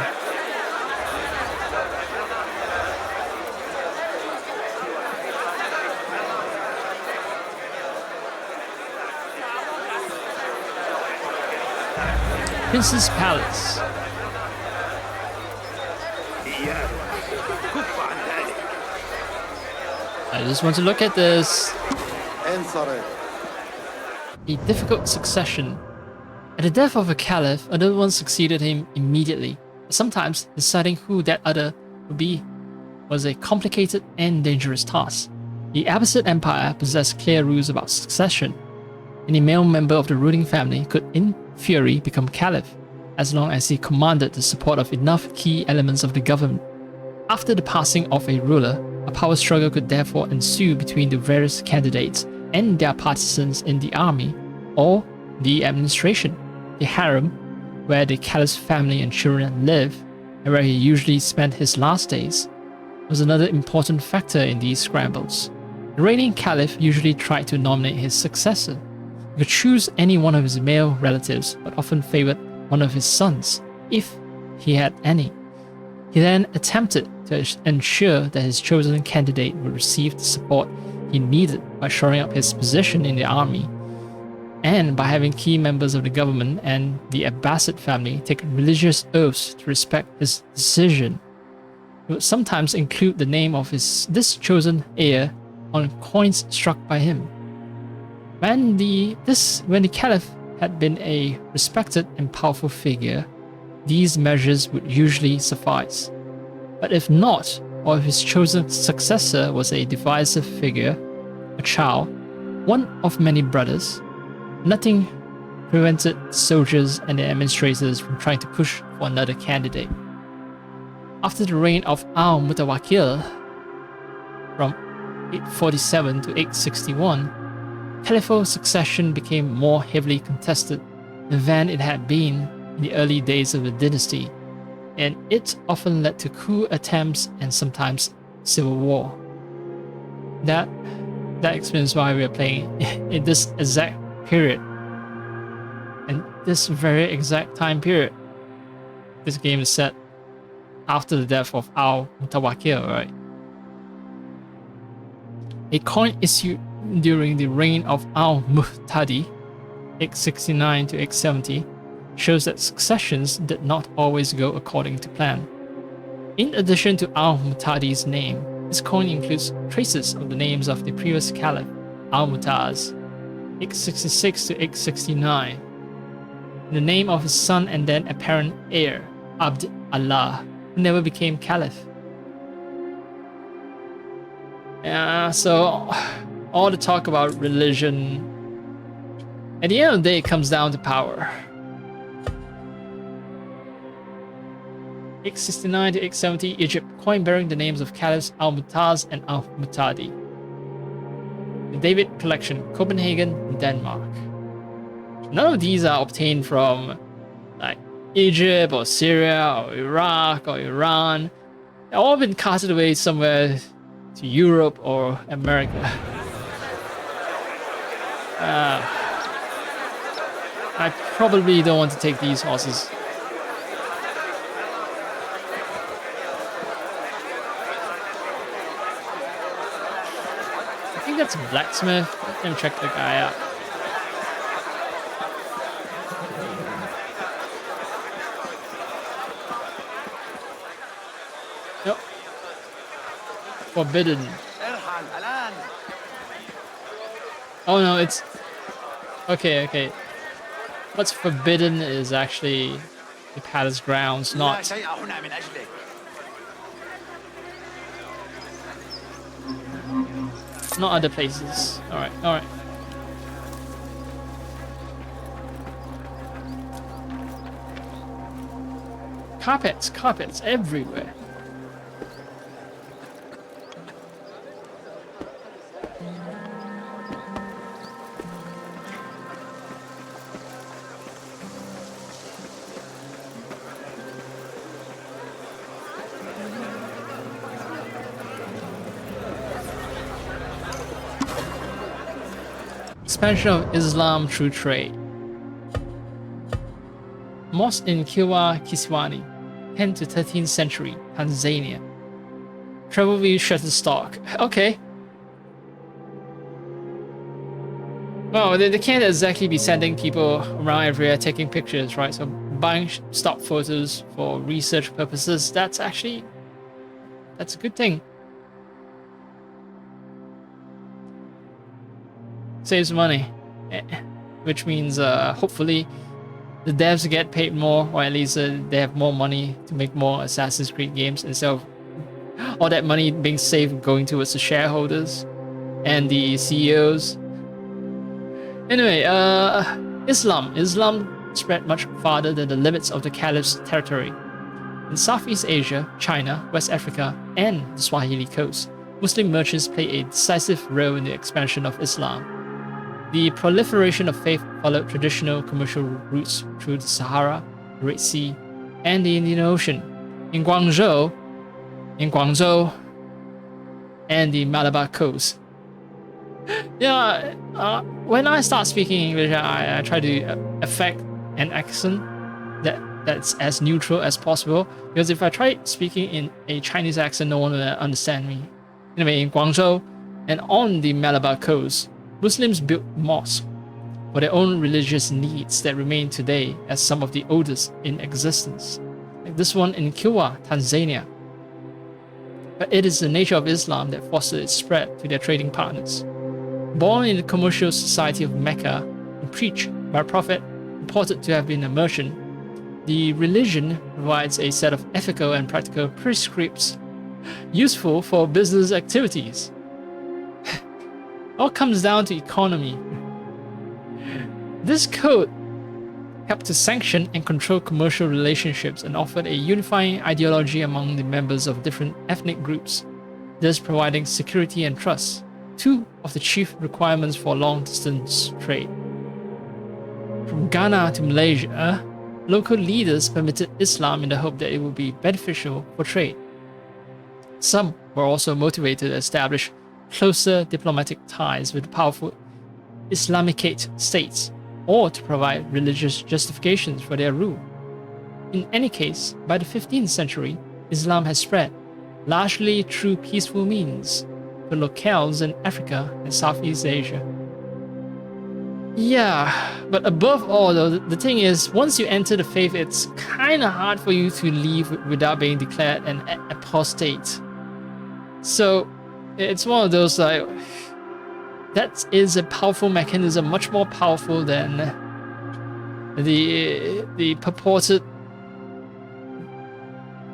Prince's Palace. I just want to look at this. A difficult succession. At the death of a caliph, another one succeeded him immediately. Sometimes deciding who that other would be was a complicated and dangerous task. The Abbasid Empire possessed clear rules about succession. Any male member of the ruling family could, in theory, become caliph, as long as he commanded the support of enough key elements of the government. After the passing of a ruler, a power struggle could therefore ensue between the various candidates and their partisans in the army or the administration. The harem, where the caliph's family and children live, and where he usually spent his last days, was another important factor in these scrambles. The reigning caliph usually tried to nominate his successor. He could choose any one of his male relatives, but often favored one of his sons, if he had any. He then attempted to ensure that his chosen candidate would receive the support he needed by shoring up his position in the army, and by having key members of the government and the Abbasid family take religious oaths to respect his decision. He would sometimes include the name of this chosen heir on coins struck by him. When the caliph had been a respected and powerful figure, these measures would usually suffice. But if not, or if his chosen successor was a divisive figure, a child, one of many brothers, nothing prevented soldiers and their administrators from trying to push for another candidate. After the reign of al-Mutawakkil from 847 to 861, caliphal succession became more heavily contested than it had been in the early days of the dynasty, and it often led to coup attempts and sometimes civil war. That explains why we are playing in this exact period, and this very exact time period. This game is set after the death of al-Mutawakkil, right? A coin issued during the reign of al-Muhtadi, 869 to 870, shows that successions did not always go according to plan. In addition to al-Muhtadi's name, this coin includes traces of the names of the previous caliph, al-Mu'taz, 866 to 869, and the name of his son and then apparent heir, Abd Allah, who never became caliph. So all the talk about religion, at the end of the day, it comes down to power. 869 to 870, Egypt, coin bearing the names of caliphs al-Mu'taz and al-Mu'tadi. The David Collection, Copenhagen, Denmark. None of these are obtained from like Egypt or Syria or Iraq or Iran. They've all been casted away somewhere to Europe or America. I probably don't want to take these horses. I think that's a blacksmith. Let me check the guy out. forbidden? Oh no, it's... Okay. What's forbidden is actually the palace grounds, not... not other places. Alright. Carpets everywhere. Expansion of Islam through trade. Mosque in Kilwa Kisiwani, 10th to 13th century, Tanzania. Travel view Shutterstock. Okay. Well, they can't exactly be sending people around everywhere taking pictures, right? So buying stock photos for research purposes, that's a good thing. Saves money, which means hopefully the devs get paid more, or at least they have more money to make more Assassin's Creed games instead of all that money being saved going towards the shareholders and the CEOs. Anyway, Islam spread much farther than the limits of the Caliph's territory. In Southeast Asia, China, West Africa, and the Swahili coast, Muslim merchants play a decisive role in the expansion of Islam. The proliferation of faith followed traditional commercial routes through the Sahara, the Red Sea, and the Indian Ocean. In Guangzhou, and the Malabar coast. When I start speaking English, I try to affect an accent that's as neutral as possible, because if I try speaking in a Chinese accent, no one will understand me. Anyway, in Guangzhou and on the Malabar coast, Muslims built mosques for their own religious needs that remain today as some of the oldest in existence. Like this one in Kilwa, Tanzania. But it is the nature of Islam that fostered its spread to their trading partners. Born in the commercial society of Mecca and preached by a prophet reported to have been a merchant, the religion provides a set of ethical and practical prescripts useful for business activities. All comes down to economy. This code helped to sanction and control commercial relationships and offered a unifying ideology among the members of different ethnic groups, thus providing security and trust, two of the chief requirements for long-distance trade. From Ghana to Malaysia, local leaders permitted Islam in the hope that it would be beneficial for trade. Some were also motivated to establish closer diplomatic ties with powerful Islamicate states, or to provide religious justifications for their rule. In any case, by the 15th century, Islam has spread, largely through peaceful means, to locales in Africa and Southeast Asia. Yeah, but above all though, the thing is, once you enter the faith, it's kinda hard for you to leave without being declared an apostate. So, it's one of those like, that is a powerful mechanism, much more powerful than the purported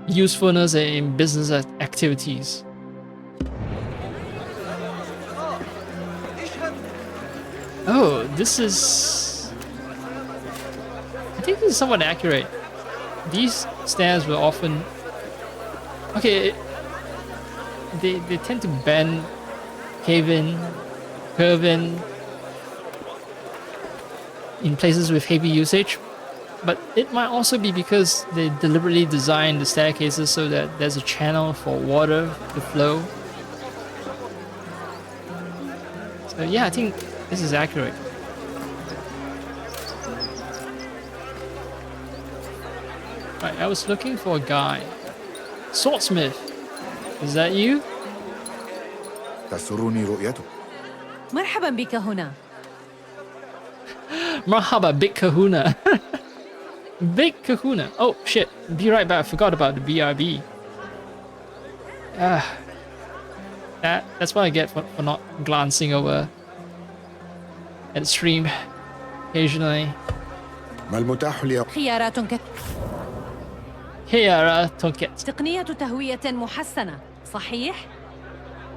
usefulness in business activities. Oh, this is... I think this is somewhat accurate. These stairs were often... Okay, they tend to bend, cave in, curve in places with heavy usage, but it might also be because they deliberately designed the staircases so that there's a channel for water to flow. So yeah, I think this is accurate. Right, I was looking for a guy. Swordsmith. Is that you? تسرني رؤيته. مرحبا بك هنا. Marhaba, Big Kahuna. Big Kahuna. Oh shit, be right back. I forgot about the BRB. That's what I get for not glancing over at the stream occasionally. ما المتاح اليوم؟ خيارات تقنية تهوية محسنة، صحيح؟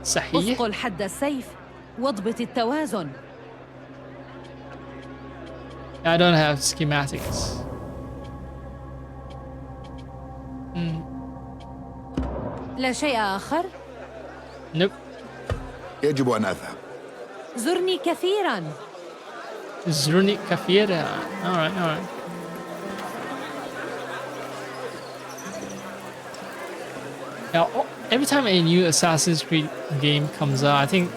اصقل حد السيف واضبط التوازن. I don't have schematics. لا شيء آخر؟ Nope. يجب أن أذهب. زرني كثيرا. زرني كثيرا. Alright. Now, every time a new Assassin's Creed game comes out, I think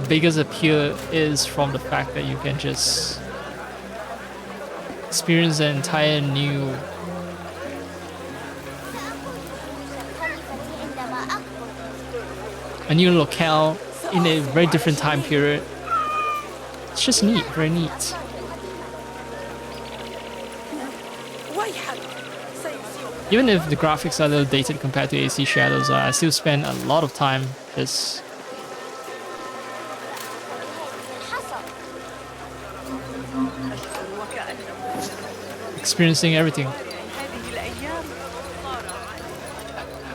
the biggest appeal is from the fact that you can just experience an entire new locale in a very different time period. It's just neat, very neat. Even if the graphics are a little dated compared to AC Shadows, I still spend a lot of time just experiencing everything.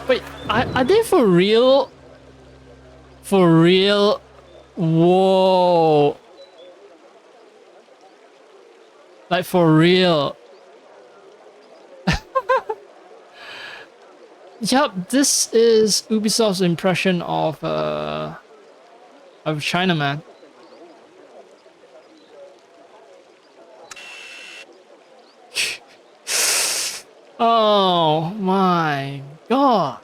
Wait, are they for real? For real? Whoa. Like for real. Yep, this is Ubisoft's impression of China, man. Oh my god.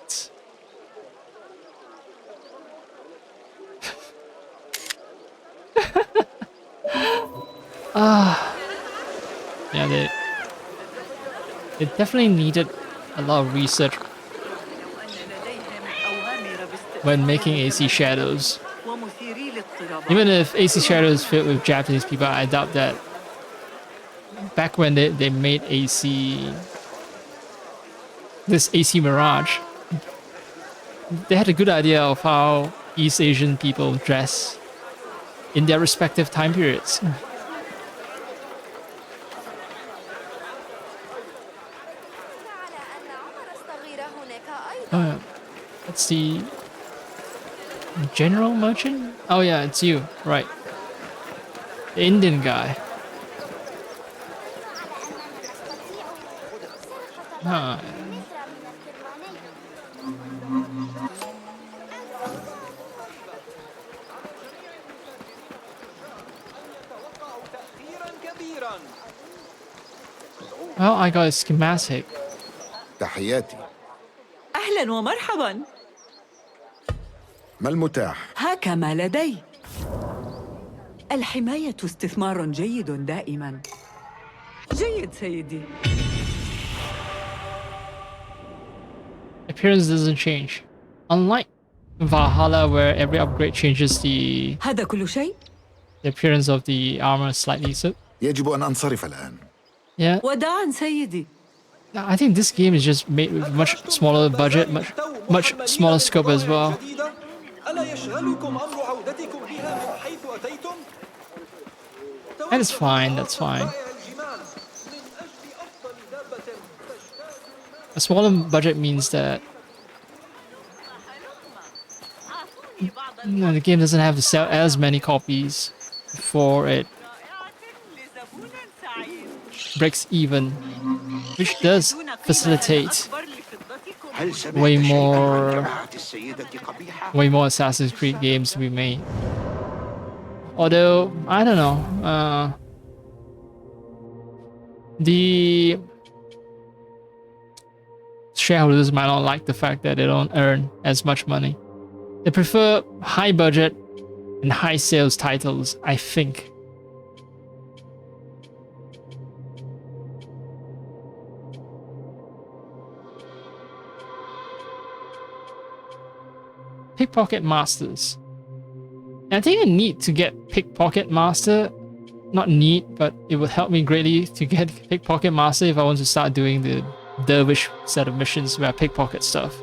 Yeah, they definitely needed a lot of research when making AC Shadows. Even if AC Shadows is filled with Japanese people, I doubt that back when they made this AC Mirage, they had a good idea of how East Asian people dress in their respective time periods. Let's see. General Merchant? Oh yeah, it's you, right. The Indian guy. Huh. Well, I got a schematic. تحياتي. أهلا ومرحبا. ما المتاح؟ هاك ما لدي. الحماية استثمار جيد دائما. جيد سيدي. Appearance doesn't change. Unlike Valhalla, where every upgrade changes the هذا كل شيء؟ the appearance of the armor slightly. So يجب أن أنصرف الآن. Yeah. وداعا سيدي. I think this game is just made with much smaller budget, much smaller scope as well. And it's fine, that's fine. A smaller budget means that the game doesn't have to sell as many copies before it breaks even, which does facilitate way more Assassin's Creed games to be made. Although, I don't know, the shareholders might not like the fact that they don't earn as much money. They prefer high budget and high sales titles, I think. Pickpocket Masters. And I think I need to get Pickpocket Master. Not neat, but it would help me greatly to get Pickpocket Master if I want to start doing the Dervish set of missions where I pickpocket stuff.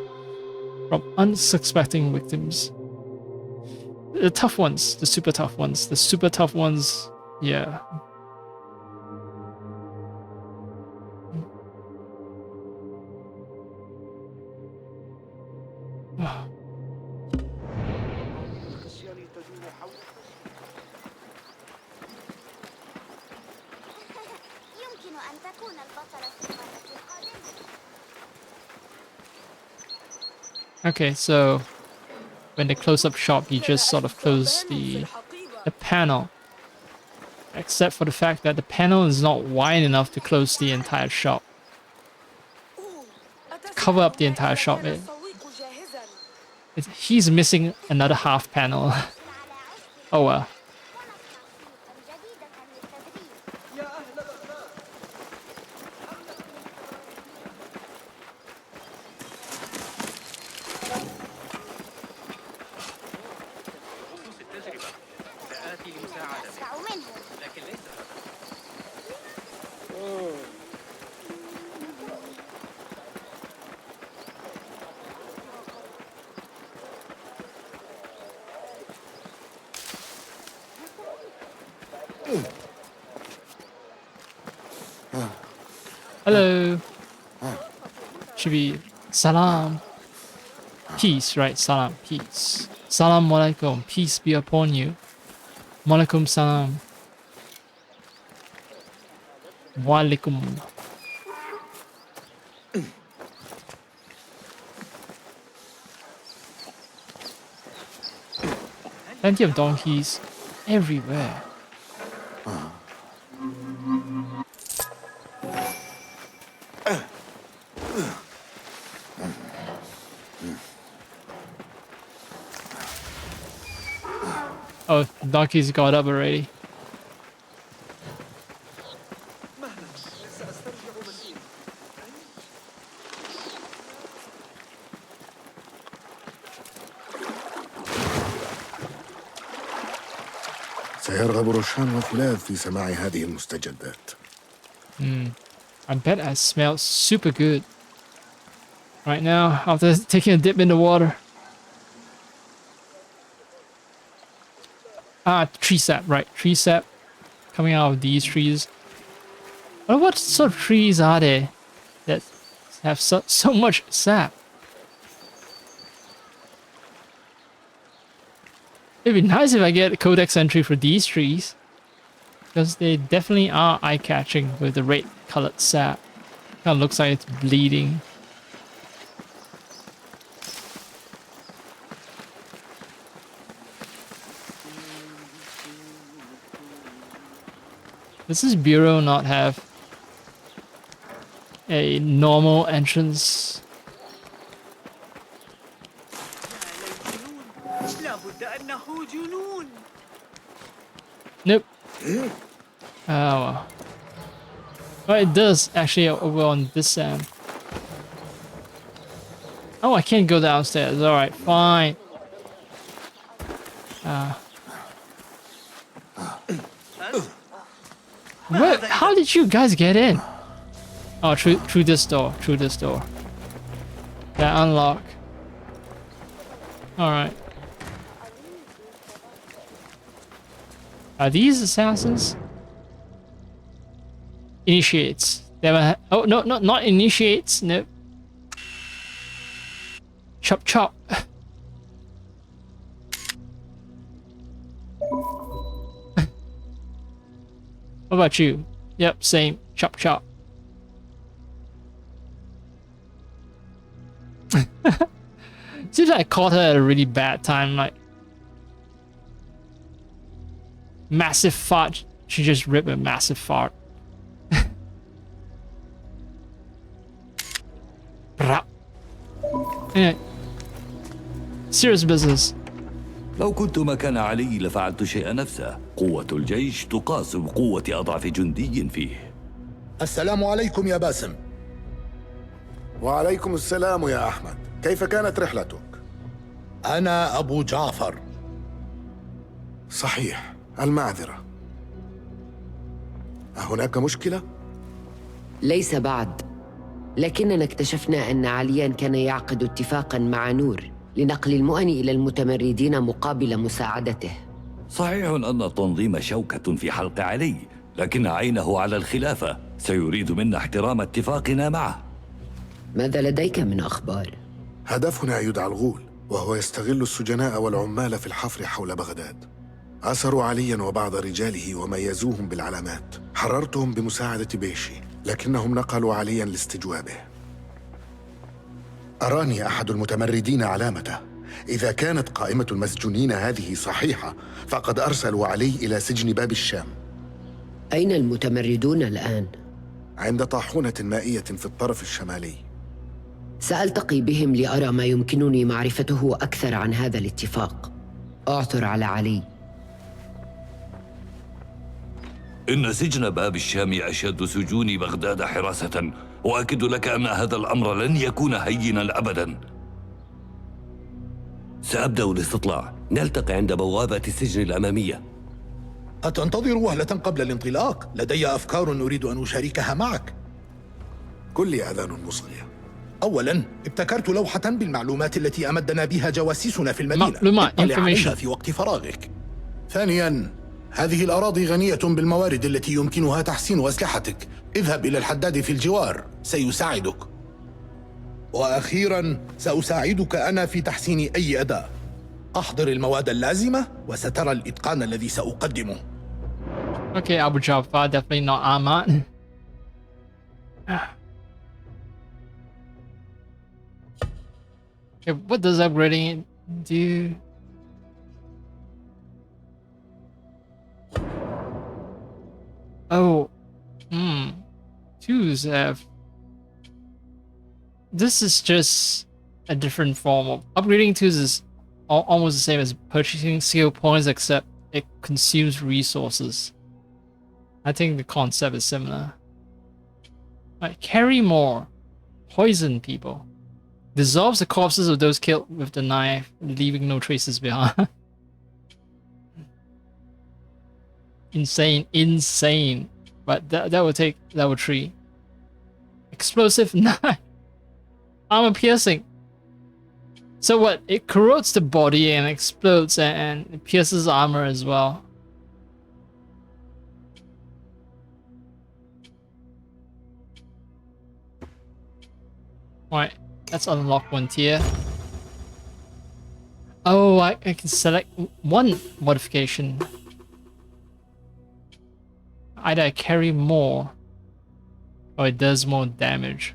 from unsuspecting victims. The tough ones, the super tough ones, yeah. Okay, so when they close up shop, you just sort of close the panel. Except for the fact that the panel is not wide enough to close the entire shop. Cover up the entire shop. He's missing another half panel. Oh well. Hello. Should be salam. Peace, right? Salam, peace. Salam alaikum. Peace be upon you. Walaikum salam. Walaikum. Plenty of donkeys everywhere. Oh, donkeys got up already. سيرغب روشان وفولاذ في سماع هذه المستجدات. I bet I smell super good right now after taking a dip in the water. Ah, tree sap, right? Tree sap coming out of these trees. But what sort of trees are there that have so much sap? It'd be nice if I get a codex entry for these trees, because they definitely are eye-catching with the red colored sap. Kind of looks like it's bleeding. Does this bureau not have a normal entrance? Nope. Oh well. Oh, it does actually over on this end. Oh, I can't go downstairs. Alright, fine. Where, how did you guys get in? Oh, through this door. Through this door. Yeah, unlock. Alright. Are these assassins? Initiates. Oh, no, not initiates. Nope. Chop chop. What about you? Yep, same. Chop chop. Seems like I caught her at a really bad time, like massive fart. She just ripped a massive fart. Anyway, serious business. لو كنت مكان علي لفعلت شيء نفسه. قوة الجيش تقاس بقوة أضعف جندي فيه. السلام عليكم يا باسم. وعليكم السلام يا أحمد. كيف كانت رحلتك؟ أنا أبو جعفر. صحيح، المعذرة. أهناك مشكلة؟ ليس بعد. لكننا اكتشفنا أن عليا كان يعقد اتفاقاً مع نور لنقل المؤن إلى المتمردين مقابل مساعدته. صحيح أن التنظيم شوكة في حلق علي، لكن عينه على الخلافة، سيريد منا احترام اتفاقنا معه. ماذا لديك من أخبار؟ هدفنا يدعى الغول، وهو يستغل السجناء والعمال في الحفر حول بغداد. أسروا عليا وبعض رجاله وميزوهم بالعلامات. حررتهم بمساعدة بيشي، لكنهم نقلوا عليا لاستجوابه. أراني أحد المتمردين علامته. إذا كانت قائمة المسجونين هذه صحيحة، فقد أرسلوا علي إلى سجن باب الشام. أين المتمردون الآن؟ عند طاحونة مائية في الطرف الشمالي. سألتقي بهم لأرى ما يمكنني معرفته أكثر عن هذا الاتفاق. أعثر على علي. إن سجن باب الشام أشد سجون بغداد حراسة، وأكد لك أن هذا الأمر لن يكون هينا أبدا. سأبدأ الاستطلاع. نلتقي عند بوابة السجن الأمامية. أتنتظر وهلة قبل الانطلاق؟ لدي أفكار أريد أن أشاركها معك. كل أذان مصغية. أولاً، ابتكرت لوحة بالمعلومات التي أمدنا بها جواسيسنا في المدينة. اطلع عليها في وقت فراغك. ثانياً، هذه الأراضي غنية بالموارد التي يمكنها تحسين أسلحتك. اذهب إلى الحداد في الجوار، سيساعدك. وأخيراً، سأساعدك أنا في تحسين أي أداء. أحضر المواد اللازمة وسترى الإتقان الذي سأقدمه. Okay, Abu Jafar, definitely not Ahmad. Okay, what does upgrading do? Oh, twos have. This is just a different form of upgrading. Twos is almost the same as purchasing skill points, except it consumes resources. I think the concept is similar. Right, carry more, poison people, dissolves the corpses of those killed with the knife, leaving no traces behind. Insane. But that would take level 3. Explosive knife. Armor piercing. So what? It corrodes the body and explodes and it pierces armor as well. Alright, let's unlock one tier. Oh, I can select one modification. Either I carry more or it does more damage.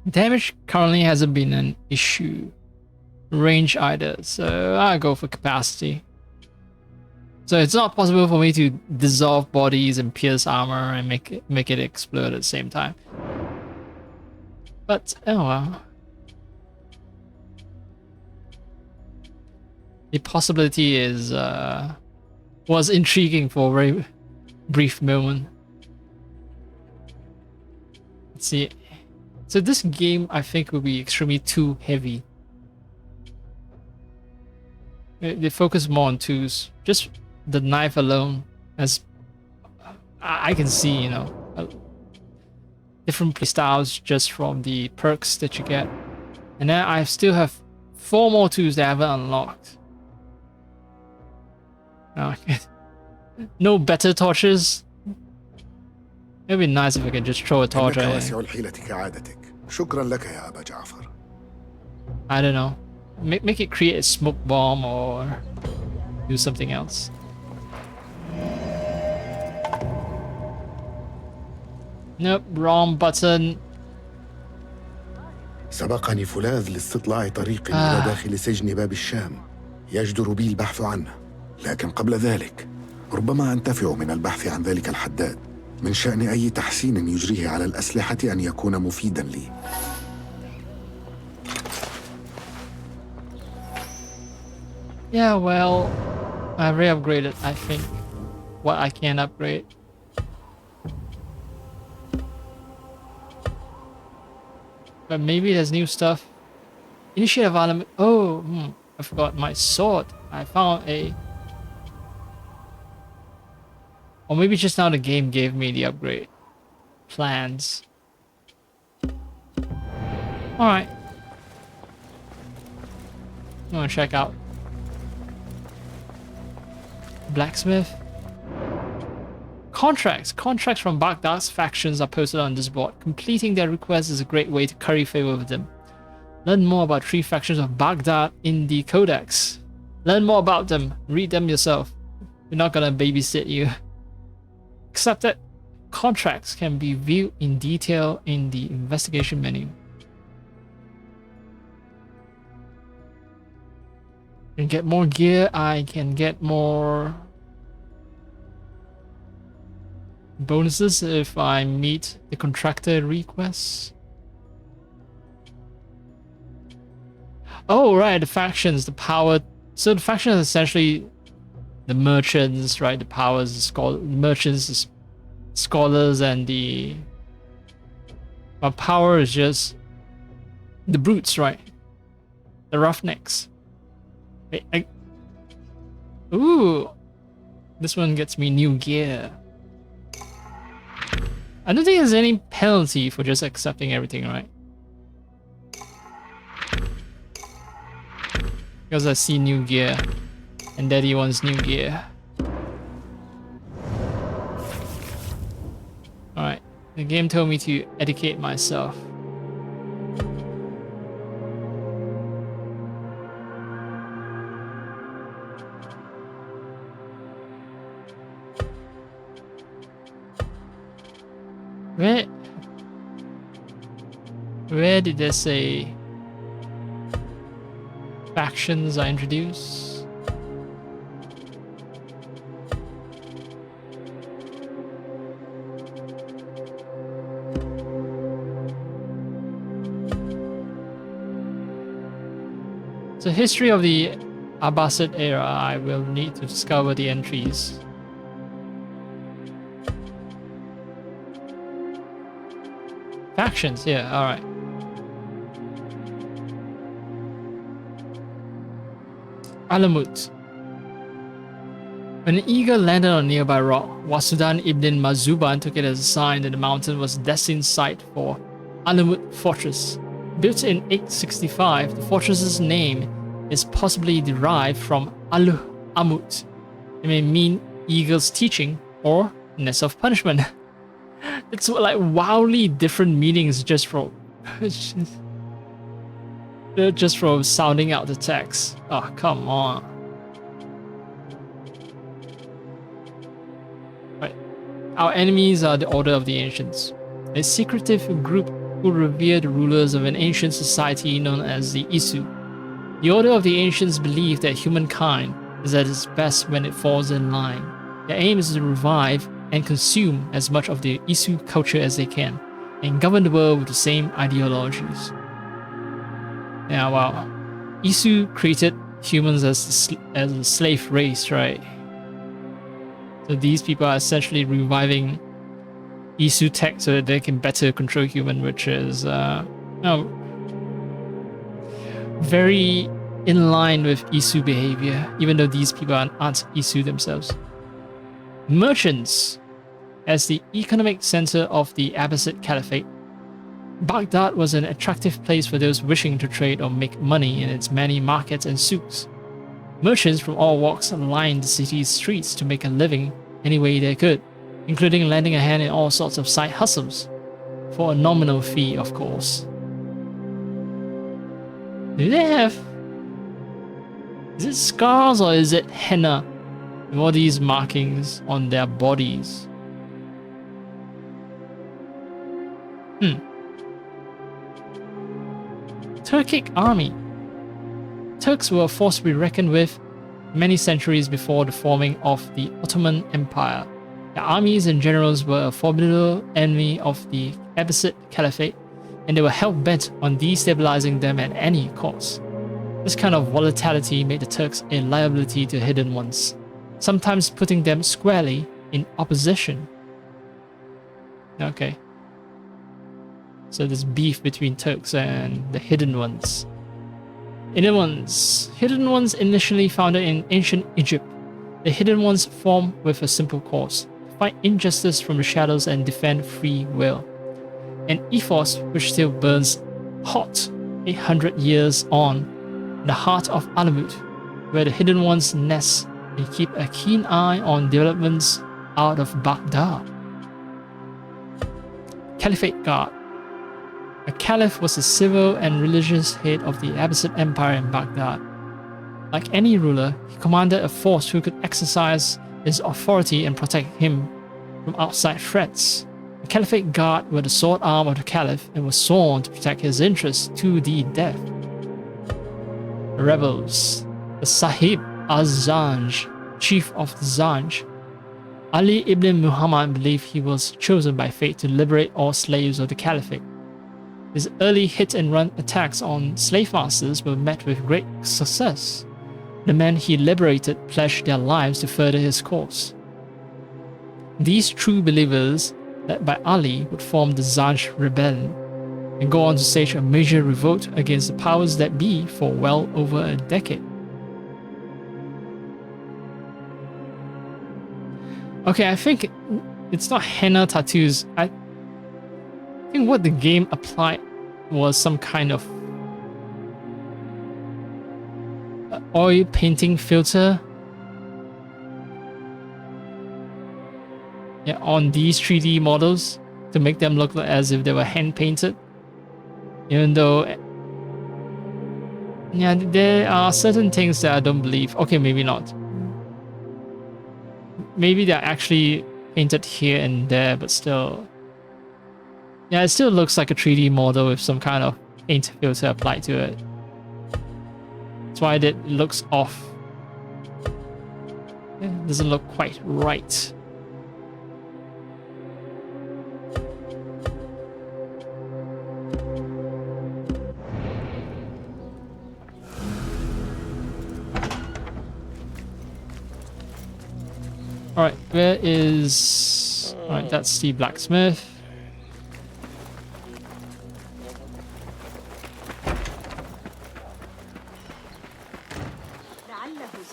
Damage currently hasn't been an issue. Range either, so I'll go for capacity. So it's not possible for me to dissolve bodies and pierce armor and make it explode at the same time. But oh well. The possibility is was intriguing for a very brief moment. Let's see. So this game, I think, will be extremely too heavy. They focus more on twos. Just the knife alone, as I can see, you know, different playstyles just from the perks that you get. And then I still have 4 more twos that I haven't unlocked. No better torches. It'd be nice if I could just throw a torch at it. شكرا لك يا أبا جعفر. I don't know. Make it create a smoke bomb or do something else. Nope, wrong button. سبقني فولاذ لاستطلاع طريق إلى داخل سجن باب الشام. يجدر بي البحث عنه. لكن قبل ذلك ربما أنتفع من البحث عن ذلك الحداد. من شأن أي تحسين يجريه على الأسلحة أن يكون مفيداً لي. Yeah, well, I re-upgraded, I think, what I can upgrade. But maybe there's new stuff. Initiative element. Oh, I forgot my sword. I found a... Or maybe just now the game gave me the upgrade. plans. Alright. I'm gonna check out blacksmith. Contracts from Baghdad's factions are posted on this board. Completing their requests is a great way to curry favor with them. Learn more about 3 factions of Baghdad in the Codex. Learn more about them. Read them yourself. We're not gonna babysit you. Accepted contracts can be viewed in detail in the investigation menu. And get more gear. I can get more bonuses if I meet the contractor requests. Oh, right, the factions, the power. So the factions are essentially the merchants, right? The powers, the merchants, the scholars, and the. But power is just the brutes, right? The roughnecks. Ooh, this one gets me new gear. I don't think there's any penalty for just accepting everything, right? Because I see new gear, and Daddy wants new gear. Alright, the game told me to educate myself. Where did they say factions are introduced? So history of the Abbasid era, I will need to discover the entries. Factions, yeah, alright. Alamut. When an eagle landed on a nearby rock, Wasudan ibn Mazuban took it as a sign that the mountain was a destined site for Alamut Fortress. Built in 865, the fortress's name is possibly derived from Aluh Amut. It may mean eagle's teaching or nest of punishment. It's like wildly different meanings just from sounding out the text. Oh, come on. Right. Our enemies are the Order of the Ancients, a secretive group who revere the rulers of an ancient society known as the Isu. The Order of the Ancients believe that humankind is at its best when it falls in line. Their aim is to revive and consume as much of the Isu culture as they can, and govern the world with the same ideologies. Now, wow, Isu created humans as a slave race, right? So these people are essentially reviving Isu tech so that they can better control human, which is very in line with Isu behavior, even though these people aren't Isu themselves. Merchants. As the economic center of the Abbasid Caliphate, Baghdad was an attractive place for those wishing to trade or make money in its many markets and souks. Merchants from all walks lined the city's streets to make a living any way they could, including lending a hand in all sorts of side hustles, for a nominal fee, of course. Do they have... Is it scars or is it henna with all these markings on their bodies? Turkic army. Turks were a force to be reckoned with many centuries before the forming of the Ottoman Empire. Their armies and generals were a formidable enemy of the Abbasid Caliphate, and they were hell-bent on destabilizing them at any cost. This kind of volatility made the Turks a liability to hidden ones, sometimes putting them squarely in opposition. Okay. So there's beef between Turks and the Hidden Ones. Hidden Ones initially founded in ancient Egypt. The Hidden Ones formed with a simple cause: fight injustice from the shadows and defend free will. An ethos which still burns hot 800 years on in the heart of Alamut, where the Hidden Ones nest and keep a keen eye on developments out of Baghdad. Caliphate Guard. A caliph was the civil and religious head of the Abbasid Empire in Baghdad. Like any ruler, he commanded a force who could exercise his authority and protect him from outside threats. The Caliphate Guard were the sword arm of the Caliph and were sworn to protect his interests to the death. The rebels. The Sahib al-Zanj, chief of the Zanj. Ali ibn Muhammad believed he was chosen by fate to liberate all slaves of the Caliphate. His early hit-and-run attacks on slave masters were met with great success. The men he liberated pledged their lives to further his cause. These true believers, led by Ali, would form the Zanj Rebellion and go on to stage a major revolt against the powers that be for well over a decade. Okay, I think it's not henna tattoos. I think what the game applied was some kind of oil painting filter, yeah, on these 3D models to make them look as if they were hand painted. Even though, yeah, there are certain things that I don't believe. Okay, maybe not. Maybe they're actually painted here and there, but still. Yeah, it still looks like a 3D model with some kind of paint filter applied to it. That's why it looks off. It doesn't look quite right. Alright, where is... Alright, that's the blacksmith.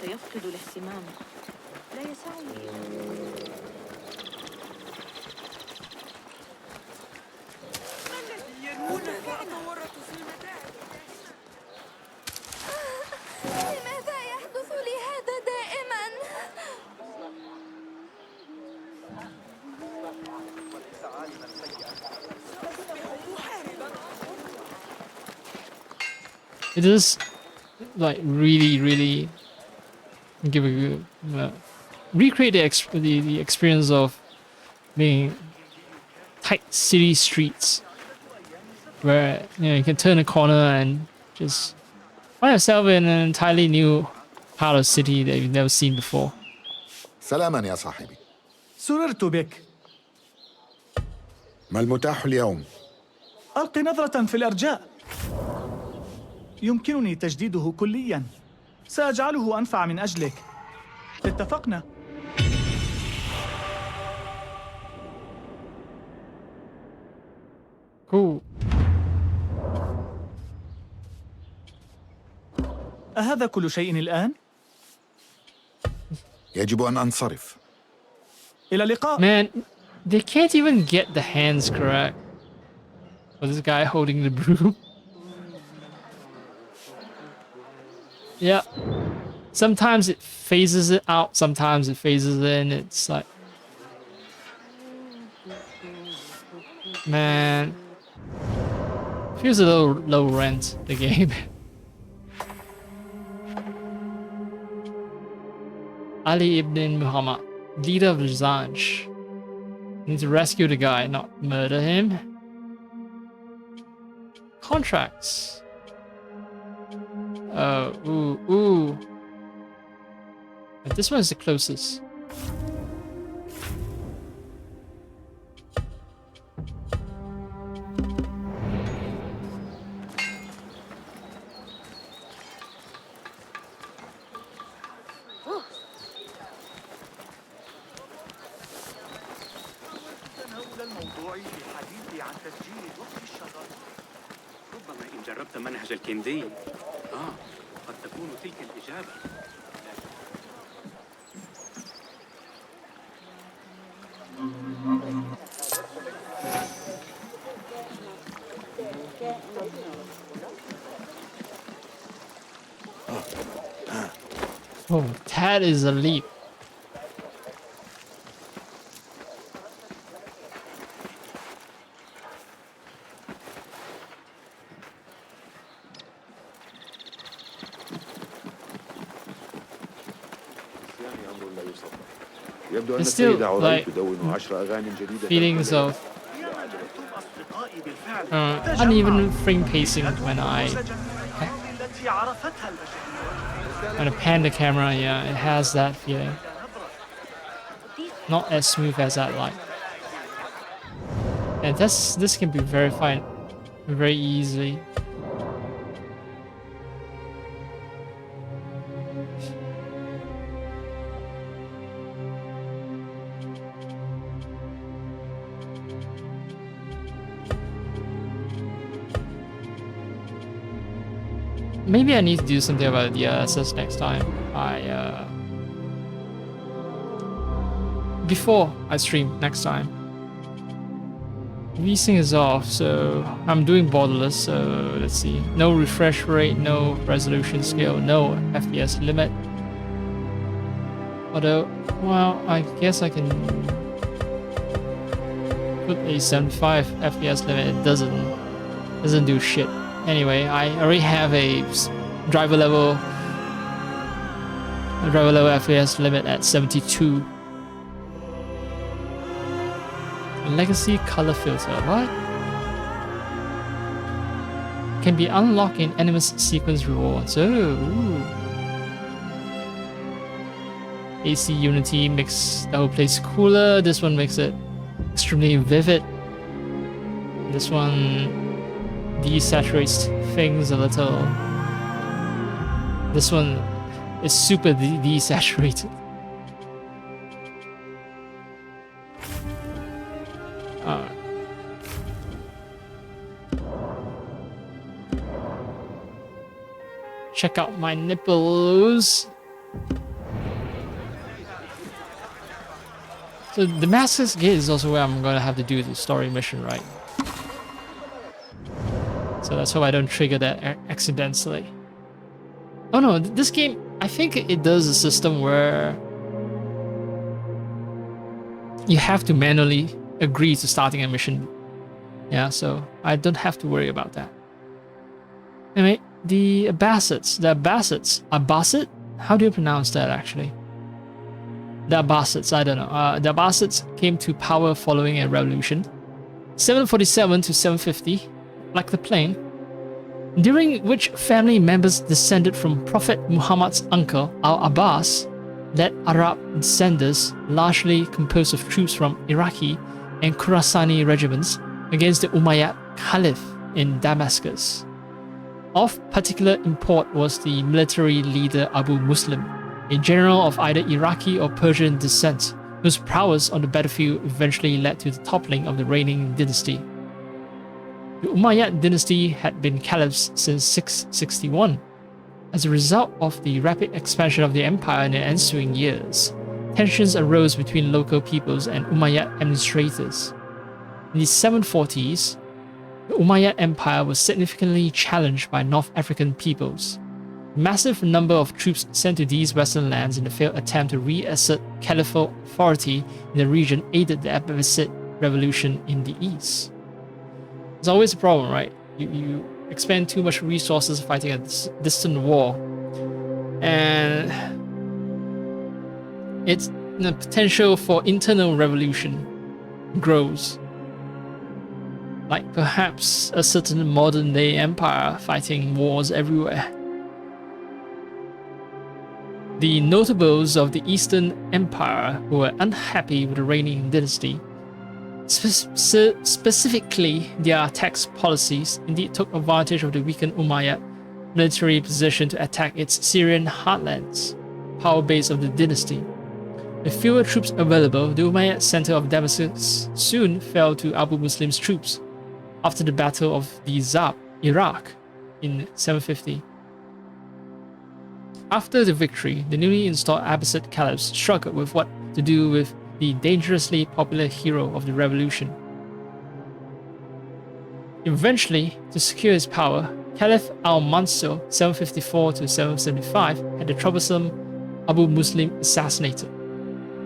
سيفقد الاهتمام لا يسعني ما الذي يرمونه وتورط في المتاعب لماذا يحدث لي هذا دائما؟ It is like really give a good recreate the experience of being tight city streets where you can turn a corner and just find yourself in an entirely new part of the city that you've never seen before. سلاما يا صاحبي. سررت بك. ما المتاح اليوم؟ ألقي نظرة في الأرجاء. يمكنني تجديده كلياً. سأجعله أنفع من أجلك. اتفقنا. Cool. أهذا كل شيء الآن؟ يجب أن أنصرف. إلى اللقاء. Man, they can't even get the hands correct. For this guy holding the broom. Yeah. Sometimes it phases it out, sometimes it phases in. It's like, man, feels a little low rent, the game. Ali ibn Muhammad, leader of the Zanj. Need to rescue the guy, not murder him. Contracts. Oh, ooh. But this one is the closest. ربما إن جربت منهج الكندي قد تكون تلك الإجابة. Oh, that is a leap. It's still like feelings of uneven frame pacing when I pan the camera. Yeah, it has that feeling. Not as smooth as I'd like. And this can be verified very easily. Maybe I need to do something about the DLSS next time. Before I stream next time. VSync is off, so I'm doing borderless, so let's see. No refresh rate, no resolution scale, no FPS limit. Although, well, I guess I can put a 75 FPS limit. It doesn't do shit. Anyway, I already have a driver level FPS limit at 72. Legacy color filter, what? Can be unlocked in Animus sequence rewards. Oh, ooh. AC Unity makes the whole place cooler. This one makes it extremely vivid. This one desaturates things a little. This one is super desaturated. Check out my nipples. So the Damascus Gate is also where I'm gonna have to do the story mission, right? So let's hope I don't trigger that accidentally. Oh no, this game, I think it does a system where you have to manually agree to starting a mission. Yeah, so I don't have to worry about that. Anyway, the Abbasids. Abbasid? How do you pronounce that actually? The Abbasids, I don't know. The Abbasids came to power following a revolution. 747 to 750, like the plane, during which family members descended from Prophet Muhammad's uncle Al-Abbas led Arab descendants, largely composed of troops from Iraqi and Khurasani regiments, against the Umayyad Caliph in Damascus. Of particular import was the military leader Abu Muslim, a general of either Iraqi or Persian descent, whose prowess on the battlefield eventually led to the toppling of the reigning dynasty. The Umayyad dynasty had been caliphs since 661. As a result of the rapid expansion of the empire in the ensuing years, tensions arose between local peoples and Umayyad administrators. In the 740s, the Umayyad Empire was significantly challenged by North African peoples. A massive number of troops sent to these western lands in the failed attempt to reassert caliphal authority in the region aided the Abbasid revolution in the east. It's always a problem, right? You expend too much resources fighting a distant war, and it's the potential for internal revolution grows. Like perhaps a certain modern day empire fighting wars everywhere. The notables of the Eastern Empire who were unhappy with the reigning dynasty, specifically their tax policies, indeed took advantage of the weakened Umayyad military position to attack its Syrian heartlands, power base of the dynasty. With fewer troops available, the Umayyad center of Damascus soon fell to Abu Muslim's troops after the Battle of the Zab, Iraq, in 750. After the victory, the newly installed Abbasid caliphs struggled with what to do with the dangerously popular hero of the revolution. Eventually, to secure his power, Caliph al-Mansur, 754 to 775, had the troublesome Abu Muslim assassinated.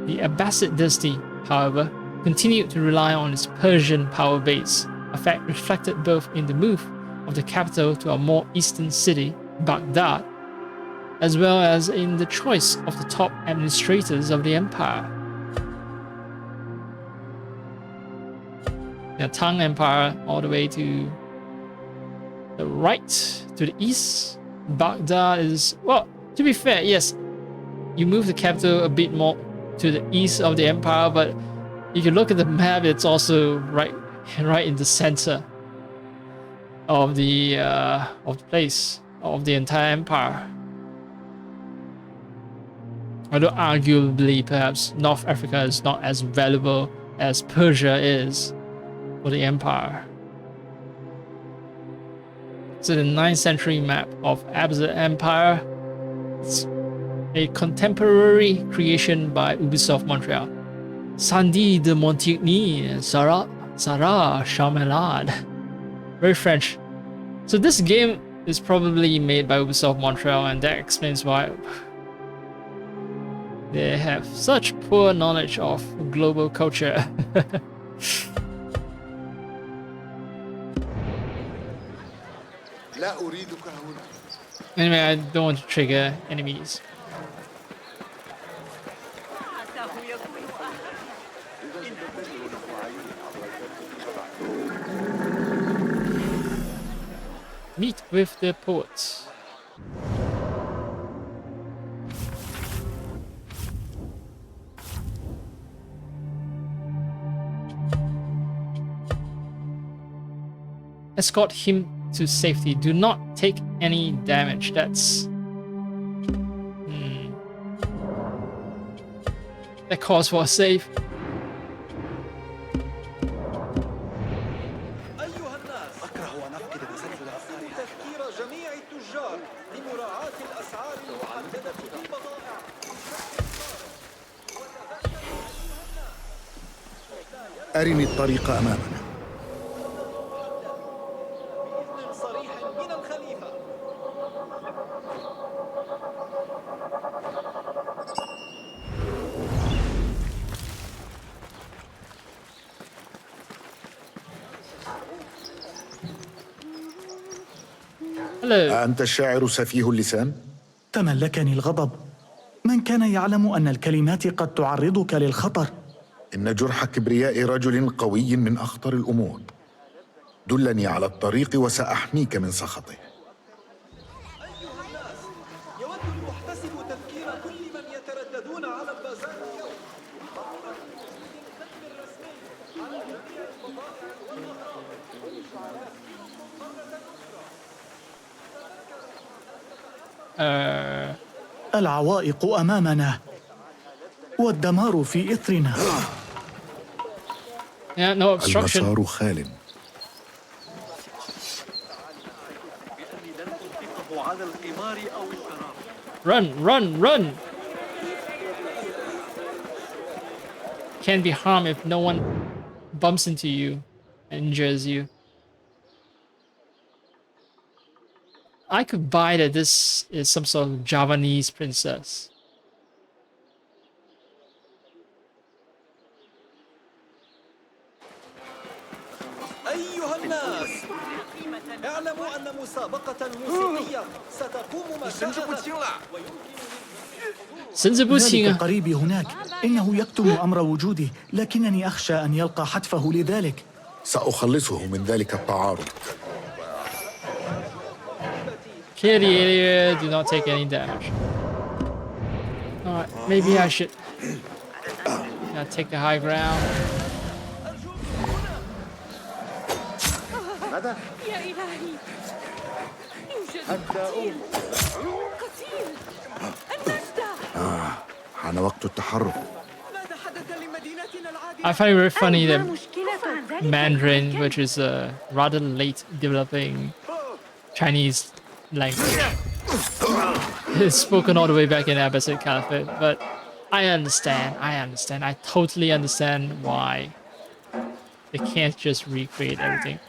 The Abbasid dynasty, however, continued to rely on its Persian power base, a fact reflected both in the move of the capital to a more eastern city, Baghdad, as well as in the choice of the top administrators of the empire. The Tang Empire all the way to the right, to the east. Baghdad is, well, to be fair, yes, you move the capital a bit more to the east of the empire, but if you look at the map, it's also right in the center of the place of the entire empire. Although arguably, perhaps North Africa is not as valuable as Persia is for the empire. So the 9th century map of Abbasid Empire. It's a contemporary creation by Ubisoft Montreal. Sandy de Montigny, Sarah Chamelade. Very French. So this game is probably made by Ubisoft Montreal, and that explains why they have such poor knowledge of global culture. Anyway, I don't want to trigger enemies. Meet with the poets. Escort him to safety. Do not take any damage. That's... That calls for a save. أرني الطريق أمامنا. أنت الشاعر سفيه اللسان؟ تملكني الغضب. من كان يعلم أن الكلمات قد تعرضك للخطر؟ إن جرح كبرياء رجل قوي من أخطر الأمور. دلني على الطريق وسأحميك من سخطه. أيها الناس، يود المحتسب تذكير كل من يترددون على البازار اليوم. على جميع البضائع والمهارات. العوائق أمامنا والدمار في إثرنا. Yeah, no obstruction. المسار خال. Run! Can't be harmed if no one bumps into you and injures you. I could buy that this is some sort of Javanese princess. أيها الناس، اعلموا أن مسابقة موسيقية ستقوم مساء. ذلك قريبي هناك، إنه يكتم أمر وجودي، لكنني أخشى أن يلقى حتفه لذلك. سأخلصه من ذلك التعارض. Clear the area, do not take any damage. Alright, maybe I should take the high ground. يا إلهي، يوجد قتيل. حان وقت التحرك. I find it very funny that Mandarin, which is a rather late developing Chinese language, is spoken all the way back in Abbasid Caliphate, but I understand. I totally understand why they can't just recreate everything.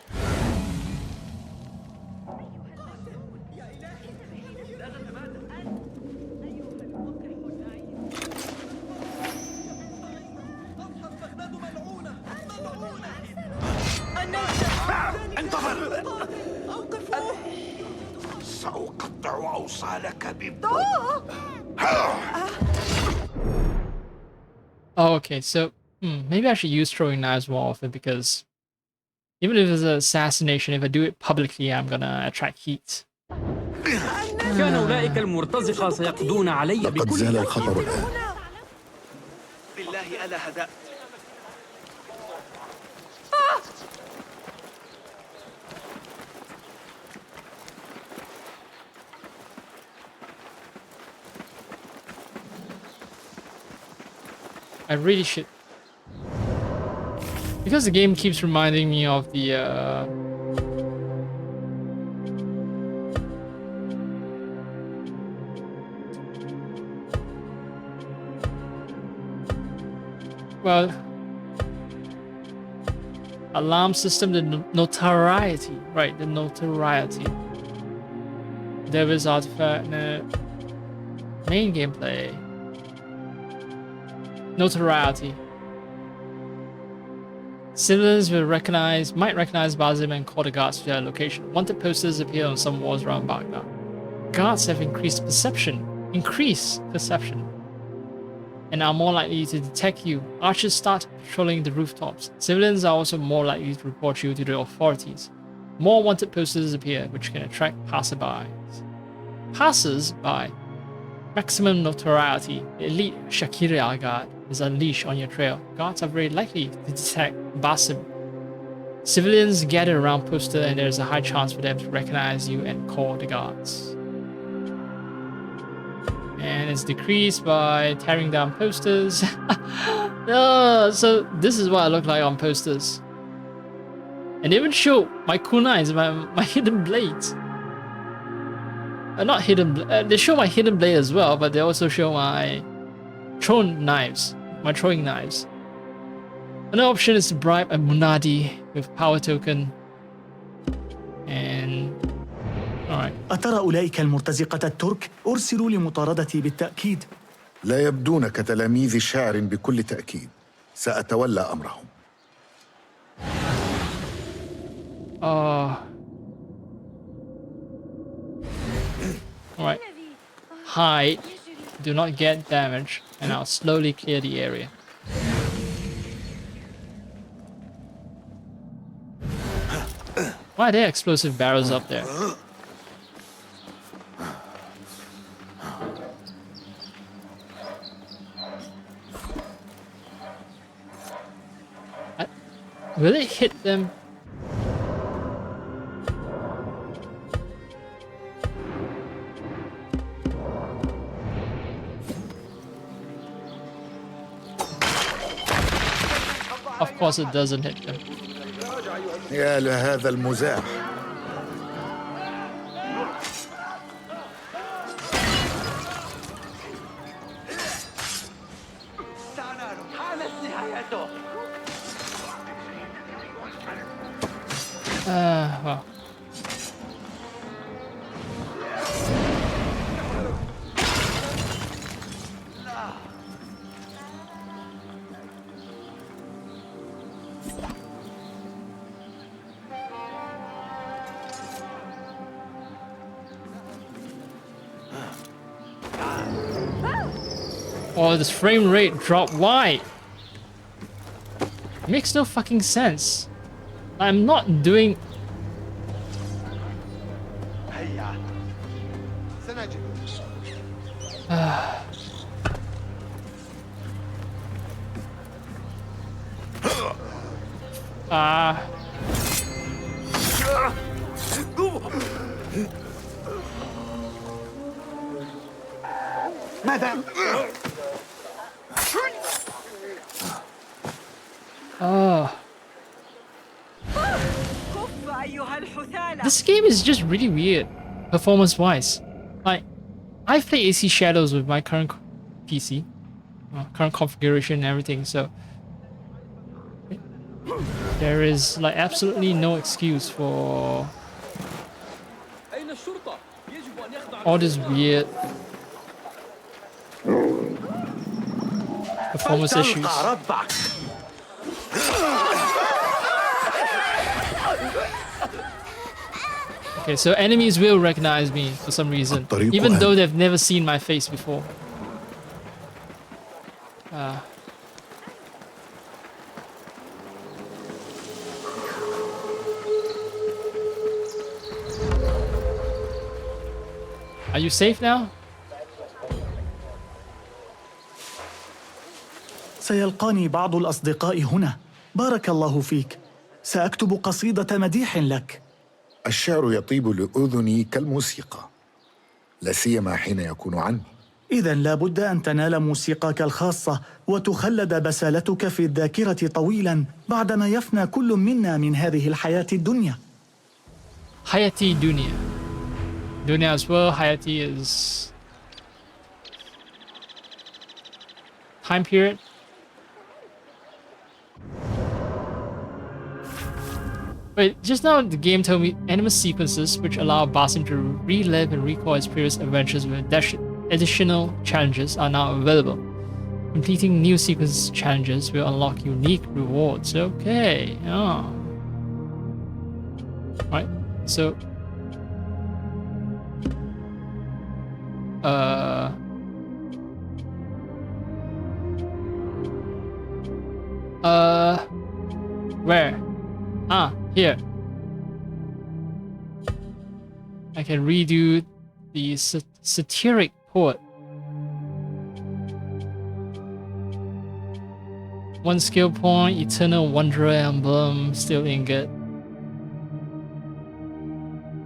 Oh, okay. So maybe I should use throwing knives more often, because even if it's an assassination, if I do it publicly, I'm gonna attract heat. كان أولئك المرتزقة سيقضون علي لقد زال الخطر الآن. بالله ألا هدأت. I really should, because the game keeps reminding me of the well, alarm system, the notoriety, right? The notoriety. Devil's artifact, no. Main gameplay. Notoriety. Civilians might recognize Basim and call the guards to their location. Wanted posters appear on some walls around Baghdad. Guards have increased perception, and are more likely to detect you. Archers start patrolling the rooftops. Civilians are also more likely to report you to the authorities. More wanted posters appear, which can attract passersby. Maximum notoriety. The elite Shakira guard is unleashed on your trail. Guards are very likely to detect Basim. Civilians gather around poster, and there's a high chance for them to recognize you and call the guards. And it's decreased by tearing down posters. So this is what I look like on posters. And they even show my kunais, my hidden blades. Not hidden, they show my hidden blade as well, but they also show my throwing knives. Another option is to bribe a Munadi with power token. And alright. أترى أولئك المرتزقة الترك أرسلوا لمطاردتي بالتأكيد. لا يبدون كتلاميذ شاعر بكل تأكيد. سأتولى أمرهم. Alright. Hide. Do not get damage. And I'll slowly clear the area. Why are there explosive barrels up there? Will it hit them? Of course it doesn't hit them. يا لهذا المزاح. Well. Oh, this frame rate dropped. Why? Makes no fucking sense. I'm not doing... This game is just really weird, performance-wise. Like, I've played AC Shadows with my current PC, current configuration and everything, so there is like absolutely no excuse for all this weird performance issues. Okay, so enemies will recognize me for some reason, even though they've never seen my face before. Are you safe now? سيلقاني بعض الأصدقاء هنا. بارك الله فيك. سأكتب قصيدة مديح لك. الشعر يطيب لأذني كالموسيقى، لا سيما حين يكون عني. إذن لا بد أن تنال موسيقاك الخاصة وتخلد بسالتك في الذاكرة طويلا بعدما يفنى كل منا من هذه الحياة الدنيا. حياتي دنيا. Dunya as well. Hayati is time period. Wait, just now the game told me anime sequences which allow Basim to relive and recall his previous adventures with additional challenges are now available. Completing new sequence challenges will unlock unique rewards. Okay. Oh. Right. So where? Ah, here. I can redo the satiric poet. One skill point, Eternal Wanderer emblem, still ingot.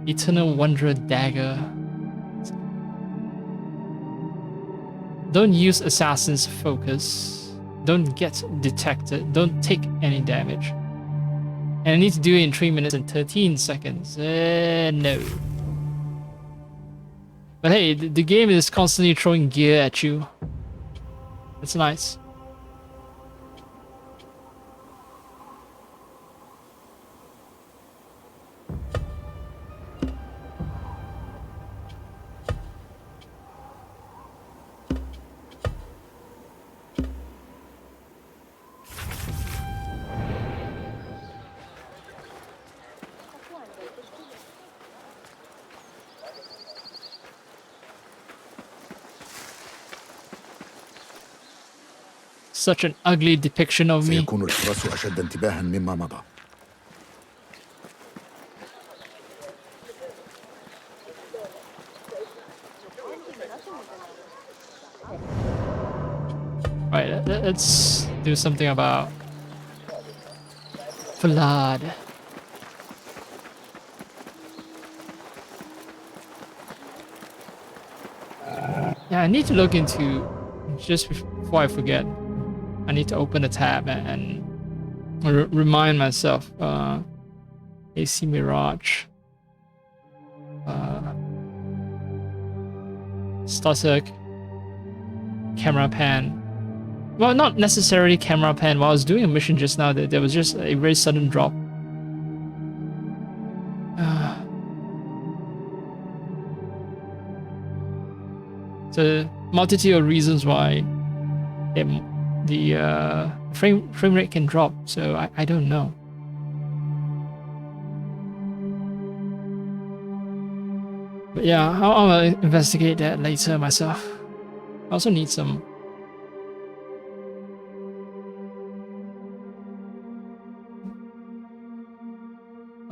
Eternal Wanderer dagger. Don't use Assassin's Focus. Don't get detected. Don't take any damage. And I need to do it in 3 minutes and 13 seconds. No. But hey, the game is constantly throwing gear at you. That's nice. Such an ugly depiction of me. سيكون الحراس أشد انتباها مما مضى. Right, let's do something about flood. Yeah, I need to look into, just before I forget, I need to open the tab and remind myself. AC Mirage. Static. Camera pan. Well, not necessarily camera pan. While I was doing a mission just now, there was just a very sudden drop. So, multitude of reasons why the frame rate can drop. So I don't know. But yeah, I'll investigate that later myself. I also need some.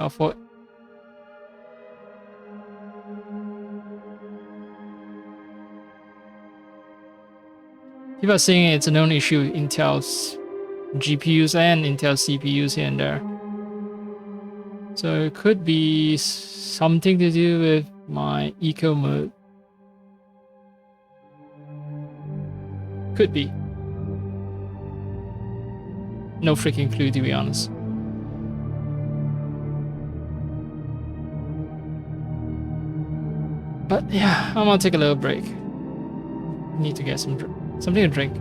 For people are saying it's a known issue with Intel's GPUs and Intel CPUs here and there. So it could be something to do with my eco mode. Could be. No freaking clue, to be honest. But yeah, I'm gonna take a little break. Need to get something to drink.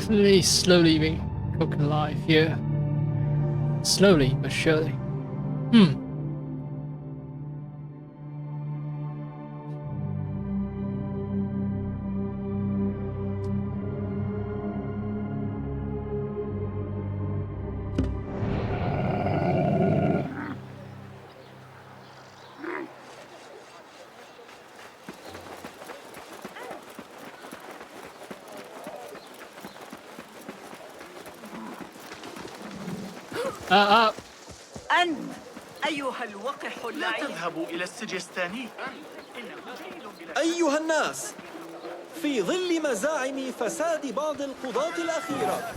definitely slowly being cooked alive here. Slowly but surely. أنت أيها الوقح لا تذهبوا إلى السجستاني. أيها الناس، في ظل مزاعم فساد بعض القضاة الأخيرة،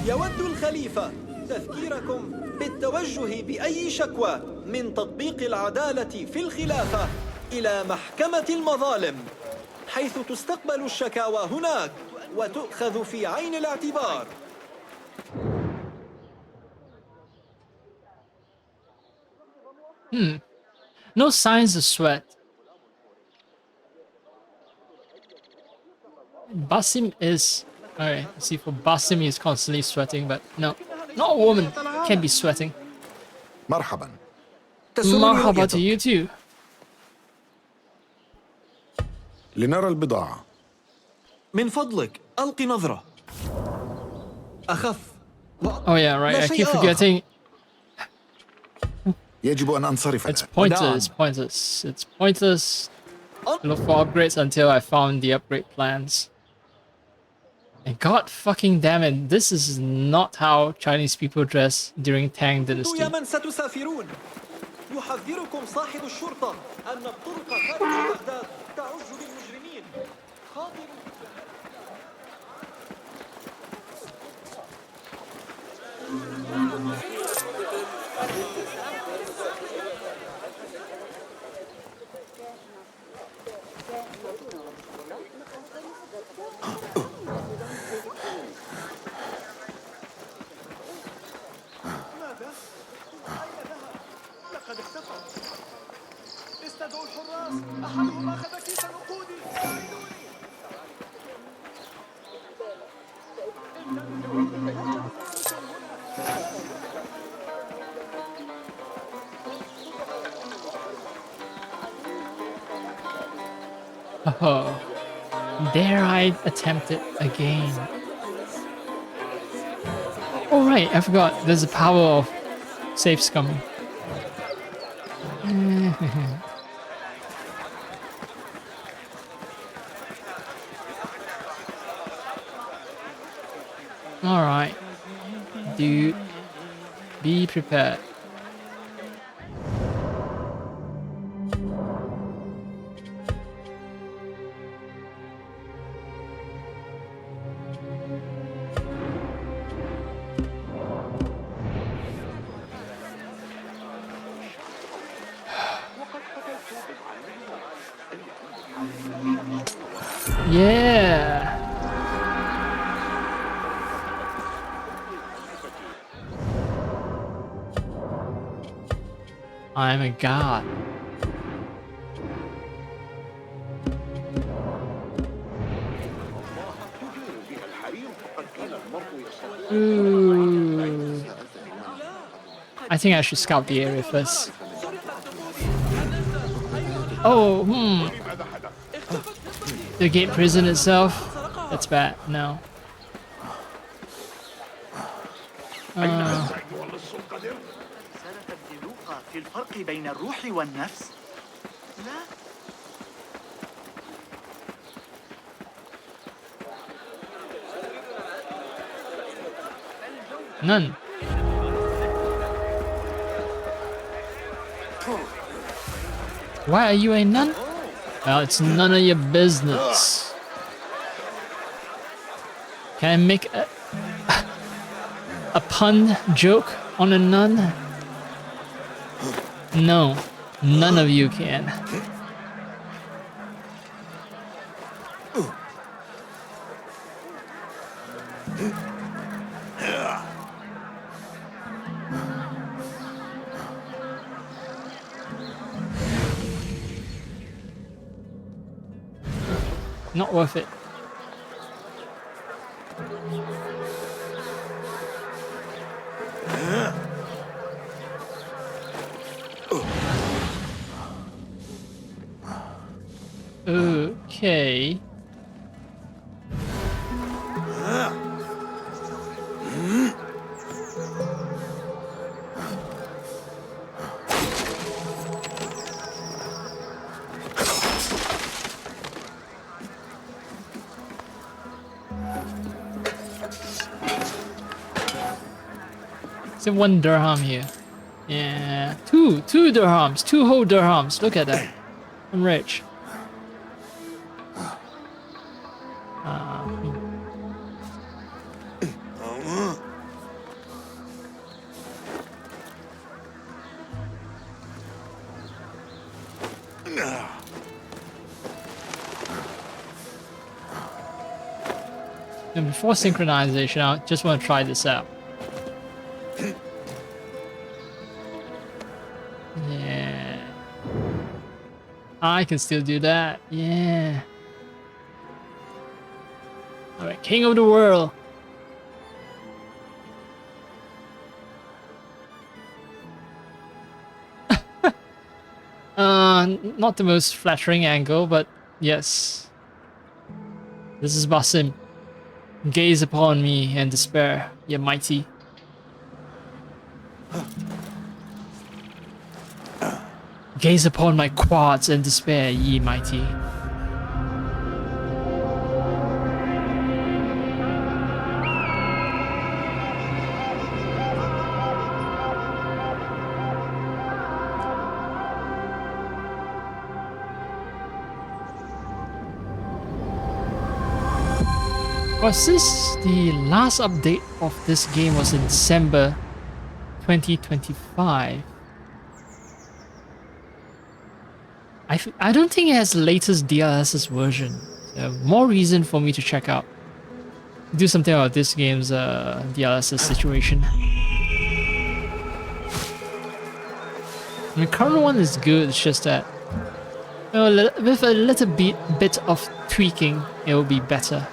يود الخليفة تذكيركم بالتوجه بأي شكوى من تطبيق العدالة في الخلافة إلى محكمة المظالم، حيث تستقبل الشكاوى هناك وتؤخذ في عين الاعتبار. No signs of sweat. Basim is... Alright, see, for Basim he is constantly sweating, but no. Not a woman can be sweating. مرحبا. Marhaba to you too. لنرى البضاعة. من فضلك ألق نظرة. أخف. Oh yeah, right. I keep forgetting. يجب أن أنصرف. It's pointless. It's pointless to look for upgrades until I found the upgrade plans. And god fucking damn it, this is not how Chinese people dress during Tang Dynasty. يا من ستسافرون، يحذركم صاحب الشرطة أن الطرق خارج بغداد تعج بالمجرمين. لقد اختفى. استدعوا الحراس، أحدهم أخذ كيس الوقود. Oh, dare I attempt it again? Oh right, I forgot. There's a power of safes coming. Alright. Dude, be prepared. Yeah. I'm a god. Ooh. I think I should scout the area first. Oh, The gate prison itself? That's bad. No. في الفرق بين الروح والنفس؟ لا. None. Why are you a nun? Well, it's none of your business. Can I make a pun joke on a nun? No, none of you can. Not worth it. Okay. It's 1 dirham here. Yeah, two dirhams, 2 whole dirhams. Look at that. I'm rich. And before synchronization, I just want to try this out. Yeah. I can still do that. Yeah. Alright, king of the world. Not the most flattering angle, but yes. This is Basim. Gaze upon me and despair, ye mighty. Gaze upon my quads and despair, ye mighty. Well, since the last update of this game was in December 2025, I don't think it has the latest DLSS version. So more reason for me to check out. Do something about this game's DLSS situation. The current one is good, it's just that with a little bit of tweaking, it will be better.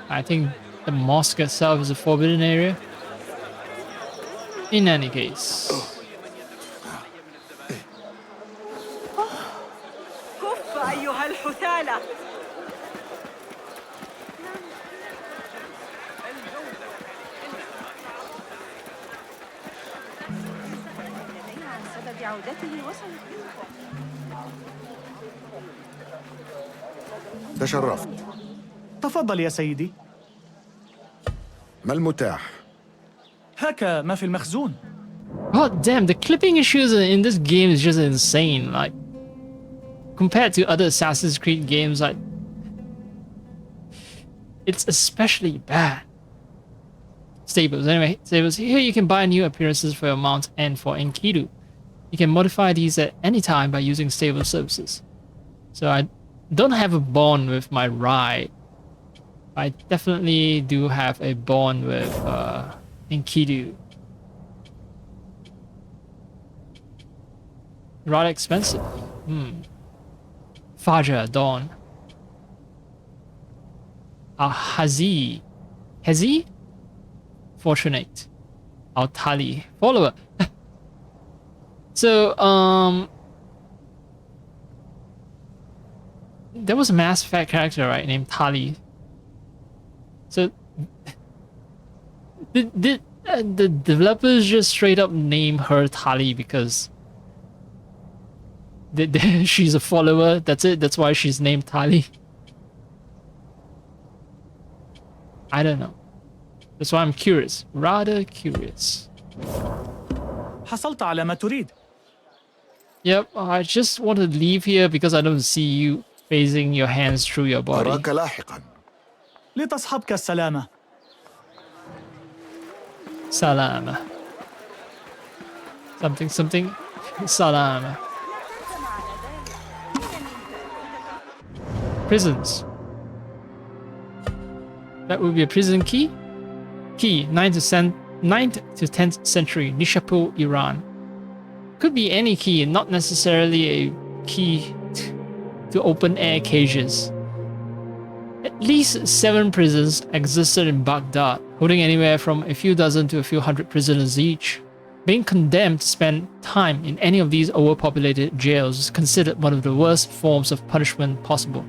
I think the mosque itself is a forbidden area. In any case. تشرفت. تفضل يا سيدي. ما المتاح؟ هاك ما في المخزون. God damn, the clipping issues in this game is just insane. Like, compared to other Assassin's Creed games, like, it's especially bad. Stables, anyway, stables. Here you can buy new appearances for your mount and for Enkidu. You can modify these at any time by using stable services. So I don't have a bond with my ride. I definitely do have a bond with Enkidu. Rather expensive. Fajr, Dawn. Hazi. Hazi? Fortunate. Al-Tali. Follower. So, there was a Mass Effect character, right, named Tali. So, did the developers just straight up name her Tali because she's a follower? That's it? That's why she's named Tali? I don't know. That's why I'm curious. Rather curious. حصلت على ما تريد. Yep, I just want to leave here because I don't see you phasing your hands through your body. أراك لاحقا. لتصحبك السلامة. Salama. Something. Salama. Prisons. That would be a prison key. Key, 9th to 10th century, Nishapur, Iran. Could be any key, not necessarily a key to open air cages. least 7 prisons existed in Baghdad, holding anywhere from a few dozen to a few hundred prisoners each. Being condemned to spend time in any of these overpopulated jails is considered one of the worst forms of punishment possible,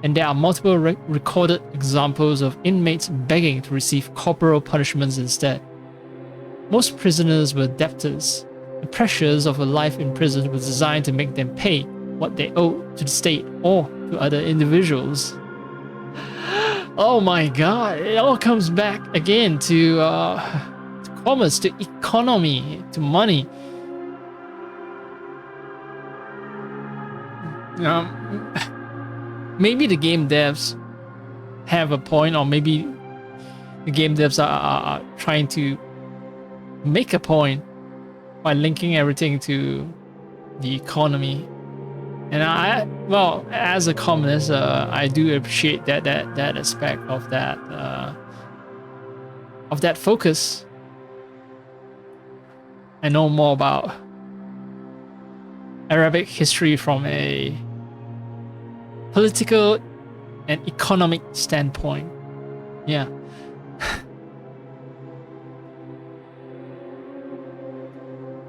and there are multiple recorded examples of inmates begging to receive corporal punishments instead. Most prisoners were debtors. The pressures of a life in prison was designed to make them pay what they owed to the state or to other individuals. Oh my god, it all comes back again to commerce, to economy, to money. Maybe the game devs have a point, or maybe the game devs are trying to make a point by linking everything to the economy. And well, as a communist, I do appreciate that aspect of that focus. I know more about Arabic history from a political and economic standpoint. Yeah.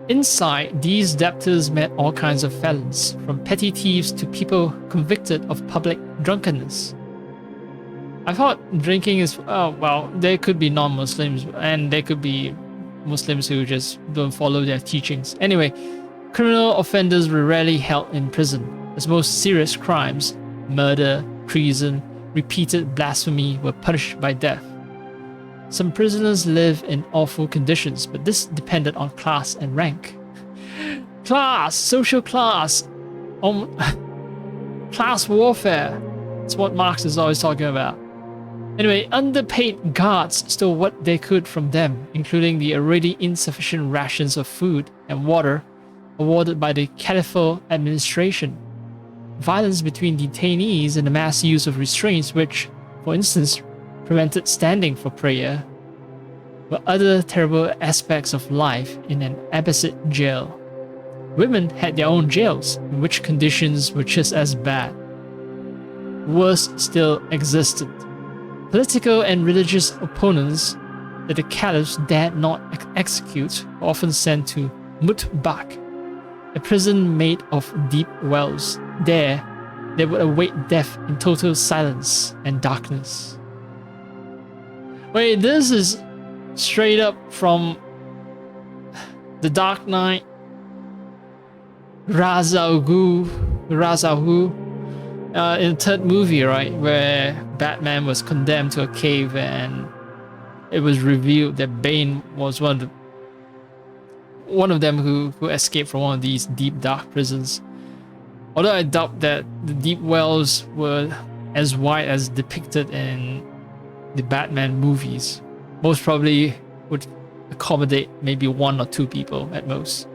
Inside, these debtors met all kinds of felons, from petty thieves to people convicted of public drunkenness. I thought drinking is, well, there could be non-Muslims, and there could be Muslims who just don't follow their teachings. Anyway, criminal offenders were rarely held in prison, as most serious crimes, murder, treason, repeated blasphemy, were punished by death. Some prisoners live in awful conditions, but this depended on class and rank. Class, social class, class warfare. That's what Marx is always talking about. Anyway, underpaid guards stole what they could from them, including the already insufficient rations of food and water awarded by the caliphal administration. Violence between detainees and the mass use of restraints, which, for instance, prevented standing for prayer, were other terrible aspects of life in an Abbasid jail. Women had their own jails, in which conditions were just as bad. Worse still existed. Political and religious opponents that the caliphs dared not execute were often sent to Mutbak, a prison made of deep wells. There, they would await death in total silence and darkness. Wait, this is straight up from The Dark Knight, Ra's al Ghul, in the third movie, right, where Batman was condemned to a cave and it was revealed that Bane was one of them who escaped from one of these deep dark prisons. Although I doubt that the deep wells were as wide as depicted in the Batman movies. Most probably would accommodate maybe 1 or 2 people at most.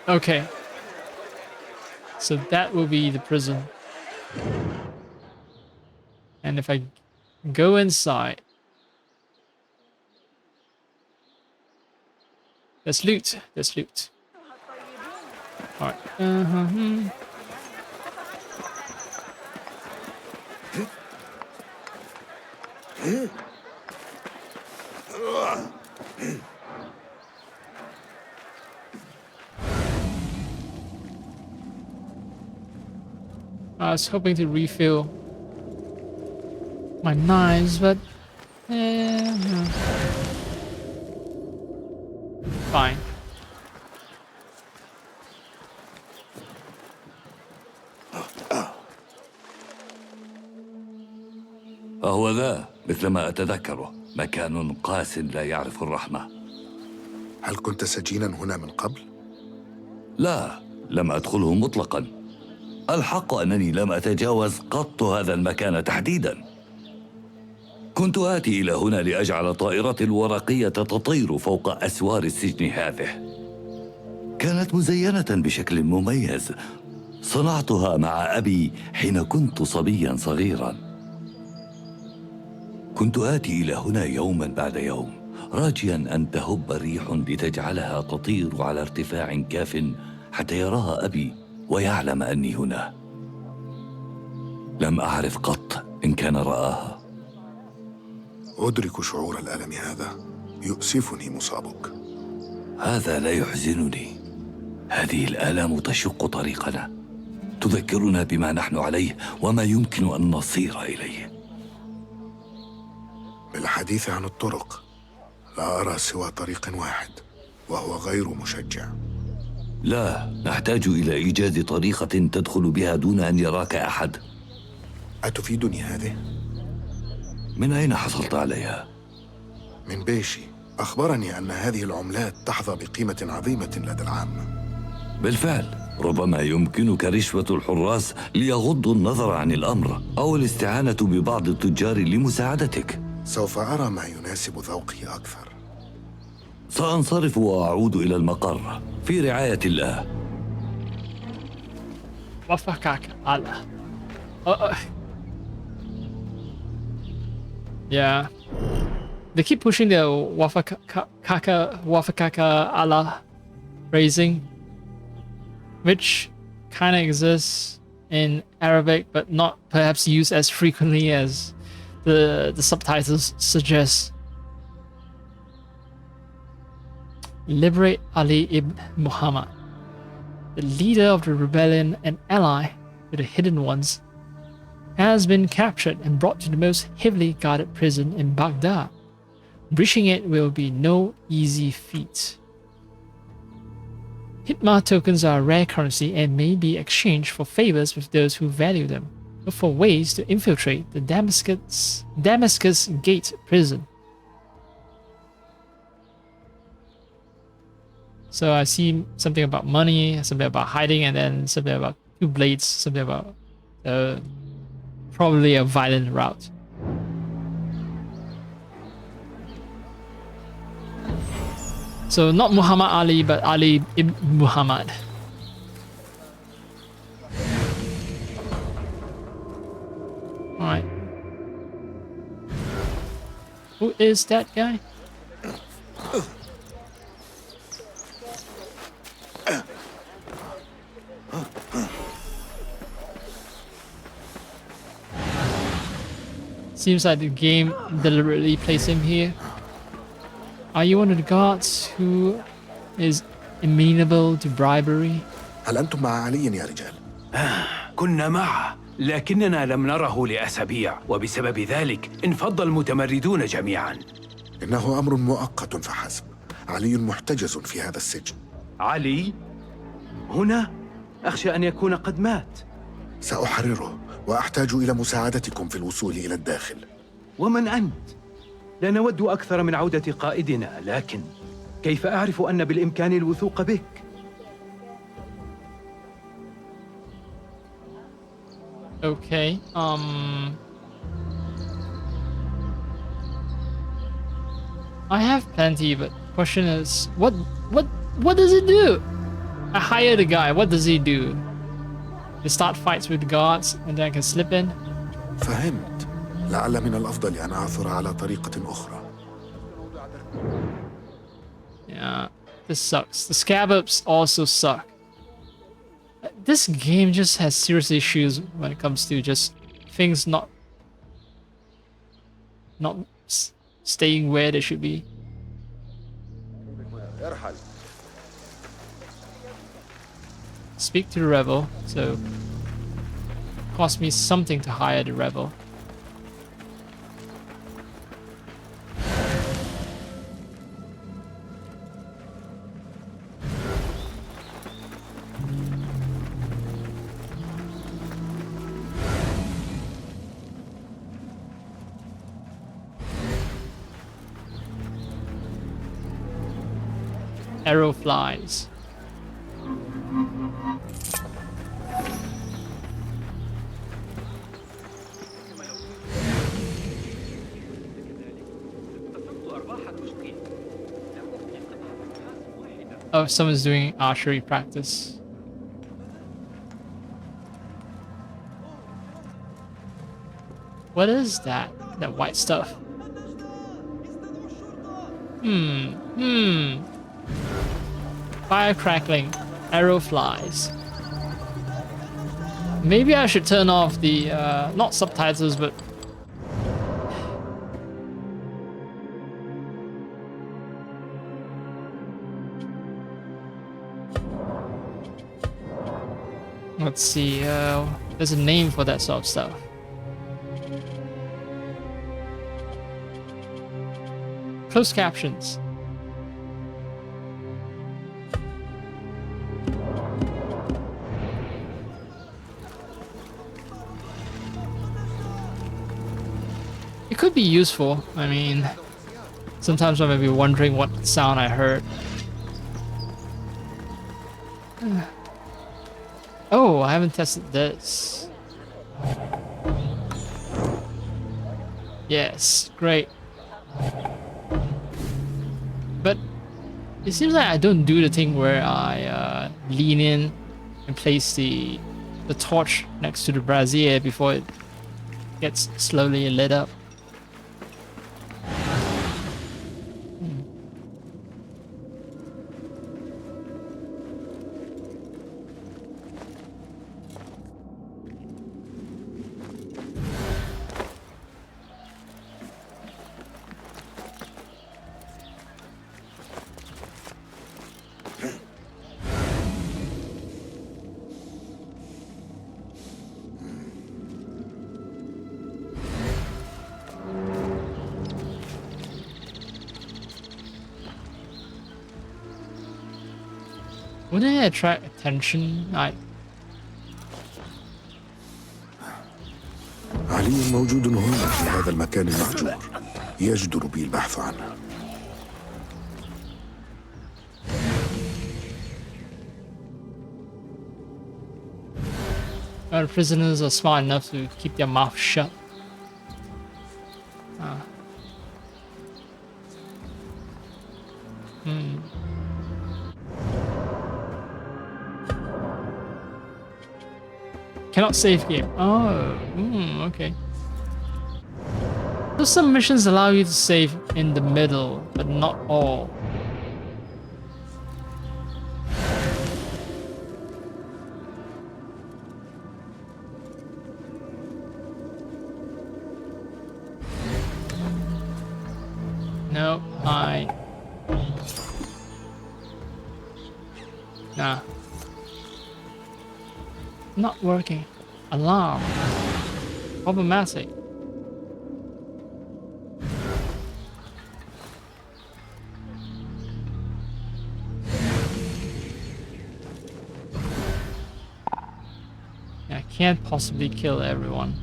Okay. So that will be the prison. And if I go inside, let's loot. Alright. I was hoping to refill my knives, but fine. فهو ذا مثل ما أتذكره، مكان قاس لا يعرف الرحمة. هل كنت سجينا هنا من قبل؟ لا، لم أدخله مطلقا. الحق أنني لم أتجاوز قط هذا المكان تحديدا. كنت آتي إلى هنا لأجعل طائرتي الورقية تطير فوق أسوار السجن هذه. كانت مزينة بشكل مميز، صنعتها مع أبي حين كنت صبيا صغيرا. كنت آتي إلى هنا يوما بعد يوم راجيا أن تهب ريح لتجعلها تطير على ارتفاع كاف حتى يراها أبي ويعلم أني هنا. لم أعرف قط إن كان رآها. أدرك شعور الألم هذا، يؤسفني مصابك. هذا لا يحزنني. هذه الآلام تشق طريقنا، تذكرنا بما نحن عليه وما يمكن أن نصير إليه. بالحديث عن الطرق لا أرى سوى طريق واحد، وهو غير مشجع. لا، نحتاج إلى إيجاد طريقة تدخل بها دون أن يراك أحد. أتفيدني هذه؟ من أين حصلت عليها؟ من بيشي، أخبرني أن هذه العملات تحظى بقيمة عظيمة لدى العامة. بالفعل، ربما يمكنك رشوة الحراس ليغضوا النظر عن الأمر، أو الاستعانة ببعض التجار لمساعدتك. سوف أرى ما يناسب ذوقي أكثر. سأنصرف وأعود إلى المقر في رعاية الله. وفقك الله. Yeah. They keep pushing the Wafakaka Allah phrasing, which kind of exists in Arabic but not perhaps used as frequently as the subtitles suggest. Liberate Ali ibn Muhammad, the leader of the rebellion and ally to the Hidden Ones, has been captured and brought to the most heavily guarded prison in Baghdad. Breaching it will be no easy feat. Hitma tokens are a rare currency and may be exchanged for favors with those who value them. Look for ways to infiltrate the Damascus Gate prison. So I see something about money, something about hiding, and then something about 2 blades, something about probably a violent route. So not Muhammad Ali, but Ali ibn Muhammad. Alright. Who is that guy? Seems like the game deliberately placed him here. Are you one of the guards who is amenable to bribery? هل أنتم مع علي يا رجال؟ كنا معه، لكننا لم نره لأسابيع، وبسبب ذلك انفض المتمردون جميعا. إنه أمر مؤقت فحسب. علي محتجز في هذا السجن. علي؟ هنا؟ أخشى أن يكون قد مات. سأحرره، وأحتاج إلى مساعدتكم في الوصول إلى الداخل. ومن أنت؟ لا نود أكثر من عودة قائدنا، لكن كيف أعرف أن بالإمكان الوثوق بك؟ Okay, I have plenty, but question is, what does it do? I hire the guy, what does he do? They start fights with the guards, and then I can slip in? فهمت. لعل من الأفضل أن أعثر على طريقة أخرى. Yeah, this sucks. The scabbards also suck. This game just has serious issues when it comes to just things not staying where they should be. Speak to the rebel, so cost me something to hire the rebel. Arrow flies. Oh, someone's doing archery practice. What is that? That white stuff? Fire crackling, arrow flies. Maybe I should turn off the, not subtitles, but... Let's see, there's a name for that sort of stuff. Closed captions. It could be useful. I mean, sometimes I may be wondering what sound I heard. Oh, I haven't tested this. Yes, great. But it seems like I don't do the thing where I lean in and place the torch next to the brazier before it gets slowly lit up. Wouldn't it attract attention? علي موجود هنا في هذا المكان المهجور يجدر بي البحث عنه. Our prisoners are smart enough to keep their mouth shut. Cannot save game. Oh, okay. So some missions allow you to save in the middle, but not all. No, nah. Not working. Alarm. Problematic. I can't possibly kill everyone.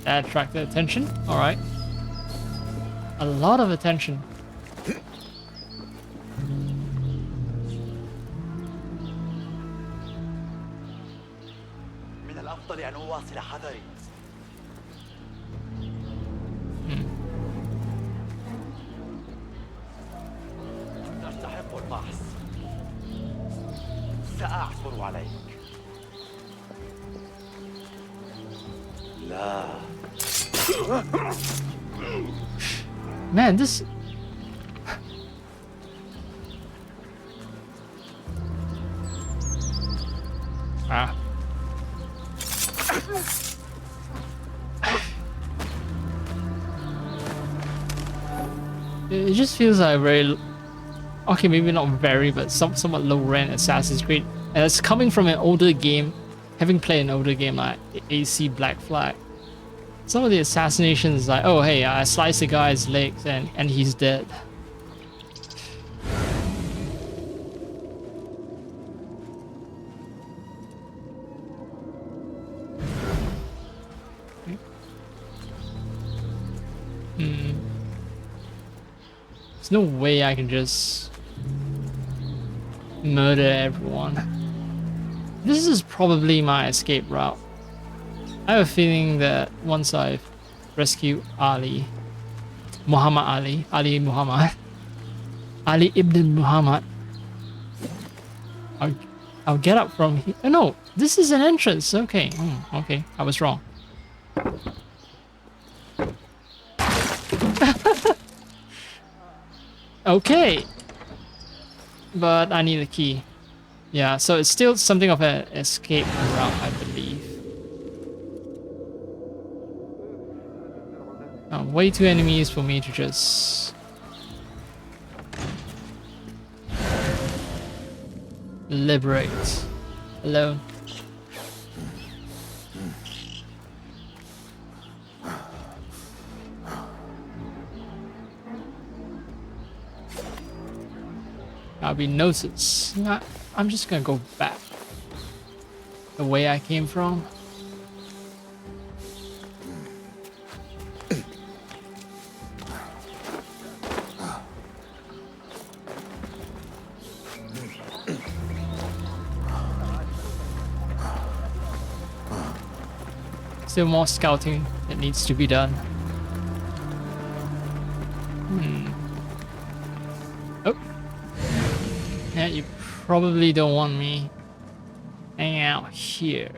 That attracted attention. Alright. A lot of attention. أن أواصل حذري. تستحق البحث. سأعثر عليك. لا. Man, this... It just feels like a very... Okay, maybe not very, but somewhat low-rent Assassin's Creed. And it's coming from an older game, having played an older game like AC Black Flag. Some of the assassinations like, oh hey, I sliced the guy's legs and he's dead. There's no way I can just murder everyone. This is probably my escape route. I have a feeling that once I've rescued Ali Muhammad, Ali ibn Muhammad, I'll get up from here. Oh no, this is an entrance. Okay, okay, I was wrong. Okay. But I need a key. Yeah, so it's still something of an escape route, I believe. Way too enemies for me to just liberate alone. I'll be noticed. I'm just gonna go back the way I came from. Still more scouting that needs to be done. Oh. Yeah, you probably don't want me hanging out here.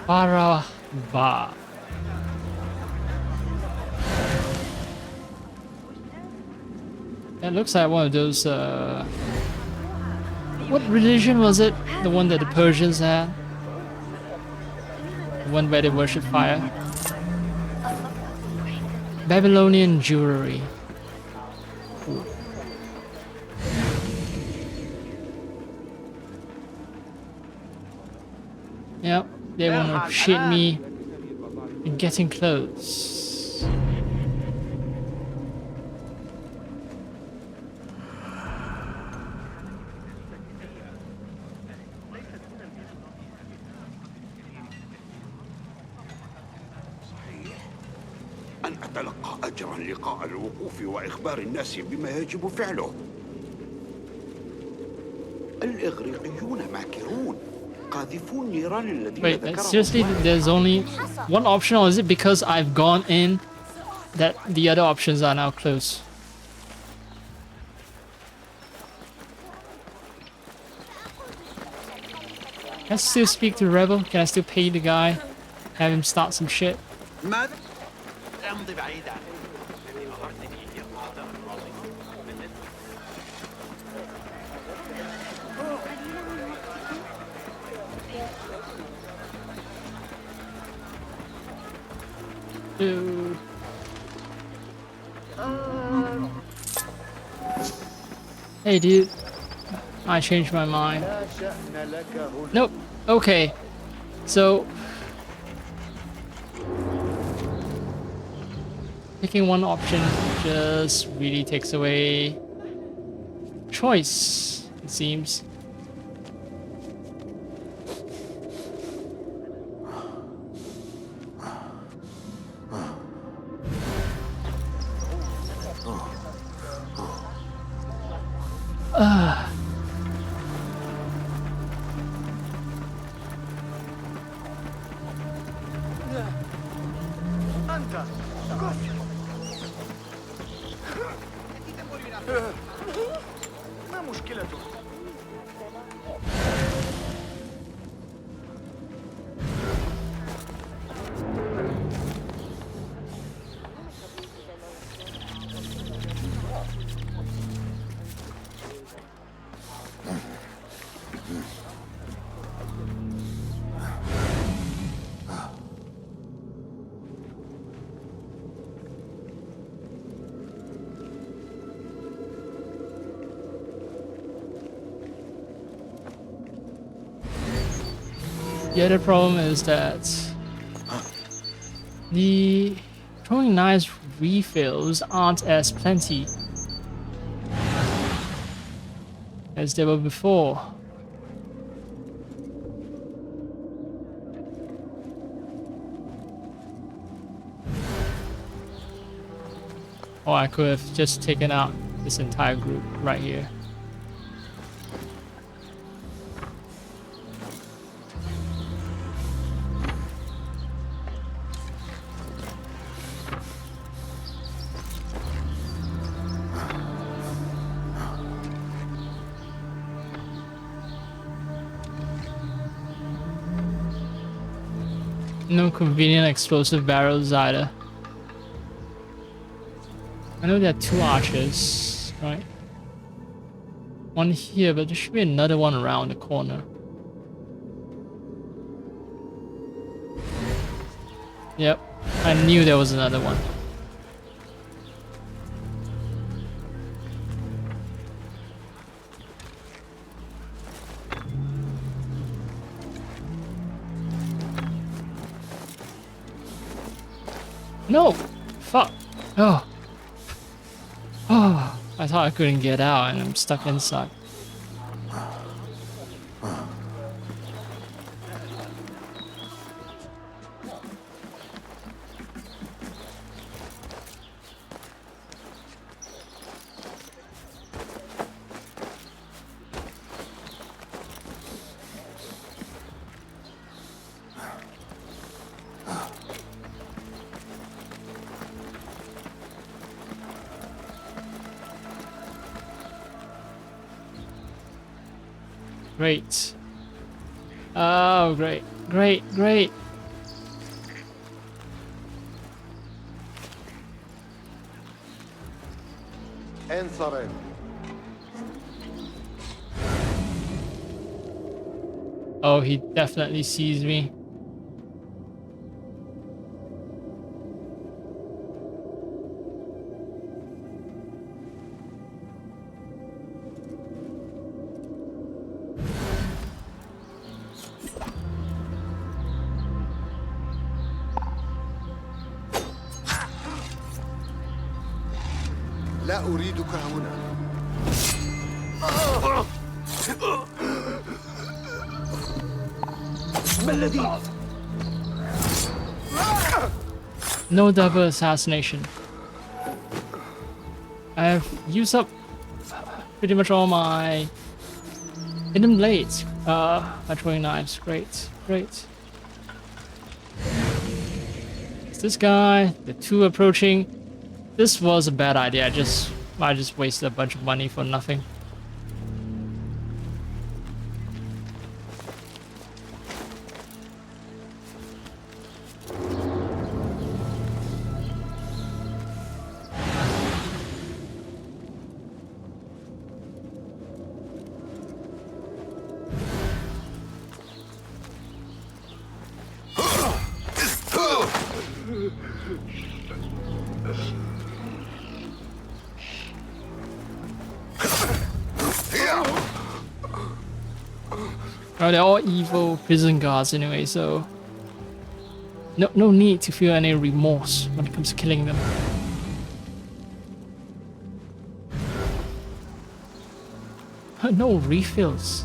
Parava. It looks like one of those, what religion was it? The one that the Persians had? The one where they worship fire? Babylonian jewelry. Ooh. Yep, they want to appreciate me in getting close. أن أتلقى أجرا لقاء الوقوف وإخبار الناس بما يجب فعله. الإغريقيون ماكرون قاذفون نيران الذين Wait, seriously, there's only one option, or is it because I've gone in that the other options are now closed? Can I still speak to the rebel? Can I still pay the guy? Have him start some shit? Dude. Hey dude, I changed my mind. Nope. Okay. So picking one option just really takes away choice, it seems. The other problem is that the throwing knives refills aren't as plenty as they were before. Or I could have just taken out this entire group right here. No convenient explosive barrels either. I know there are 2 archers, right? One here, but there should be another one around the corner. Yep, I knew there was another one. No! Fuck! Oh! Oh! I thought I couldn't get out and I'm stuck inside. Great. Oh, great, great, great. انصرف. Oh, he definitely sees me. لا أريدك هنا. ما الذي؟ No double assassination. I have used up pretty much all my hidden blades. My throwing knives. Great, great. It's this guy. The 2 approaching. This was a bad idea. I just wasted a bunch of money for nothing. Oh, they're all evil prison guards anyway, so no need to feel any remorse when it comes to killing them. No refills.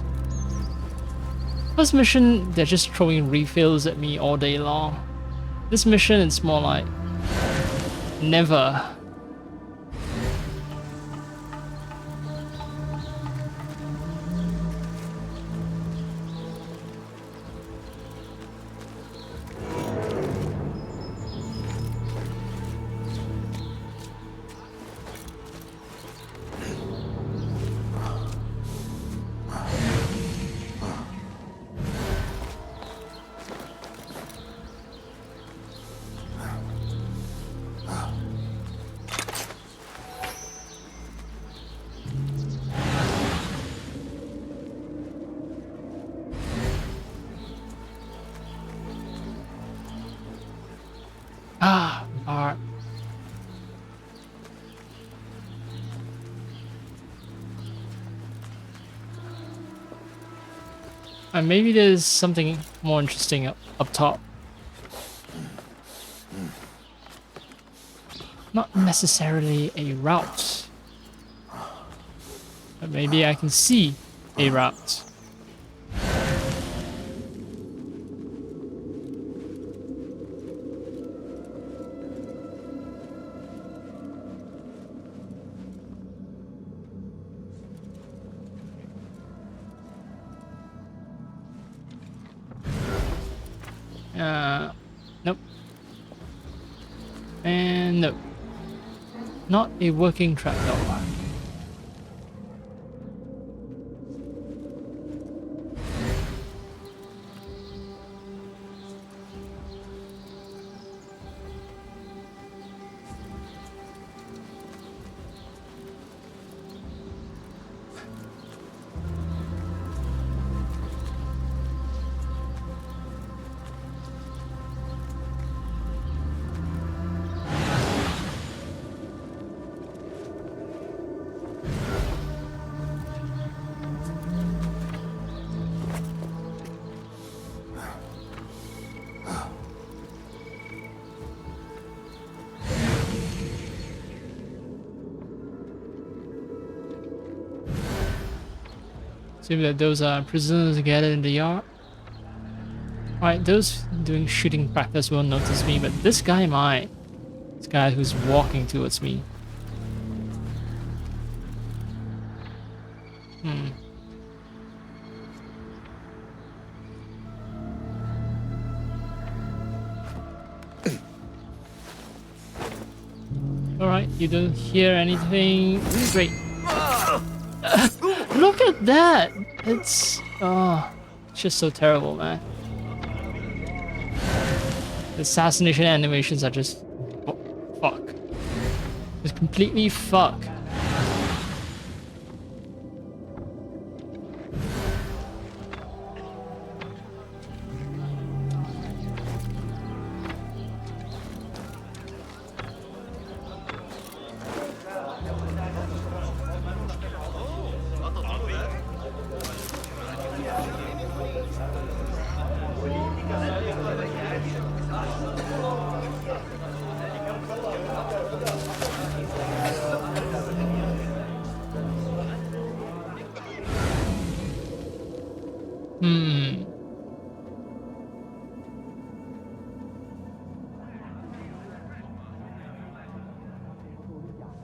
First mission, they're just throwing refills at me all day long. This mission, it's more like never. And maybe there's something more interesting up top. Not necessarily a route, but maybe I can see a route. Nope. And nope. Not a working trapdoor. Seems that those are prisoners gathered in the yard. Alright, those doing shooting practice won't notice me, but this guy might. This guy who's walking towards me. Alright, you don't hear anything. Great. Look at that! It's just so terrible, man. The assassination animations are just fuck. Just completely fuck.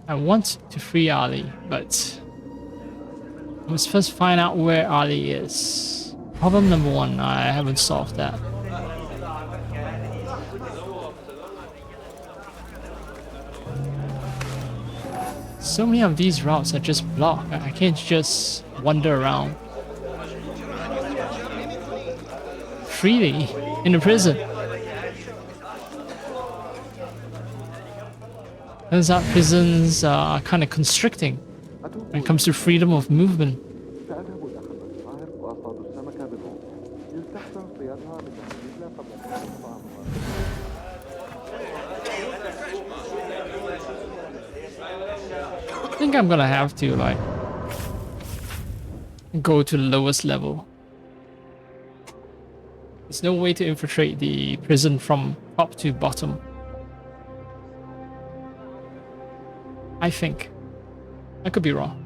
I want to free Ali, but I must first find out where Ali is. Problem number one, I haven't solved that. So many of these routes are just blocked. I can't just wander around freely in a prison. Turns out prisons are kind of constricting when it comes to freedom of movement. I think I'm gonna have to like go to the lowest level. There's no way to infiltrate the prison from top to bottom. I think. I could be wrong.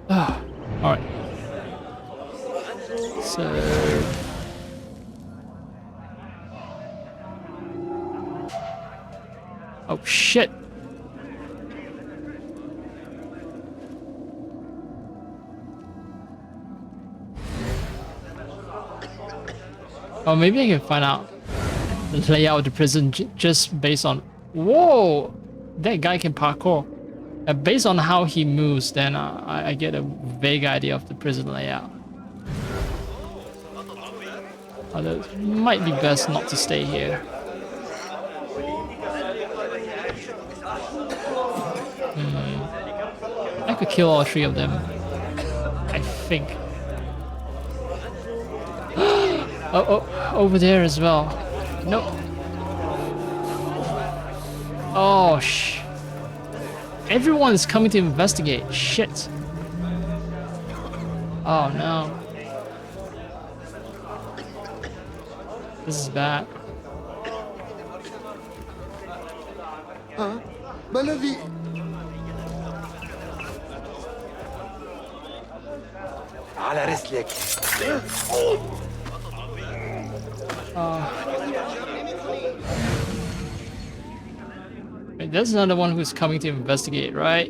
Alright. So... oh shit! Oh, maybe I can find out the layout of the prison just based on... whoa! That guy can parkour. Based on how he moves, then I get a vague idea of the prison layout. Although it might be best not to stay here. I could kill all three of them. I think. Oh, over there as well. Nope. Oh, everyone's coming to investigate. Shit. Oh, no. This is bad. ما الذي على رسلك. Wait, there's another one who's coming to investigate, right?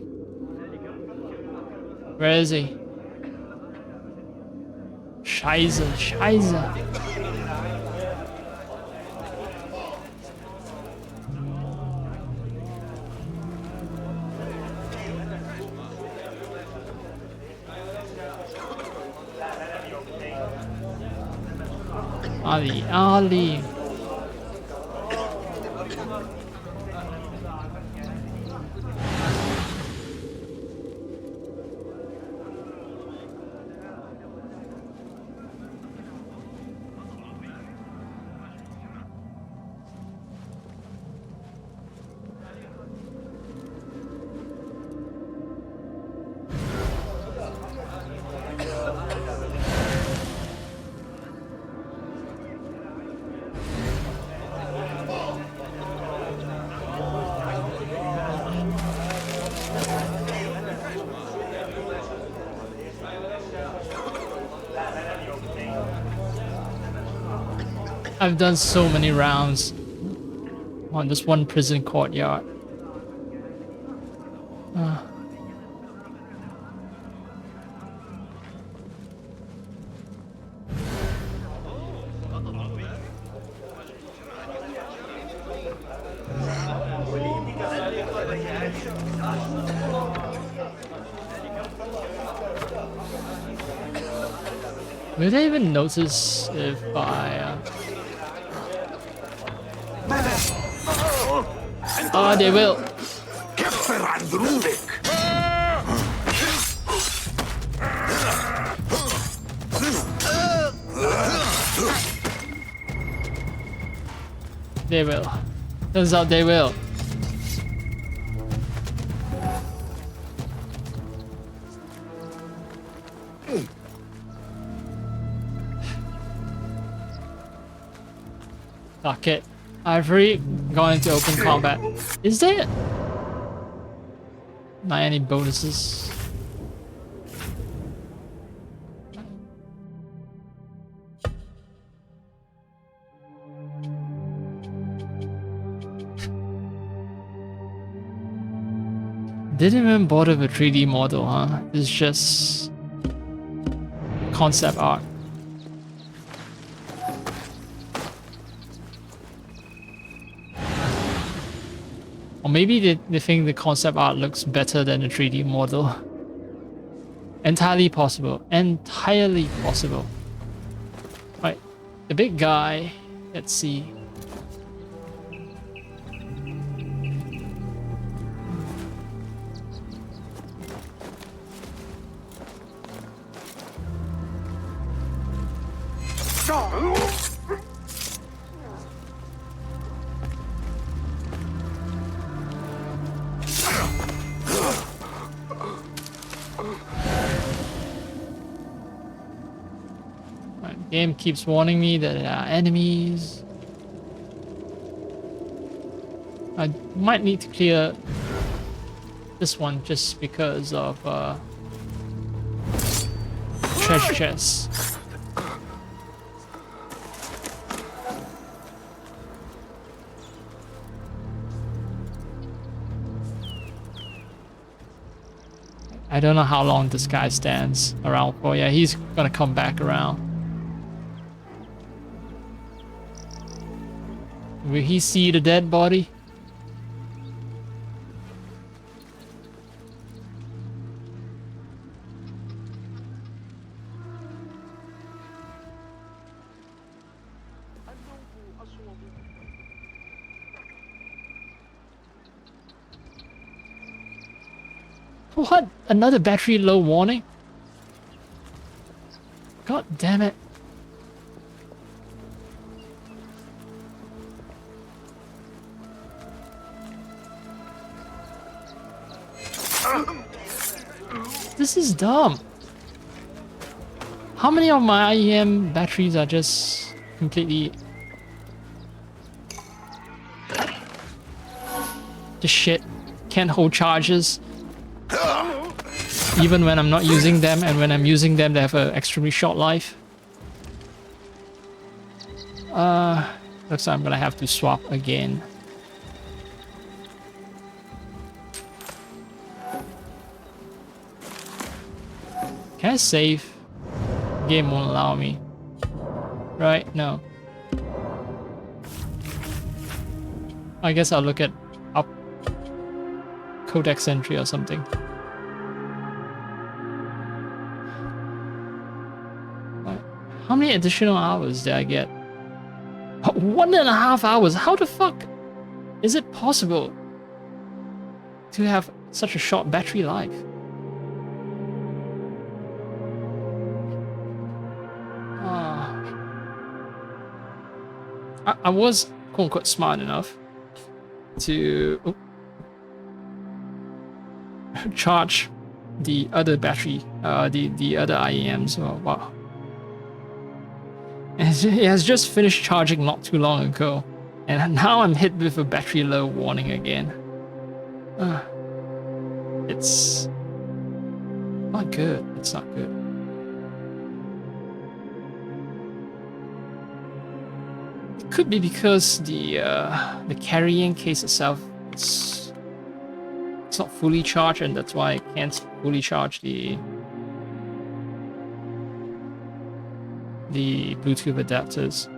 Where is he? Scheiße, Scheiße. Ali, Ali. I've done so many rounds on this one prison courtyard. Will they even notice if I... Oh, they will. كفر عن ذنوبك. They will. Turns out they will. Fuck it. Ivory going into open combat. Is there not any bonuses? Didn't even bother with a 3D model, huh? It's just concept art. Or maybe they think the concept art looks better than the 3D model. Entirely possible. Entirely possible. Right. The big guy. Let's see. Game keeps warning me that there are enemies. I might need to clear this one just because of treasure chests. I don't know how long this guy stands around for. Yeah, he's gonna come back around. Will he see the dead body? What? Another battery low warning? God damn it. This is dumb. How many of my IEM batteries are just completely just shit? Can't hold charges. Even when I'm not using them, and when I'm using them, they have an extremely short life. Looks like I'm gonna have to swap again. Can I save? Game won't allow me. Right? No. I guess I'll look at up codex entry or something. How many additional hours did I get? 1.5 hours. How the fuck is it possible to have such a short battery life? I was quote unquote smart enough to charge the other battery, the other IEMs. Oh, wow. It has just finished charging not too long ago, and now I'm hit with a battery low warning again. It's not good. It's not good. It could be because the carrying case itself it's not fully charged, and that's why I can't fully charge the Bluetooth adapters.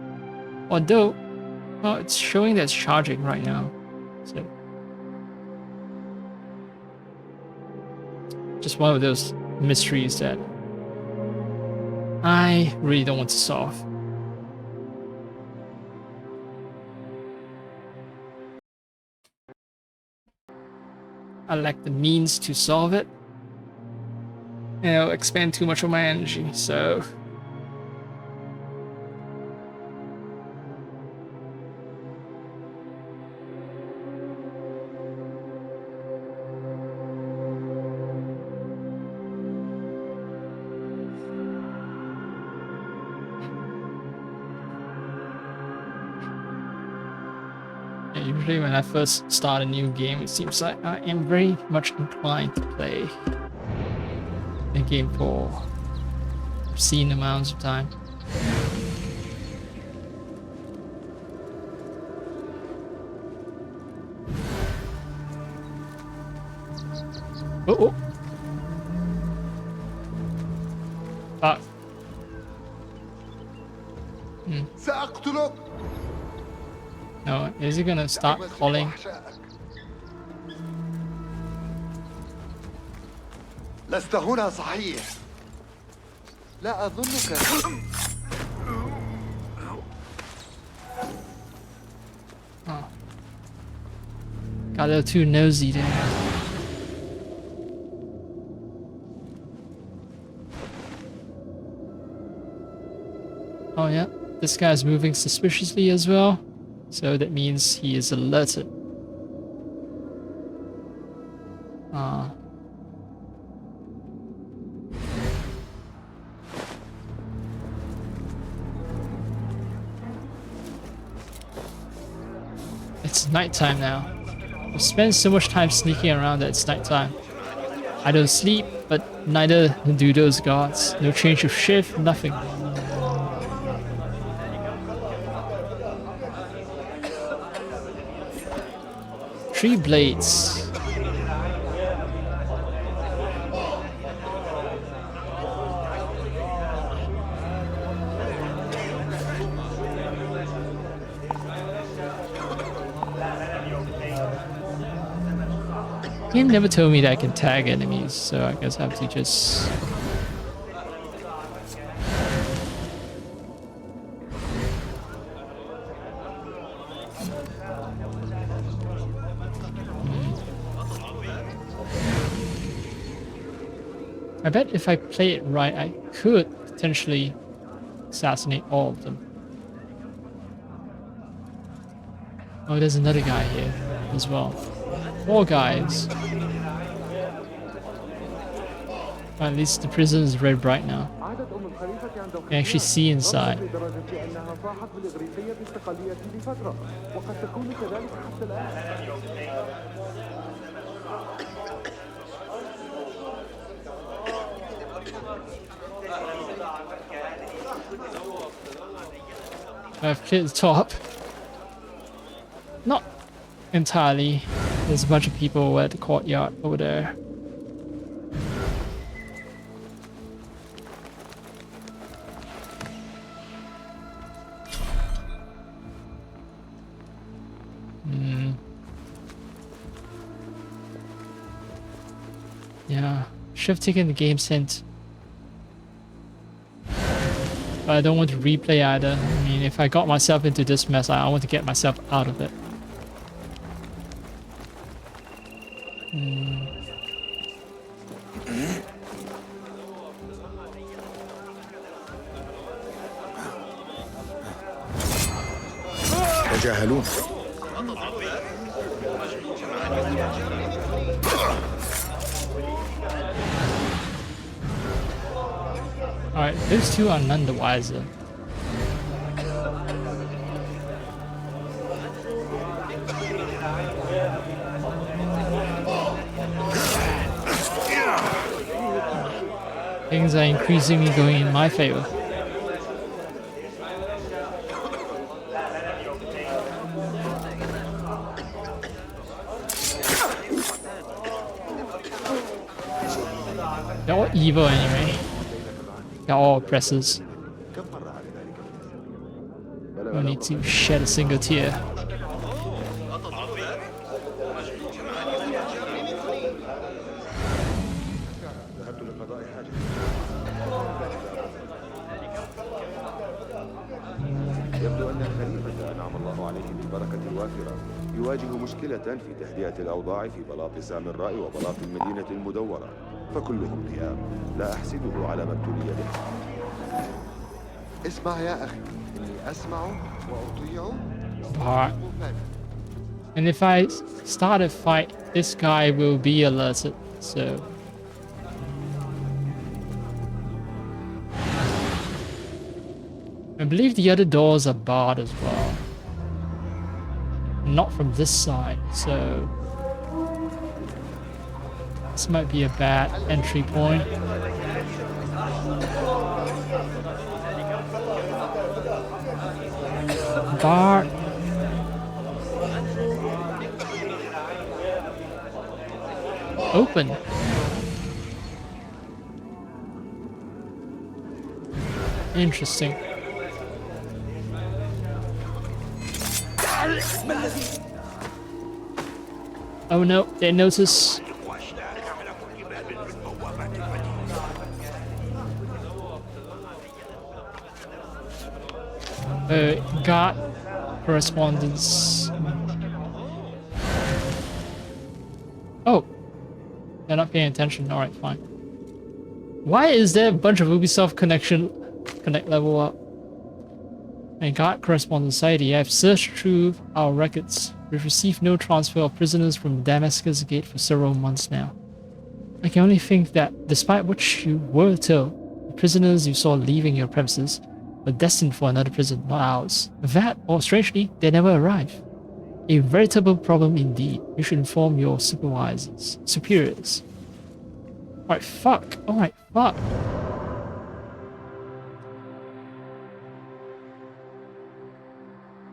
Although, well, it's showing that it's charging right now. So, just one of those mysteries that I really don't want to solve. I lack the means to solve it, and it'll expend too much of my energy, so... Usually when I first start a new game, it seems like I am very much inclined to play the game for obscene amounts of time. Oh! Fuck. No, is he gonna start calling? لست هنا صحيح. لا أظنك. Oh. Got a little too nosy there. Oh yeah, this guy's moving suspiciously as well. So that means he is alerted. It's nighttime now. We spend so much time sneaking around that it's nighttime. I don't sleep, but neither do those guards. No change of shift, nothing. Three blades. Game never told me that I can tag enemies, so I guess I have to just... I bet if I play it right, I could potentially assassinate all of them. Oh, there's another guy here as well. 4 guys. At least the prison is very bright now. You can actually see inside. I've cleared the top. Not entirely. There's a bunch of people at the courtyard over there. Yeah, should have taken the game's hint. But I don't want to replay either. I mean, if I got myself into this mess, I want to get myself out of it. تجاهلون. Alright, those two are none the wiser. Things are increasingly going in my favor. They're all evil anyway. They're all oppressors. No need to shed a single tear. يبدو أن الخليفة أنعم الله عليه بالبركة الوافرة يواجه مشكلة في تهدئة الأوضاع في بلاط سامراء وبلاط المدينة المدورة، فكلهم قيام. لا أحسده على ما ابتلي به. اسمع يا أخي، إني أسمع وأطيع. And if I start a fight, this guy will be alerted, so... I believe the other doors are barred as well. Not from this side, so... This might be a bad entry point. Barred. Open. Interesting. Oh no, they notice. Got correspondence. Oh, they're not paying attention. All right, fine. Why is there a bunch of Ubisoft connect level up? And got correspondence society. I've searched through our records. We've received no transfer of prisoners from Damascus Gate for several months now. I can only think that despite what you were told, the prisoners you saw leaving your premises were destined for another prison, not ours. That, or strangely, they never arrived. A veritable problem indeed. You should inform your superiors. Alright, fuck. Alright, fuck.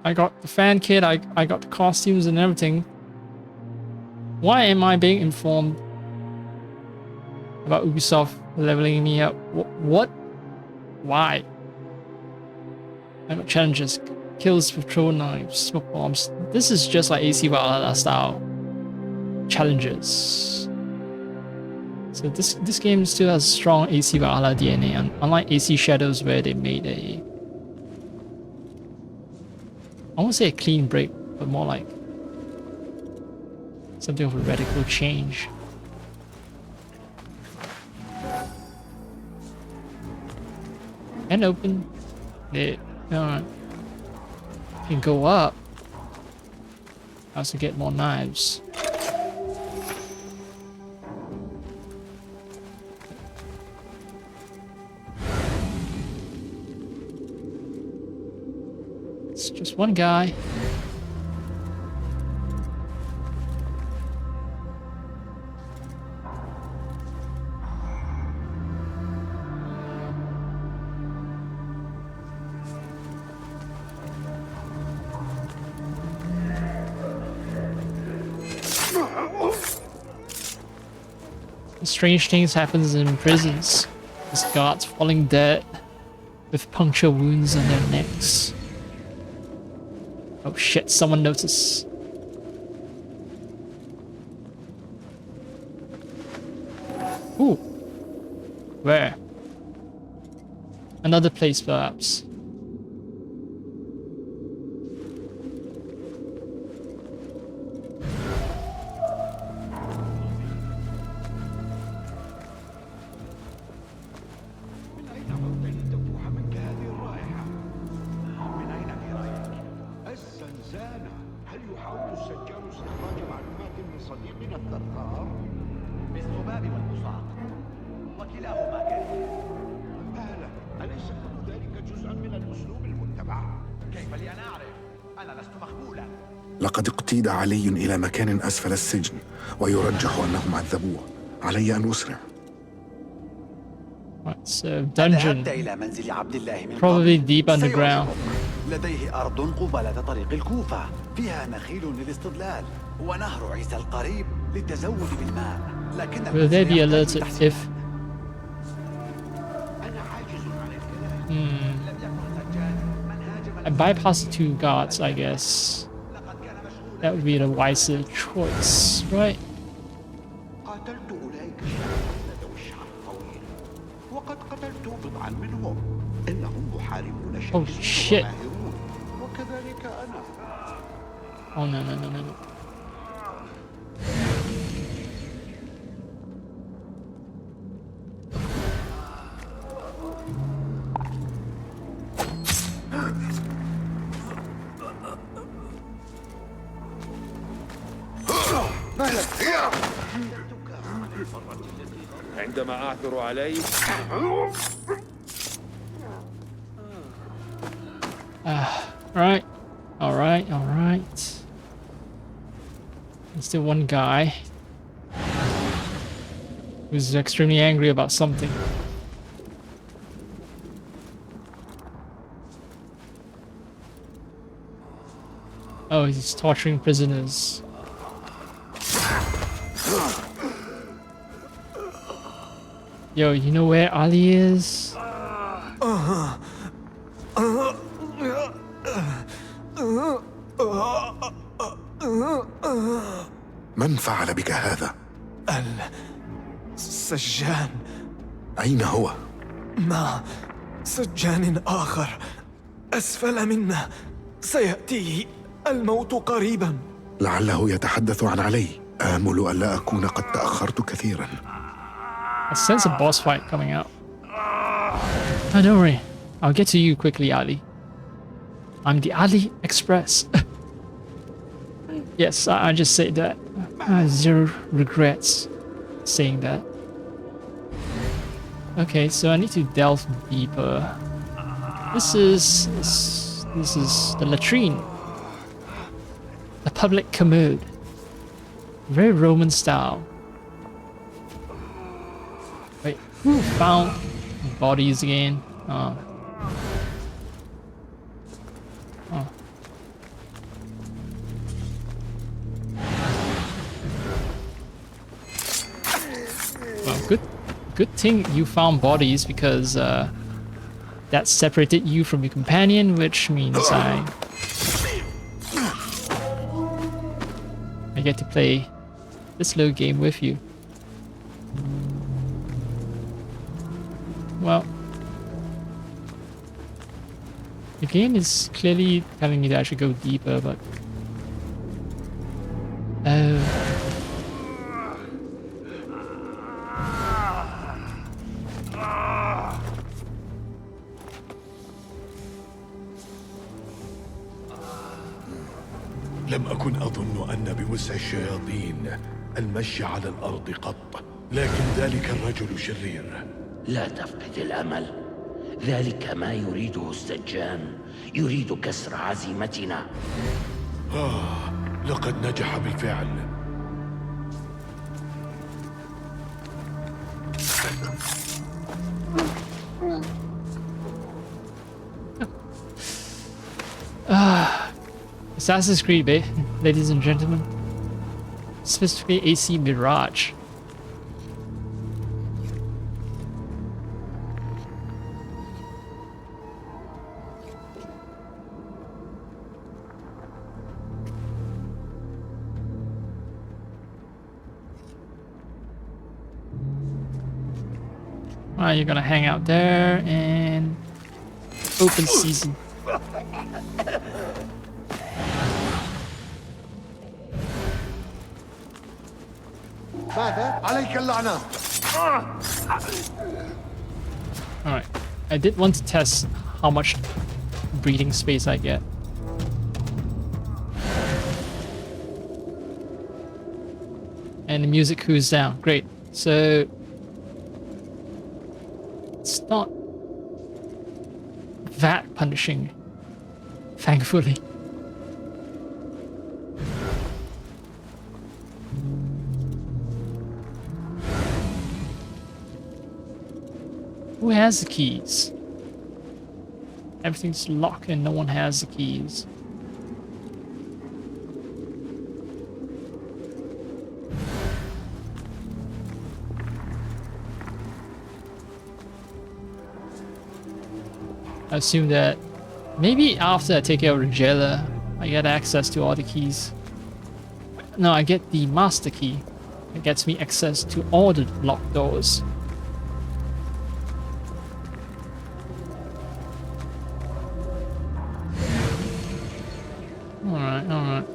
I got the fan kit, I got the costumes and everything. Why am I being informed about Ubisoft leveling me up? What? Why? I got challenges, kills with throw knives, smoke bombs. This is just like AC Valhalla style challenges. So this game still has strong AC Valhalla DNA, unlike AC Shadows where they made a... I won't say a clean break, but more like something of a radical change. And open. It can go up. I also get more knives. It's just one guy. Strange things happens in prisons. There's guards falling dead with puncture wounds on their necks. Oh shit, someone noticed. Ooh. Where? Another place perhaps. لقد اقتيد علي إلى مكان أسفل السجن ويرجح أنهم عذبوه. علي أن أسرع. It's a dungeon. Probably deep underground. لديه أرض قبالة طريق الكوفة فيها نخيل للاستظلال ونهر عيسى القريب للتزود بالماء. لكن Will they be alerted if I bypass the two guards, I guess. That would be the wiser choice, right? قاتلت أولئك الشعب والشعب الطويل وقد قتلت بضعا منهم. إنهم محاربون شرسون وماهرون وكذلك أنا. Oh no no no no no. عندما أعثر عليك Alright, alright, alright. There's still one guy who's extremely angry about something. Oh, he's torturing prisoners. Yo, you know where Ali is? من فعل بك هذا؟ السجان. أين هو؟ مع سجان آخر أسفل منا. سيأتيه الموت قريبا. لعله يتحدث عن علي. آمل ألا أكون قد تأخرت كثيرا. I sense a boss fight coming out. Oh, don't worry. I'll get to you quickly, Ali. I'm the Ali Express. Yes, I just say that. Zero regrets saying that. Okay, so I need to delve deeper. This is the latrine. The public commode. Very Roman style. Wait, who found bodies again? Oh. Oh. Well, good thing you found bodies, because that separated you from your companion, which means I get to play this little game with you. Well, the game is clearly telling me that I should go deeper, but لم أكن أظن أن بوسع الشياطين المشي على الأرض قط، لكن ذلك الرجل شرير. لا تفقد الأمل. ذلك ما يريده السجان، يريد كسر عزيمتنا. لقد نجح بالفعل. Assassin's Creed, ladies and gentlemen. Specifically AC Mirage. Alright, you're gonna hang out there and open season. Alright, I did want to test how much breathing space I get. And the music cools down. Great. So it's not that punishing, thankfully. Who has the keys? Everything's locked and no one has the keys. I assume that maybe after I take care of the jailer, I get access to all the keys. No, I get the master key. It gets me access to all the locked doors. Alright, alright.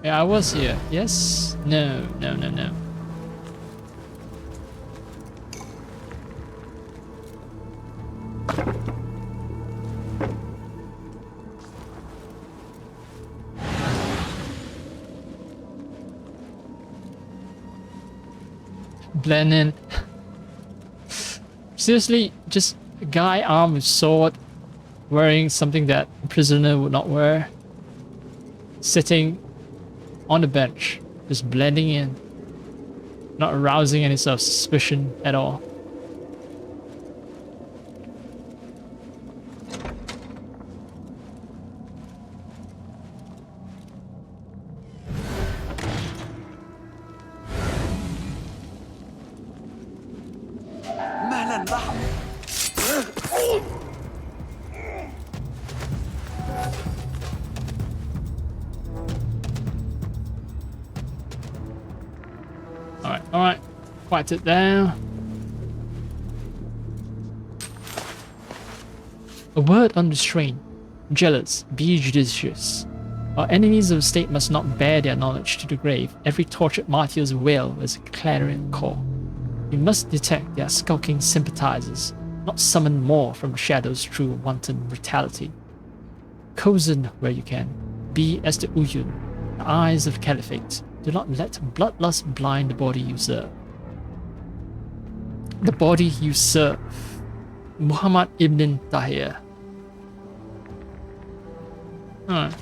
Yeah, I was here. Yes? No, no, no, no. Blend in. Seriously, just a guy armed with sword, wearing something that a prisoner would not wear, sitting on the bench, just blending in, not arousing any sort of suspicion at all. Alright, quiet it down. A word on restraint. Jealous, be judicious. Our enemies of the state must not bear their knowledge to the grave. Every tortured martyr's wail is a clarion call. We must detect their skulking sympathizers, not summon more from the shadows through wanton brutality. Cozen where you can. Be as the Uyun, the eyes of the caliphate. Do not let bloodlust blind the body you serve. The body you serve. Muhammad ibn Tahir. Alright.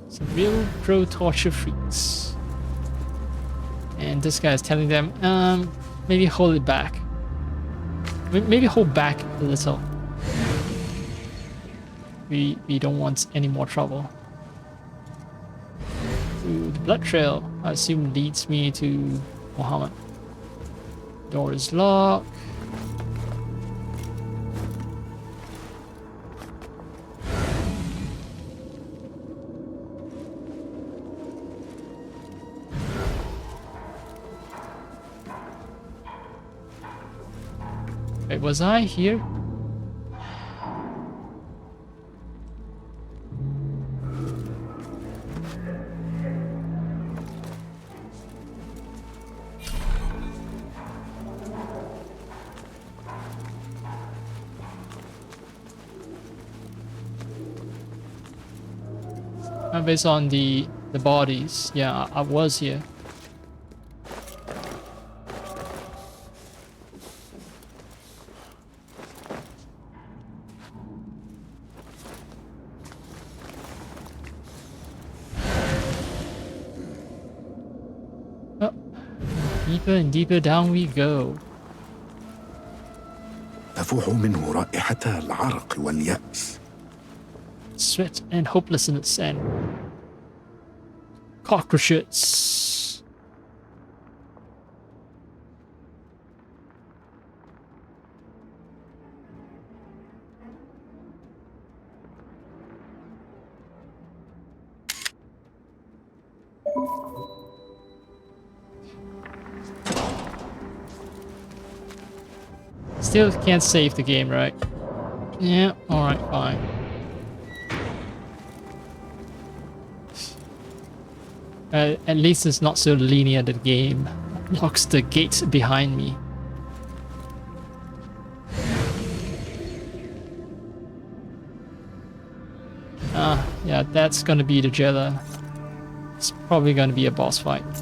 Some real pro-torture freaks. And this guy is telling them, maybe hold it back. Maybe hold back a little. We don't want any more trouble. Ooh, the blood trail, I assume, leads me to Muhammad. Door is locked. Wait, was I here? Based on the bodies. Yeah, I was here. Oh, deeper and deeper down we go. تفوح منه رائحة العرق واليأس. Sweat and hopelessness and cockroaches. Still can't save the game, right? Yeah, alright, fine. At least it's not so linear. The game locks the gates behind me. Yeah, that's gonna be the jailer. It's probably gonna be a boss fight.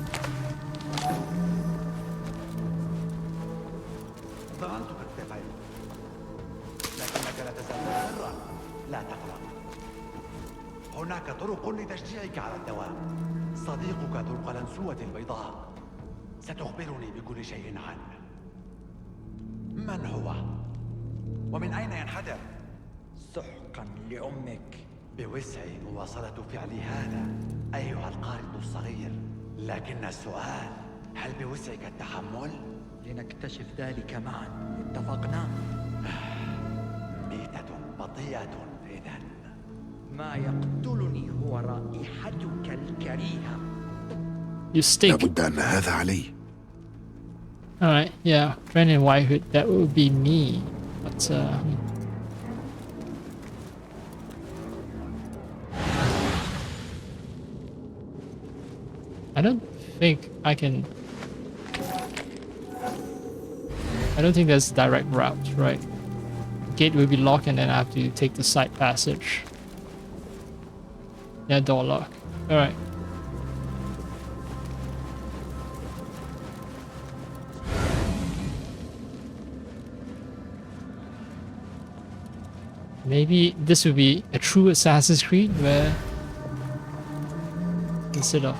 هناك طرق لتشجيعك على الدوام. صديقك ذو القلنسوة البيضاء ستخبرني بكل شيء عنه. من هو؟ ومن أين ينحدر؟ سحقا لأمك. بوسعي مواصلة فعلي هذا أيها القارد الصغير، لكن السؤال هل بوسعك التحمل؟ لنكتشف ذلك معا، اتفقنا؟ ميتة بطيئة إذن. ما يقتلني هو رائحتك الكريهة. You stink. لابد أن هذا علي. Alright, yeah, friend in whitehood, that would be me. But I don't think I can. I don't think there's a direct route, right? Gate will be locked and then I have to take the side passage. Yeah, door lock. Alright. Maybe this would be a true Assassin's Creed where instead of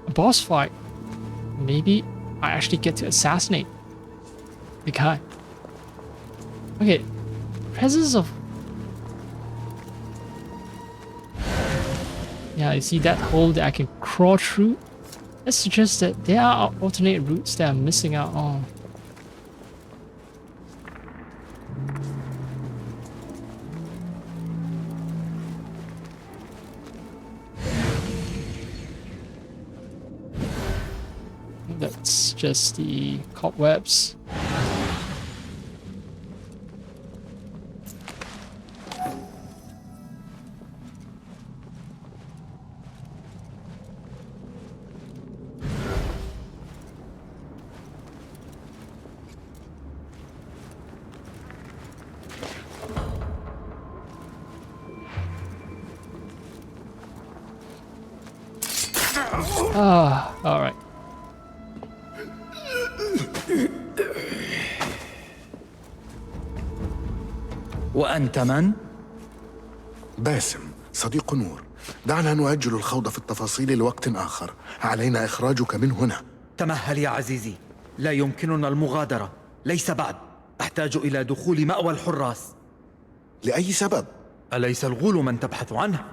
a boss fight, maybe I actually get to assassinate the guy. Okay, presence of... Yeah, you see that hole that I can crawl through? That suggests that there are alternate routes that I'm missing out on. That's just the cobwebs. Ah, all right. وأنت من؟ باسم، صديق نور. دعنا نؤجل الخوض في التفاصيل لوقت آخر. علينا إخراجك من هنا. تمهل يا عزيزي، لا يمكننا المغادرة، ليس بعد. أحتاج إلى دخول مأوى الحراس. لأي سبب؟ أليس الغول من تبحث عنه؟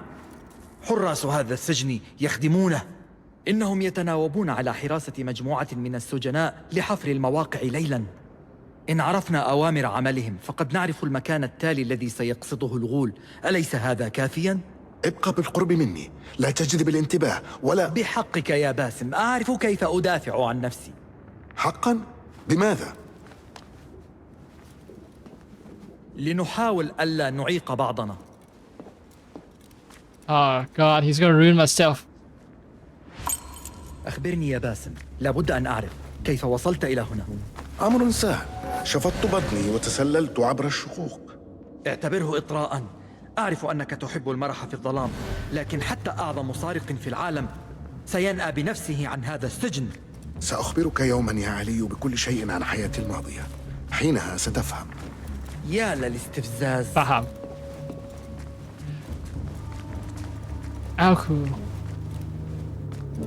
حراس هذا السجن يخدمونه. إنهم يتناوبون على حراسة مجموعة من السجناء لحفر المواقع ليلاً. إن عرفنا أوامر عملهم فقد نعرف المكان التالي الذي سيقصده الغول. أليس هذا كافياً؟ ابقى بالقرب مني، لا تجذب الانتباه ولا... بحقك يا باسم، أعرف كيف أدافع عن نفسي. حقاً؟ بماذا؟ لنحاول ألا نعيق بعضنا. Oh god, he's gonna ruin my stealth. أخبرني يا باسم، لابد أن أعرف كيف وصلت إلى هنا. أمر سهل، شفطت بطني وتسللت عبر الشقوق. اعتبره إطراءً. أعرف أنك تحب المرح في الظلام، لكن حتى أعظم سارق في العالم سينأى بنفسه عن هذا السجن. سأخبرك يوما يا علي بكل شيء عن حياتي الماضية. حينها ستفهم. يا للاستفزاز. فهم. Aku.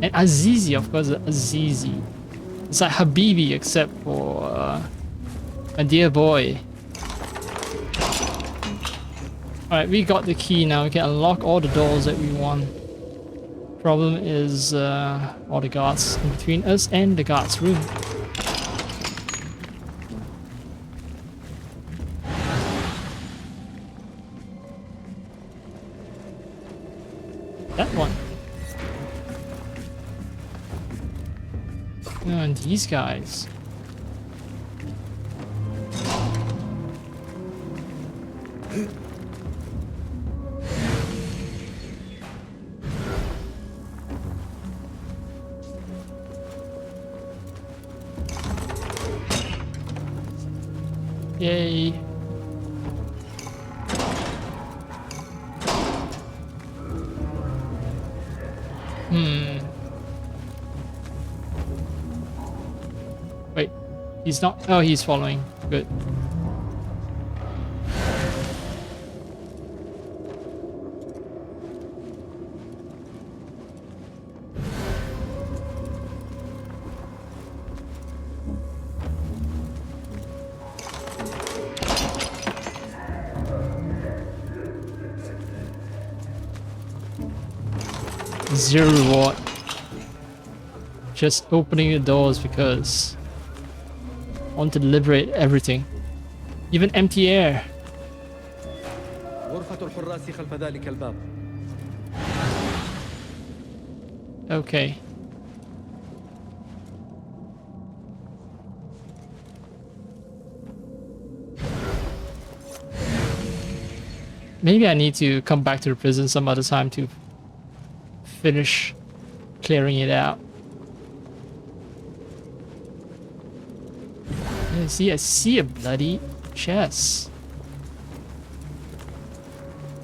And Azizi, of course, Azizi. It's like Habibi, except for a dear boy. Alright, we got the key now. We can unlock all the doors that we want. Problem is all the guards in between us and the guards' room. That one. Oh, and these guys. Yay. Wait, he's not. Oh, he's following. Good. Zero reward. Just opening the doors because I want to liberate everything. Even empty air. غرفة الحراس خلف ذلك الباب. Okay. Maybe I need to come back to the prison some other time to finish clearing it out. Yeah, see, I see a bloody chest.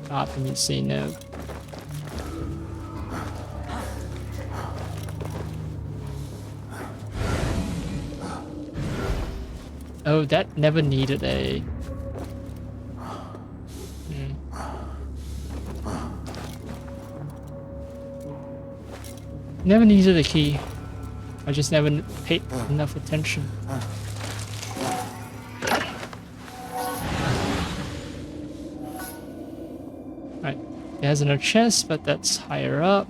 Hard for me to say no. Oh, that never needed a... Never needed a key. I just never paid enough attention. Right, there's another chest, but that's higher up.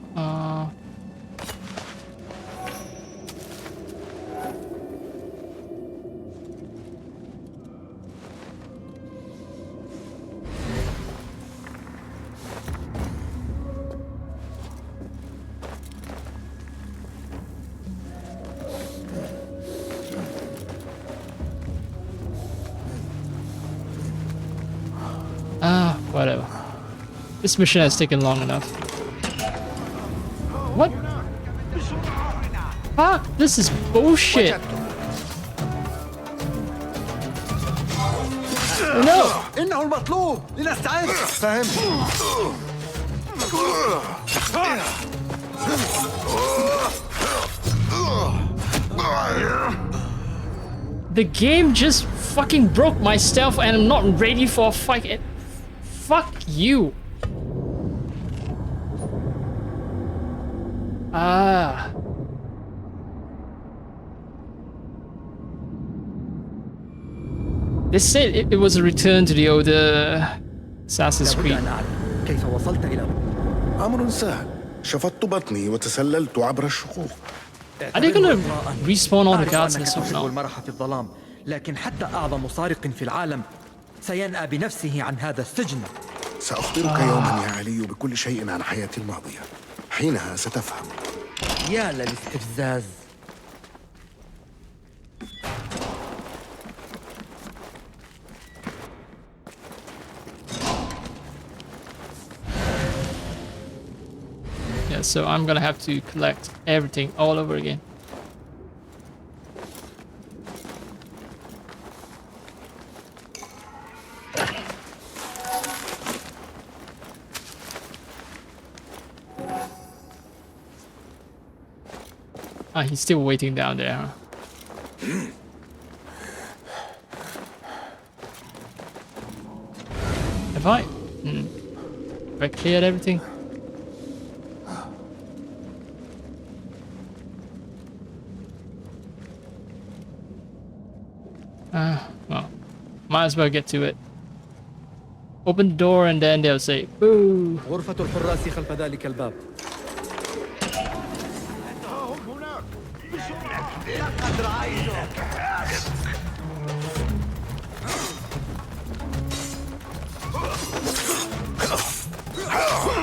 Whatever. This mission has taken long enough. What? Fuck, this is bullshit. No! إنه المطلوب لنستعد. فهمت. The game just fucking broke my stealth and I'm not ready for a fight. Fuck you. They said it was a return to the older Assassin's Creed. كيف وصلت إلى؟ أمر سهل. شفطت بطني وتسللت عبر الشقوق. Are they gonna respawn all the guards and stuff now? المرح في الظلام، لكن حتى أعظم سارق في العالم سينأى بنفسه عن هذا السجن. سأخبرك يوما يا علي بكل شيء عن حياتي الماضية. حينها ستفهم. يا للاستفزاز. Yeah, so I'm gonna have to collect everything all over again. Ah, he's still waiting down there, huh? Have I? Have I cleared everything? Well, might as well get to it. Open the door and then they'll say, boo. غرفة الحراس خلف ذلك الباب. لقد رأيتك.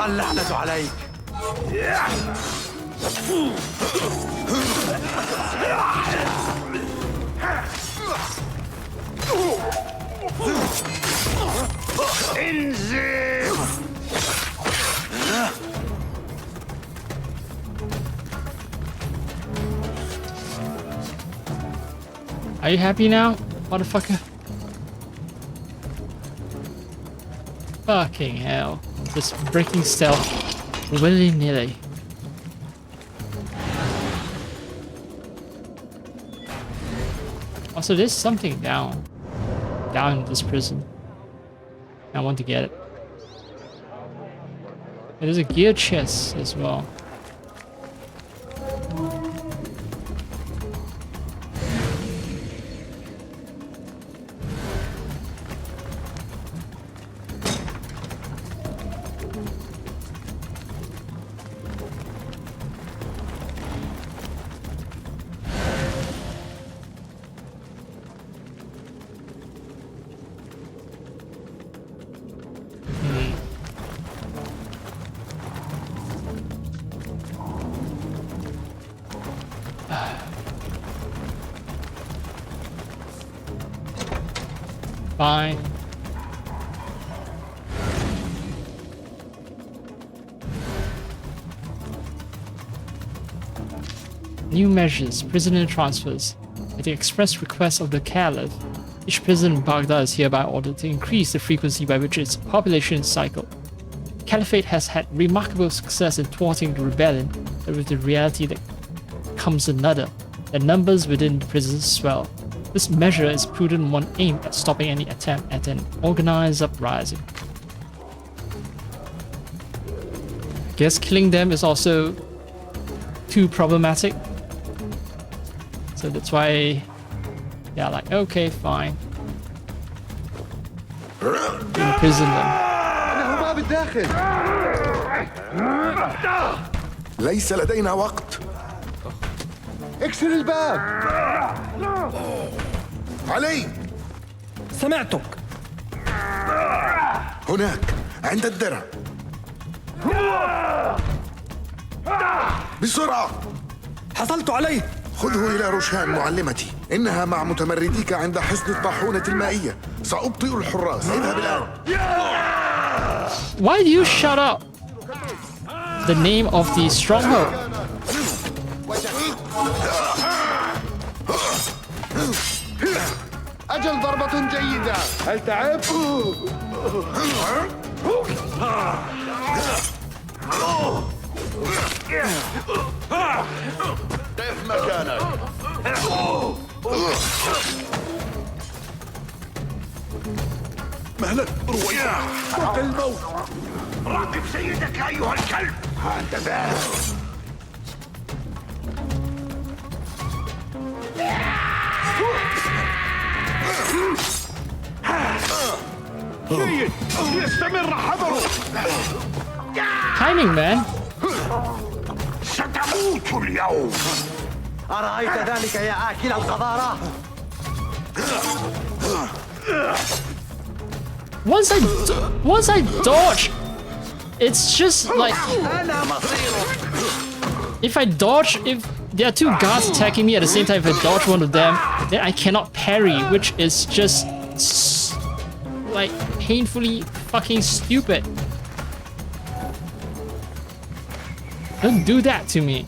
اللعنة عليك. انزل. Are you happy now, motherfucker? Fucking hell. Just breaking stealth willy-nilly. Also, there's something down in this prison. I want to get it. And there's a gear chest as well. Fine. New measures, prisoner transfers. At the express request of the Caliph, each prison in Baghdad is hereby ordered to increase the frequency by which its population is cycled. The Caliphate has had remarkable success in thwarting the rebellion, but with the reality that comes another. The numbers within the prisons swell. This measure is prudent one aimed at stopping any attempt at an organized uprising. I guess killing them is also too problematic. So that's why, yeah, like, okay, fine. Imprison them. ليس لدينا وقت. اكسر الباب. علي. سمعتك. هناك عند الدرع. بسرعة. حصلت عليه. خذه إلى روشان معلمتي. إنها مع متمرديك عند حصن الطاحونة المائية. سأبطئ الحراس. اذهب الآن. Why do you shut up? The name of the stronghold. أجل ضربة جيدة. هل تعبت؟ قف مكانك. مهلا رويدا فوق الموت. راقب سيدك أيها الكلب. أنت ذاهب. جيد يستمر حذره. Timing, man. ستموت اليوم. أرأيت ذلك يا آكل القذارة؟ Once I dodge, it's just like if I dodge, if there are two guards attacking me at the same time, if I dodge one of them, then I cannot parry, which is just like painfully fucking stupid. Don't do that to me.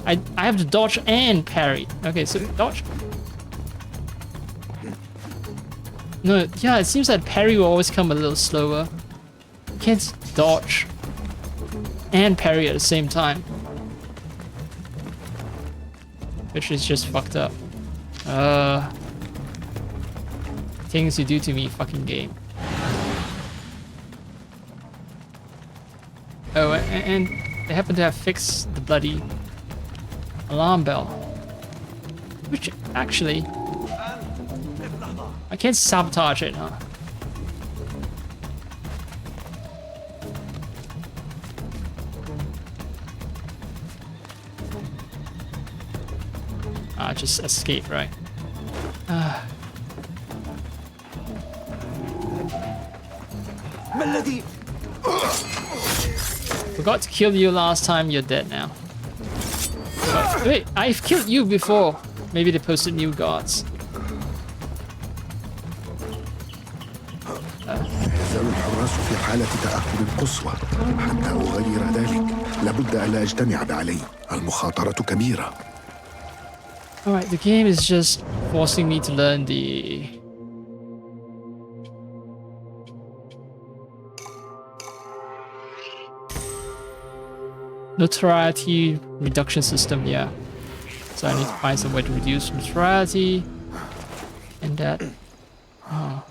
I have to dodge and parry. Okay, so dodge. No, yeah, it seems that parry will always come a little slower. Can't dodge and parry at the same time. which is just fucked up. Things you do to me, fucking game. Oh, and they happen to have fixed the bloody alarm bell. Which, actually, I can't sabotage it, huh? Just escape, right? Forgot to kill you last time, you're dead now. But, wait, I've killed you before. Maybe they posted new gods. يزال الحراس في حالة تأهب قصوى حتى أغير ذلك. لابد ألا أجتمع بعلي. المخاطرة كبيرة. Alright, the game is just forcing me to learn the notoriety reduction system, yeah. So I need to find some way to reduce notoriety and that. Oh.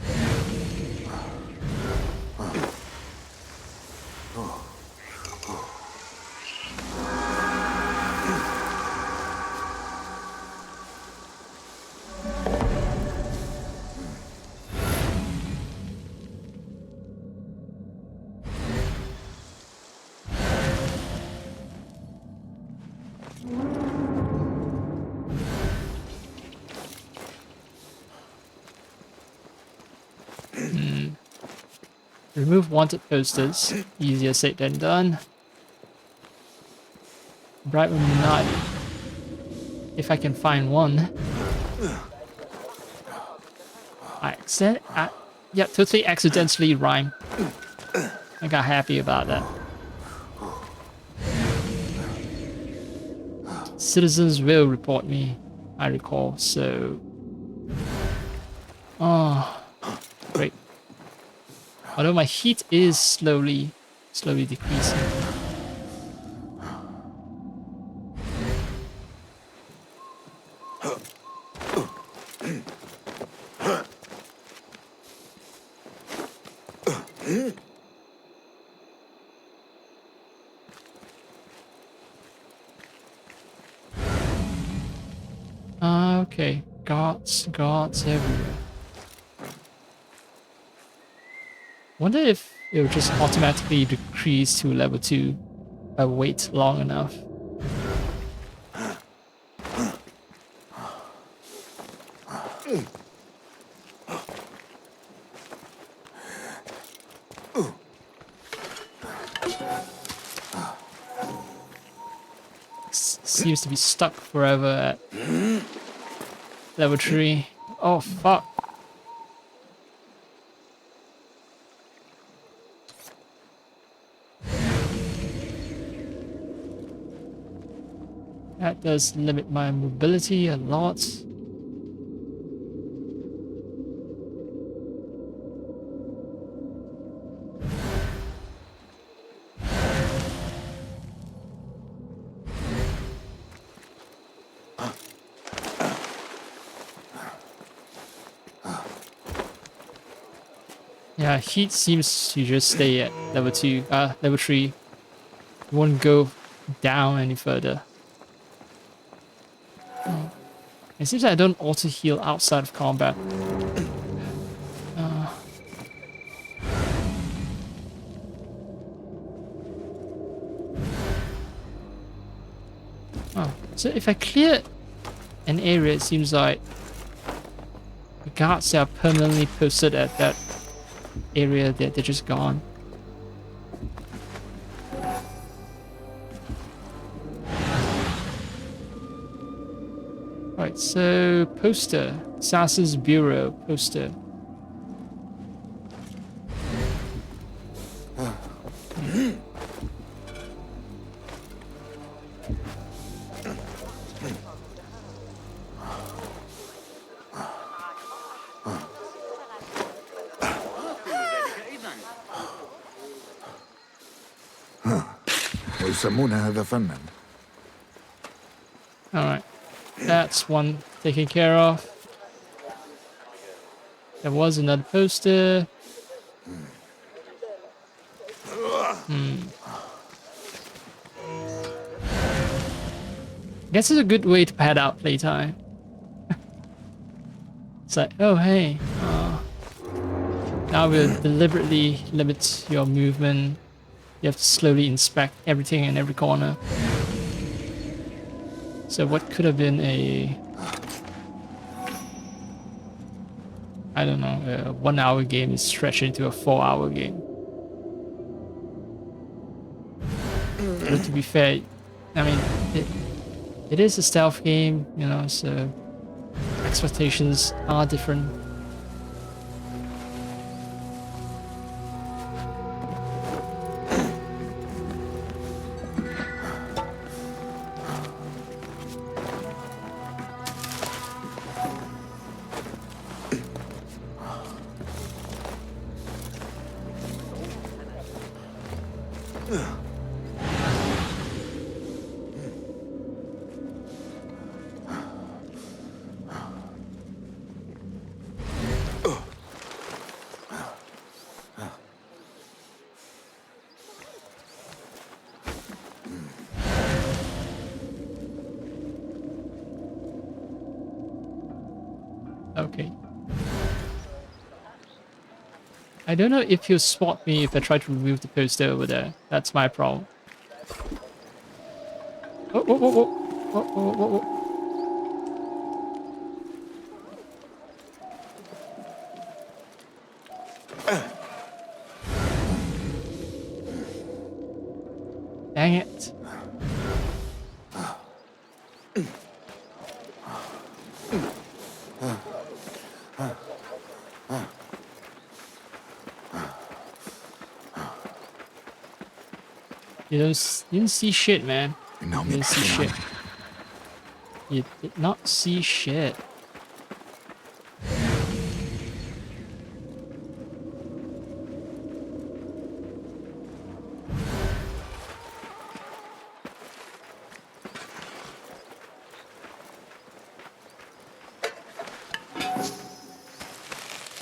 Remove wanted posters. Easier said than done. Bright Illuminati. If I can find one. Yeah, totally accidentally rhyme. I got happy about that. Citizens will report me, I recall, so... Oh, great. Although my heat is slowly decreasing. Okay, guards everywhere. Wonder if it will just automatically decrease to level 2 if I wait long enough. Seems to be stuck forever at level 3. Oh fuck. That does limit my mobility a lot. Yeah, heat seems to just stay at level 3. It won't go down any further. It seems like I don't auto heal outside of combat. So if I clear an area, it seems like the guards that are permanently posted at that area, they're just gone. Right, so poster. Sass's Bureau poster. ويسمون هذا فنا. Alright. That's one taken care of. There was another poster. Guess it's a good way to pad out playtime. It's like, oh hey, now we'll deliberately limit your movement. You have to slowly inspect everything in every corner. So what could have been a, I don't know, a 1 hour game is stretched into a 4 hour game. But to be fair, I mean, it is a stealth game, you know, so expectations are different. Okay. I don't know if he'll spot me if I try to remove the poster over there. That's my problem. Oh, whoa, whoa, whoa. Whoa, whoa, whoa, whoa. Dang it. You didn't see shit, man. You didn't see shit. You did not see shit.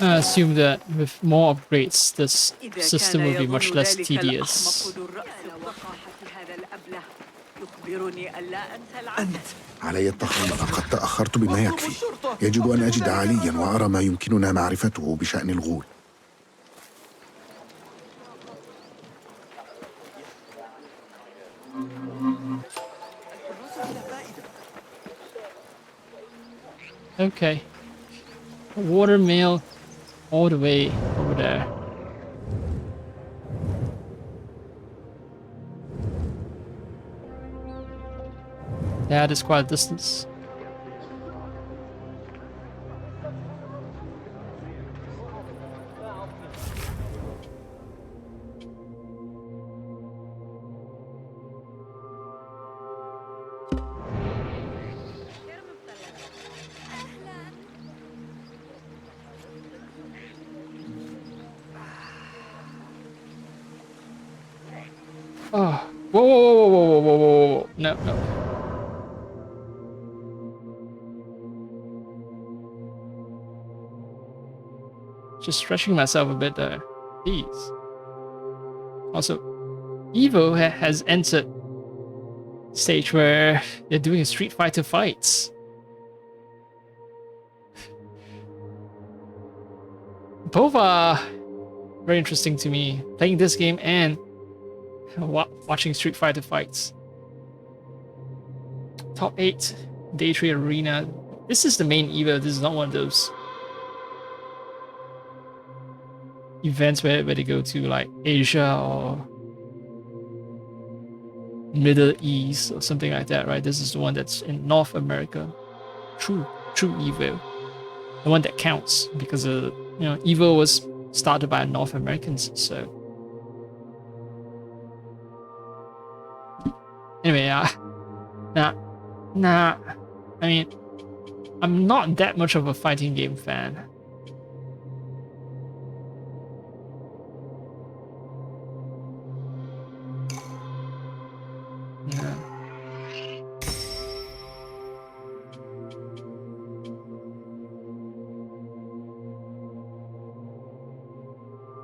I assume that with more upgrades, this system will be much less tedious. علي التخلص، قد تأخرت بما يكفي. يجب أن أجد عليا وأرى ما يمكننا معرفته بشأن الغول. Okay. Water mill all the way over there. That is quite a distance. Oh, whoa, whoa, whoa, whoa, whoa, whoa, whoa, whoa, no, no. Just stretching myself a bit there. Jeez. Also, Evo has entered stage where they're doing Street Fighter fights. Both are very interesting to me. Playing this game and watching Street Fighter fights. Top 8 Day 3 Arena. This is the main Evo. This is not one of those events where they go to like Asia or Middle East or something like that, right? This is the one that's in North America. True Evo. The one that counts because Evo was started by North Americans, so anyway, nah. I mean, I'm not that much of a fighting game fan.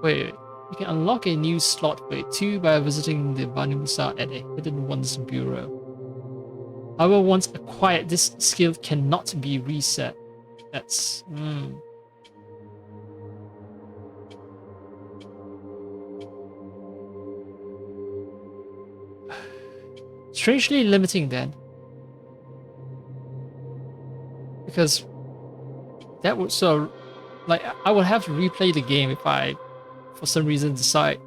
Wait. You can unlock a new slot for it too by visiting the Vanusa at a Hidden Ones Bureau. However, once acquired, this skill cannot be reset. That's... strangely limiting then. Because that would like, I would have to replay the game if I, for some reason, decide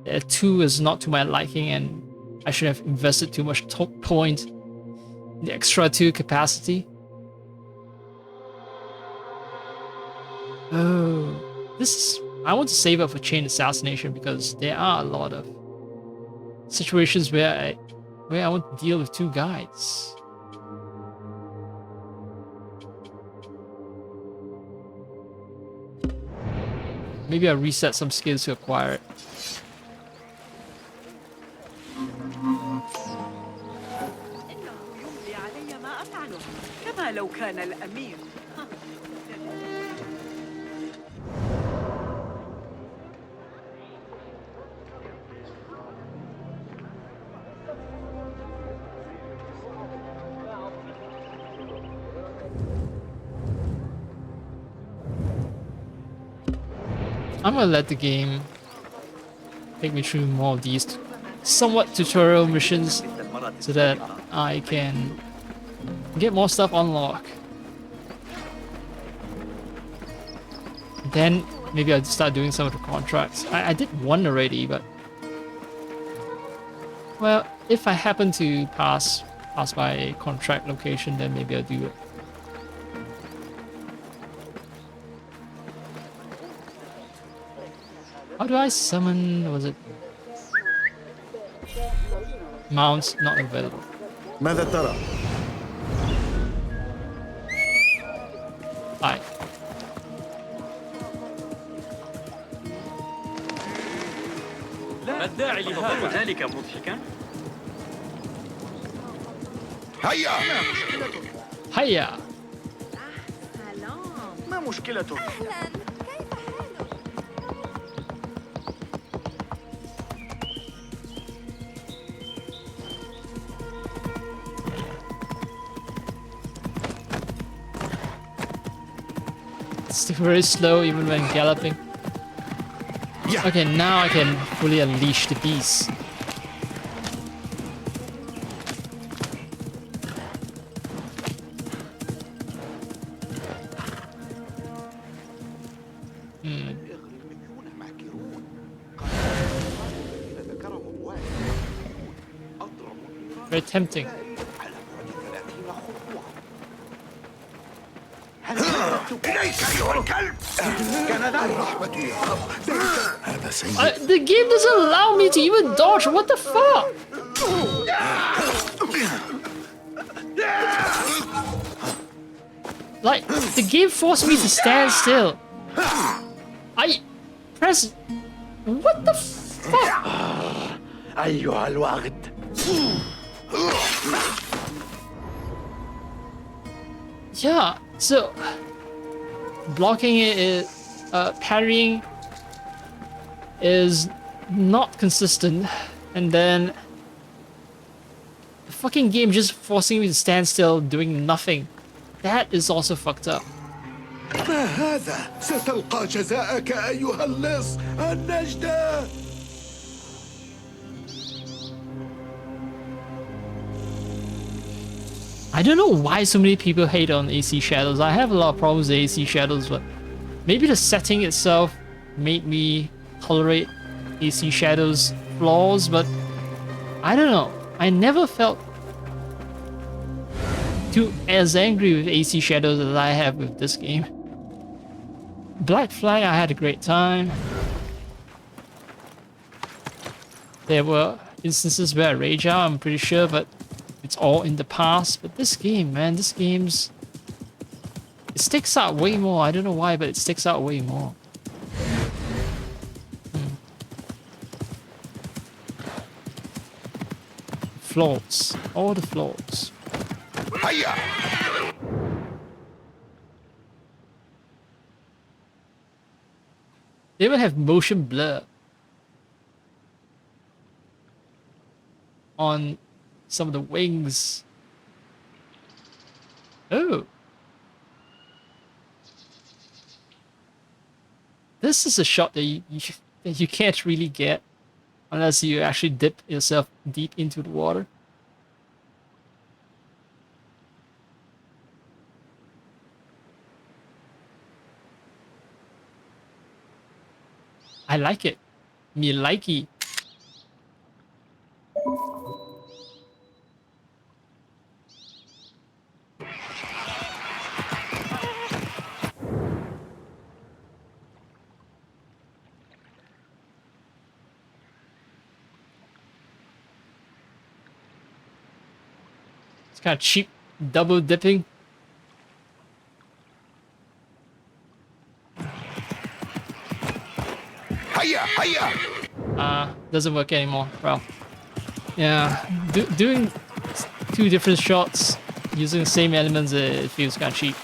that 2 is not to my liking and I should have invested too much point in the extra 2 capacity. Oh, I want to save up for Chain Assassination because there are a lot of situations where I want to deal with 2 guys. Maybe I'll reset some skills to acquire it. I'm gonna let the game take me through more of these somewhat tutorial missions so that I can get more stuff unlocked. Then maybe I'll start doing some of the contracts. I did one already, but well, if I happen to pass by a contract location, then maybe I'll do it. How do I summon, was it? Mounts not available. ماذا ترى؟ Hi. لا الداعي لهذا ذلك مضحكا. هيا هيا. ما مشكلتك؟ It's very slow even when galloping. Yeah. Okay, now I can fully unleash the beast. Very tempting. The game doesn't allow me to even dodge. What the fuck? Like, the game forced me to stand still. I press. What the fuck? أيها الوغد. Yeah, so blocking it is parrying is not consistent, and then the fucking game just forcing me to stand still doing nothing. That is also fucked up. ما هذا؟ ستلقى جزاءك أيها اللص النجدة. I don't know why so many people hate on AC Shadows. I have a lot of problems with AC Shadows, but maybe the setting itself made me tolerate AC Shadows' flaws, but I don't know. I never felt as angry with AC Shadows as I have with this game. Black Flag, I had a great time. There were instances where I rage out, I'm pretty sure, but it's all in the past. But this game, man, it sticks out way more. I don't know why, but it sticks out way more. Flaws. All the flaws. Hiya! They even have motion blur on some of the wings. Oh. This is a shot that you can't really get unless you actually dip yourself deep into the water. I like it. Me likey. It's kind of cheap double dipping. Doesn't work anymore. Well, yeah, doing two different shots using the same elements, it feels kind of cheap.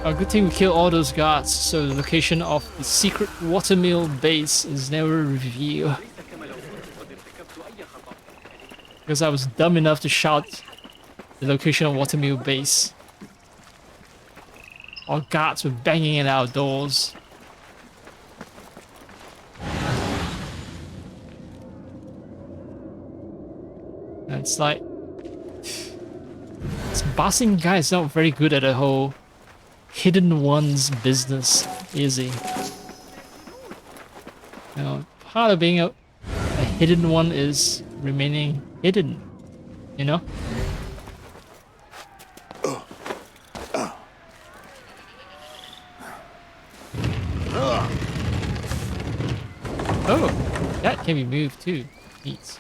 A good thing we killed all those guards, so the location of the secret watermill base is never revealed. Because I was dumb enough to shout the location of watermill base. All guards were banging at our doors. And it's like... this bossing guy is not very good at the whole hidden ones business, is he? You know, part of being a hidden one is remaining hidden, you know? Oh, that can be moved too. Neat.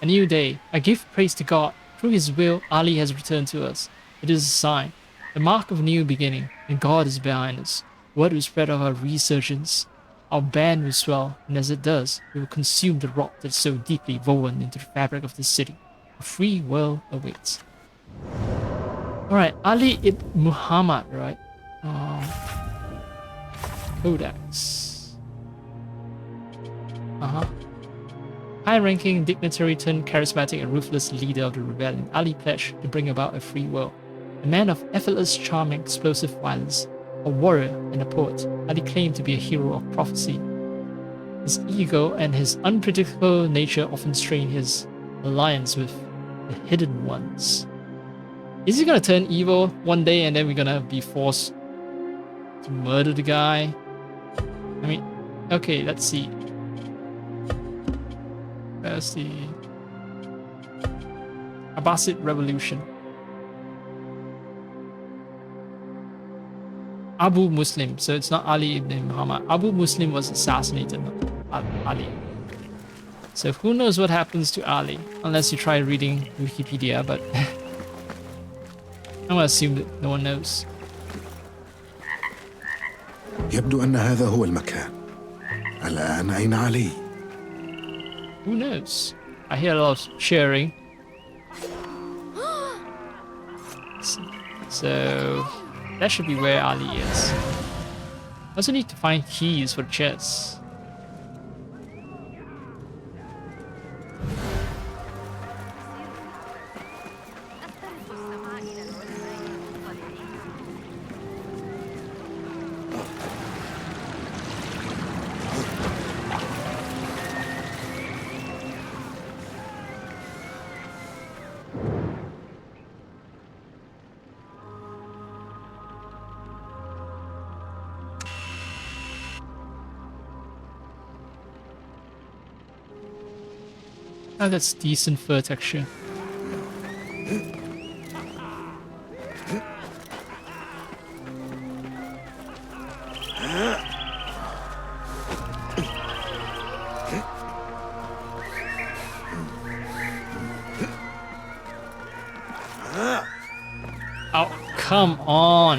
A new day. I give praise to God. Through his will, Ali has returned to us. It is a sign, the mark of a new beginning, and God is behind us. Word will spread of our resurgence. Our band will swell, and as it does, it will consume the rock that is so deeply woven into the fabric of this city. A free world awaits. Alright, Ali ibn Muhammad, right? Codex. High-ranking dignitary turned charismatic and ruthless leader of the rebellion, Ali pledged to bring about a free world. A man of effortless charm and explosive violence, a warrior and a poet, Ali claimed to be a hero of prophecy. His ego and his unpredictable nature often strain his alliance with the hidden ones. Is he gonna turn evil one day and then we're gonna be forced to murder the guy? I mean, okay, let's see. Where's the Abbasid Revolution? Abu Muslim, so it's not Ali ibn Muhammad. Abu Muslim was assassinated, not Ali. So who knows what happens to Ali, unless you try reading Wikipedia, but I'm gonna assume that no one knows. يبدو أن هذا هو المكان. الآن أين علي؟ Who knows? I hear a lot of cheering. So that should be where Ali is. I also need to find keys for the chests. Oh, that's decent fur texture. Come on.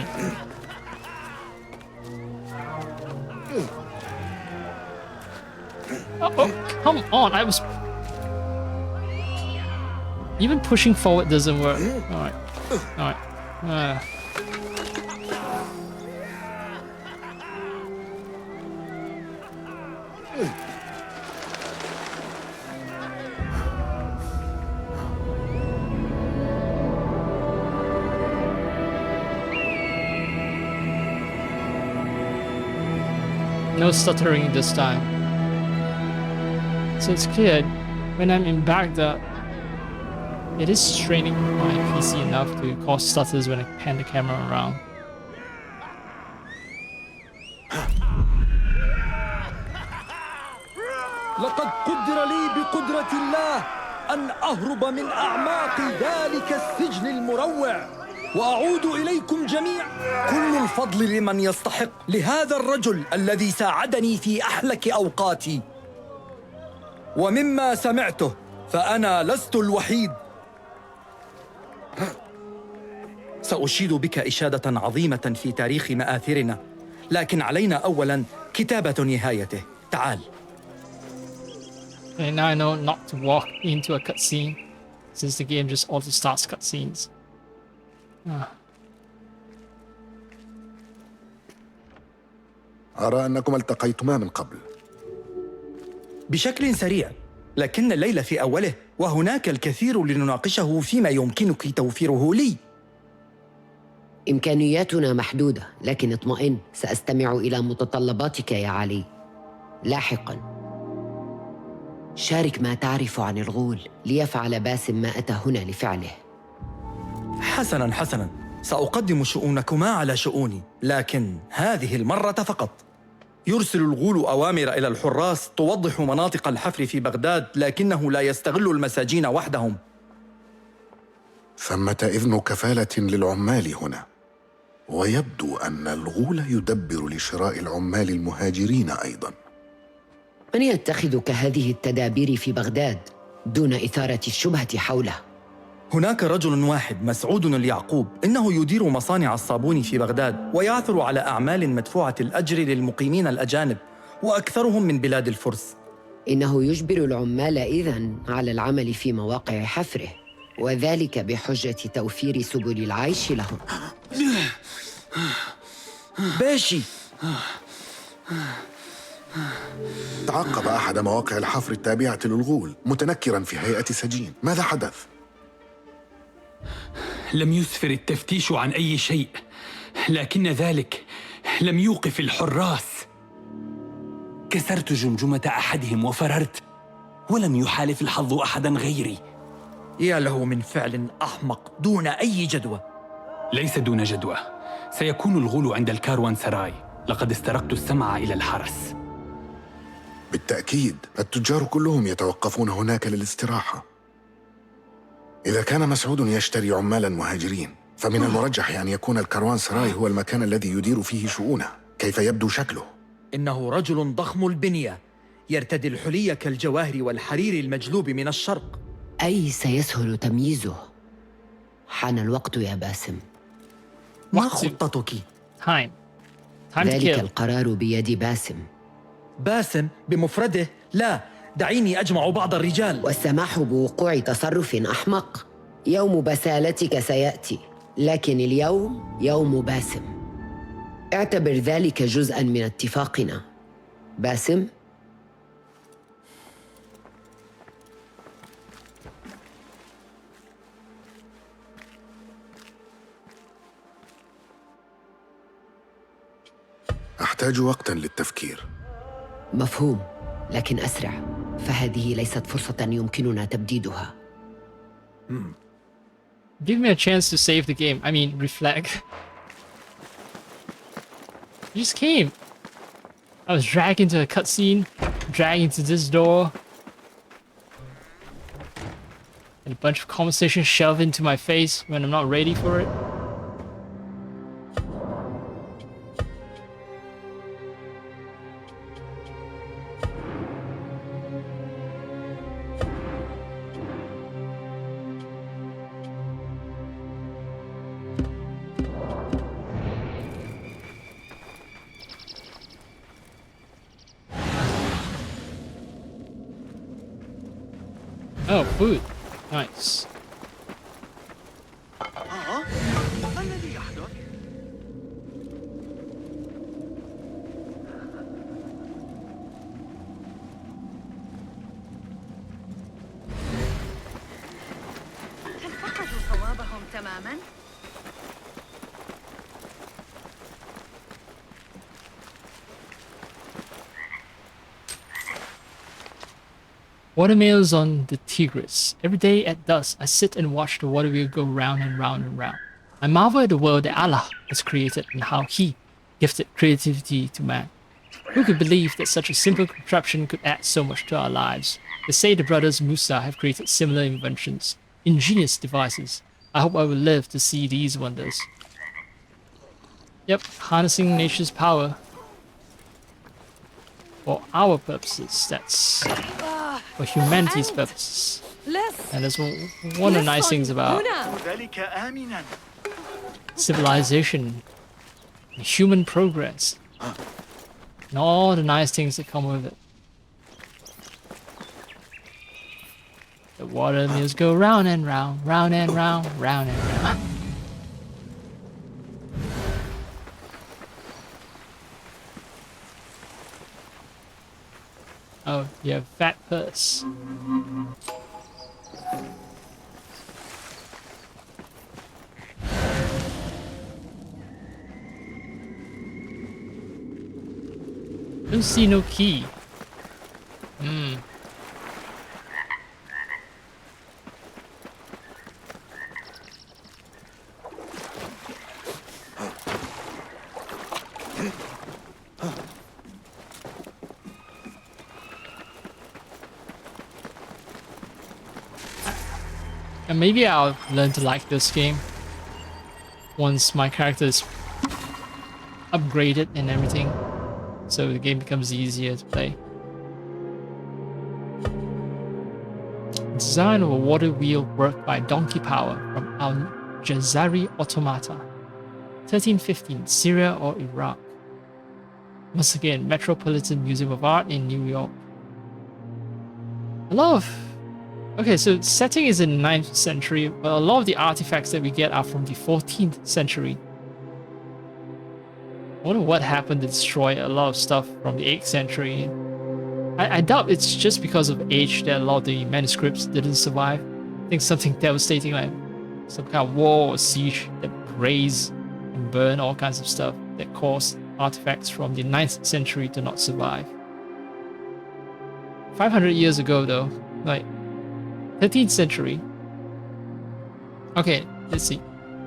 Oh, come on. I was... Even pushing forward doesn't work. Alright. Alright. No stuttering this time. So it's clear when I'm in Baghdad, it is straining my PC enough to cause stutters when I pan the camera around. لقد قدر لي بقدرة الله أن أهرب من أعماق ذلك السجن المروع وأعود إليكم جميعا. كل الفضل لمن يستحق، لهذا الرجل الذي ساعدني في أحلك أوقاتي. ومما سمعته فأنا لست الوحيد. سأشيد بك إشادة عظيمة في تاريخ مآثرنا، لكن علينا أولاً كتابة نهايته. تعال. And now I know not to walk into a cutscene, since the game just auto starts cutscenes. أرى أنكما التقيتما من قبل. بشكل سريع، لكن الليل في أوله، وهناك الكثير لنناقشه فيما يمكنك توفيره لي. إمكانياتنا محدودة، لكن اطمئن، سأستمع إلى متطلباتك يا علي. لاحقاً شارك ما تعرف عن الغول ليفعل باسم ما أتى هنا لفعله. حسناً، سأقدم شؤونكما على شؤوني، لكن هذه المرة فقط. يرسل الغول أوامر إلى الحراس توضح مناطق الحفر في بغداد، لكنه لا يستغل المساجين وحدهم. ثمة إذن كفالة للعمال هنا، ويبدو أن الغول يدبر لشراء العمال المهاجرين أيضاً. من يتخذ كهذه التدابير في بغداد دون إثارة الشبهة حوله؟ هناك رجل واحد مسعود اليعقوب، إنه يدير مصانع الصابون في بغداد ويعثر على أعمال مدفوعة الأجر للمقيمين الأجانب، وأكثرهم من بلاد الفرس. إنه يجبر العمال إذن على العمل في مواقع حفره، وذلك بحجة توفير سبل العيش لهم. باشي، تعقب أحد مواقع الحفر التابعة للغول متنكراً في هيئة سجين. ماذا حدث؟ لم يسفر التفتيش عن أي شيء، لكن ذلك لم يوقف الحراس. كسرت جمجمة أحدهم وفررت، ولم يحالف الحظ أحداً غيري. يا له من فعل أحمق دون أي جدوى. ليس دون جدوى، سيكون الغول عند الكاروان سراي. لقد استرقت السمع إلى الحرس. بالتأكيد التجار كلهم يتوقفون هناك للاستراحة. إذا كان مسعود يشتري عمالاً مهاجرين، فمن المرجح أن يكون الكاروان سراي هو المكان الذي يدير فيه شؤونه. كيف يبدو شكله؟ إنه رجل ضخم البنية، يرتدي الحلي كالجواهر والحرير المجلوب من الشرق. أي سيسهل تمييزه. حان الوقت يا باسم. ما خطتك؟ ذلك القرار بيد باسم. باسم بمفرده؟ لا، دعيني أجمع بعض الرجال. والسماح بوقوع تصرف أحمق. يوم بسالتك سيأتي، لكن اليوم يوم باسم. اعتبر ذلك جزءاً من اتفاقنا. باسم؟ أحتاج وقتاً للتفكير. مفهوم، لكن أسرع، فهذه ليست فرصة يمكننا تبديدها. Give me a chance to save the game. I mean, reflect. You just came. I was dragged into a cutscene, dragged into this door, and a bunch of conversation shoved into my face when I'm not ready for it. Oh, food. Nice. ما الذي يحدث؟ هل فقدوا صوابهم تماما؟ Watermills on the Tigris. Every day at dusk, I sit and watch the water wheel go round and round and round. I marvel at the world that Allah has created and how He gifted creativity to man. Who could believe that such a simple contraption could add so much to our lives? They say the brothers Musa have created similar inventions, ingenious devices. I hope I will live to see these wonders. Yep, harnessing nature's power for our purposes. That's for humanity's purposes. And that's one of the nice things about civilization, and human progress, and all the nice things that come with it. The water mills go round and round, round and round, round and round. Oh, you have fat purse. Don't see no key. And maybe I'll learn to like this game once my character is upgraded and everything, so the game becomes easier to play. Design of a water wheel worked by donkey power from Al-Jazari Automata. 1315, Syria or Iraq. Once again, Metropolitan Museum of Art in New York. A lot of... Okay, so setting is in the 9th century, but a lot of the artifacts that we get are from the 14th century. I wonder what happened to destroy a lot of stuff from the 8th century. I doubt it's just because of age that a lot of the manuscripts didn't survive. I think something devastating like some kind of war or siege that razed and burned all kinds of stuff that caused artifacts from the 9th century to not survive. 500 years ago though, like 13th century. Okay, let's see.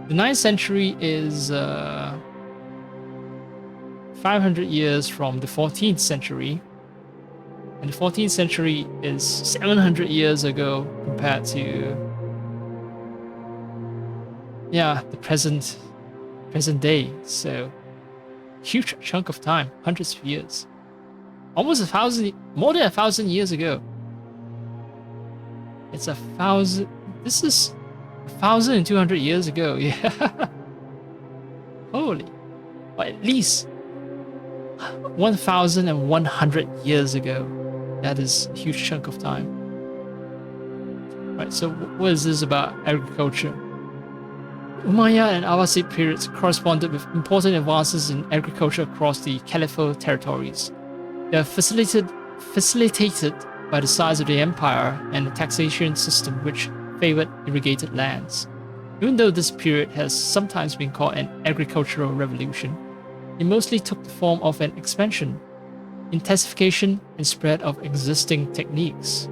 The 9th century is 500 years from the 14th century. And the 14th century is 700 years ago compared to, yeah, the present day. So huge chunk of time, hundreds of years, almost 1,000, more than 1,000 years ago. It's 1,000. This is 1,200 years ago. Yeah. Holy, or at least 1,100 years ago. That is a huge chunk of time. Right, so what is this about agriculture? Umayyad and Abbasid periods corresponded with important advances in agriculture across the Caliphate territories. They are facilitated by the size of the empire and the taxation system which favored irrigated lands. Even though this period has sometimes been called an agricultural revolution, it mostly took the form of an expansion, intensification, and spread of existing techniques.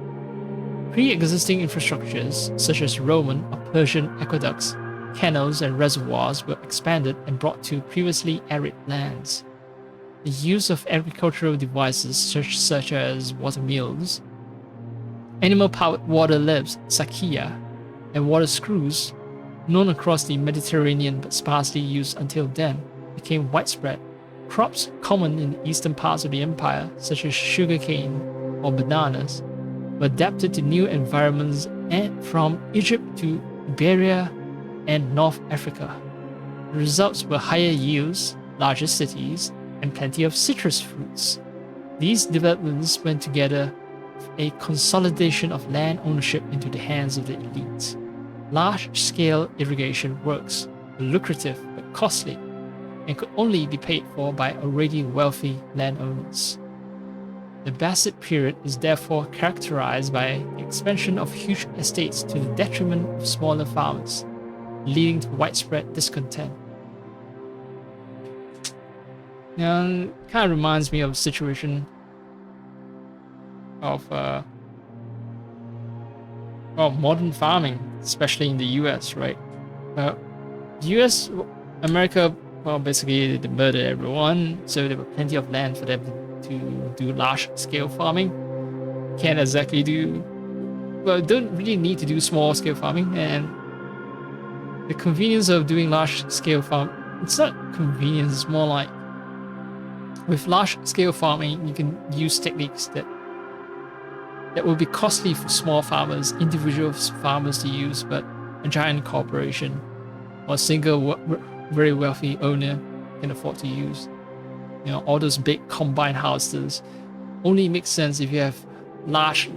Pre-existing infrastructures, such as Roman or Persian aqueducts, canals, and reservoirs were expanded and brought to previously arid lands. The use of agricultural devices such as water mills, animal-powered water lifts, sakia, and water screws, known across the Mediterranean but sparsely used until then, became widespread. Crops common in the eastern parts of the empire, such as sugarcane or bananas, were adapted to new environments from Egypt to Iberia and North Africa. The results were higher yields, larger cities, and plenty of citrus fruits. These developments went together a consolidation of land ownership into the hands of the elites. Large-scale irrigation works were lucrative but costly and could only be paid for by already wealthy landowners. The Abbasid period is therefore characterized by the expansion of huge estates to the detriment of smaller farmers, leading to widespread discontent. Now, it kind of reminds me of a situation of modern farming, especially in the US, right? US, America, well, basically they murdered everyone, so there were plenty of land for them to do large-scale farming. Can't exactly do, well, don't really need to do small-scale farming, and the convenience of doing large-scale farm, it's not convenience, it's more like with large-scale farming, you can use techniques that will be costly for small farmers, individual farmers to use, but a giant corporation or a single very wealthy owner can afford to use. You know, all those big combined houses only make sense if you have large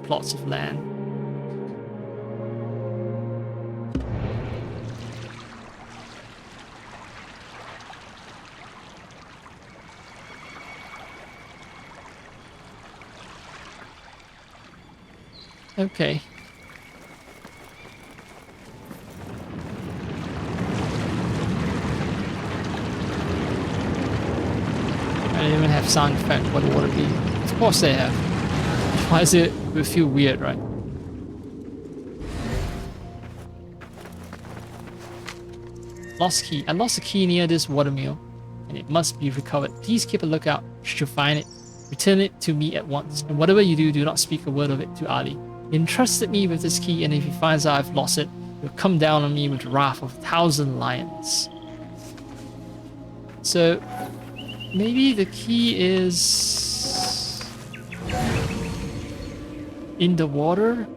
plots of land. Okay. I didn't even have sound effect for the water be. Of course they have. Why is it feel weird, right? Lost key. I lost a key near this watermill, and it must be recovered. Please keep a lookout. Should you find it, return it to me at once. And whatever you do, do not speak a word of it to Ali. He entrusted me with this key, and if he finds out I've lost it, he'll come down on me with the wrath of 1,000 lions. So, maybe the key is in the water?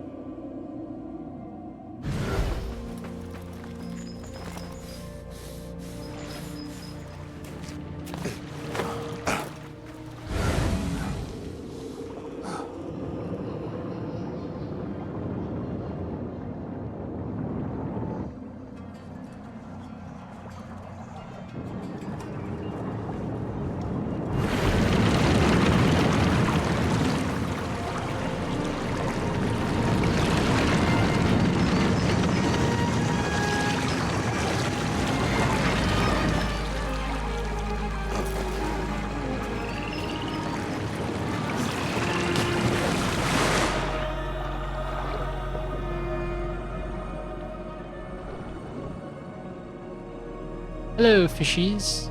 Hello, fishies.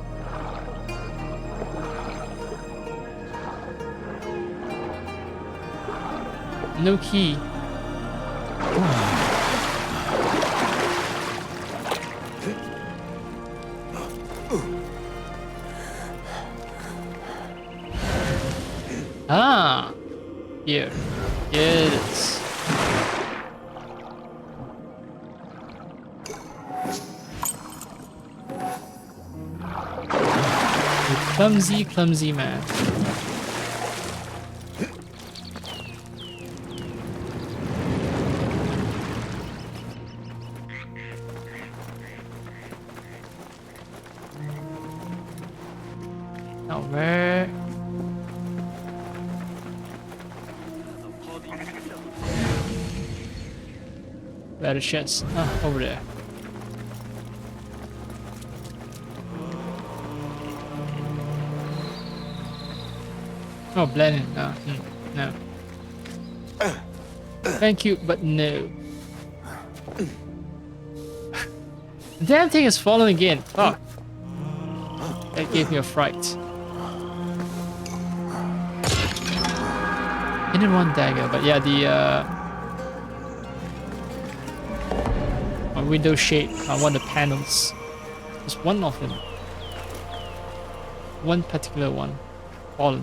No key. Ah, here. Here it is. Clumsy man. Now where? Where the chest? Ah, over there. Oh, blending. No, no. Thank you, but no. The damn thing is falling again. Fuck. That gave me a fright. Hidden one dagger, but yeah, the window shape. I want the panels. There's one of them. One particular one. Fallen.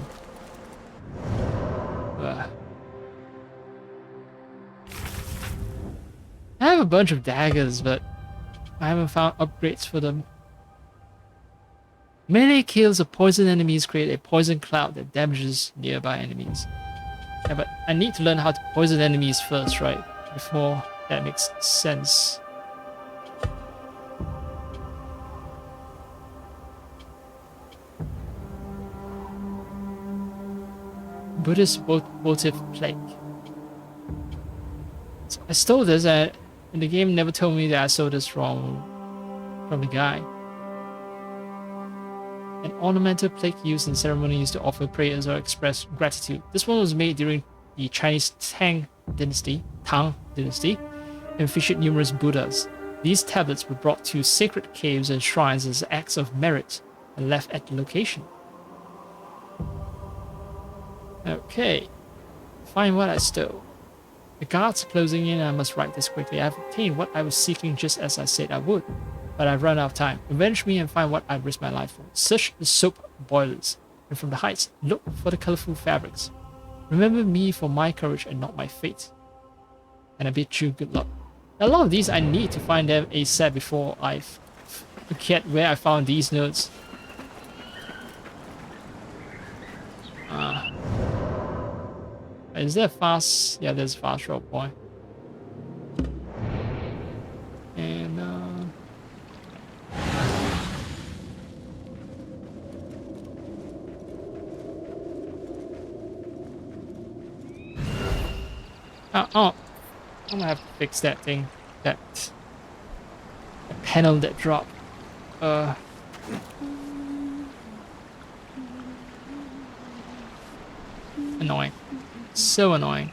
I have a bunch of daggers, but I haven't found upgrades for them. Melee kills of poison enemies create a poison cloud that damages nearby enemies. Yeah, but I need to learn how to poison enemies first, right? Before that makes sense. Buddhist votive plague. So I stole this, and the game never told me that I stole this from the guy. An ornamental plaque used in ceremonies to offer prayers or express gratitude. This one was made during the Chinese Tang Dynasty, and featured numerous Buddhas. These tablets were brought to sacred caves and shrines as acts of merit and left at the location. Okay, find what I stole. The guards are closing in and I must write this quickly. I've obtained what I was seeking just as I said I would, but I've run out of time. Avenge me and find what I'd risk my life for. Search the soap boilers, and from the heights, look for the colorful fabrics. Remember me for my courage and not my fate. And I bid you good luck. A lot of these I need to find them ASAP before I forget where I found these notes. Is there a fast? Yeah, there's a fast rope point. And oh, I'm gonna have to fix that thing. That panel that dropped. Annoying. So annoying.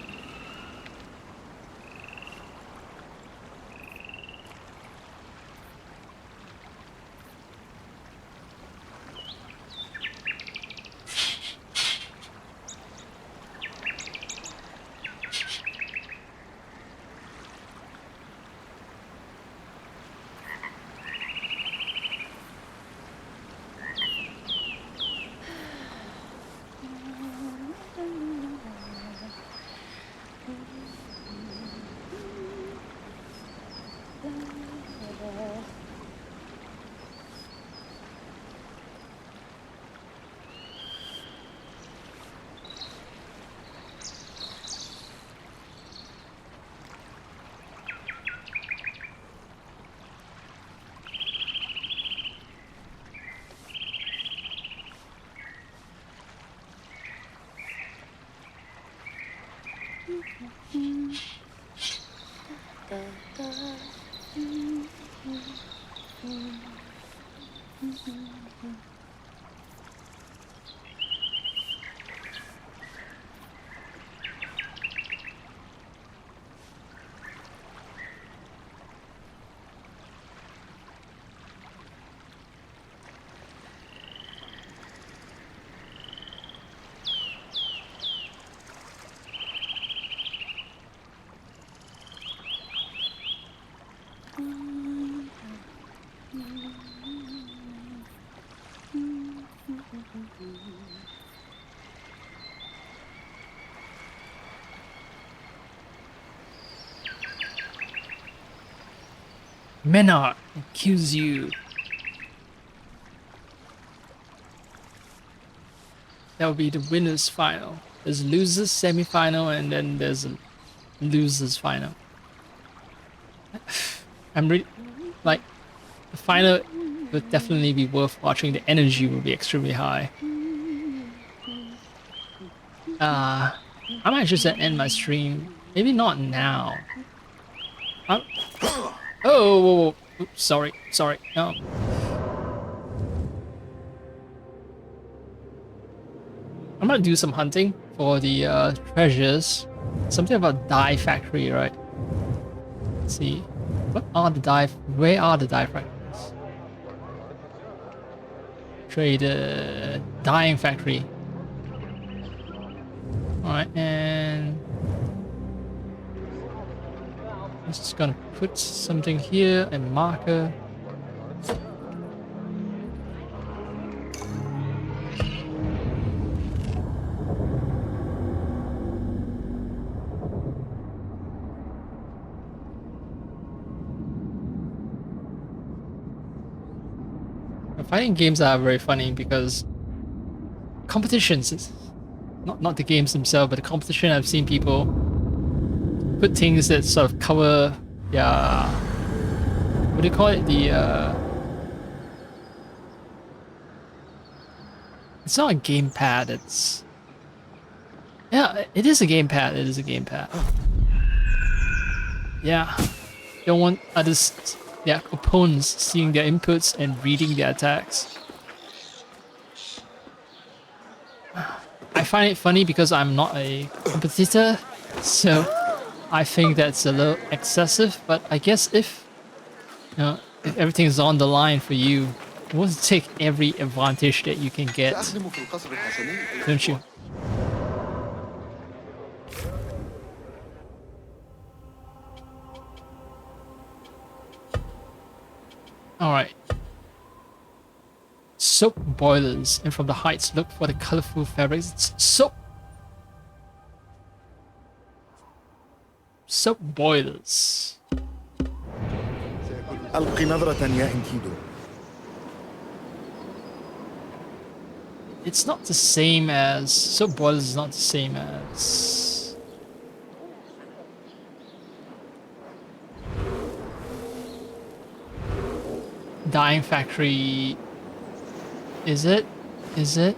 Menard accuse you. That would be the winner's final. There's losers semi-final and then there's a losers final. I'm really like the final would definitely be worth watching. The energy will be extremely high. I might just end my stream. Maybe not now. Oh, whoa, whoa. Oops, sorry. No. I'm gonna do some hunting for the treasures. Something about dye factory, right? Let's see. Where are the dye factories? Trade dyeing factory. Alright, and I'm just gonna put something here, a marker. Fighting games are very funny because competitions not the games themselves, but the competition. I've seen people put things that sort of cover, yeah, what do you call it? It's not a gamepad. It's, yeah, it is a gamepad. It is a gamepad. Yeah, don't want others, yeah, opponents seeing their inputs and reading their attacks. I find it funny because I'm not a competitor, so I think that's a little excessive. But I guess if, you know, if everything is on the line for you, you want to take every advantage that you can get, don't you? Alright. Soap boilers, and from the heights look for the colorful fabrics. It's soap boilers. ألقِ نظرة يا إنكيدو. It's not the same as soap boilers. Is not the same as dyeing factory. Is it? Is it?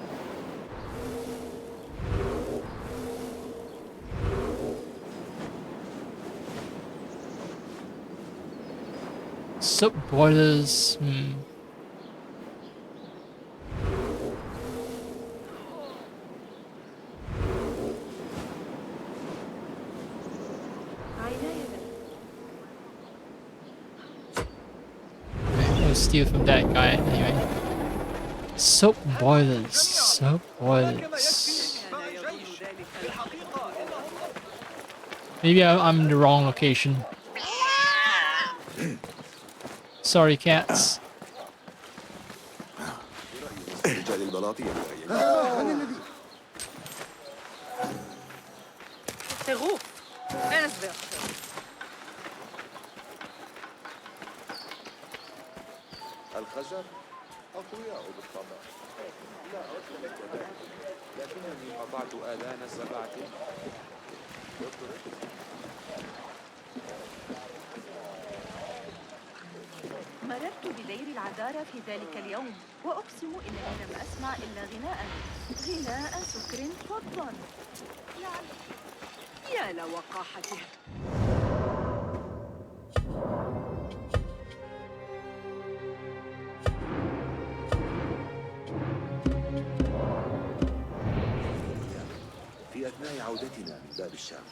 Soap boilers. We'll steal from that guy anyway. Soap boilers. Soap boilers. Maybe I'm in the wrong location. Sorry, cats. الخزر أقوياء بالطبع لا أطلق ذلك لكنني قطعت آذان سبعة مررت بدير العذارى في ذلك اليوم وأقسم إنني لم أسمع إلا غناء سكر وطن. يا لوقاحته. في أثناء عودتنا من باب الشام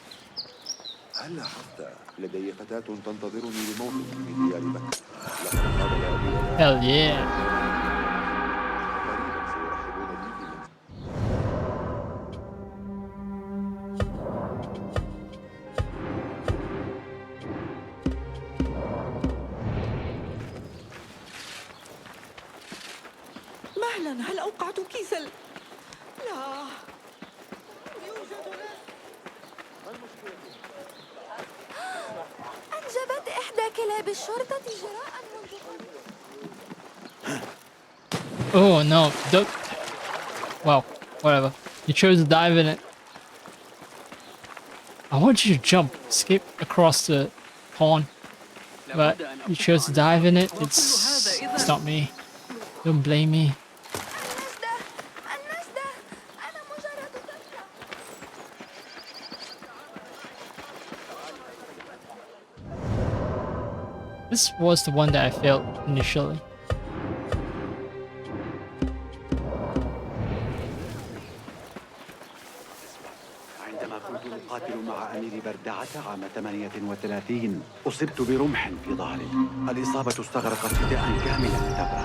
هل لاحظت لدي فتاة تنتظرني بموقف من ديار بكر؟ لقد قابل أبي Hell yeah. قريبا سيرحبون بي في مهلا، هل أوقعت كيس لا أنجبت إحدى كلاب الشرطة جراء منذ Oh no, don't. Well, whatever. You chose to dive in it. I want you to jump, skip across the pond. But you chose to dive in it. It's not me. Don't blame me. This was the one that I failed initially. عندما كنت أقاتل مع أمير بردعة عام 38 أصبت برمح في ظهري. الإصابة استغرقت فداء كاملا تبرأ.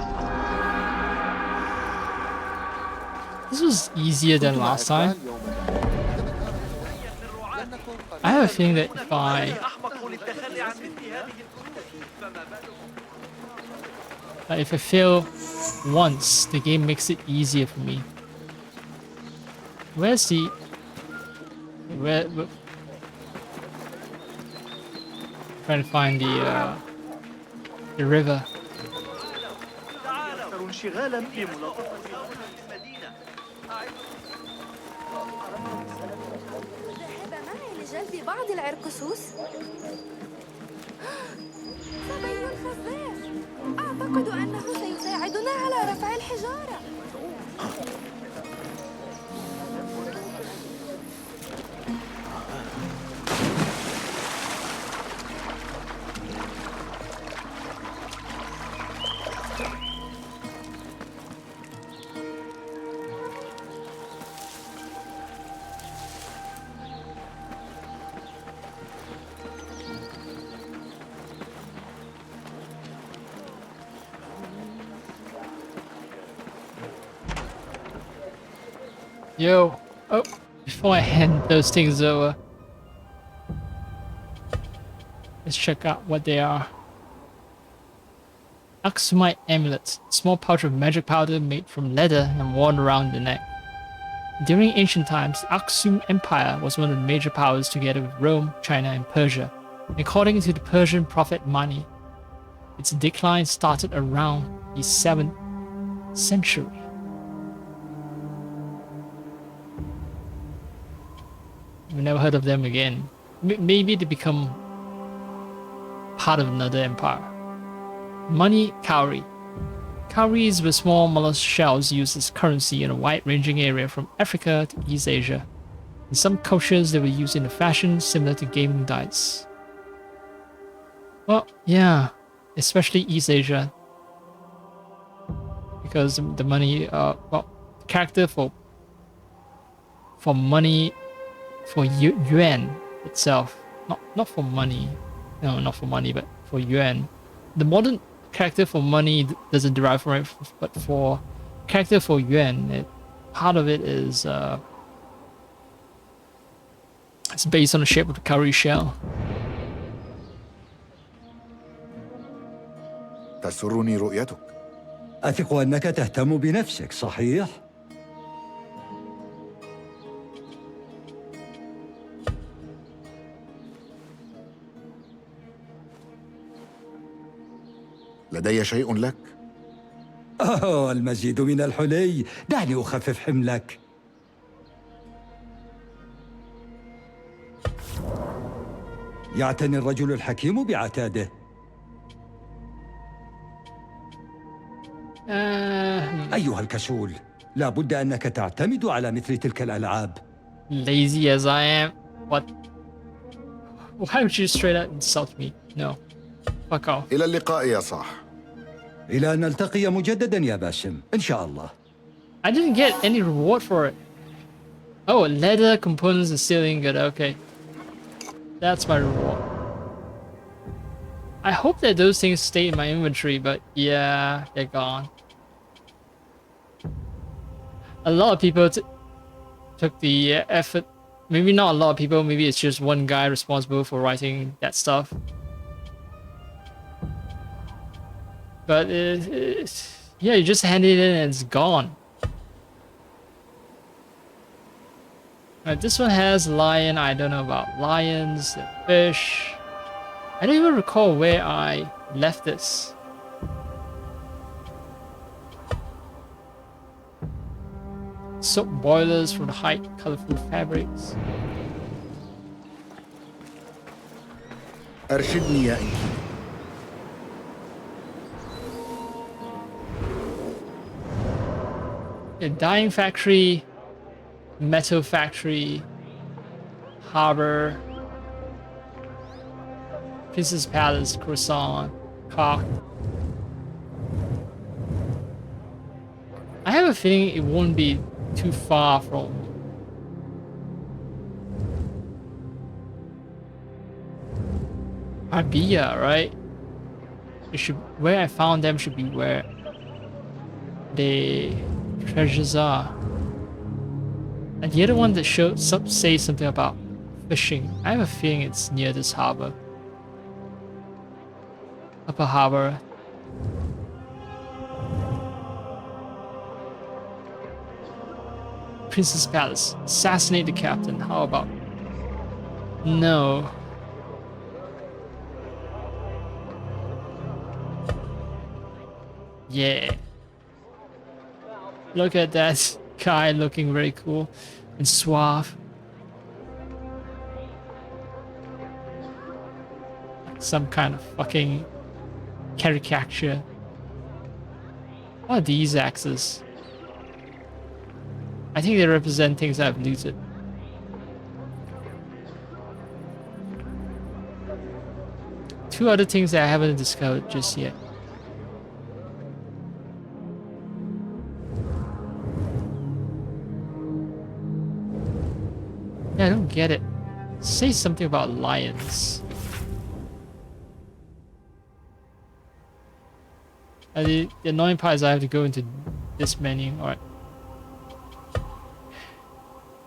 This was easier than last time. I have a feeling that if I fail once, the game makes it easier for me. Where's the... Where... Trying to find the river. لبعض العرقسوس؟ صبي خزاش، أعتقد أنه سيساعدنا على رفع الحجارة. Yo, oh, before I hand those things over, let's check out what they are. Aksumite amulet, small pouch of magic powder made from leather and worn around the neck. During ancient times, the Aksum Empire was one of the major powers together with Rome, China, and Persia. According to the Persian prophet Mani, its decline started around the 7th century. We've never heard of them again. Maybe they become part of another empire. Money cowrie. Cowries were small mollusk shells used as currency in a wide-ranging area from Africa to East Asia. In some cultures, they were used in a fashion similar to gaming dice. Well, yeah, especially East Asia. Because the money, well, the character for money, for yuan itself, not for money, no, not for money, but for yuan. The modern character for money doesn't derive from it, but for character for yuan, part of it is it's based on the shape of the cowrie shell. تسرني رؤيتك. أثق أنك تهتم بنفسك، صحيح؟ لدي شيء لك. المزيد من الحلي، دعني أخفف حملك. يعتني الرجل الحكيم بعتاده. أيها الكسول، لا بد أنك تعتمد على مثل تلك الألعاب. Lazy as I am, what? Why would you straight up insult me? No. Fuck off. إلى اللقاء يا صاح. إلى أن نلتقي مجددا يا باسم، إن شاء الله. I didn't get any reward for it. Oh, leather components and steel ingot. Okay. That's my reward. I hope that those things stay in my inventory, but yeah, they're gone. A lot of people took the effort. Maybe not a lot of people, maybe it's just one guy responsible for writing that stuff. But yeah, you just hand it in and it's gone. Alright, this one has lion. I don't know about lions, fish. I don't even recall where I left this. Soap boilers for the hide colorful fabrics. أرشدني يا إنكي. A dyeing factory, metal factory, harbor, Princess Palace, croissant, cock. I have a feeling it won't be too far from Arbia, right? It should, where I found them should be where the treasures are. And the other one that says something about fishing. I have a feeling it's near this harbor. Upper harbor. Princess Palace. Assassinate the captain. How about? No. Yeah. Look at that guy looking very cool and suave. some kind of fucking caricature. What are these axes? I think they represent things I've looted. Two other things that I haven't discovered just yet. Yeah, I don't get it. Say something about lions. The annoying part is I have to go into this menu. Alright.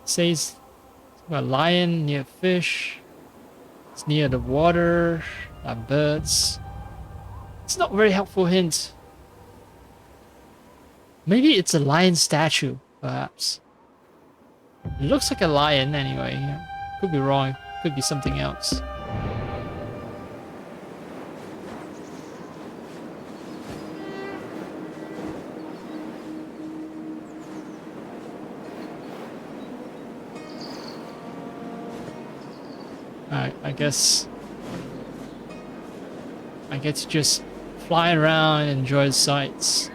Says a lion near fish. It's near the water. Birds. It's not a very helpful hint. Maybe it's a lion statue, perhaps. It looks like a lion anyway. Yeah. Could be wrong. Could be something else. I guess I get to just fly around and enjoy the sights.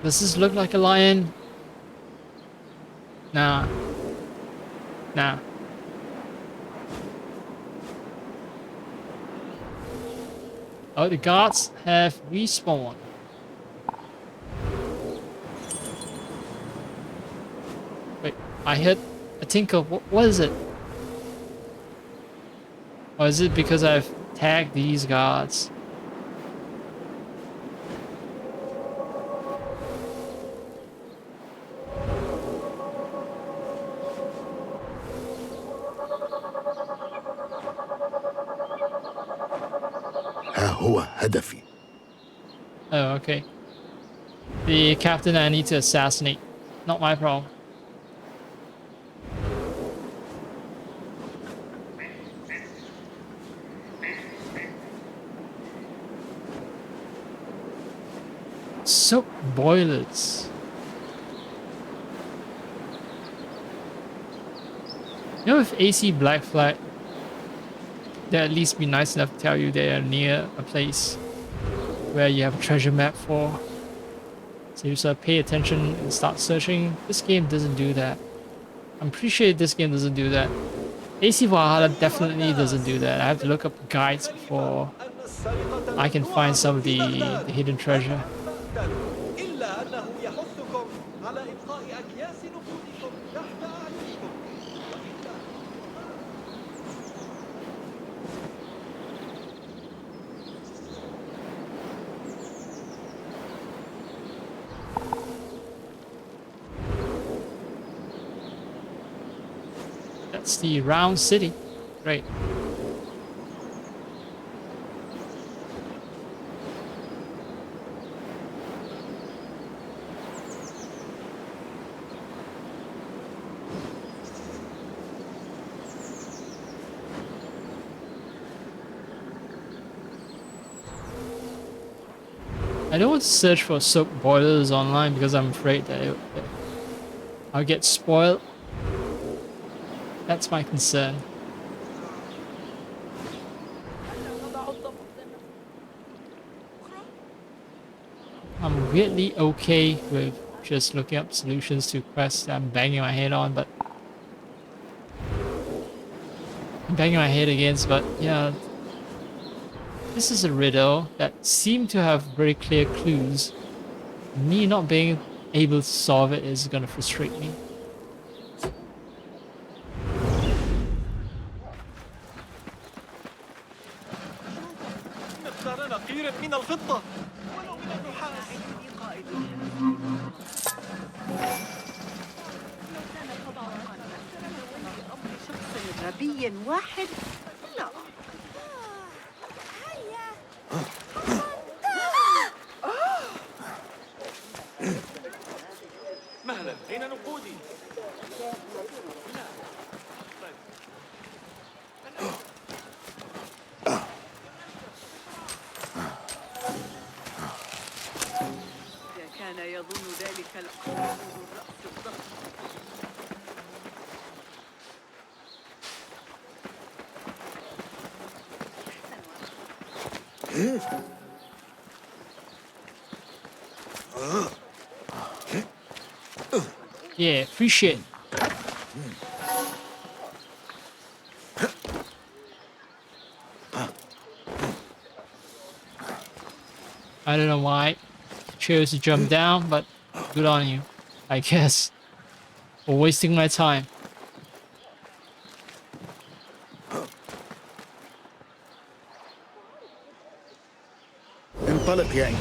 Does this look like a lion? Nah. Nah. Oh, the guards have respawned. Wait, I heard a tinkle. What is it? Or is it because I've tagged these guards? هو هدفي. Oh, okay. The captain I need to assassinate. Not my problem. Soap boilers. You know, if AC Black Flag, they'll at least be nice enough to tell you they are near a place where you have a treasure map for. So you sort of pay attention and start searching. This game doesn't do that. I'm pretty sure this game doesn't do that. AC Valhalla definitely doesn't do that. I have to look up guides before I can find some of the hidden treasure. That's the round city. Great. I don't want to search for soap boilers online because I'm afraid that I'll get spoiled. That's my concern. I'm weirdly okay with just looking up solutions to quests that I'm banging my head on, but I'm banging my head against, but yeah, this is a riddle that seemed to have very clear clues. Me not being able to solve it is gonna frustrate me. من الفضة ولو من النحاس. لو كان القضاء عن أمر شخص غبي واحد لا. مهلا، أين نقودي؟ Yeah, free shit. I don't know why I chose to jump down, but good on you, I guess, for wasting my time. انطلق يا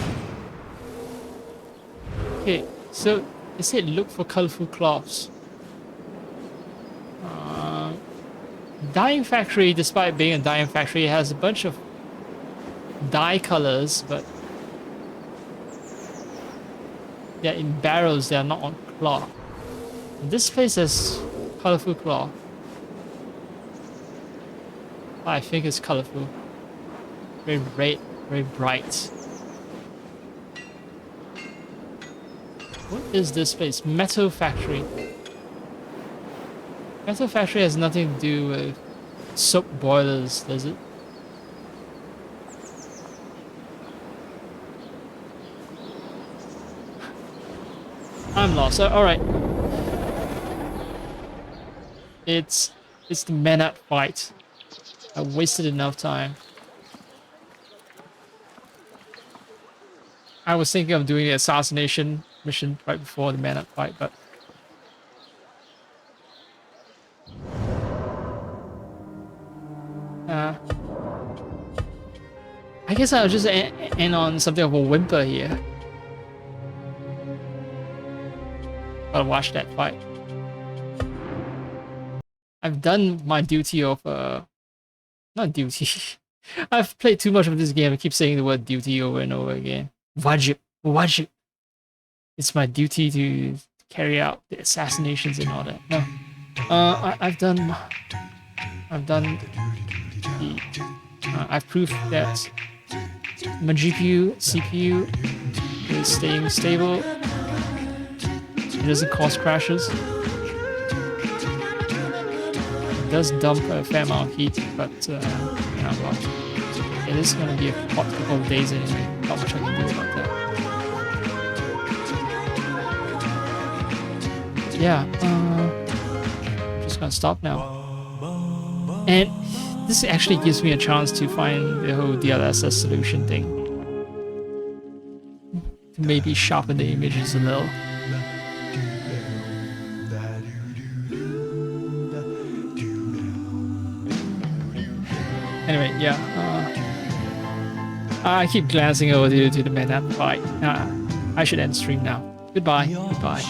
Okay, so it said look for colorful cloths. Dyeing factory, despite being a dyeing factory, it has a bunch of dye colors, but they're in barrels, they're not on cloth. This place has colorful cloth. I think it's colorful. Very red, very bright. What is this place? Metal factory. Metal factory has nothing to do with soap boilers, does it? I'm lost. All right. It's the Menat fight. I wasted enough time. I was thinking of doing the assassination mission right before the Menat fight, but I guess I'll just end on something of a whimper here. Gotta watch that fight. I've done my duty of not duty. I've played too much of this game. I keep saying the word duty over and over again. Wajib. It's my duty to carry out the assassinations and all that. No. I've done I've proved that my GPU, CPU is staying stable. It doesn't cause crashes. It does dump a fair amount of heat, but well, it is going to be a hot couple of days anyway. Not much I can do about that. Yeah, I'm just gonna stop now. And this actually gives me a chance to find the whole DLSS solution thing. To maybe sharpen the images a little. Anyway, yeah. I keep glancing over to the Menat fight. I should end stream now. Goodbye. Goodbye.